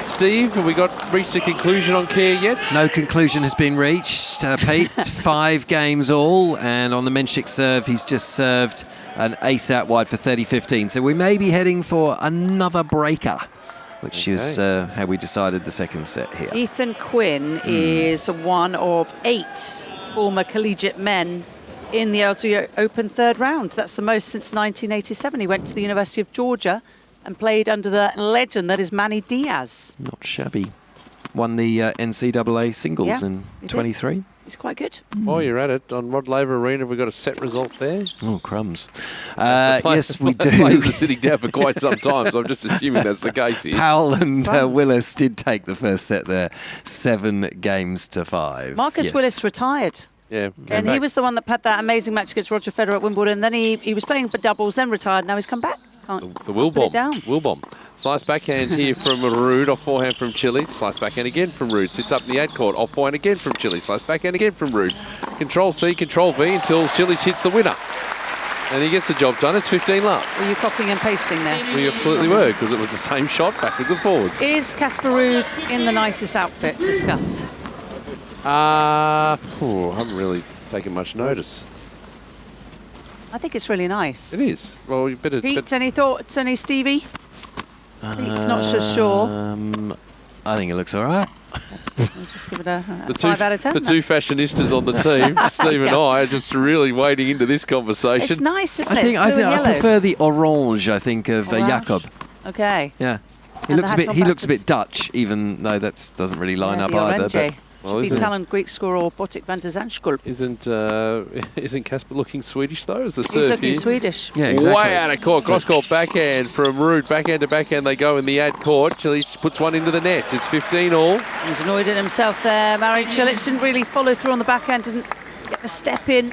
Steve, have we reached a conclusion on Kerr yet? No conclusion has been reached, Pete. 5 games all, and on the Menchik serve, he's just served an ace out wide for 30-15. So we may be heading for another breaker, which is how we decided the second set here. Ethan Quinn is one of 8 former collegiate men in the Aussie Open third round. That's the most since 1987. He went to the University of Georgia and played under the legend that is Manny Diaz. Not shabby. Won the NCAA singles in 23. He's quite good. While you're at it, on Rod Laver Arena, have we got a set result there? Oh, crumbs. Yes, we do. Players are sitting down for quite some time, so I'm just assuming that's the case here. Powell and Willis did take the first set there, 7-5. Marcus Willis retired. Yeah, and he was the one that had that amazing match against Roger Federer at Wimbledon. Then he was playing for doubles, then retired. Now he's come back. The Wilbomb. Slice backhand here from Ruud, off forehand from Cilic. Slice backhand again from Ruud. Sits up in the 8 court. Off forehand again from Cilic. Slice backhand again from Ruud. Control C, Control V until Cilic hits the winner. And he gets the job done. It's 15-love. Were you copying and pasting there? We absolutely were, because it was the same shot, backwards and forwards. Is Casper Ruud in the nicest outfit? Discuss. I haven't really taken much notice. I think it's really nice. It is. Well, you better... Pete, any thoughts? Any Stevie? Pete's not so sure. I think it looks all right. We'll just give it a 5 out of 10. The two fashionistas on the team, Steve and I, are just really wading into this conversation. It's nice, isn't it? I prefer the orange, I think, of Jakob. Okay. Yeah. He looks a bit Dutch, even though that doesn't really line up either. But should be Talon Greek scorer or Botic van der Zandschulp. Isn't Casper looking Swedish though? As the He's looking Swedish. Yeah, exactly. Way out of court. Cross court backhand from Ruud. Backhand to backhand they go in the 8 court. Cilic puts one into the net. It's 15-all. He's annoyed at himself there. Marin Cilic didn't really follow through on the backhand. Didn't get the step in.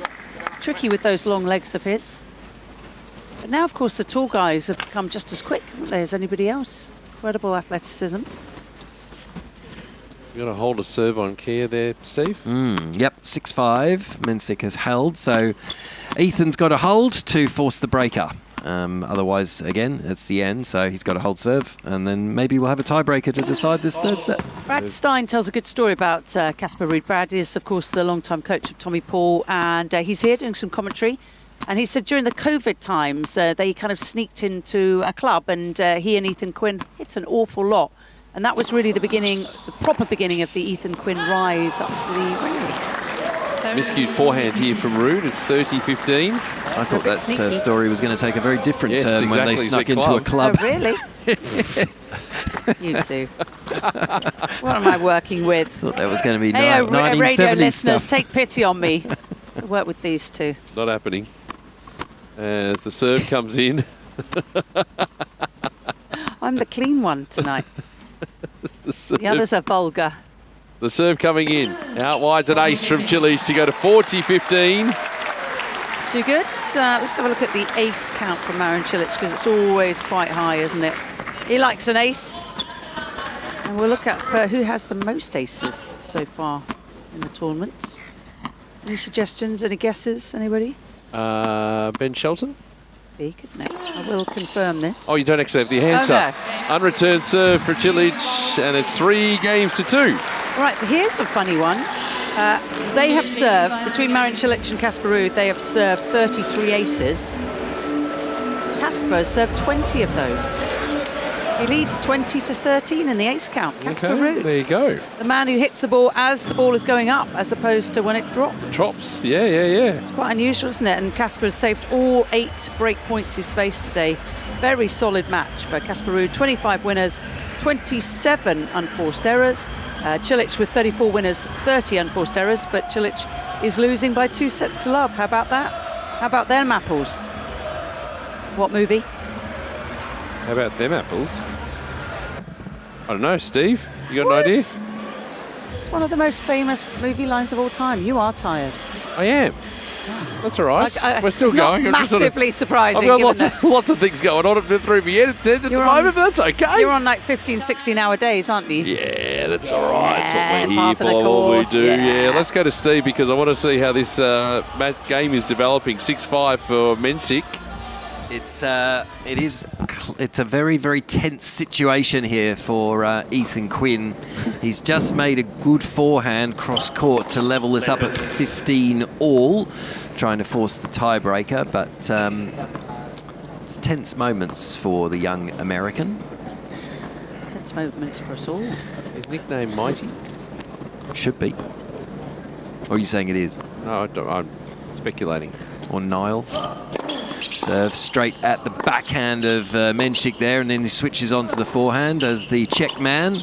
Tricky with those long legs of his. But now, of course, the tall guys have become just as quick, haven't they, as anybody else? Incredible athleticism. You got to hold a serve on Kerr there, Steve? Yep, 6-5. Mensik has held, so Ethan's got to hold to force the breaker. Otherwise, again, it's the end, so he's got to hold serve, and then maybe we'll have a tiebreaker to decide this third set. Brad Stein tells a good story about Casper Ruud. Brad is, of course, the long-time coach of Tommy Paul, and he's here doing some commentary. And he said during the COVID times, they kind of sneaked into a club, and he and Ethan Quinn hit an awful lot. And that was really the beginning, the proper beginning of the Ethan Quinn rise up to the rankings. Miscued forehand here from Ruud. It's 30-15. I thought that story was going to take a very different turn when they snuck into a club. Oh, really? You two. What am I working with? Thought that was going to be 1970s radio listeners, stuff. take pity on me. I work with these two. Not happening. As the serve comes in. I'm the clean one tonight. The others are vulgar. The serve coming in. Out wide's an ace from Cilic to go to 40-15. Too good. Let's have a look at the ace count from Marin Cilic, because it's always quite high, isn't it? He likes an ace. And we'll look at who has the most aces so far in the tournament. Any suggestions, any guesses, anybody? Ben Shelton? Big, isn't it? I will confirm this. Oh, you don't actually have the answer. No. Unreturned serve for Cilic, and it's 3-2. Right, here's a funny one. They have served, between Marin Cilic and Casper Ruud, they have served 33 aces. Casper has served 20 of those. He leads 20-13 in the ace count. Casper Ruud. There you go. The man who hits the ball as the ball is going up, as opposed to when it drops. Drops, yeah. It's quite unusual, isn't it? And Casper has saved all 8 break points he's faced today. Very solid match for Casper Ruud. 25 winners, 27 unforced errors. Cilic with 34 winners, 30 unforced errors, but Cilic is losing by 2 sets to love. How about that? How about them apples? What movie? How about them apples? I don't know, Steve. You got an idea? It's one of the most famous movie lines of all time. You are tired. I am. That's all right. We're still it's going. Not massively surprising. I've got lots of things going on through me at the moment, but that's okay. You're on like 15, 16-hour days, aren't you? Yeah, that's all right. That's what we're here for, what we do. Yeah, let's go to Steve because I want to see how this game is developing. 6-5 for Mensik. It's a very, very tense situation here for Ethan Quinn. He's just made a good forehand cross court to level this up at 15 all, trying to force the tiebreaker, but it's tense moments for the young American. Tense moments for us all. His nickname Mighty? Should be. Or are you saying it is? No, I'm speculating. Or Nile. Serve straight at the backhand of Mensik there, and then he switches on to the forehand as the Czech man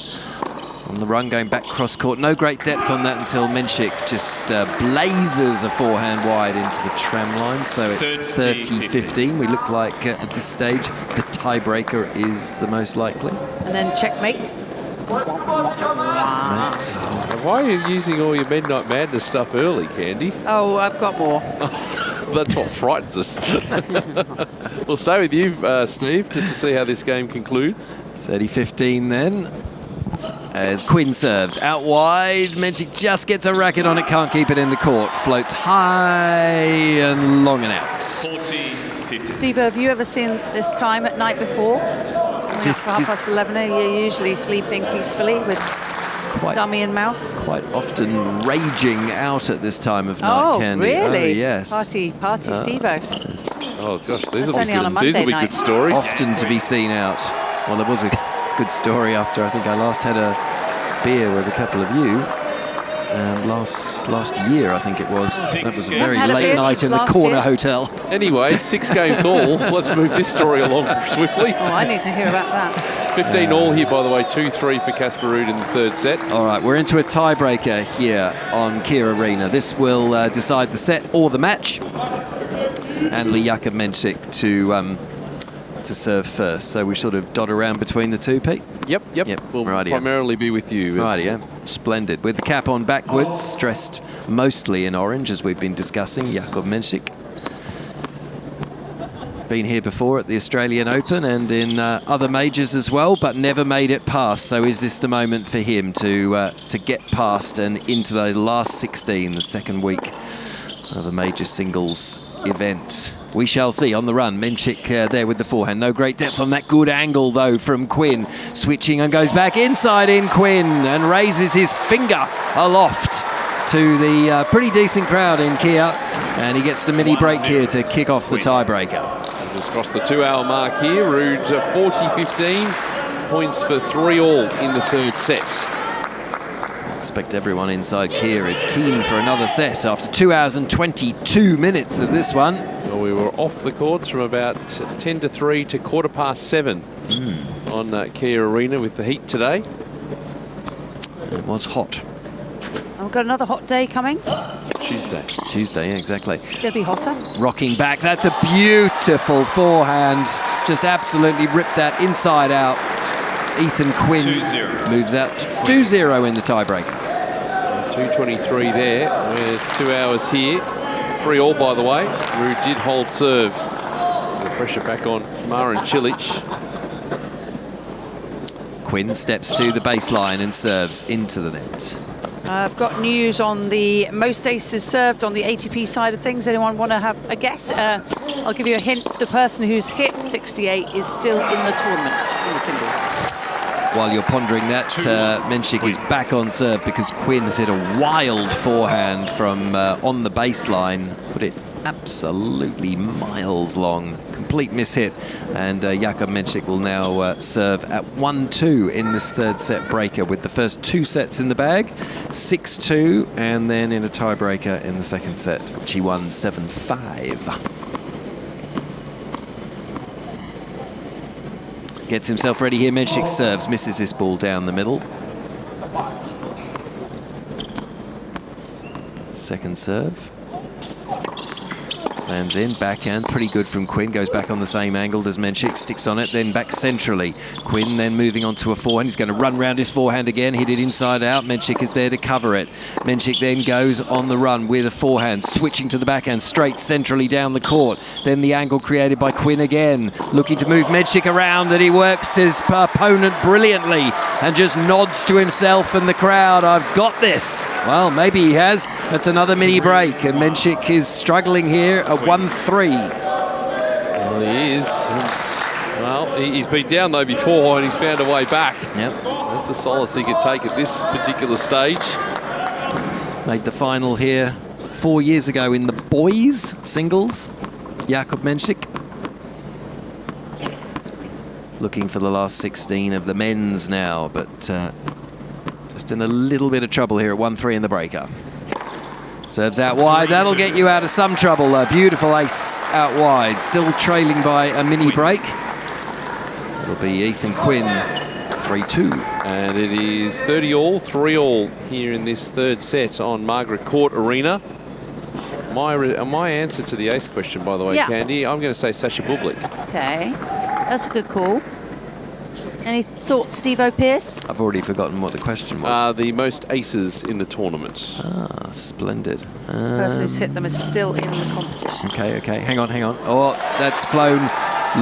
on the run going back cross court. No great depth on that until Mensik just blazes a forehand wide into the tram line. So it's 30-15. We look like at this stage the tiebreaker is the most likely. And then checkmate. Why are you using all your Midnight Madness stuff early, Candy? Oh, I've got more. That's what frightens us. We'll stay with you, Steve, just to see how this game concludes. 30-15 then. As Quinn serves out wide, Mensik just gets a racket on it, can't keep it in the court. Floats high and long and out. Steve, have you ever seen this time at night before? After 11:30, you're usually sleeping peacefully with dummy in mouth. Quite often raging out at this time of night, Candy. Really? Oh, yes. Party, Steve-o. Yes. Oh, gosh, these That's will only on a be Monday good night. stories. Often to be seen out. Well, there was a good story after I think I last had a beer with a couple of you. Last year, I think it was. That was a very late night in the corner hotel. Anyway, 6 games all. Let's move this story along swiftly. Oh, I need to hear about that. 15 all here, by the way. 2-3 for Casper Ruud in the third set. All right, we're into a tiebreaker here on Cain Arena. This will decide the set or the match. And Jakub Mensik to serve first. So we sort of dot around between the two, Pete? Yep. We'll primarily be with you. Rightio. Splendid. With the cap on backwards, dressed mostly in orange, as we've been discussing, Jakub Mensik. Been here before at the Australian Open and in other majors as well, but never made it past. So is this the moment for him to get past and into the last 16, the second week of a major singles event? We shall see. On the run, Mensik there with the forehand. No great depth on that. Good angle, though, from Quinn. Switching and goes back inside in Quinn and raises his finger aloft to the pretty decent crowd in Kia. And he gets the mini break here to kick off the tiebreaker. Just crossed the 2-hour mark here. Ruud 40-15. Points for 3 all in the third set. I expect everyone inside Kia is keen for another set after 2 hours and 22 minutes of this one. Well, we were off the courts from about 10-3 to 7:15 on Cain Arena with the heat today. It was hot. We've got another hot day coming. Tuesday, yeah, exactly. It's going to be hotter. Rocking back, that's a beautiful forehand. Just absolutely ripped that inside out. Ethan Quinn moves out to 2-0 in the tiebreaker. 2:23 there. We're 2 hours here. 3 all, by the way. Ruud did hold serve. So the pressure back on Marin Cilic. Quinn steps to the baseline and serves into the net. I've got news on the most aces served on the ATP side of things. Anyone want to have a guess? I'll give you a hint. The person who's hit 68 is still in the tournament in the singles. While you're pondering that, Mensik is back on serve because Quinn has hit a wild forehand from on the baseline, put it absolutely miles long, complete mishit, and Jakub Mensik will now serve at 1-2 in this third set breaker, with the first 2 sets in the bag, 6-2, and then in a tiebreaker in the second set, which he won 7-5. Gets himself ready here. Mensik serves, misses this ball down the middle. Second serve. Lands in, backhand, pretty good from Quinn. Goes back on the same angle as Mensik, sticks on it, then back centrally. Quinn then moving on to a forehand. He's going to run round his forehand again, hit it inside out. Mensik is there to cover it. Mensik then goes on the run with a forehand, switching to the backhand, straight centrally down the court. Then the angle created by Quinn again, looking to move Mensik around, and he works his opponent brilliantly and just nods to himself and the crowd, "I've got this." Well, maybe he has. That's another mini break, and Mensik is struggling here at 1-3. Well, he is. He's been down though before, and he's found a way back. Yep. That's a solace he could take at this particular stage. Made the final here 4 years ago in the boys singles. Jakub Mensik. Looking for the last 16 of the men's now, but just in a little bit of trouble here at 1-3 in the breaker. Serves out wide. That'll get you out of some trouble. A beautiful ace out wide. Still trailing by a mini break. It'll be Ethan Quinn, 3-2. And it is 30-all, 3-all here in this third set on Margaret Court Arena. My answer to the ace question, by the way, Candy, I'm going to say Sasha Bublik. Okay, that's a good call. Any thoughts, Steve-O Pearce? I've already forgotten what the question was. The most aces in the tournament. Ah, splendid. The person who's hit them is still in the competition. Okay. Hang on. Oh, that's flown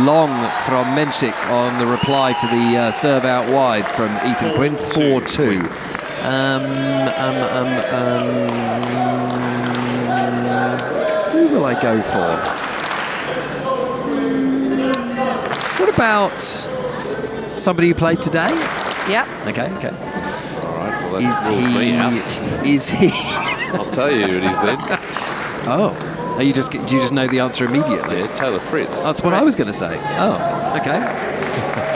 long from Mensik on the reply to the serve out wide from Ethan Quinn, 4-2. Who will I go for? What about somebody who played today? Yep. Okay. All right, well, that rules me out. Is he? I'll tell you who it is then. Oh. Do you just know the answer immediately? Yeah, Taylor Fritz. That's what I was going to say. Oh, okay.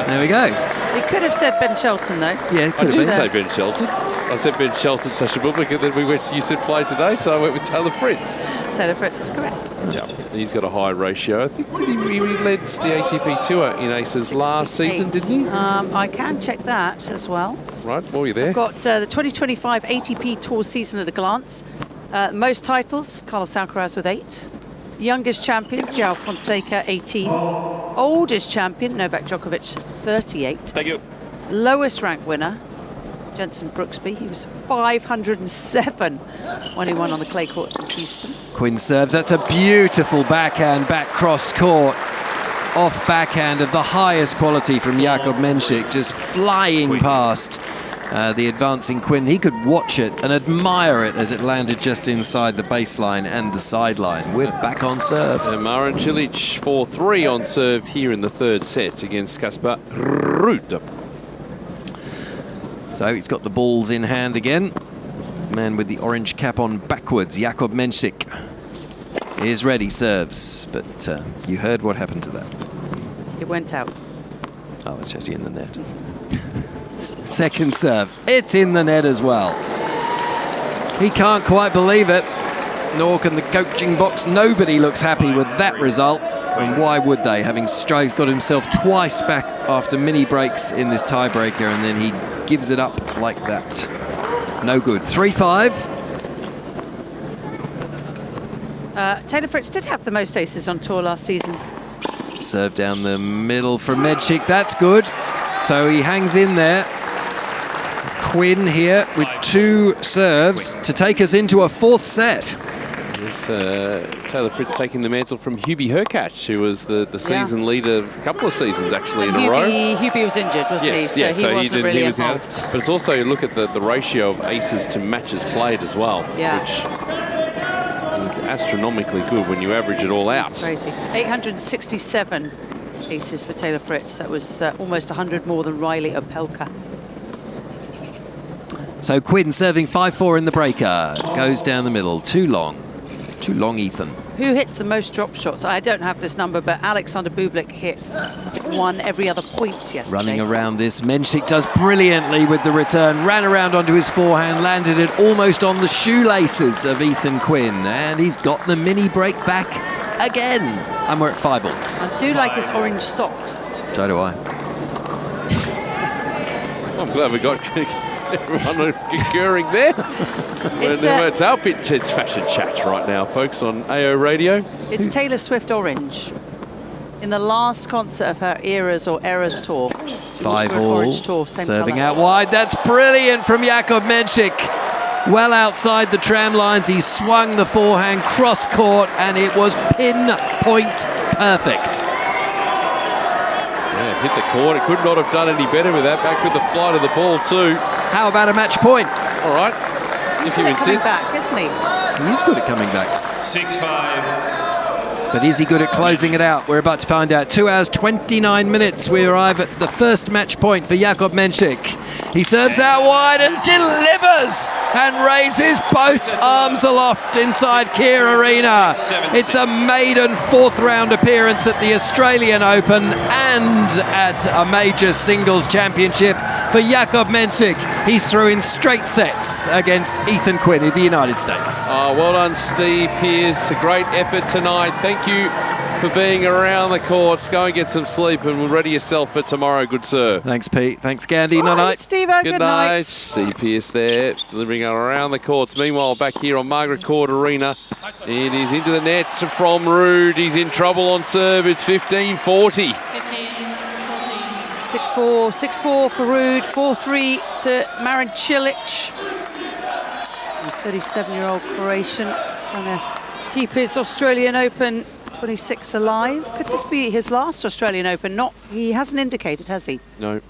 There we go. We could have said Ben Shelton, though. Yeah, I didn't say Ben Shelton. I said Ben Shelton, Sasha Bublik, and then you said play today, so I went with Taylor Fritz. Taylor Fritz is correct. Yeah, he's got a high ratio. I think he led the ATP Tour in aces last season, didn't he? I can check that as well. Right, well, you're there. I've got the 2025 ATP Tour season at a glance. Most titles, Carlos Alcaraz with 8. Youngest champion, João Fonseca, 18. Oldest champion, Novak Djokovic, 38. Thank you. Lowest ranked winner, Jensen Brooksby. He was 507 when he won on the clay courts in Houston. Quinn serves. That's a beautiful backhand, back cross court. Off backhand of the highest quality from Jakub Mensik, just flying past the advancing Quinn. He could watch it and admire it as it landed just inside the baseline and the sideline. We're back on serve. And Marin Cilic 4-3 on serve here in the third set against Kasper Ruud. So he's got the balls in hand again. The man with the orange cap on backwards, Jakub Mensik, is ready, serves. But you heard what happened to that. It went out. Oh, it's actually in the net. Second serve. It's in the net as well. He can't quite believe it, nor can the coaching box. Nobody looks happy with that result. And why would they, having got himself twice back after mini breaks in this tiebreaker, and then he gives it up like that. No good. 3-5. Taylor Fritz did have the most aces on tour last season. Serve down the middle from Mensik. That's good. So he hangs in there. Quinn here with 2 serves to take us into a fourth set. There's Taylor Fritz taking the mantle from Hubie Hurkacz, who was the season leader of a couple of seasons actually in a row. Hubie was injured, wasn't he? So he wasn't really involved. But it's also, you look at the ratio of aces to matches played as well, which is astronomically good when you average it all out. Crazy. 867 aces for Taylor Fritz. That was almost 100 more than Riley Opelka. So Quinn serving 5-4 in the breaker. Goes down the middle. Too long. Too long, Ethan. Who hits the most drop shots? I don't have this number, but Alexander Bublik hit one every other point yesterday. Running around this. Menchik does brilliantly with the return. Ran around onto his forehand, landed it almost on the shoelaces of Ethan Quinn. And he's got the mini break back again. And we're at 5-all. I do like his orange socks. So do I. I'm glad we got everyone concurring there. It's our pitch, it's fashion chat right now, folks, on AO Radio. It's Taylor Swift orange. In the last concert of her Eras or Eras tour. 5-all. Serving out wide. That's brilliant from Jakub Menchik. Well outside the tram lines, he swung the forehand cross court, and it was pinpoint perfect. Yeah, hit the court. It could not have done any better with that. Back with the flight of the ball too. How about a match point? All right. He's good at coming back, isn't he? He is good at coming back. 6-5. But is he good at closing it out? We're about to find out. 2 hours, 29 minutes. We arrive at the first match point for Jakub Menchik. He serves out wide and delivers and raises both arms aloft inside Kia Arena. It's a maiden fourth round appearance at the Australian Open and at a major singles championship for Jakub Menchik. He's through in straight sets against Ethan Quinn of the United States. Oh, well done, Steve Pearce. A great effort tonight. Thank you for being around the courts. Go and get some sleep and ready yourself for tomorrow, good sir. Thanks, Pete. Thanks, Gandhi. Night-night. Steve-o, good night. Steve Pearce there, delivering around the courts. Meanwhile, back here on Margaret Court Arena, it is into the net from Ruud. He's in trouble on serve. It's 15-40. 6-4, 6-4 for Ruud, 4-3 to Marin Cilic. The 37-year-old Croatian trying to keep his Australian Open 26 alive. Could this be his last Australian Open? He hasn't indicated, has he? No.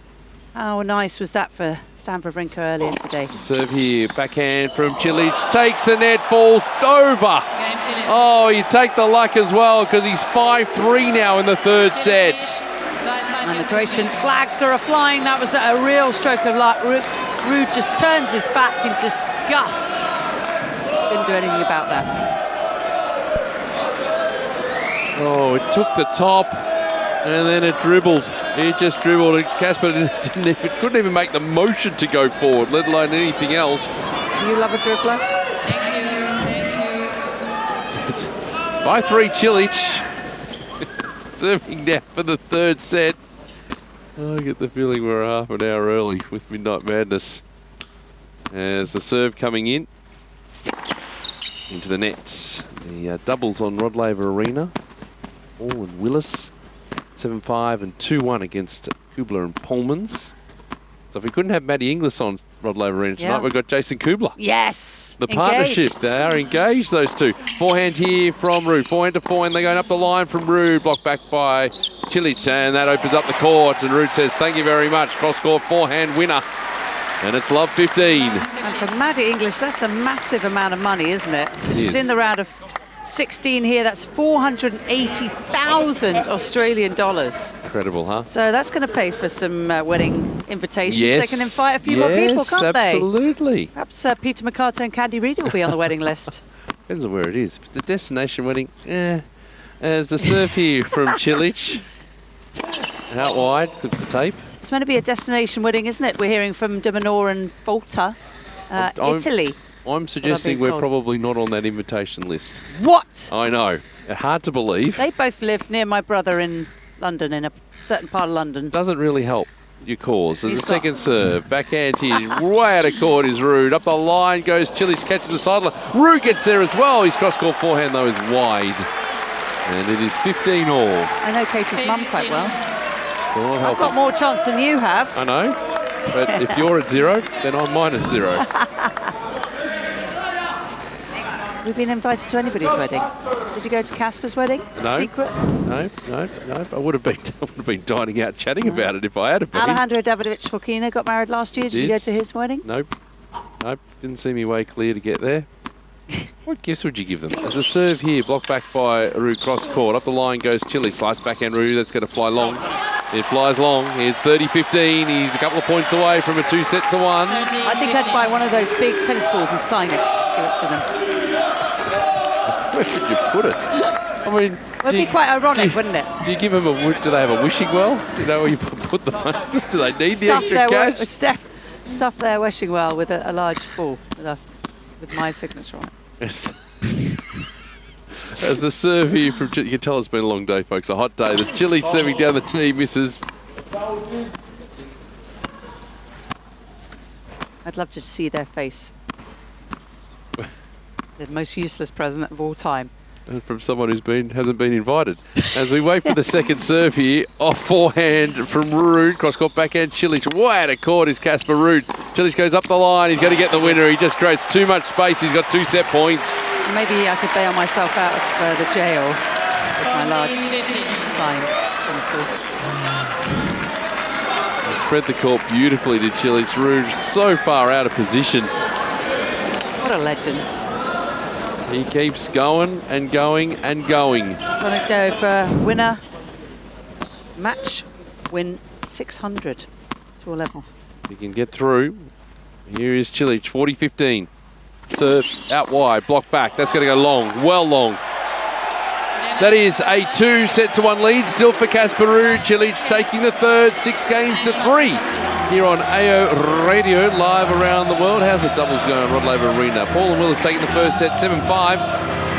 How nice was that for Stan Wawrinka earlier today? Serve here, backhand from Cilic, takes the net, falls over. Oh, you take the luck as well because he's 5-3 now in the third set. And the Croatian flags are flying. That was a real stroke of luck. Ruud just turns his back in disgust. Didn't do anything about that. Oh, it took the top and then it dribbled. It just dribbled and Casper couldn't even make the motion to go forward, let alone anything else. Do you love a dribbler? It's 5-3 Cilic. Serving now for the third set. Oh, I get the feeling we're half an hour early with Midnight Madness. As the serve coming in. Into the nets. The doubles on Rod Laver Arena. Hall and Willis. 7-5 and 2-1 against Kubler and Polmans. So if we couldn't have Maddie Inglis on Rod Laver Arena tonight, we've got Jason Kubler. Yes. The partnership, they are engaged, those two. Forehand here from Ruud. Forehand to forehand, they're going up the line from Ruud. Blocked back by Cilic, and that opens up the court. And Ruud says, thank you very much. Cross-court forehand winner. And it's love 15. And for Maddie English, that's a massive amount of money, isn't it? So she's in the round of 16 here. That's 480,000 Australian dollars. Incredible, huh? So that's going to pay for some wedding invitations. Yes. They can invite a few more people, can't they? Absolutely. Perhaps Peter McCarter and Candy Reid will be on the wedding list. Depends on where it is. If it's a destination wedding, As the serve here from Cilic. Out wide, clips the tape. It's meant to be a destination wedding, isn't it? We're hearing from De Minaur and Volta, Italy. I'm suggesting we're probably not on that invitation list. What? I know. Hard to believe. They both live near my brother in London, in a certain part of London. Doesn't really help your cause. There's a second serve. Backhand here. Way out of court is Ruud. Up the line goes Cilic, catches the sideline. Ruud gets there as well. His cross-court forehand, though, is wide. And it is 15 all. I know Katie's mum quite well. Still not helping. I've got more chance than you have. I know. But if you're at 0, then I'm -0. We've been invited to anybody's wedding. Did you go to Casper's wedding? No. Secret? No. I would have been dining out chatting about it if I had been. Alejandro Davidovich Fokina got married last year. Did you go to his wedding? Nope. Didn't see me way clear to get there. What gifts would you give them? There's a serve here, blocked back by Ruud, cross court. Up the line goes Cilic, slice backhand Ruud, that's going to fly long. It flies long. It's 30-15. He's a couple of points away from a 2-set to 1. I think I'd buy one of those big tennis balls and sign it. Give it to them. Where should you put it? I mean, Would be quite ironic, wouldn't it? Do you give them do they have a wishing well? Do you know where you put the money? Do they need the extra cash? Stuff their wishing well with a large ball with my signature on it. Yes. As the serve here from you can tell it's been a long day, folks. A hot day. The Chile serving down the tee misses. I'd love to see their face. The most useless present of all time. And from someone who's hasn't been invited. As we wait for the second serve here, off forehand from Ruud, cross-court backhand, Cilic way out of court is Casper Ruud. Cilic goes up the line, he's going to get the winner, he just creates too much space, he's got 2 set points. Maybe I could bail myself out of the jail with my large signed tennis ball. They spread the court beautifully to Cilic. Ruud so far out of position. What a legend. He keeps going and going and going. Trying to go for winner, match, win 600 to a level. He can get through. Here is Cilic, 40-15. Serve out wide, block back. That's going to go long, well long. That is a 2-set to 1 lead still for Casper Ruud. Cilic taking the third, 6-3 here on AO Radio, live around the world. How's the doubles going on Rod Laver Arena? Paul and Willis taking the first set, 7-5,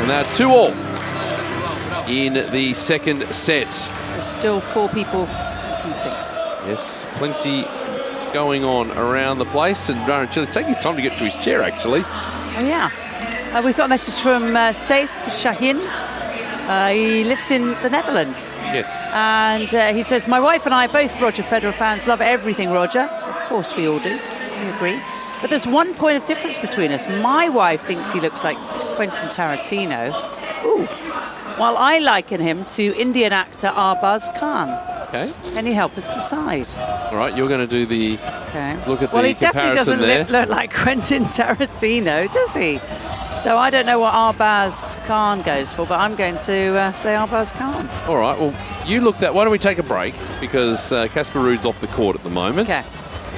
and they're 2-all in the second set. There's still 4 people competing. Yes, plenty going on around the place, and Cilic taking his time to get to his chair, actually. Oh, yeah. We've got a message from Saif Shahin. He lives in the Netherlands. Yes. And he says, my wife and I are both Roger Federer fans, love everything Roger. Of course we all do, we agree. But there's one point of difference between us. My wife thinks he looks like Quentin Tarantino. Ooh. While I liken him to Indian actor Arbaz Khan. Okay. Can you help us decide? All right, you're going to do the look at well, the he definitely comparison doesn't look like Quentin Tarantino, does he? So I don't know what Arbaz Khan goes for, but I'm going to say Arbaz Khan. All right, well, you look that. Why don't we take a break? Because Casper Ruud's off the court at the moment. Okay.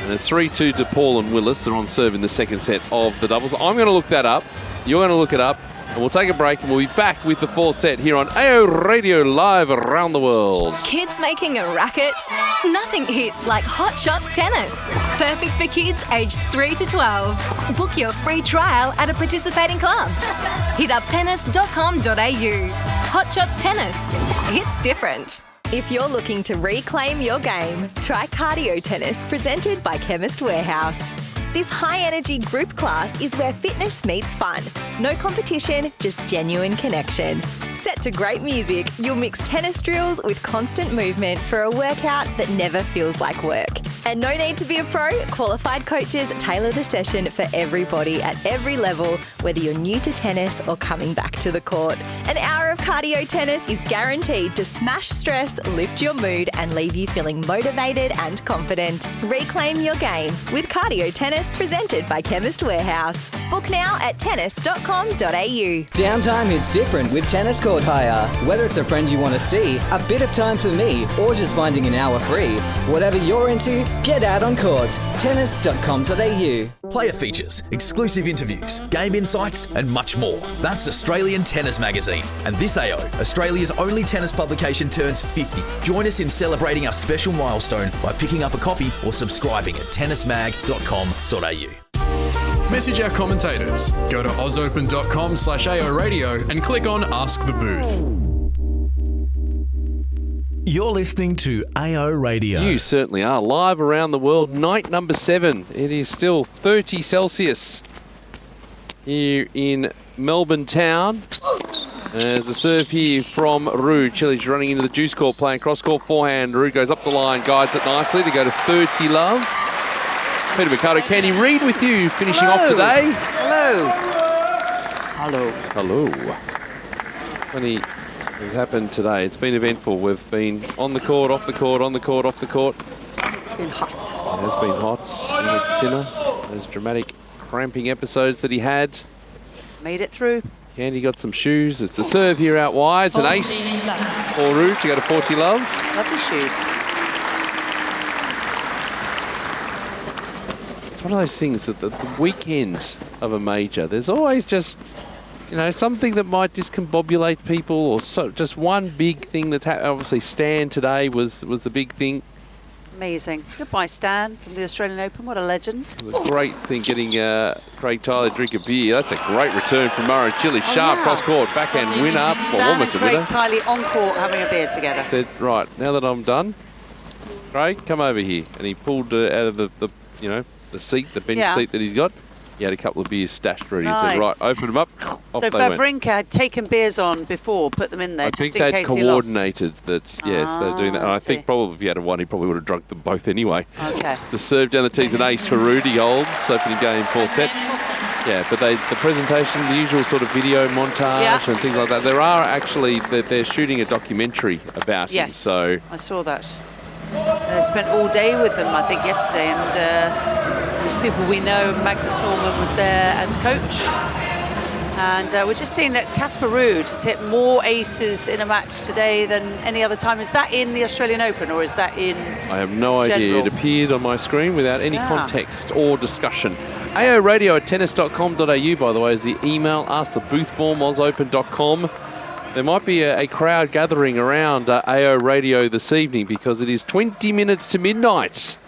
And it's 3-2 to Paul and Willis. They're on serve in the second set of the doubles. I'm going to look that up. You're going to look it up. And we'll take a break and we'll be back with the 4th set here on AO Radio, live around the world. Kids making a racket? Nothing hits like Hot Shots Tennis. Perfect for kids aged 3 to 12. Book your free trial at a participating club. Hit up tennis.com.au. Hot Shots Tennis. It's different. If you're looking to reclaim your game, try Cardio Tennis presented by Chemist Warehouse. This high-energy group class is where fitness meets fun. No competition, just genuine connection. Set to great music, you'll mix tennis drills with constant movement for a workout that never feels like work. And no need to be a pro, qualified coaches tailor the session for everybody at every level, whether you're new to tennis or coming back to the court. An hour of cardio tennis is guaranteed to smash stress, lift your mood, and leave you feeling motivated and confident. Reclaim your game with Cardio Tennis presented by Chemist Warehouse. Book now at tennis.com.au. Downtime hits different with Tennis Court Hire. Whether it's a friend you want to see, a bit of time for me, or just finding an hour free, whatever you're into, get out on court. Tennis.com.au. Player features, exclusive interviews, game insights, and much more. That's Australian Tennis Magazine. And this AO, Australia's only tennis publication, turns 50. Join us in celebrating our special milestone by picking up a copy or subscribing at tennismag.com.au. Message our commentators. Go to ausopen.com/AO Radio and click on Ask the Booth. You're listening to AO Radio. You certainly are. Live around the world, night number 7. It is still 30 Celsius here in Melbourne town. There's a serve here from Ruud. Cilic running into the juice court, playing cross-court forehand. Ruud goes up the line, guides it nicely to go to 30 love. Peter Mercado, can he read with you finishing off today? Hello. Hello. Hello. Plenty has happened today. It's been eventful. We've been on the court, off the court, on the court, off the court. It's been hot. It has been hot. Jannik Sinner, those dramatic cramping episodes that he had. Made it through. Candy got some shoes. It's the serve here out wide. It's an ace for Ruud to go to 40 love. Lovely shoes. one of those things that the weekend of a major, there's always just, you know, something that might discombobulate people, or just one big thing that obviously Stan today was the big thing. Amazing. Goodbye, Stan, from the Australian Open. What a legend. It was a great thing getting Craig Tyler to drink a beer. That's a great return from Murray Chili. Sharp cross-court, backhand winner. Stan and Craig Tiley on court having a beer together. Said, right, now that I'm done, Craig, come over here. And he pulled out of the seat, the bench seat that he's got. He had a couple of beers stashed ready. Nice. He said, right, open them up. Off So they went. Wawrinka had taken beers on before, put them in there I just think in they'd case he lost. coordinated that, yes, they're doing that. And I think probably if he had one, he probably would have drunk them both anyway. Okay. The serve down the tee's an ace for Rudy Olds, opening game, fourth set. Yeah, but the presentation, the usual sort of video montage and things like that. There are actually, they're shooting a documentary about him. Yes, So I saw that. I spent all day with them, I think, yesterday, and there's people we know. Magnus Norman was there as coach. And we're just seeing that Casper Ruud has hit more aces in a match today than any other time. Is that in the Australian Open, or is that in I have no idea. general? It appeared on my screen without any context or discussion. aoradio@tennis.com.au, by the way, is the email. Ask the booth form, ausopen.com. There might be a crowd gathering around AO Radio this evening because it is 20 minutes to midnight.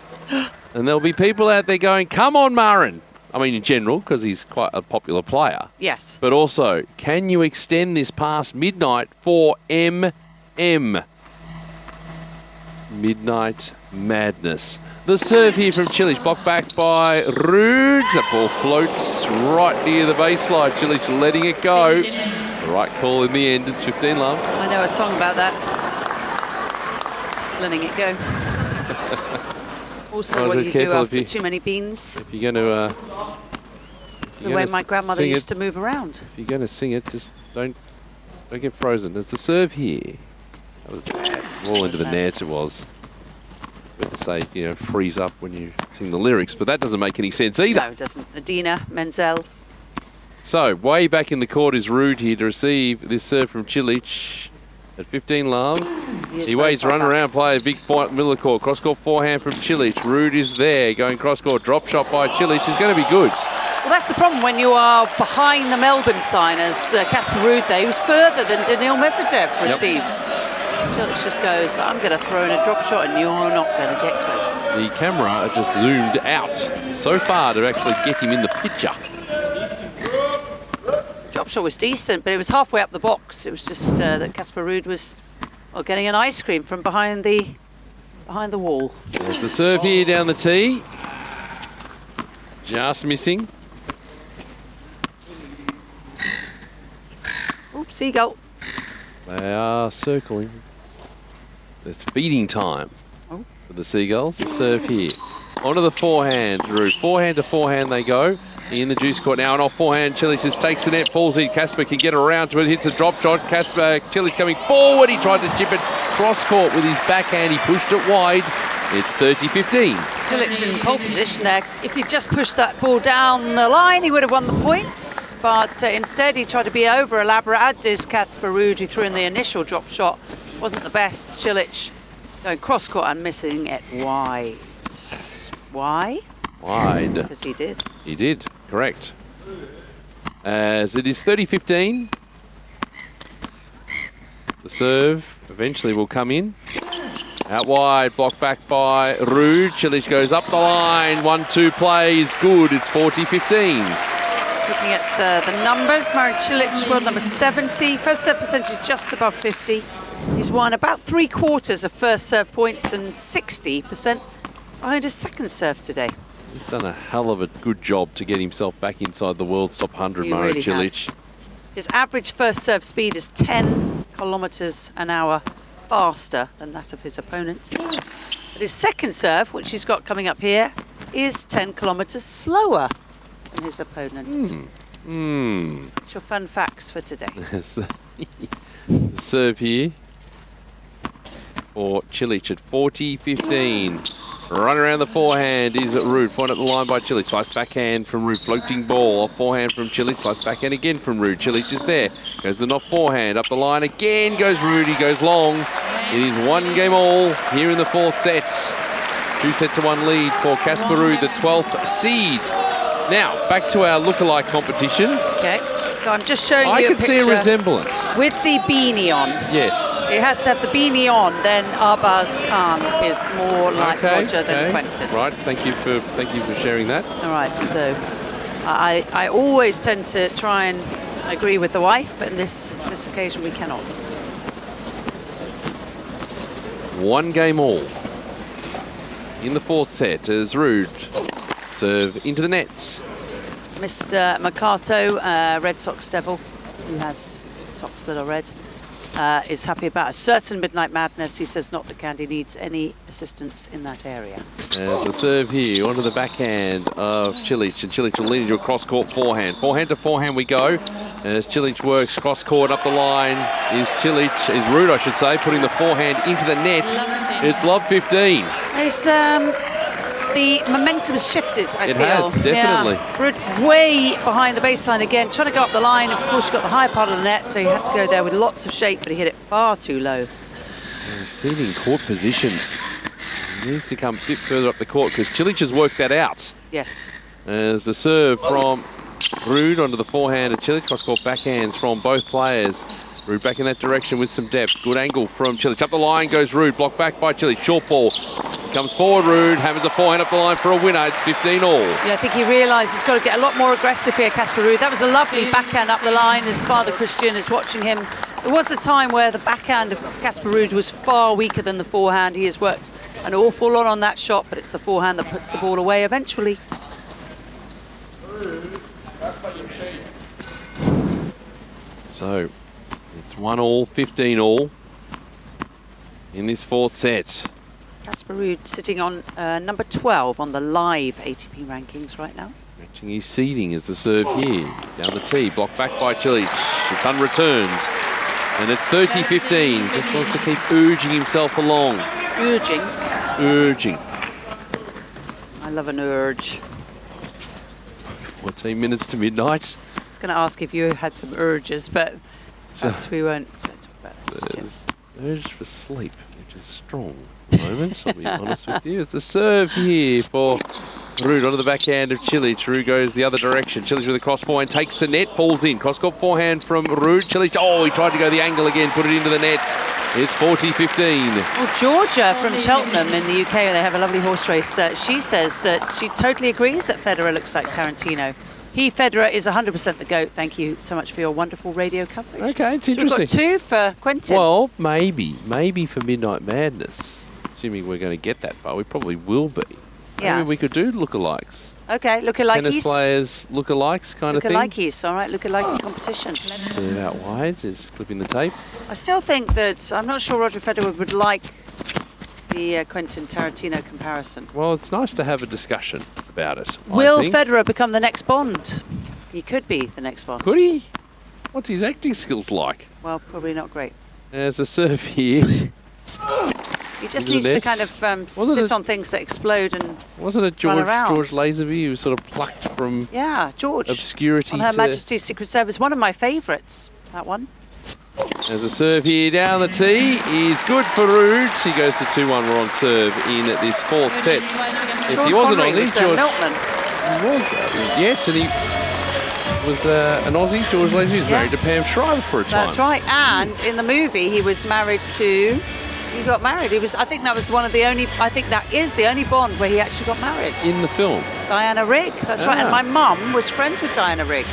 And there'll be people out there going, come on, Marin. I mean, in general, because he's quite a popular player. Yes. But also, can you extend this past midnight for MM? Midnight Madness. The serve here from Cilic, blocked back by Ruud. That ball floats right near the baseline. Cilic letting it go. The right call in the end. It's 15 love. I know a song about that. Letting it go. Also, what you do after too many beans. If you're going to... the way my grandmother used to move around. If you're going to sing it, just don't get frozen. There's the serve here. That was bad. All into the net it was. Meant to say, you know, freeze up when you sing the lyrics, but that doesn't make any sense either. No, it doesn't. Adina Menzel. So, way back in the court is Ruud here to receive this serve from Cilic at 15 love. He waits, run around, play a big fight middle of the court. Cross-court forehand from Cilic. Ruud is there, going cross-court. Drop shot by Cilic is going to be good. Well, that's the problem when you are behind the Melbourne signers. Casper Ruud there, he was further than Daniil Medvedev receives. Cilic just goes, I'm going to throw in a drop shot and you're not going to get close. The camera just zoomed out so far to actually get him in the picture. The drop shot was decent, but it was halfway up the box. It was just that Casper Ruud was getting an ice cream from behind the wall. There's the serve here down the tee. Just missing. Oops, seagull. They are circling. It's feeding time for the Seagulls. The serve here. Onto the forehand, Ruud. Forehand to forehand they go. In the juice court now, and off forehand, Cilic just takes the net, falls in. Casper can get around to it, hits a drop shot. Cilic coming forward. He tried to chip it cross court with his backhand. He pushed it wide. It's 30-15. Cilic in pole position there. If he'd just pushed that ball down the line, he would have won the points. But instead, he tried to be over elaborate, as did Casper Ruud, who threw in the initial drop shot. Wasn't the best. Cilic going cross court and missing it wide. Why? Wide. Because he did. He did, correct. As it is 30-15. The serve eventually will come in. Out wide, blocked back by Ruud. Cilic goes up the line. 1-2 play is good. It's 40-15. Just looking at the numbers. Marin Cilic, world number 70. First serve percentage just above 50. He's won about 3/4 of first serve points and 60% behind his second serve today. He's done a hell of a good job to get himself back inside the world's top 100, Marin Really Cilic. has. His average first serve speed is 10 kilometres an hour faster than that of his opponent. But his second serve, which he's got coming up here, is 10 kilometres slower than his opponent. It's your fun facts for today. The serve here for Cilic at 40-15. Run around the forehand is Ruud. Point at the line by Cilic. Slice backhand from Ruud. Floating ball. Off forehand from Cilic. Slice backhand again from Ruud. Cilic is there. Goes the knock forehand. Up the line again goes Ruud. He goes long. It is 1 game all here in the fourth set. 2-1 lead for Casper Ruud, the 12th seed. Now, back to our lookalike competition. Okay, so I'm just showing you I a can see a picture resemblance. with the beanie on. Yes. It has to have the beanie on, then Arbaz Khan is more like Roger than Quentin. Right, thank you for sharing that. All right, so I always tend to try and agree with the wife, but in this occasion we cannot. One game all in the fourth set as Ruud serve into the nets. Mr. Mercato, Red Sox devil, who has socks that are red, is happy about a certain Midnight Madness. He says not that Candy needs any assistance in that area. There's a serve here onto the backhand of Cilic, and Cilic will lead into a cross-court forehand. Forehand to forehand we go. As Cilic works cross-court up the line, is Ruud, I should say, putting the forehand into the net. It's love 15. The momentum has shifted, I feel. It has, definitely. Yeah. Ruud way behind the baseline again, trying to go up the line. Of course, he got the high part of the net, so he had to go there with lots of shape, but he hit it far too low. He's sitting in court position. He needs to come a bit further up the court because Cilic has worked that out. Yes. As the serve from Ruud onto the forehand of Cilic. Cross-court backhands from both players. Ruud back in that direction with some depth. Good angle from Cilic. Up the line goes Ruud. Blocked back by Cilic. Short ball. Comes forward, Ruud. Hammers a forehand up the line for a winner. It's 15 all. Yeah, I think he realised he's got to get a lot more aggressive here, Casper Ruud. That was a lovely backhand up the line. His father, Christian, is watching him. There was a time where the backhand of Casper Ruud was far weaker than the forehand. He has worked an awful lot on that shot, but it's the forehand that puts the ball away eventually. So, it's 1 all, 15 all in this fourth set. Casper Ruud sitting on number 12 on the live ATP rankings right now. Matching his seeding as the serve here. Down the tee, blocked back by Cilic. It's unreturned. And it's 30-15. Just wants to keep urging himself along. Urging? Urging. I love an urge. 14 minutes to midnight. I was going to ask if you had some urges, but perhaps we won't talk about that. There's urge for sleep, which is strong. Moment, I'll be honest with you. It's the serve here for Ruud onto the backhand of Cilic. Ruud goes the other direction. Cilic with a cross forehand, takes the net, falls in. Cross-court forehand from Ruud. Cilic, he tried to go the angle again, put it into the net. It's 40-15. Well, Georgia from Cheltenham in the UK, where they have a lovely horse race, she says that she totally agrees that Federer looks like Tarantino. Federer is 100% the GOAT. Thank you so much for your wonderful radio coverage. Okay, it's so interesting. We've got 2 for Quentin. Well, maybe for Midnight Madness. Assuming we're going to get that far, we probably will be. Yes. Maybe we could do lookalikes. Okay, lookalikes. Tennis players, lookalikes kind of thing. Lookalikes, all right, lookalike competition. Serve out wide, just clipping the tape. I still think that, I'm not sure Roger Federer would like the Quentin Tarantino comparison. Well, it's nice to have a discussion about it. Will Federer become the next Bond? He could be the next Bond. Could he? What's his acting skills like? Well, probably not great. There's a serve here. He just needs to kind of sit on things that explode and wasn't it George Lazenby who was sort of plucked from George obscurity on Her Majesty's Secret Service? One of my favourites, that one. There's a serve here down the tee. Is good for Ruud. He goes to 2-1. We're on serve in this fourth set. Yes, he was an Aussie. George Miltman. He was. Yes, and he was an Aussie. George Lazenby was married to Pam Shriver for a time. That's right. And in the movie, he was married to... He got married. I think that was one of the only... I think that is the only Bond where he actually got married. In the film? Diana Rigg. That's right. And my mum was friends with Diana Rigg.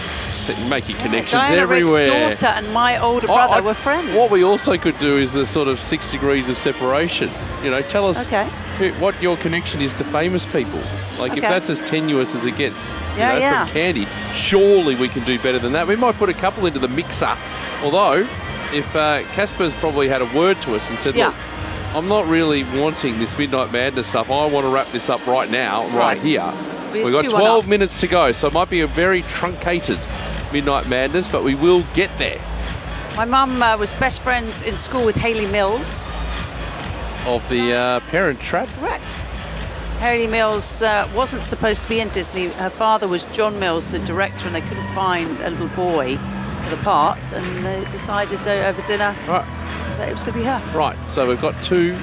Making connections Diana everywhere. Rigg's daughter and my older brother were friends. What we also could do is the sort of 6 degrees of separation. You know, tell us what your connection is to famous people. Like, if that's as tenuous as it gets from Candy, surely we can do better than that. We might put a couple into the mixer. Although, if Casper's probably had a word to us and said, look, I'm not really wanting this Midnight Madness stuff. I want to wrap this up right now, right here. We've got 12 minutes to go, so it might be a very truncated Midnight Madness, but we will get there. My mum was best friends in school with Hayley Mills. Of the Parent Trap? Correct. Hayley Mills wasn't supposed to be in Disney. Her father was John Mills, the director, and they couldn't find a little boy for the part, and they decided over dinner that it was going to be her. Right, so we've got 2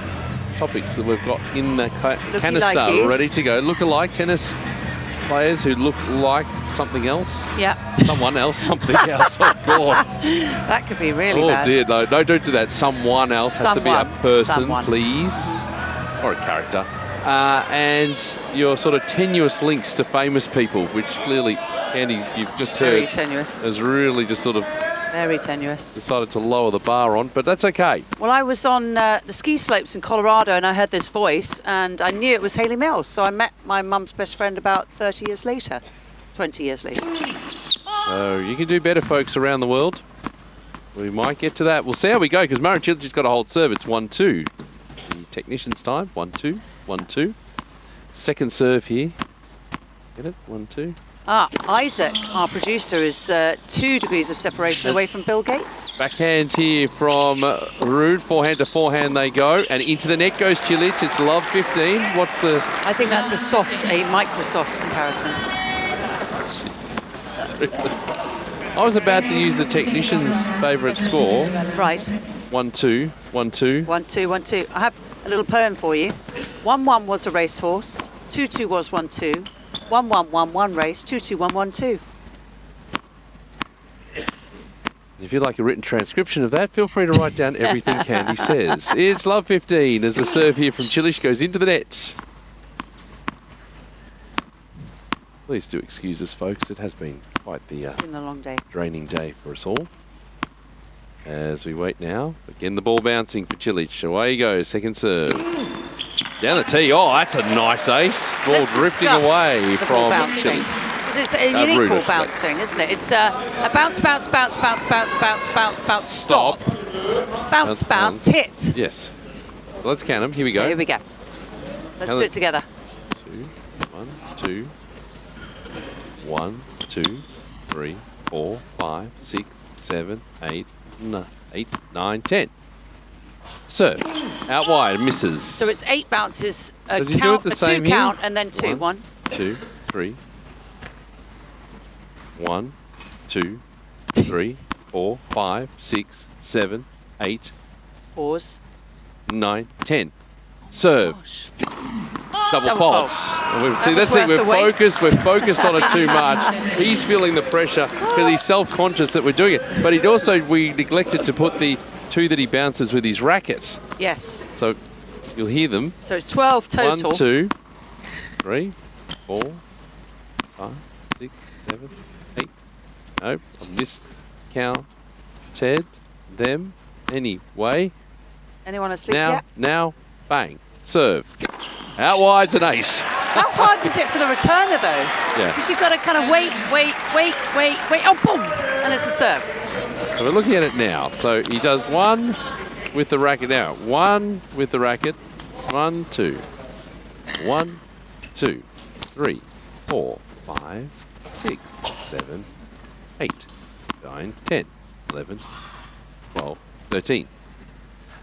topics that we've got in the canister Looky-likeys. ready to go. Look-alike tennis players who look like something else. Yeah. Someone else, something else. Oh, God. That could be really bad. Oh, dear. No, don't do that. Someone else has to be a person, please. Or a character. And your sort of tenuous links to famous people, which clearly, Andy, you've just heard. Very tenuous. Has really just sort of Very tenuous. decided to lower the bar on, but that's okay. Well, I was on the ski slopes in Colorado and I heard this voice and I knew it was Hayley Mills. So I met my mum's best friend about 30 years later, 20 years later. So you can do better, folks, around the world. We might get to that. We'll see how we go, because Margaret has got a hold serve. It's 1-2. The technician's time, 1-2, 1-2. Second serve here. Get it? 1-2. Isaac, our producer, is 2 degrees of separation away from Bill Gates. Backhand here from Ruud. Forehand to forehand they go. And into the net goes Cilic. It's love 15. What's the... I think that's a Microsoft comparison. I was about to use the technician's favourite score. Right. 1-2, 1-2. 1-2, 1-2. I have a little poem for you. 1-1 was a racehorse. 2-2 was 1-2. 1-1, 1-1 race. 2-2, 1-1, 2. If you'd like a written transcription of that, feel free to write down everything Candy says. It's love 15 as the serve here from Cilic goes into the net. Please do excuse us, folks. It has been quite the It's been a long day. draining day for us all. As we wait now, again the ball bouncing for Cilic. Away he goes, second serve. Down the tee. Oh, that's a nice ace. Ball Let's drifting discuss away the from ball bouncing. Cilic. Because it's a unique Ruud, ball actually. bouncing, isn't it? It's a bounce, bounce, bounce, bounce, bounce, bounce, bounce, bounce, stop. Bounce, bounce, hit. Yes. So let's count them. Here we go. Here we go. Let's do it together. 2, 1, 2, 3, 4, 5, 6, 7, 8, 9, 10. Serve. Out wide, misses. So it's 8 bounces, a Does he do it count, the a same 2 here? count, and then 2. 1. 2, 3. 1, 2, 3, 4, 5, 6, 7, 8. Pause. 9, 10. Serve. Double faults. See, was that's it. worth the wait. We're focused on it too much. He's feeling the pressure because he's self-conscious that we're doing it. But we neglected to put the 2 that he bounces with his rackets. Yes. So you'll hear them. So it's 12 total. 1, 2, 3, 4, 5, 6, 7, 8. Nope. On this count, Ted, them, anyway. Anyone asleep Now, yet? now, bang. Serve. Out wide's an ace. How hard is it for the returner, though? Yeah. Because you've got to kind of wait. Oh, boom. And it's a serve. So we're looking at it now. So he does 1 with the racket now. 1 with the racket. 1, 2. 1, 2, 3, 4, 5, 6, 7, 8, 9, 10, 11, 12, 13.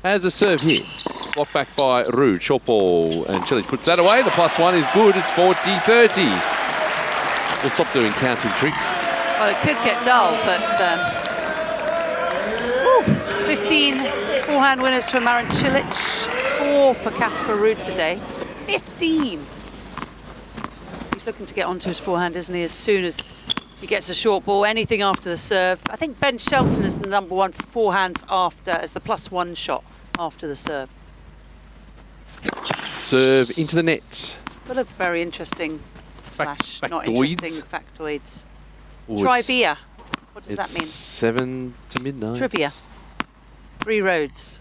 As a serve here. Blocked back by Ruud. Short ball. And Cilic puts that away. The +1 is good. It's 40-30. We'll stop doing counting tricks. Well, it could get dull, but 15 forehand winners for Marin Cilic, 4 for Casper Ruud today. 15. He's looking to get onto his forehand, isn't he, as soon as he gets a short ball, anything after the serve. I think Ben Shelton is the #1 for forehands after, as the +1 shot after the serve. Serve into the net. Full of very interesting slash not factoids. interesting factoids. Oh, Trivia. What does that mean? 7 to midnight. Trivia. 3 roads.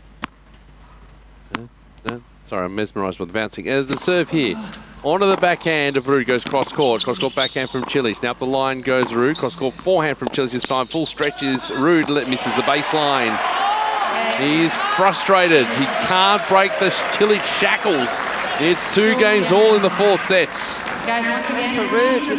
No. Sorry, I'm mesmerised by the bouncing. As the serve here. Onto the backhand of Ruud goes cross-court. Cross-court backhand from Cilic. Now up the line goes Ruud. Cross-court forehand from Cilic this time. Full stretches. Ruud misses the baseline. He's frustrated. He can't break the Cilic shackles. It's 2 games all in the 4th set. Guys, once again, Casper Ruud with,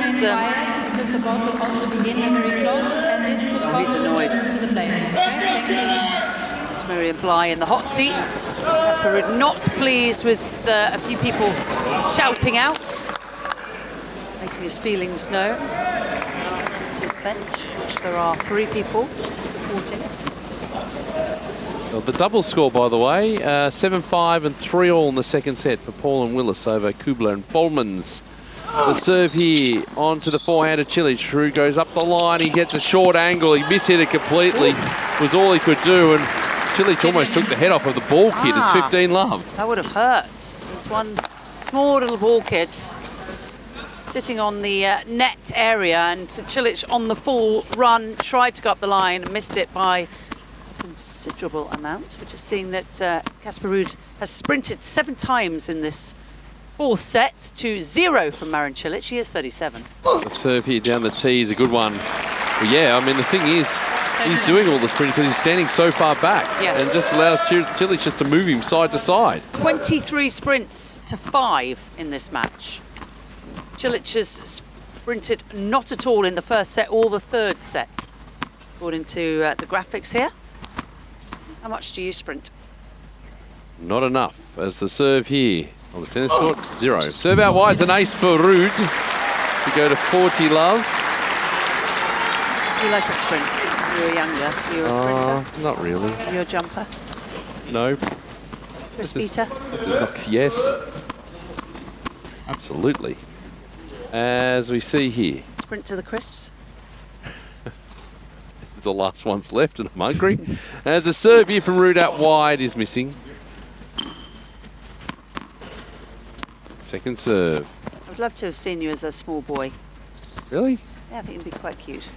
because the ball could also begin very close, and this could cause he's annoyed. to the players. Okay? Thank you. It's Miriam Bly in the hot seat. Casper Ruud not pleased with a few people shouting out, making his feelings known. It's his bench, which there are 3 people supporting. Well, the double score, by the way, 7-5 and 3-all in the second set for Paul and Willis over Kubler and Bolmans. The serve here onto the forehand of Cilic. Rud goes up the line. He gets a short angle. He mishit it completely. Was all he could do. And Cilic almost took the head off of the ball kid. It's 15-love. That would have hurt. There's one small little ball kid sitting on the net area, and Cilic on the full run tried to go up the line, missed it by a considerable amount. We're just seeing that Casper Ruud has sprinted 7 times in this fourth set to 0 from Marin Cilic. He is 37. The serve here down the tee is a good one. But yeah, I mean, the thing is, he's doing all the sprint because he's standing so far back. Yes. And just allows Cilic just to move him side to side. 23 sprints to 5 in this match. Cilic has sprinted not at all in the first set or the third set, according to the graphics here. How much do you sprint? Not enough, as the serve here on the tennis court, 0. Serve out wide, it's an ace for Ruud to go to 40 love. You like a sprint? When you were younger, you were a sprinter? Not really. You're a jumper? No. Chris Peter? This is not, yes. Absolutely. As we see here. Sprint to the crisps. There's the last ones left, and I'm hungry. As the serve here from Ruud out wide is missing. Second serve. I would love to have seen you as a small boy. Really? Yeah, I think it'd be quite cute.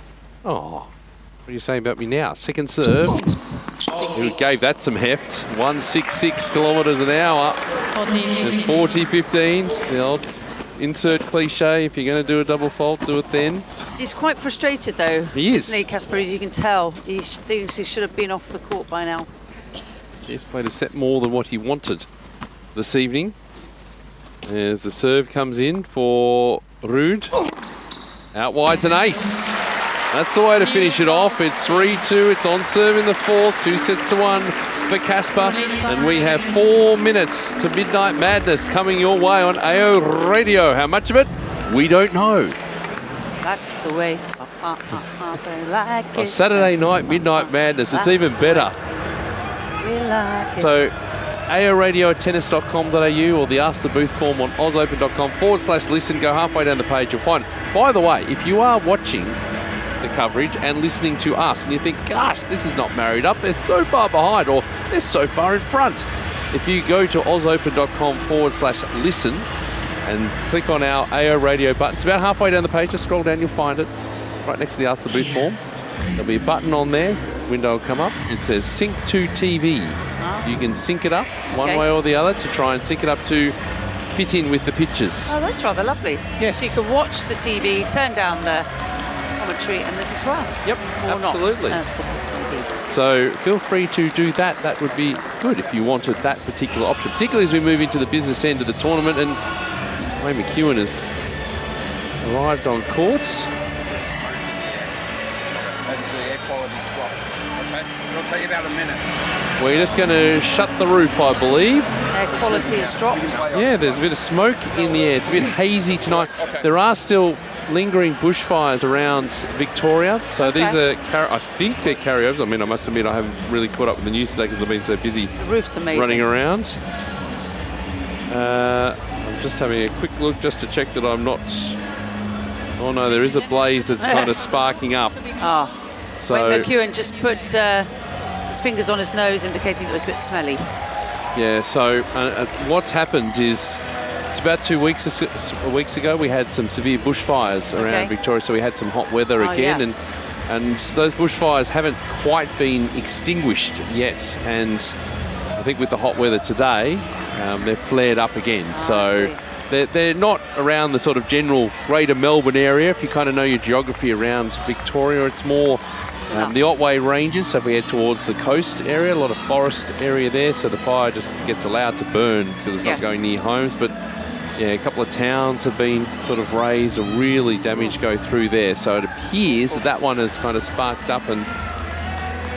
Oh, what are you saying about me now? Second serve. Who gave that some heft. 166 kilometres an hour. It's 40-15. The old insert cliche. If you're going to do a double fault, do it then. He's quite frustrated, though. He is. Isn't he, Casper? You can tell. He thinks he should have been off the court by now. He's played a set more than what he wanted this evening. As the serve comes in for Ruud. Out wide's an ace. That's the way to finish it off. It's 3-2. It's on serve in the fourth. 2-1 for Casper. And we have 4 minutes to Midnight Madness coming your way on AO Radio. How much of it? We don't know. That's the way. They like it. On Saturday night, Midnight Madness. It's even better. We like it. So, aoradio@tennis.com.au or the Ask the Booth form on ausopen.com/listen. Go halfway down the page, you'll find it. By the way, if you are watching the coverage and listening to us and you think, gosh, this is not married up, they're so far behind or they're so far in front. If you go to ausopen.com/listen and click on our AO Radio button, it's about halfway down the page, just scroll down, you'll find it right next to the Ask the Booth form. There'll be a button on there, window will come up, it says Sync to TV. You can sync it up one way or the other to try and sync it up to fit in with the pictures. Oh, that's rather lovely. Yes. So you can watch the TV, turn down the commentary and listen to us. Yep, or absolutely. Not, as the case may be. So feel free to do that. That would be good if you wanted that particular option, particularly as we move into the business end of the tournament. And Wayne McEwen has arrived on courts. It'll take about a minute. We're just going to shut the roof, I believe. Air quality has dropped. Yeah, there's a bit of smoke in the air. It's a bit hazy tonight. There are still lingering bushfires around Victoria. So these are, I think they're carryovers. I mean, I must admit I haven't really caught up with the news today because I've been so busy the roof's amazing. Running around. I'm just having a quick look just to check that I'm not... Oh no, there is a blaze that's kind of sparking up. Oh, so Wayne McEwen just put his fingers on his nose, indicating it was a bit smelly. Yeah, so what's happened is it's about 2 weeks ago we had some severe bushfires around Victoria, so we had some hot weather again, yes. and those bushfires haven't quite been extinguished yet, and I think with the hot weather today, they've flared up again. So they're not around the sort of general greater Melbourne area. If you kind of know your geography around Victoria, it's more the Otway Ranges. So if we head towards the coast area, a lot of forest area there, so the fire just gets allowed to burn because it's not going near homes. But yeah, a couple of towns have been sort of razed or really damaged go through there. So it appears that one has kind of sparked up and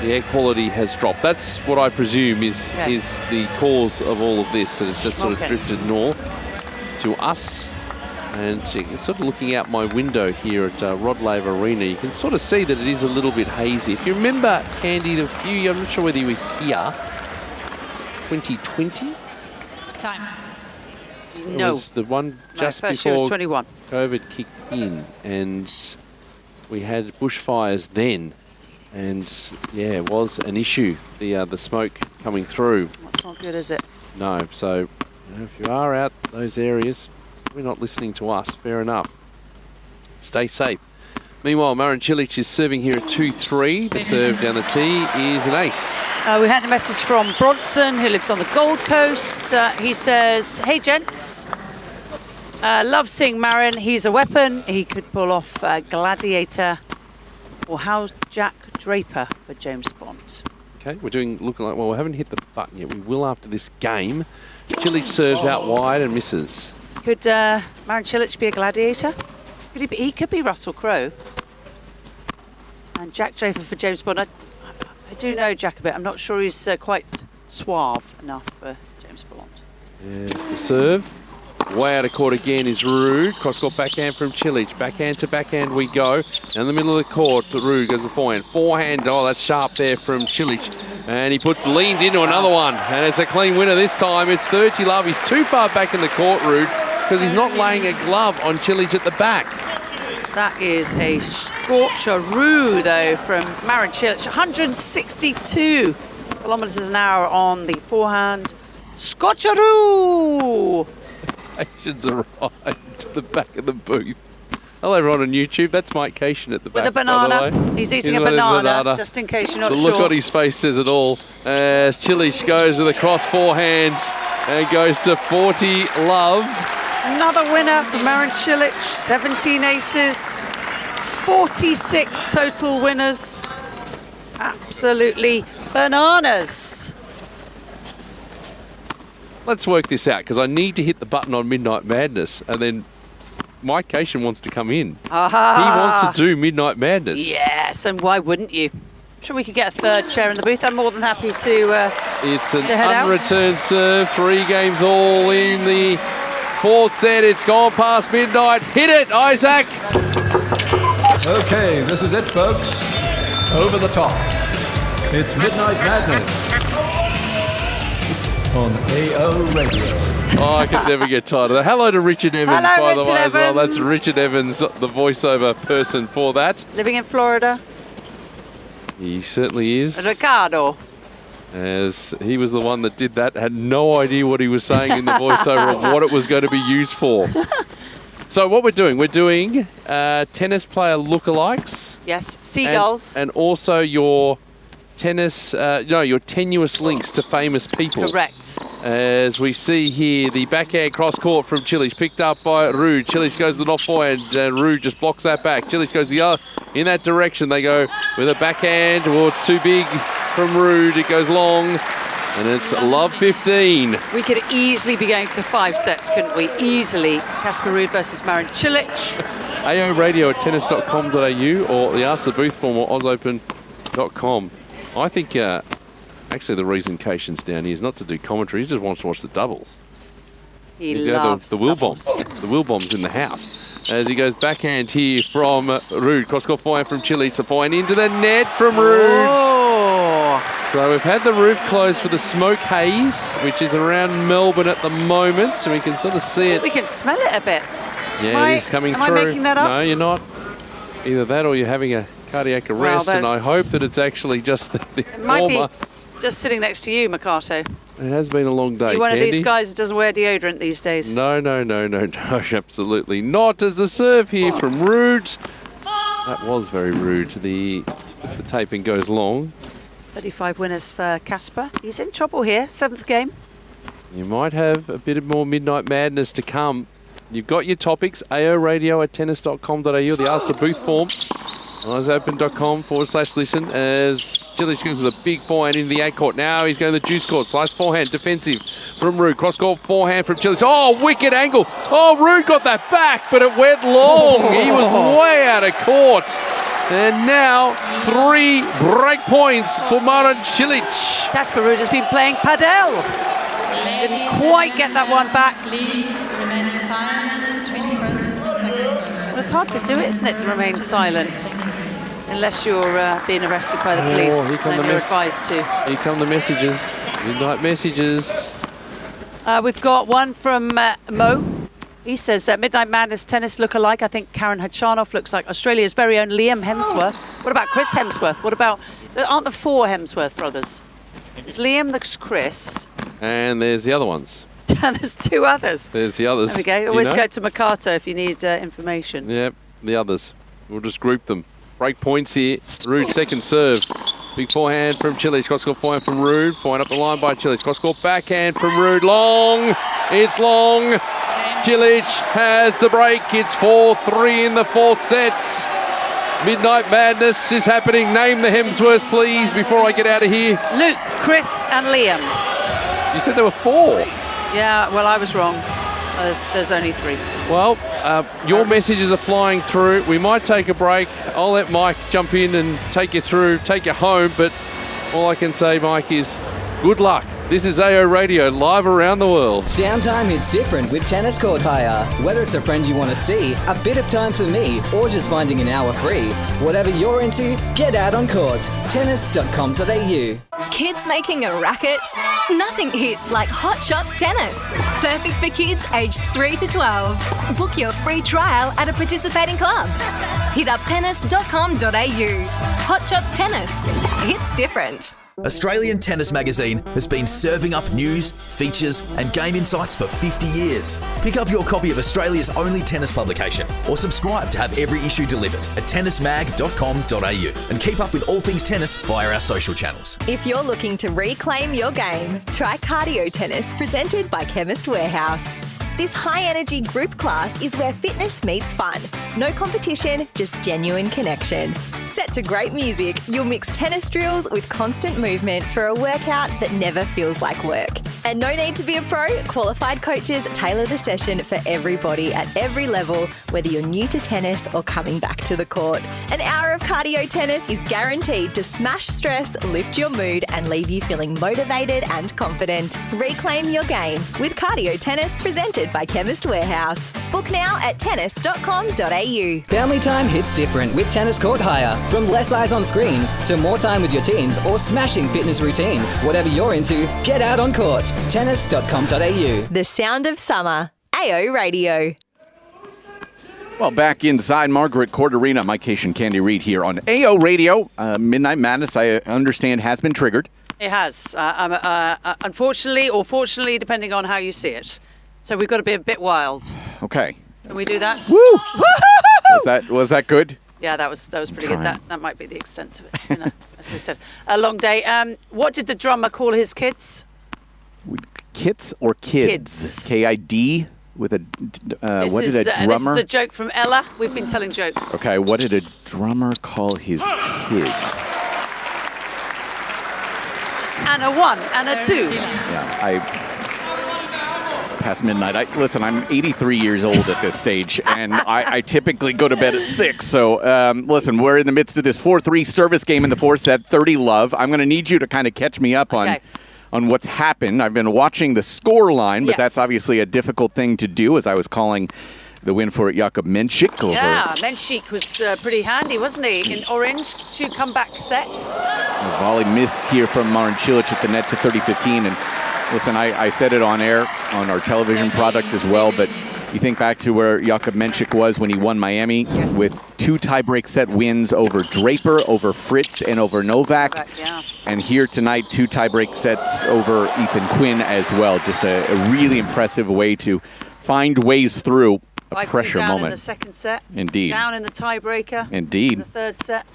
the air quality has dropped. That's what I presume is the cause of all of this, and it's just sort of drifted north to us. And sort of looking out my window here at Rod Laver Arena, you can sort of see that it is a little bit hazy. If you remember, Candy, I'm not sure whether you were here, 2020? Time. It No. was the one just first year was before 21. COVID kicked in, and we had bushfires then. And yeah, it was an issue, the smoke coming through. That's not good, is it? No, so you know, if you are out those areas, we're not listening to us, fair enough. Stay safe. Meanwhile, Marin Cilic is serving here at 2-3. The serve down the tee is an ace. We had a message from Bronson, who lives on the Gold Coast. He says, hey gents, love seeing Marin. He's a weapon. He could pull off Gladiator or how's Jack Draper for James Bond. Okay, we're looking like, well, we haven't hit the button yet. We will after this game. Cilic serves out wide and misses. Could Marin Cilic be a Gladiator? He could be Russell Crowe. And Jack Draper for James Bond. I do know Jack a bit. I'm not sure he's quite suave enough for James Bond. Yes, the serve. Way out of court again is Ruud. Cross-court backhand from Cilic. Backhand to backhand we go. Down the middle of the court, Ruud goes the forehand. Forehand, oh, that's sharp there from Cilic. And he leans into another one. And it's a clean winner this time. It's 30 love. He's too far back in the court, Ruud, because he's not laying a glove on Cilic at the back. That is a scorcheroo, though, from Marin Cilic. 162 kilometres an hour on the forehand. Scorcheroo! Cation's arrived to the back of the booth. Hello, everyone on YouTube. That's Mike Cation at the back. With a banana. By the way. He's eating a banana, just in case you're not sure. sure. The look on his face says it all. As Cilic goes with a cross forehand and goes to 40 love. Another winner for Marin Cilic. 17 aces. 46 total winners. Absolutely bananas. Let's work this out, because I need to hit the button on Midnight Madness, and then Mike Cation wants to come in. Aha. He wants to do Midnight Madness. Yes, and why wouldn't you? I'm sure we could get a third chair in the booth. I'm more than happy to It's an head out. unreturned serve. 3 games all in the 4th set. It's gone past midnight. Hit it, Isaac! Okay, this is it, folks. Over the top. It's Midnight Madness on AO Radio. Oh, I can never get tired of that. Hello to Richard Evans, Hello, by the Richard way, as well. That's Evans. Richard Evans, the voiceover person for that. Living in Florida. He certainly is. Ricardo. As he was the one that did that, had no idea what he was saying in the voiceover or what it was going to be used for. So what we're doing tennis player lookalikes. Yes, seagulls. And also your your tenuous links to famous people. Correct. As we see here, the backhand cross court from Cilic, picked up by Ruud. Cilic goes to the off forehand, and Ruud just blocks that back. Cilic goes the other in that direction. They go with a backhand. Oh, it's too big from Ruud. It goes long, and it's love 15. We could easily be going to 5 sets, couldn't we? Easily. Casper Ruud versus Marin Cilic. AO Radio at tennis.com.au or the Ask the Booth form or ozopen.com. I think actually the reason Cation's down here is not to do commentary. He just wants to watch the doubles. He loves the wheel bombs. The wheel bombs in the house. As he goes backhand here from Ruud. Cross-court forehand from Cilic. The forehand into the net from Ruud. Oh. So we've had the roof closed for the smoke haze, which is around Melbourne at the moment. So we can sort of see it. We can smell it a bit. Yeah, it is coming through. Am I making that up? No, you're not. Either that or you're having a cardiac arrest, and I hope that it's actually just the It might be former. just sitting next to you, Makato. It has been a long day, You're one Candy. of these guys who doesn't wear deodorant these days. No, absolutely not. As the serve here from Ruud. That was very rude. If the taping goes long. 35 winners for Casper. He's in trouble here, 7th game. You might have a bit of more Midnight Madness to come. You've got your topics, AO Radio at tennis.com.au, the Ask the Booth form. Ozopen.com/listen as Cilic goes with a big forehand into the 8 court. Now he's going to the juice court. Slice forehand, defensive from Ruud. Cross court forehand from Cilic. Oh, wicked angle. Oh, Ruud got that back, but it went long. He was way out of court. And now 3 break points for Marin Cilic. Casper Ruud has been playing padel. Didn't quite get that one back. Please remain silent between first It's hard to do it, isn't it, to remain silent? Unless you're being arrested by the police, and you're advised to. Here come the messages. Midnight messages. We've got one from Mo. He says, Midnight Madness tennis look-alike. I think Karen Hachanov looks like Australia's very own Liam Hemsworth. What about Chris Hemsworth? What about... Aren't the 4 Hemsworth brothers? It's Liam, there's Chris. And there's the other ones. There's 2 others. There's the others. There we go. Always go to Makato if you need information. Yep, the others. We'll just group them. Break points here. Rude second serve. Big forehand from Cilic. Cross-court forehand from Rude. Forehand up the line by Cilic. Cross-court backhand from Rude. Long. It's long. Cilic has the break. It's 4-3 in the 4th set. Midnight Madness is happening. Name the Hemsworths, please, before I get out of here. Luke, Chris and Liam. You said there were 4. Yeah, well, I was wrong. There's only 3. Well, your messages are flying through. We might take a break. I'll let Mike jump in and take you through, take you home. But all I can say, Mike, is good luck. This is AO Radio, live around the world. Downtime hits different with Tennis Court Hire. Whether it's a friend you want to see, a bit of time for me, or just finding an hour free. Whatever you're into, get out on court. Tennis.com.au. Kids making a racket? Nothing hits like Hot Shots Tennis. Perfect for kids aged 3 to 12. Book your free trial at a participating club. Hit up tennis.com.au. Hot Shots Tennis. It's different. Australian Tennis Magazine has been serving up news, features and game insights for 50 years. Pick up your copy of Australia's only tennis publication or subscribe to have every issue delivered at tennismag.com.au and keep up with all things tennis via our social channels. If you're looking to reclaim your game, try Cardio Tennis presented by Chemist Warehouse. This high-energy group class is where fitness meets fun. No competition, just genuine connection. Set to great music, you'll mix tennis drills with constant movement for a workout that never feels like work. And no need to be a pro, qualified coaches tailor the session for everybody at every level, whether you're new to tennis or coming back to the court. An hour of cardio tennis is guaranteed to smash stress, lift your mood and leave you feeling motivated and confident. Reclaim your game with Cardio Tennis presented by Chemist Warehouse. Book now at tennis.com.au. Family time hits different with Tennis Court Hire. From less eyes on screens to more time with your teens or smashing fitness routines. Whatever you're into, get out on court. Tennis.com.au. The sound of summer. AO Radio. Well, back inside Margaret Court Arena, Mike Cain and Candy Reid here on AO Radio. Midnight Madness, I understand, has been triggered. It has. Unfortunately or fortunately, depending on how you see it. So we've got to be a bit wild. Okay. Can we do that? Woo! Was that good? Yeah, that was pretty good. That might be the extent of it. You know, as we said, a long day. What did the drummer call his kids? Kits or kids? K-I-D with a. What did a drummer? This is a joke from Ella. We've been telling jokes. Okay, what did a drummer call his kids? And a 1 and a 2. Yeah, it's past midnight. Listen, I'm 83 years old at this stage, and I typically go to bed at 6. So, listen, we're in the midst of this 4-3 service game in the 4th set, 30-love. I'm going to need you to kind of catch me up on what's happened. I've been watching the score line, but that's obviously a difficult thing to do, as I was calling the win for Jakub Menšik. Yeah, Menšik was pretty handy, wasn't he? In orange, 2 comeback sets. A volley miss here from Marin Cilic at the net to 30-15, and listen, I said it on air on our television product as well, but you think back to where Jakub Menšik was when he won Miami with 2 tiebreak set wins over Draper, over Fritz, and over Novak. And here tonight, 2 tiebreak sets over Ethan Quinn as well. Just a really impressive way to find ways through a pressure down moment. In the second set. Indeed. Down in the tiebreaker. Indeed. In the 3rd set.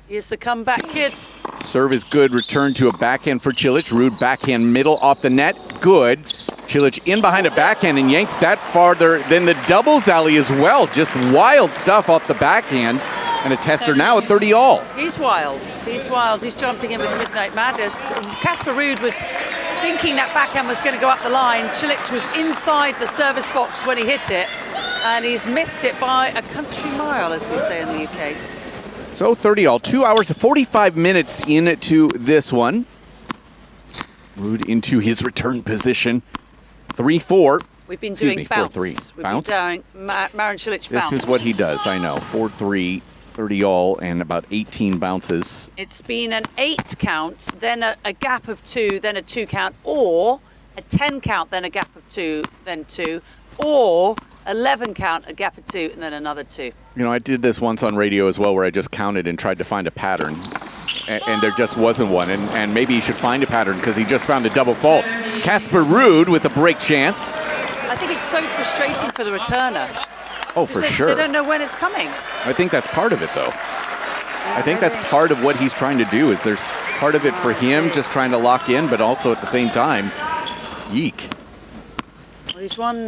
Here's the comeback, kids. Serve is good. Return to a backhand for Cilic. Rude backhand middle off the net. Good. Cilic in behind a backhand and yanks that farther than the doubles alley as well. Just wild stuff off the backhand. And a tester now at 30-all. He's wild. He's wild. He's jumping in with Midnight Madness. Casper Ruud was thinking that backhand was going to go up the line. Cilic was inside the service box when he hit it. And he's missed it by a country mile, as we say in the UK. So 30-all, 2 hours, 45 minutes into this one. Ruud into his return position. 3-4. We've been doing bounce. 4-3. We've Bounce? been doing Marin Cilic bounce. This is what he does, I know. 4-3, 30 all, and about 18 bounces. It's been an 8 count, then a gap of 2, then a 2 count, or a 10 count, then a gap of 2, then 2, or 11 count, a gap of 2, and then another 2. You know, I did this once on radio as well, where I just counted and tried to find a pattern, and there just wasn't one. And maybe he should find a pattern because he just found a double fault. Casper Ruud with a break chance. I think it's so frustrating for the returner. Oh, for sure. They don't know when it's coming. I think that's part of it, though. I think that's part of what he's trying to do. Is there's part of it for him just trying to lock in, but also at the same time, yeek. Well, he's won,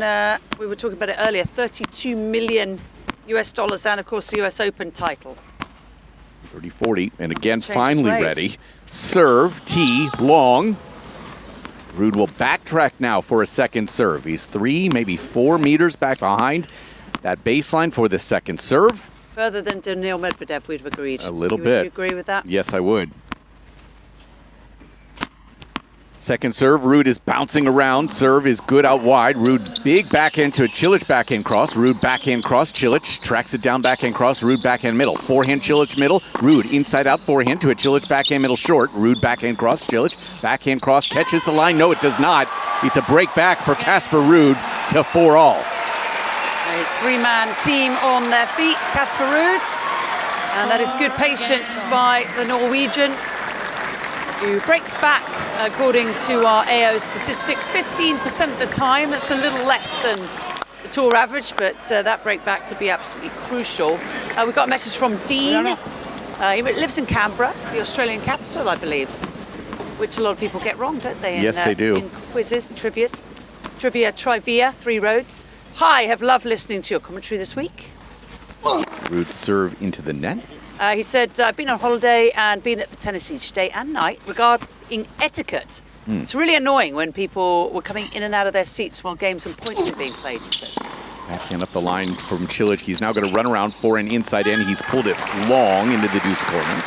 we were talking about it earlier, $32 million and of course the US Open title. 30-40, and again, Changes finally ways. ready. Serve, tee, long. Ruud will backtrack now for a second serve. He's 3, maybe 4 meters back behind that baseline for the second serve. Further than Daniil Medvedev, we'd have agreed. A little Would bit. you agree with that? Yes, I would. Second serve, Ruud is bouncing around. Serve is good out wide. Ruud big backhand to a Cilic backhand cross. Ruud backhand cross. Cilic tracks it down backhand cross. Ruud backhand middle. Forehand Cilic middle. Ruud inside out forehand to a Cilic backhand middle short. Ruud backhand cross. Cilic backhand cross catches the line. No, it does not. It's a break back for Casper Ruud to 4-all. His 3-man team on their feet, Casper Ruud. And that is good patience by the Norwegian, who breaks back, according to our AO statistics, 15% of the time. That's a little less than the tour average, but that break back could be absolutely crucial. We've got a message from Dean. He lives in Canberra, the Australian capital, I believe, which a lot of people get wrong, don't they? Yes, they do. In quizzes and trivia, 3 roads. Hi, have loved listening to your commentary this week. Ruud serve into the net. He said, I've been on holiday and been at the tennis each day and night regarding etiquette. It's really annoying when people were coming in and out of their seats while games and points were being played, he says. Backhand up the line from Cilic. He's now going to run around forehand inside in. He's pulled it long into the deuce corner.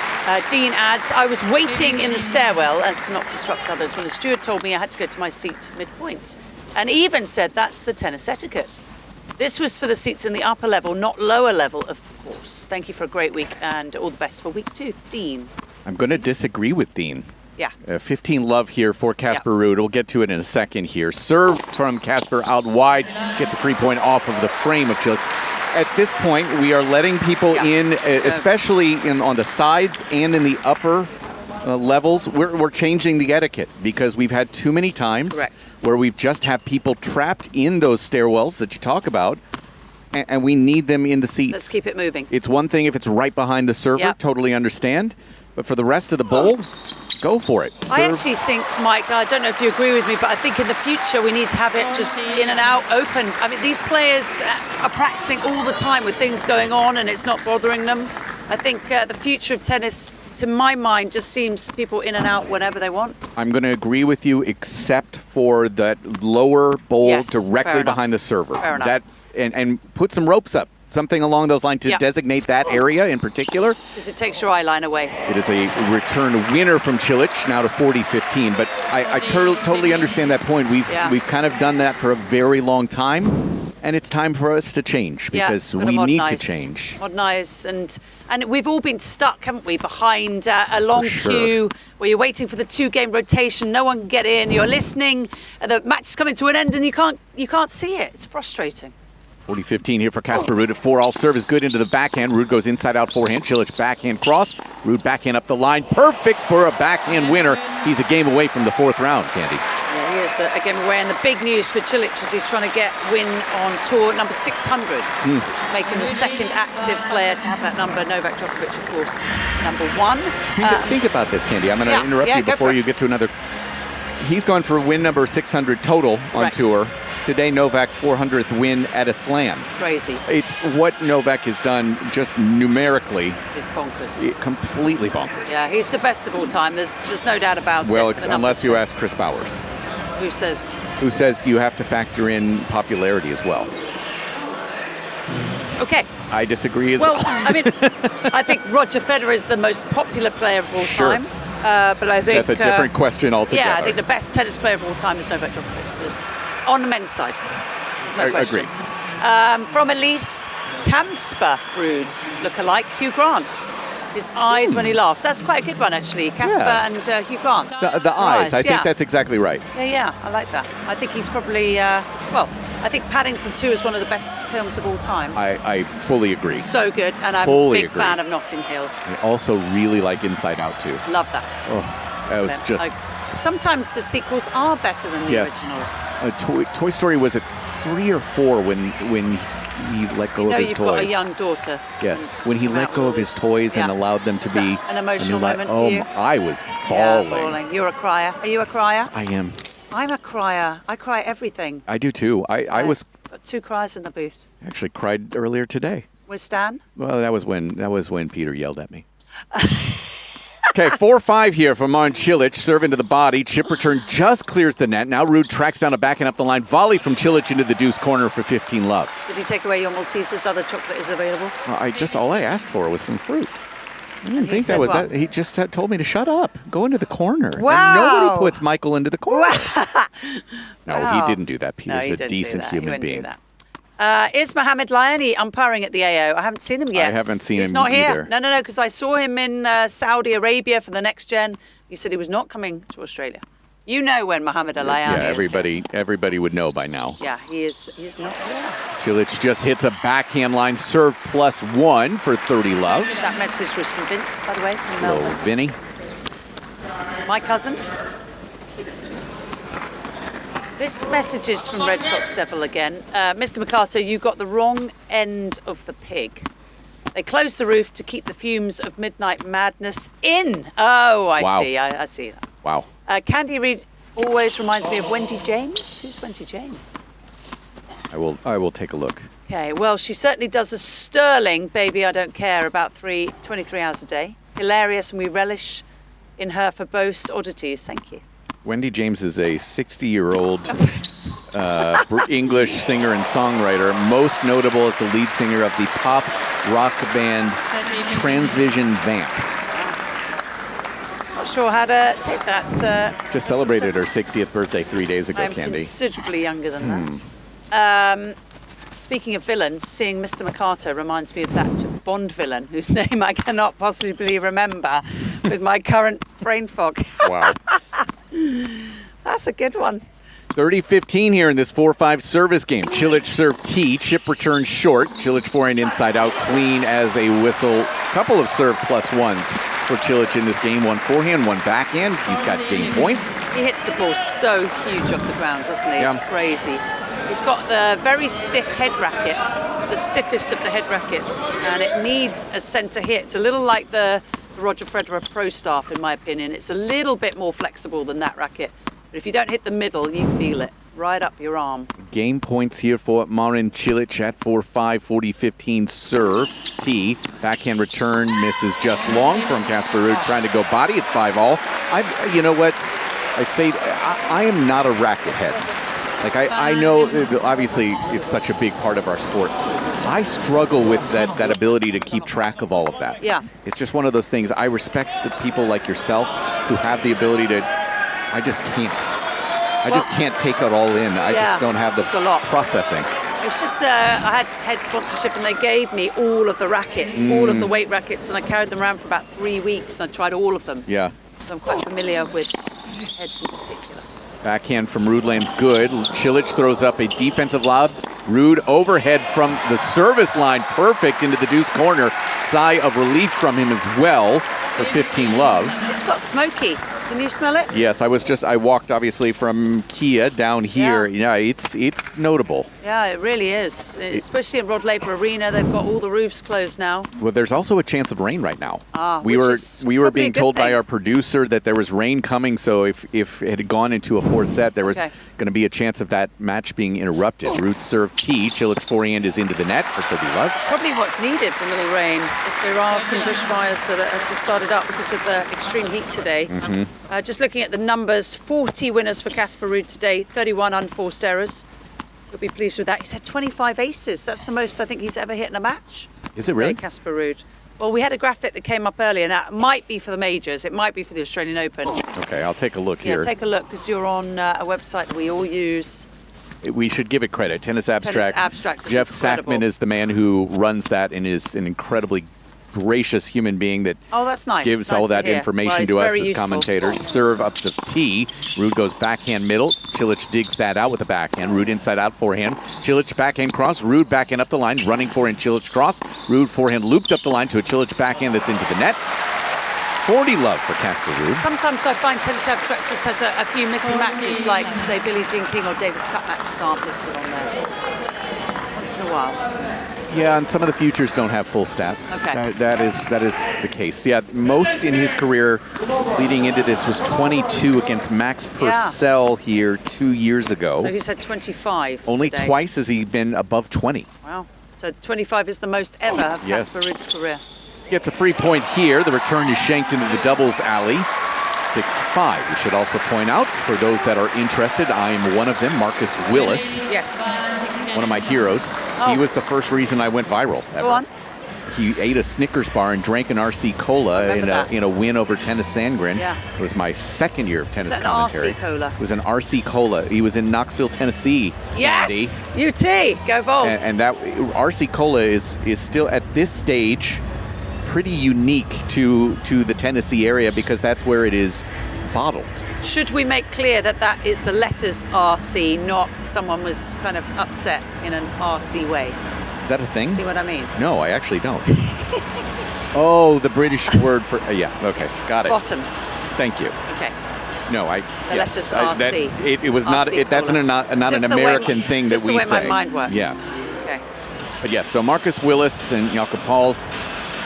Dean adds, I was waiting in the stairwell as to not disrupt others when the steward told me I had to go to my seat mid-point. And even said that's the tennis etiquette. This was for the seats in the upper level, not lower level, of course. Thank you for a great week and all the best for week 2, Dean. I'm going to disagree with Dean. Yeah. 15 love here for Casper Ruud. We'll get to it in a second here. Serve from Casper out wide. Gets a free point off of the frame of Cilic. At this point, we are letting people in, especially on the sides and in the upper levels. We're changing the etiquette because we've had too many times where we've just had people trapped in those stairwells that you talk about, and we need them in the seats. Let's keep it moving. It's one thing if it's right behind the server, totally understand, but for the rest of the bowl, go for it. I actually think, Mike, I don't know if you agree with me, but I think in the future we need to have it just in and out, open. I mean, these players are practicing all the time with things going on and it's not bothering them. I think the future of tennis, to my mind, just seems people in and out whenever they want. I'm going to agree with you, except for that lower bowl directly behind the server. Fair enough. And put some ropes up, something along those lines to designate that area in particular. Because it takes your eye line away. It is a return winner from Cilic, now to 40-15. But I totally understand that point. We've kind of done that for a very long time. And it's time for us to change because we need to change. Modernise. And we've all been stuck, haven't we, behind a long queue where you're waiting for the 2-game rotation. No one can get in. You're listening. The match is coming to an end and you can't see it. It's frustrating. 40-15 here for Casper Ruud at 4-all. Serve is good into the backhand. Ruud goes inside out forehand. Cilic backhand cross. Ruud backhand up the line. Perfect for a backhand winner. He's a game away from the 4th round, Candy. Yeah, he is a game away. And the big news for Cilic is he's trying to get win on tour number 600, which would make him the second active player to have that number. Novak Djokovic, of course, number 1. Think about this, Candy. I'm going to interrupt you before you get to another. He's gone for win number 600 total on tour. Today, Novak 400th win at a slam. Crazy. It's what Novak has done just numerically. It's bonkers. Completely bonkers. Yeah, he's the best of all time. There's no doubt about it. Well, unless you ask Chris Bowers. Who says? Who says you have to factor in popularity as well. Okay. I disagree as well. Well, I mean, I think Roger Federer is the most popular player of all time. But I think that's a different question altogether. Yeah, I think the best tennis player of all time is Novak Djokovic, on the men's side. There's no question. From Elise, Kamsper Rude look-alike, Hugh Grant. His eyes when he laughs. That's quite a good one, actually. Casper and Hugh Grant. The eyes. I think that's exactly right. Yeah, I like that. I think he's probably, I think Paddington 2 is one of the best films of all time. I fully agree. So good, and I'm a big fan of Notting Hill. I also really like Inside Out, too. Love that. Oh, that was just... Sometimes the sequels are better than the originals. Toy Story was at 3 or 4 when he let go of his toys. You've got a young daughter. Yes, when he let go of his toys and allowed them to be an emotional moment for you. I was bawling. Yeah, bawling. You're a crier. Are you a crier? I am. I'm a crier. I cry everything. I do too. I was. Got 2 cries in the booth. Actually, cried earlier today. With Stan? Well, that was when Peter yelled at me. Okay, 4-5 here from Marin Cilic. Serve into the body. Chip return just clears the net. Now Ruud tracks down a backhand up the line. Volley from Cilic into the deuce corner for 15 love. Did he take away your Maltesers? Other chocolate is available? All I asked for was some fruit. I didn't think that was that. He just told me to shut up. Go into the corner. Wow. And nobody puts Michael into the corner. No, Wow. he didn't do that. Peter's a decent human being. Do that. Is Mohamed Layani umpiring at the AO? I haven't seen him yet. I haven't seen He's him not either. here. No, because I saw him in Saudi Arabia for the next gen. He said he was not coming to Australia. You know when Mohamed Layani is. Everybody would know by now. Yeah, he is not here. Cilic just hits a backhand line serve +1 for 30 love. That message was from Vince, by the way, from Hello, Melbourne. Vinny. My cousin. This message is from Red Sox Devil again. Mr. McCarter, you got the wrong end of the pig. They closed the roof to keep the fumes of midnight madness in. Oh, I see. I see that. Wow. Candy Reid always reminds me of Wendy James. Who's Wendy James? I will take a look. Okay, well, she certainly does a sterling Baby I Don't Care about 23 hours a day. Hilarious, and we relish in her for both oddities. Thank you. Wendy James is a 60-year-old English singer and songwriter, most notable as the lead singer of the pop rock band Transvision Vamp. Not sure how to take that. Just celebrated her 60th birthday 3 days ago, I'm Candy. considerably younger than that. Speaking of villains, seeing Mr. McCarter reminds me of that Bond villain whose name I cannot possibly remember with my current brain fog. Wow. That's a good one. 30-15 here in this 4-5 service game. Cilic serve T, Chip returns short. Cilic forehand inside out, clean as a whistle. Couple of serve +1s for Cilic in this game. 1 forehand, 1 backhand. He's got game points. He hits the ball so huge off the ground, doesn't he? It's crazy. He's got the very stiff head racket. It's the stiffest of the head rackets, and it needs a centre hit. It's a little like the Roger Federer Pro Staff, in my opinion. It's a little bit more flexible than that racket. But if you don't hit the middle, you feel it right up your arm. Game points here for Marin Cilic at 4-5, 40-15 serve. T, backhand return, misses just long from Casper Ruud, trying to go body. It's 5-all. You know what? I'd say I am not a racket head. Like, I know, obviously, it's such a big part of our sport. I struggle with that ability to keep track of all of that. Yeah. It's just one of those things. I respect the people like yourself who have the ability to, I just can't. I just can't take it all in. I just don't have the processing. It's just, I had head sponsorship and they gave me all of the rackets, all of the weight rackets, and I carried them around for about 3 weeks and I tried all of them. Yeah. So I'm quite familiar with heads in particular. Backhand from Ruud lands good. Cilic throws up a defensive lob. Ruud overhead from the service line. Perfect into the deuce corner. Sigh of relief from him as well for 15 love. It's got smoky. Can you smell it? Yes, I walked obviously from Kia down here. Yeah, it's notable. Yeah, it really is. Especially in Rod Laver Arena, they've got all the roofs closed now. Well, there's also a chance of rain right now. We which were being told by our producer that there was rain coming, so if it had gone into a 4th set, there was going to be a chance of that match being interrupted. Ruud serve T, Cilic forehand is into the net for 30 love. It's probably what's needed, a little rain. If there are some bushfires that have just started up because of the extreme heat today. Just looking at the numbers, 40 winners for Casper Ruud today, 31 unforced errors. You'll be pleased with that. He's had 25 aces. That's the most I think he's ever hit in a match. Is it really? Casper Ruud. Well, we had a graphic that came up earlier, and that might be for the majors. It might be for the Australian Open. Okay, I'll take a look here. Yeah, take a look, because you're on a website that we all use. we should give it credit. Tennis Abstract. Abstract is Jeff incredible. Sackman is the man who runs that and is an incredibly gracious human being that that's nice. gives Nice all to that hear. information Well, to us it's as very useful. commentators. Serve up the tee. Ruud goes backhand middle. Cilic digs that out with a backhand. Ruud inside out forehand. Cilic backhand cross. Ruud backhand up the line. Running forehand. Cilic cross. Ruud forehand looped up the line to a Cilic backhand that's into the net. 40 love for Casper Ruud. Sometimes I find Tennis Abstract just has a few missing matches, like, say, Billie Jean King or Davis Cup matches aren't listed on there. Once in a while. Yeah, and some of the futures don't have full stats. Okay. That is the case. Yeah, most in his career leading into this was 22 against Max Purcell here 2 years ago. So he's had 25 Only today. twice has he been above 20. Wow. So 25 is the most ever of Yes. Casper Ruud's career. Gets a free point here. The return is shanked into the doubles alley. 6-5. We should also point out, for those that are interested, I am one of them, Marcus Willis. Yes. One of my heroes. He was the first reason I went viral ever. Go on. He ate a Snickers bar and drank an RC Cola in a win over Tennis Sandgren. Yeah. It was my second year of tennis Is that commentary. an RC Cola? It was an RC Cola. He was in Knoxville, Tennessee. Yes! UT! Go Vols! And that RC Cola is still at this stage pretty unique to the Tennessee area because that's where it is bottled. Should we make clear that that is the letters RC, not someone was kind of upset in an RC way? Is that a thing? See what I mean? No, I actually don't. Oh, the British word for yeah. Okay, got it. Bottom. Thank you. Okay. No, The letters RC. It was not. RC That's Cola. not an Just the American way- thing that just we the way say. my mind works. Yeah. Okay. But yes, so Marcus Willis and Jakob Paul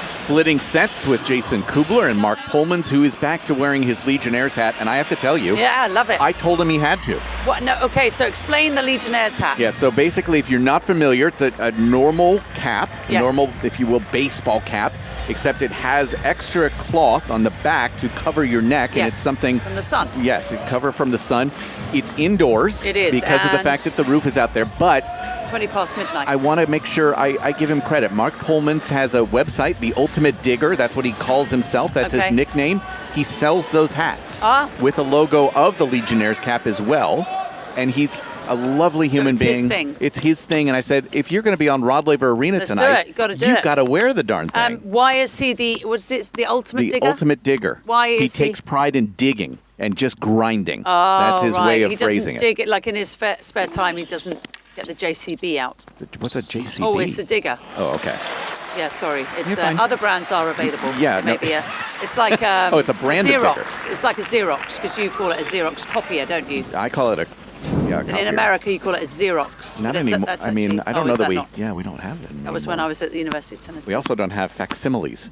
splitting sets with Jason Kubler and Mark Polmans, who is back to wearing his Legionnaires hat. And I have to tell you, Yeah, I love it. I told him he had to. What? No. Okay. So explain the Legionnaires hat. Yeah, so basically, if you're not familiar, it's a normal cap, Yes. normal, if you will, baseball cap, except it has extra cloth on the back to cover your neck, and Yes, it's something from the sun. Yes, cover from the sun. It's indoors. It is, because of the and- fact that the roof is out there. But 20 past midnight. I want to make sure I give him credit. Mark Polmans has a website, The Ultimate Digger. That's what he calls himself. That's his Okay. nickname. He sells those hats with a logo of the Legionnaires cap as well. And he's a lovely human it's his being. thing. It's his thing. And I said, if you're going to be on Rod Laver Arena Let's do tonight, it. You gotta do you've it. got to wear the darn thing. Why is he the ultimate The digger? Ultimate Digger. Why is he takes pride in digging and just grinding. Oh, That's his right. way of he phrasing doesn't dig it like in his spare time. He doesn't get the JCB out. What's a JCB? Oh, it's a digger. Oh, okay. Yeah, sorry. It's You're fine. other brands are available. Yeah, no. maybe it's like Oh, it's a brand of digger. Xerox. It's like a Xerox because you call it a Xerox copier, don't you? I call it a And in copier. America, you call it a Xerox. Not But it's- anymore. that's I mean, actually- I don't oh, know is that we. not? Yeah, we don't have it. That was when I was at the University of Tennessee. We also don't have facsimiles.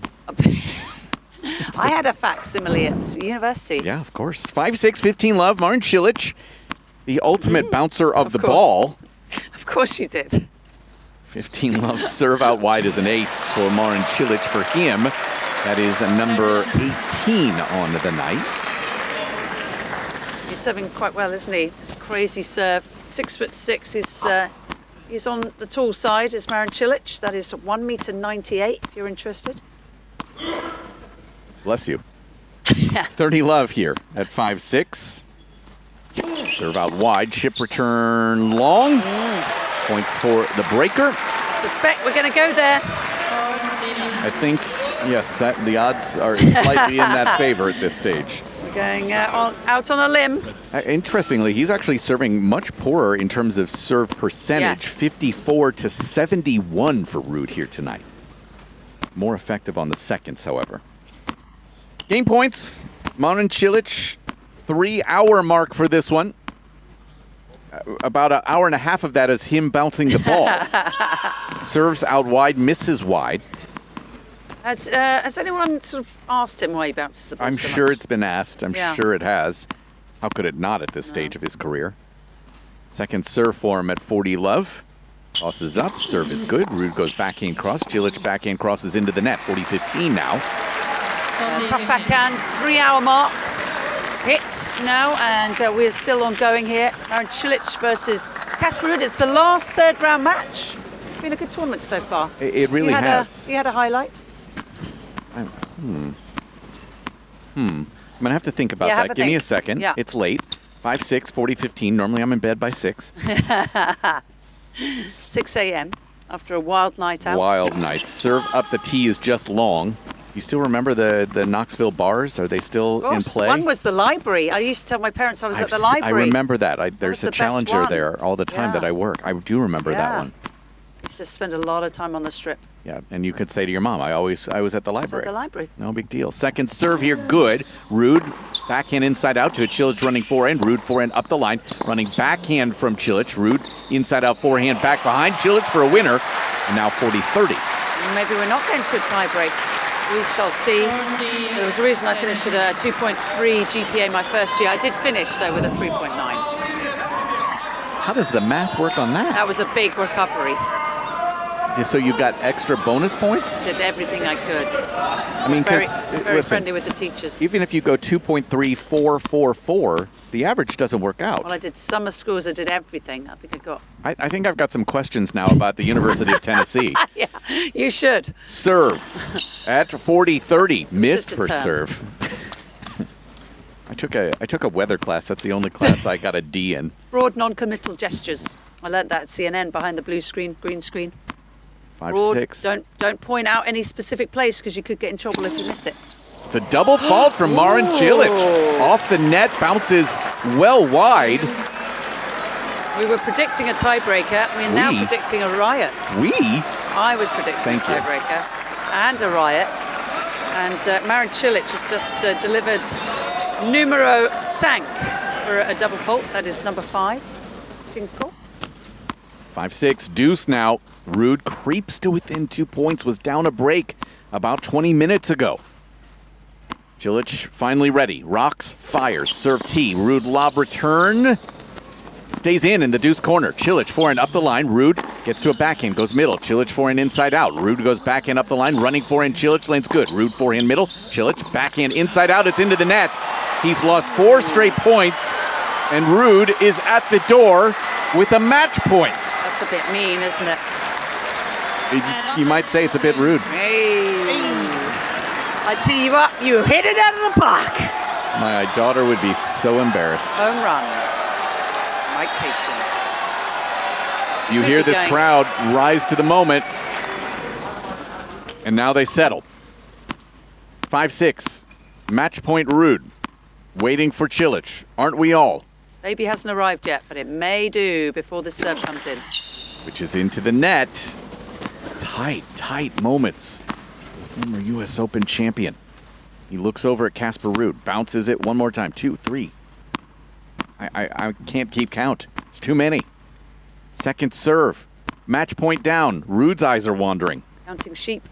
I had a facsimile at university. Yeah, of course. 5'6", 15 love. Martin Cilic, the ultimate bouncer of the course. ball. Of course you did. 15 love serve out wide as an ace for Marin Cilic for him. That is a number 18 on the night. He's serving quite well, isn't he? It's a crazy serve. 6'6". He's on the tall side, is Marin Cilic. That is 1.98 if you're interested. Bless you. 30 love here at 5'6". Serve out wide, chip return long. Points for the breaker. I suspect we're going to go there. I think, yes, that the odds are slightly in that favor at this stage. We're going out on a limb. Interestingly, he's actually serving much poorer in terms of serve percentage. Yes. 54 to 71 for Ruud here tonight. More effective on the seconds, however. Game points. Marin Cilic, 3-hour mark for this one. About an hour and a half of that is him bouncing the ball. Serves out wide, misses wide. Has anyone sort of asked him why he bounces the ball I'm so sure much? it's been asked. I'm Yeah. sure it has. How could it not at this stage of his career? Second serve for him at 40 love. Tosses up. Serve is good. Ruud goes backhand cross. Cilic backhand crosses into the net. 40-15 now. Tough backhand, 3-hour mark. Hits now, and we're still ongoing here. Marin Cilic versus Casper Ruud. It's the last third-round match. It's been a good tournament so far. It really has. You had a highlight? I'm going to have to think about Yeah, have that. a Give me think. a second. Yeah. It's late. 5-6, 40-15. Normally I'm in bed by 6. 6 a.m. after a wild night out. Wild night. Serve up the tee is just long. You still remember the Knoxville bars? Are they still in play? One was the library. I used to tell my parents I was at the library. I remember that. There's a the best Challenger one. there all the time that I work. I do remember that one. I used to spend a lot of time on the strip. Yeah, and you could say to your mom, I was at the library. At the library. No big deal. Second serve here, good. Ruud, backhand inside out to it. Cilic running forehand. Ruud forehand up the line. Running backhand from Cilic. Ruud inside out forehand back behind. Cilic for a winner. And now 40-30. Maybe we're not going to a tiebreak. We shall see. There was a reason I finished with a 2.3 GPA my first year. I did finish, though, with a 3.9. How does the math work on that? That was a big recovery. So you got extra bonus points? Did everything I could. I mean, because very friendly with the teachers. Even if you go 2.3444, the average doesn't work out. Well, I did summer schools. I did everything. I think I got. I think I've got some questions now about the University of Tennessee. Yeah, you should. Serve at 40-30. Missed for turn. serve. I took a weather class. That's the only class I got a D in. Broad non-committal gestures. I learned that at CNN behind the blue screen, green screen. 5-6. Don't point out any specific place because you could get in trouble if you miss it. It's a double fault from Marin Cilic. Off the net, bounces well wide. We were predicting a tiebreaker. We're now predicting a riot. I was predicting a tiebreaker and a riot. And Marin Cilic has just delivered numero 5 for a double fault. That is number 5. Jinko. 5-6, deuce now. Ruud creeps to within 2 points, was down a break about 20 minutes ago. Cilic finally ready. Rocks, fires, serve tee. Ruud lob return. Stays in the deuce corner. Cilic forehand up the line. Ruud gets to a backhand, goes middle. Cilic forehand inside out. Ruud goes backhand up the line, running forehand. Cilic lane's good. Ruud forehand middle. Cilic backhand inside out. It's into the net. He's lost 4 straight points, and Ruud is at the door with a match point. That's a bit mean, isn't it? You might say it's a bit rude. Hey. I tee you up, you hit it out of the park. My daughter would be so embarrassed. Home run. Mike Cation. You hear this crowd rise to the moment. And now they settle. 5-6. Match point Ruud. Waiting for Cilic. Aren't we all? Baby hasn't arrived yet, but it may do before the serve comes in. Which is into the net. Tight moments. The former U.S. Open champion. He looks over at Casper Ruud. Bounces it one more time. 2, 3. I can't keep count. It's too many. Second serve. Match point down. Ruud's eyes are wandering. Counting sheep.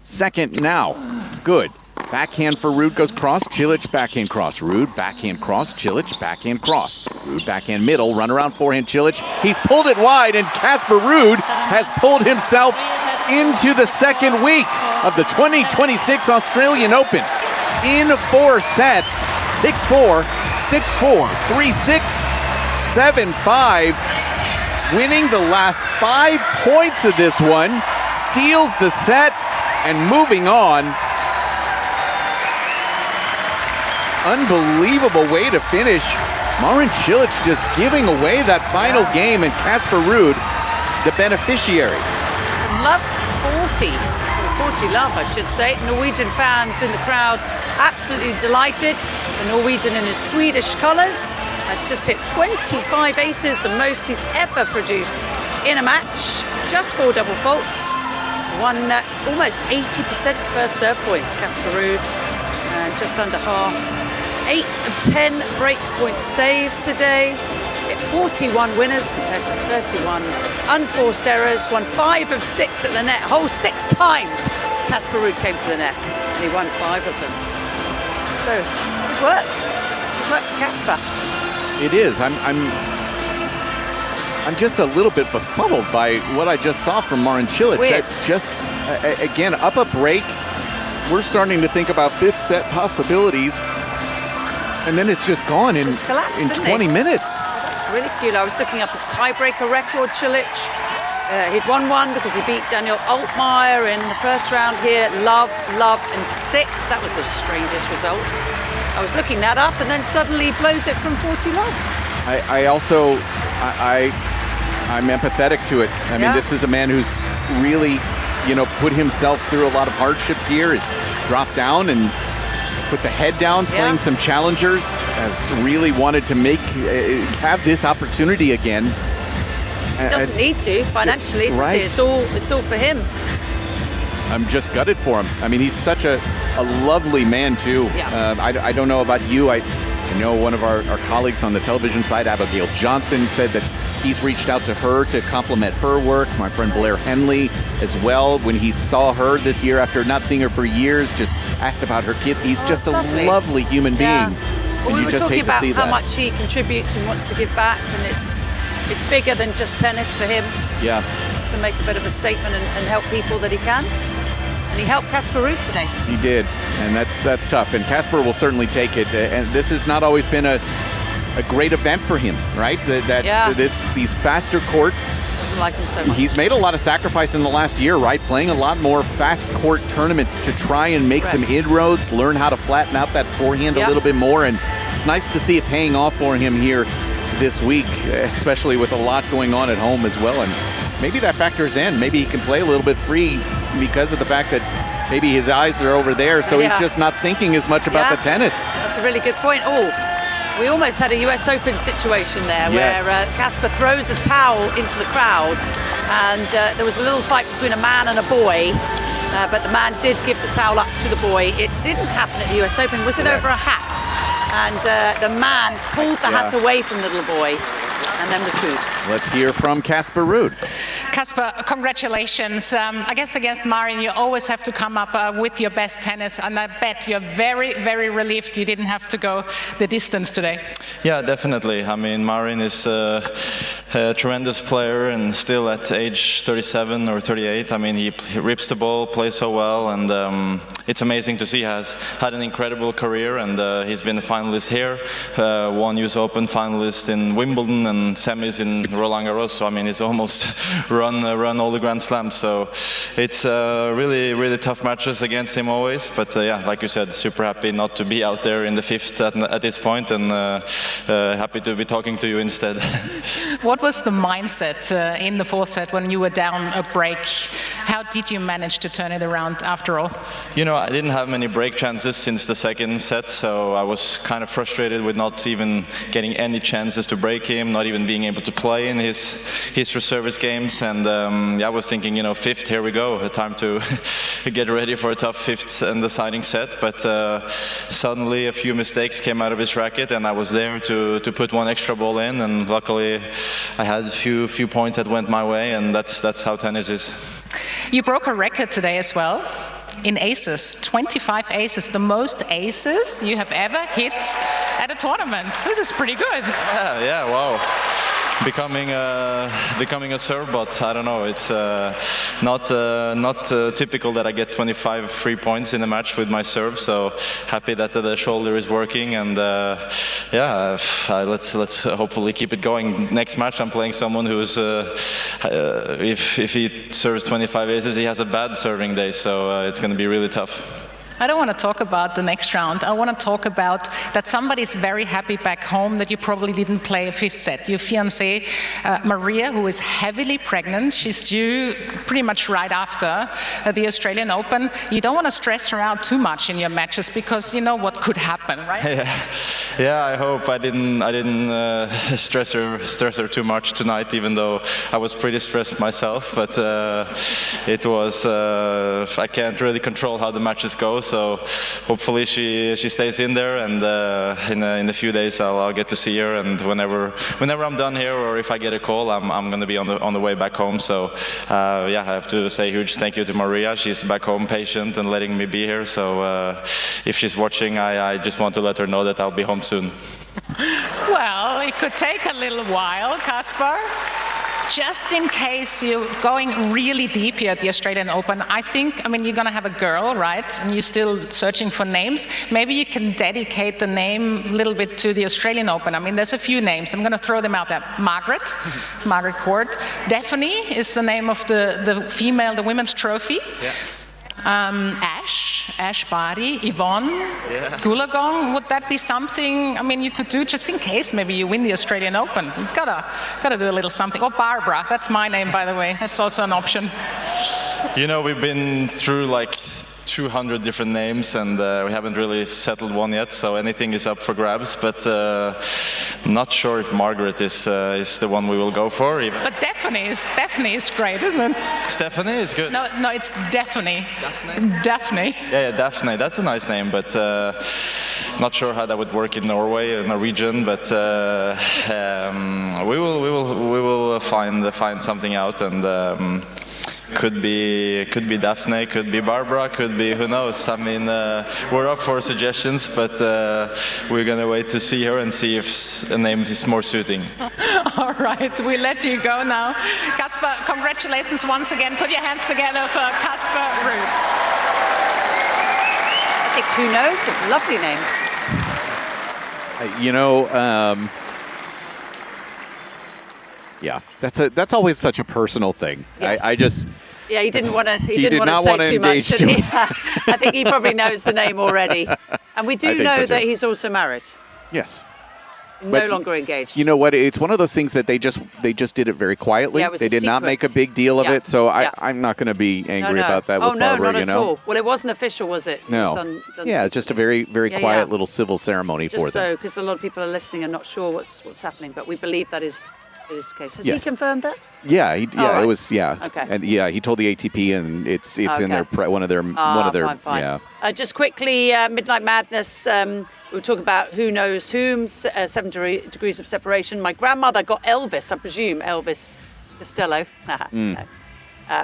Second now. Good. Backhand for Ruud goes cross. Cilic backhand cross. Ruud backhand cross. Cilic backhand cross. Ruud backhand middle. Run around forehand Cilic. He's pulled it wide, and Casper Ruud has pulled himself into the second week of the 2026 Australian Open. In 4 sets. 6-4, 6-4, 3-6, 7-5. Winning the last 5 points of this one. Steals the set and moving on. Unbelievable way to finish. Marin Cilic just giving away that final game, and Casper Ruud, the beneficiary. Love 40. 40 love, I should say. Norwegian fans in the crowd absolutely delighted. The Norwegian in his Swedish colours has just hit 25 aces, the most he's ever produced in a match. Just 4 double faults. Won almost 80% first serve points, Casper Ruud. Just under half. 8 of 10 breaks points saved today. 41 winners compared to 31 unforced errors. Won 5 of 6 at the net. Whole 6 times Casper Ruud came to the net, and he won 5 of them. So good work. Good work for Casper. It is. I'm just a little bit befuddled by what I just saw from Marin Cilic. Weird. It's just again up a break. We're starting to think about 5th set possibilities, and then it's just gone in 20 minutes. That's really cute. I was looking up his tiebreaker record, Cilic. He'd won 1 because he beat Daniel Altmaier in the first round here. Love, and 6. That was the strangest result. I was looking that up, and then suddenly blows it from 40 love. I'm empathetic to it. I mean, this is a man who's really, put himself through a lot of hardships here, has dropped down and put the head down, playing some challengers, has really wanted to have this opportunity again. He doesn't need to financially to see it's all for him. I'm just gutted for him. I mean, he's such a lovely man too. Yeah. I don't know about you. I know one of our colleagues on the television side, Abigail Johnson, said that he's reached out to her to compliment her work. My friend Blair Henley as well, when he saw her this year after not seeing her for years, just asked about her kids. He's just a lovely human being. Well, and we you were just talking hate to about see how that. much he contributes and wants to give back, and it's bigger than just tennis for him. Yeah. To make a bit of a statement and help people that he can. And he helped Casper Ruud today. He did, and that's tough. And Casper will certainly take it. And this has not always been a great event for him, right? These faster courts. Doesn't like him so much. He's made a lot of sacrifice in the last year, right? Playing a lot more fast court tournaments to try and make some inroads, learn how to flatten out that forehand a little bit more. And it's nice to see it paying off for him here this week, especially with a lot going on at home as well. And maybe that factors in. Maybe he can play a little bit free because of the fact that maybe his eyes are over there, so he's just not thinking as much about the tennis. That's a really good point. We almost had a US Open situation there where Casper throws a towel into the crowd, and there was a little fight between a man and a boy, but the man did give the towel up to the boy. It didn't happen at the US Open. Was it over a hat? And the man pulled the hat away from the little boy and then was booed. Let's hear from Casper Ruud. Casper, congratulations. I guess against Marin, you always have to come up with your best tennis, and I bet you're very, very relieved you didn't have to go the distance today. Yeah, definitely. I mean, Marin is a tremendous player, and still at age 37 or 38, I mean, he rips the ball, plays so well, and it's amazing to see. He has had an incredible career, and he's been a finalist here, won US Open, finalist in Wimbledon, and semis in Roland Garros. So I mean, it's almost run all the Grand Slams. So it's really, really tough matches against him always. But yeah, like you said, super happy not to be out there in the fifth at this point, and happy to be talking to you instead. What was the mindset in the fourth set when you were down a break? How did you manage to turn it around after all? You know, I didn't have many break chances since the second set, so I was kind of frustrated with not even getting any chances to break him, not even being able to play in his service games. And I was thinking, you know, fifth, here we go, time to get ready for a tough fifth and deciding set. But suddenly a few mistakes came out of his racket, and I was there to put one extra ball in, and luckily I had a few points that went my way, and that's how tennis is. You broke a record today as well in aces, 25 aces, the most aces you have ever hit at a tournament. This is pretty good. Yeah, wow. Becoming a serve bot, I don't know. It's not typical that I get 25 free points in a match with my serve. So happy that the shoulder is working, and let's hopefully keep it going. Next match, I'm playing someone who's if he serves 25 aces, he has a bad serving day. So it's going to be really tough. I don't want to talk about the next round. I want to talk about that somebody's very happy back home that you probably didn't play a fifth set. Your fiancée, Maria, who is heavily pregnant. She's due pretty much right after the Australian Open. You don't want to stress her out too much in your matches because you know what could happen, right? Yeah, I hope I didn't stress her too much tonight, even though I was pretty stressed myself. But it was I can't really control how the matches go. So hopefully she stays in there, and in a few days I'll get to see her. And whenever I'm done here, or if I get a call, I'm going to be on the way back home. So I have to say a huge thank you to Maria. She's back home, patient, and letting me be here. So if she's watching, I just want to let her know that I'll be home soon. Well, it could take a little while, Casper. Just in case you're going really deep here at the Australian Open, I mean, you're going to have a girl, right? And you're still searching for names. Maybe you can dedicate the name a little bit to the Australian Open. I mean, there's a few names. I'm going to throw them out there. Margaret Court. Daphne is the name of the female, the women's trophy. Yeah. Ash Barty, Yvonne, Goolagong, would that be something, I mean, you could do just in case maybe you win the Australian Open? You've gotta do a little something. Or Barbara, that's my name, by the way. That's also an option. You know, we've been through like 200 different names, and we haven't really settled one yet, so anything is up for grabs, but I'm not sure if Margaret is the one we will go for. But Daphne is great, isn't it? Stephanie is good. No, it's Daphne. Daphne. Yeah, Daphne, that's a nice name, but not sure how that would work in Norway or Norwegian, but we will find something out, and could be Daphne, could be Barbara, could be who knows. I mean, we're up for suggestions, but we're gonna wait to see her and see if a name is more suiting. All right, we let you go now. Casper, congratulations once again. Put your hands together for Casper Ruud. I think who knows? A lovely name. Yeah, that's always such a personal thing. Yes. I just. Yeah, he didn't want to. He did not want to say too much, engage did he? I think he probably knows the name already, and we do know that he's also married. Yes. No longer engaged. You know what? It's one of those things that they just did it very quietly. Yeah, it was they did not make a big deal of it, so I'm not going to be angry about that with Barbara. Oh no, not at all. Well, it wasn't official, was it? No. It was done it's just a very quiet little civil ceremony for them. Just so, because a lot of people are listening and not sure what's happening, but we believe that is the case. Has he confirmed that? Yeah, right. It was Okay. and he told the ATP, and it's in their one of their fine. Just quickly, Midnight Madness. We'll talk about who knows whom. 7 degrees of separation. My grandmother got Elvis, I presume Elvis Costello.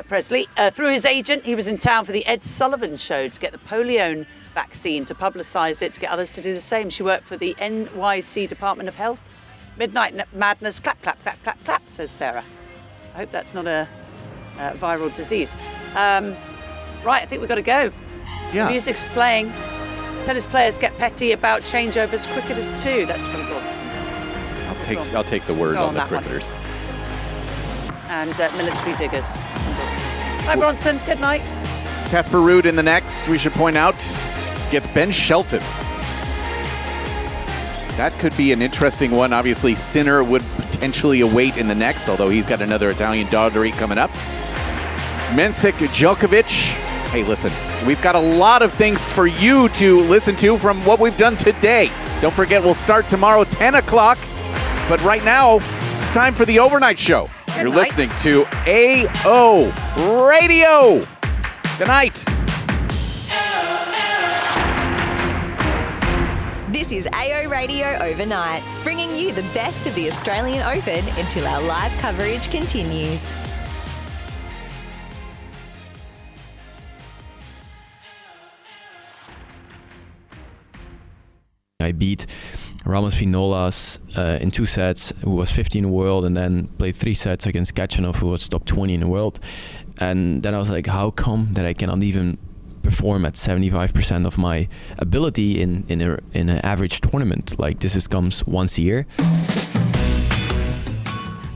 Presley through his agent. He was in town for the Ed Sullivan Show to get the polio vaccine, to publicise it, to get others to do the same. She worked for the NYC Department of Health. Midnight Madness, clap, clap, clap, clap, clap, says Sarah. I hope that's not a viral disease. Right, I think we've got to go. Yeah. The music's playing. Tennis players get petty about changeovers. Cricketers too. That's from Bronson. I'll take the word on the cricketers. And military diggers from Bronson. Hi, Bronson. Good night. Casper Ruud in the next, we should point out, gets Ben Shelton. That could be an interesting one. Obviously, Sinner would potentially await in the next, although he's got another Italian doggery coming up. Mensik, Djokovic. Hey, listen, we've got a lot of things for you to listen to from what we've done today. Don't forget, we'll start tomorrow, 10 o'clock. But right now, it's time for the overnight show. You're listening to AO Radio. Good night. This is AO Radio Overnight, bringing you the best of the Australian Open until our live coverage continues. I beat Ramos Vinolas in 2 sets, who was 15 in the world, and then played 3 sets against Kachanov, who was top 20 in the world. And then I was like, how come that I cannot even perform at 75% of my ability in an average tournament? Like, this comes once a year.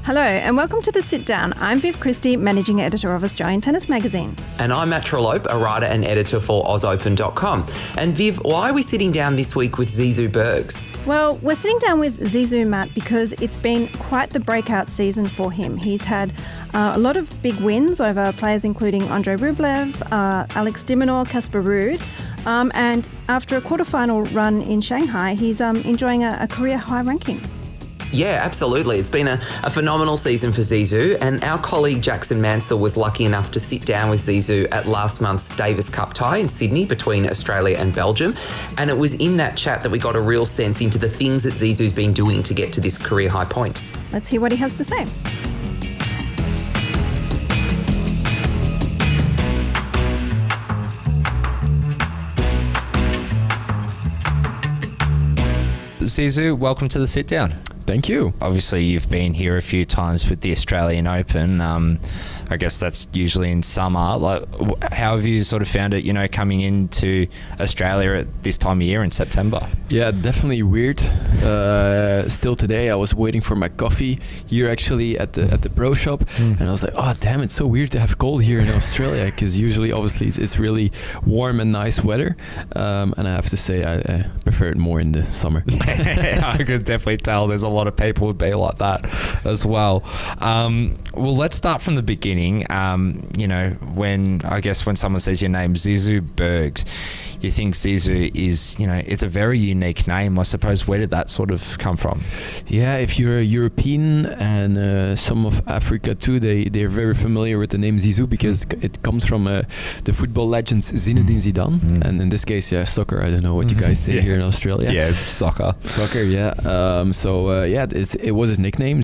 Hello and welcome to The Sit Down. I'm Viv Christie, Managing Editor of Australian Tennis Magazine. And I'm Matt Trellope, a writer and editor for OzOpen.com. And Viv, why are we sitting down this week with Zizou Bergs? Well, we're sitting down with Zizou, Matt, because it's been quite the breakout season for him. He's had a lot of big wins over players including Andrei Rublev, Alex de Minaur, Casper Ruud. And after a quarterfinal run in Shanghai, he's enjoying a career high ranking. Yeah, absolutely. It's been a phenomenal season for Zizou, and our colleague Jackson Mansell was lucky enough to sit down with Zizou at last month's Davis Cup tie in Sydney between Australia and Belgium, and it was in that chat that we got a real sense into the things that Zizou's been doing to get to this career high point. Let's hear what he has to say. Zizou, welcome to The Sit Down. Thank you. Obviously, you've been here a few times with the Australian Open. I guess that's usually in summer. Like, how have you sort of found it, coming into Australia at this time of year in September? Yeah, definitely weird. Still today, I was waiting for my coffee here actually at the pro shop, and I was like, oh damn, it's so weird to have cold here in Australia, because usually obviously it's really warm and nice weather, and I have to say I prefer it more in the summer. I could definitely tell there's a lot of people would be like that as well. Well, let's start from the beginning. When someone says your name, Zizou Bergs, you think Zizou is, it's a very unique name. I suppose, where did that sort of come from? Yeah, if you're a European and some of Africa too, they're very familiar with the name Zizou, because it comes from the football legend Zinedine Zidane, and in this case, soccer. I don't know what you guys say here in Australia. Yeah, soccer. Soccer, yeah. It was his nickname.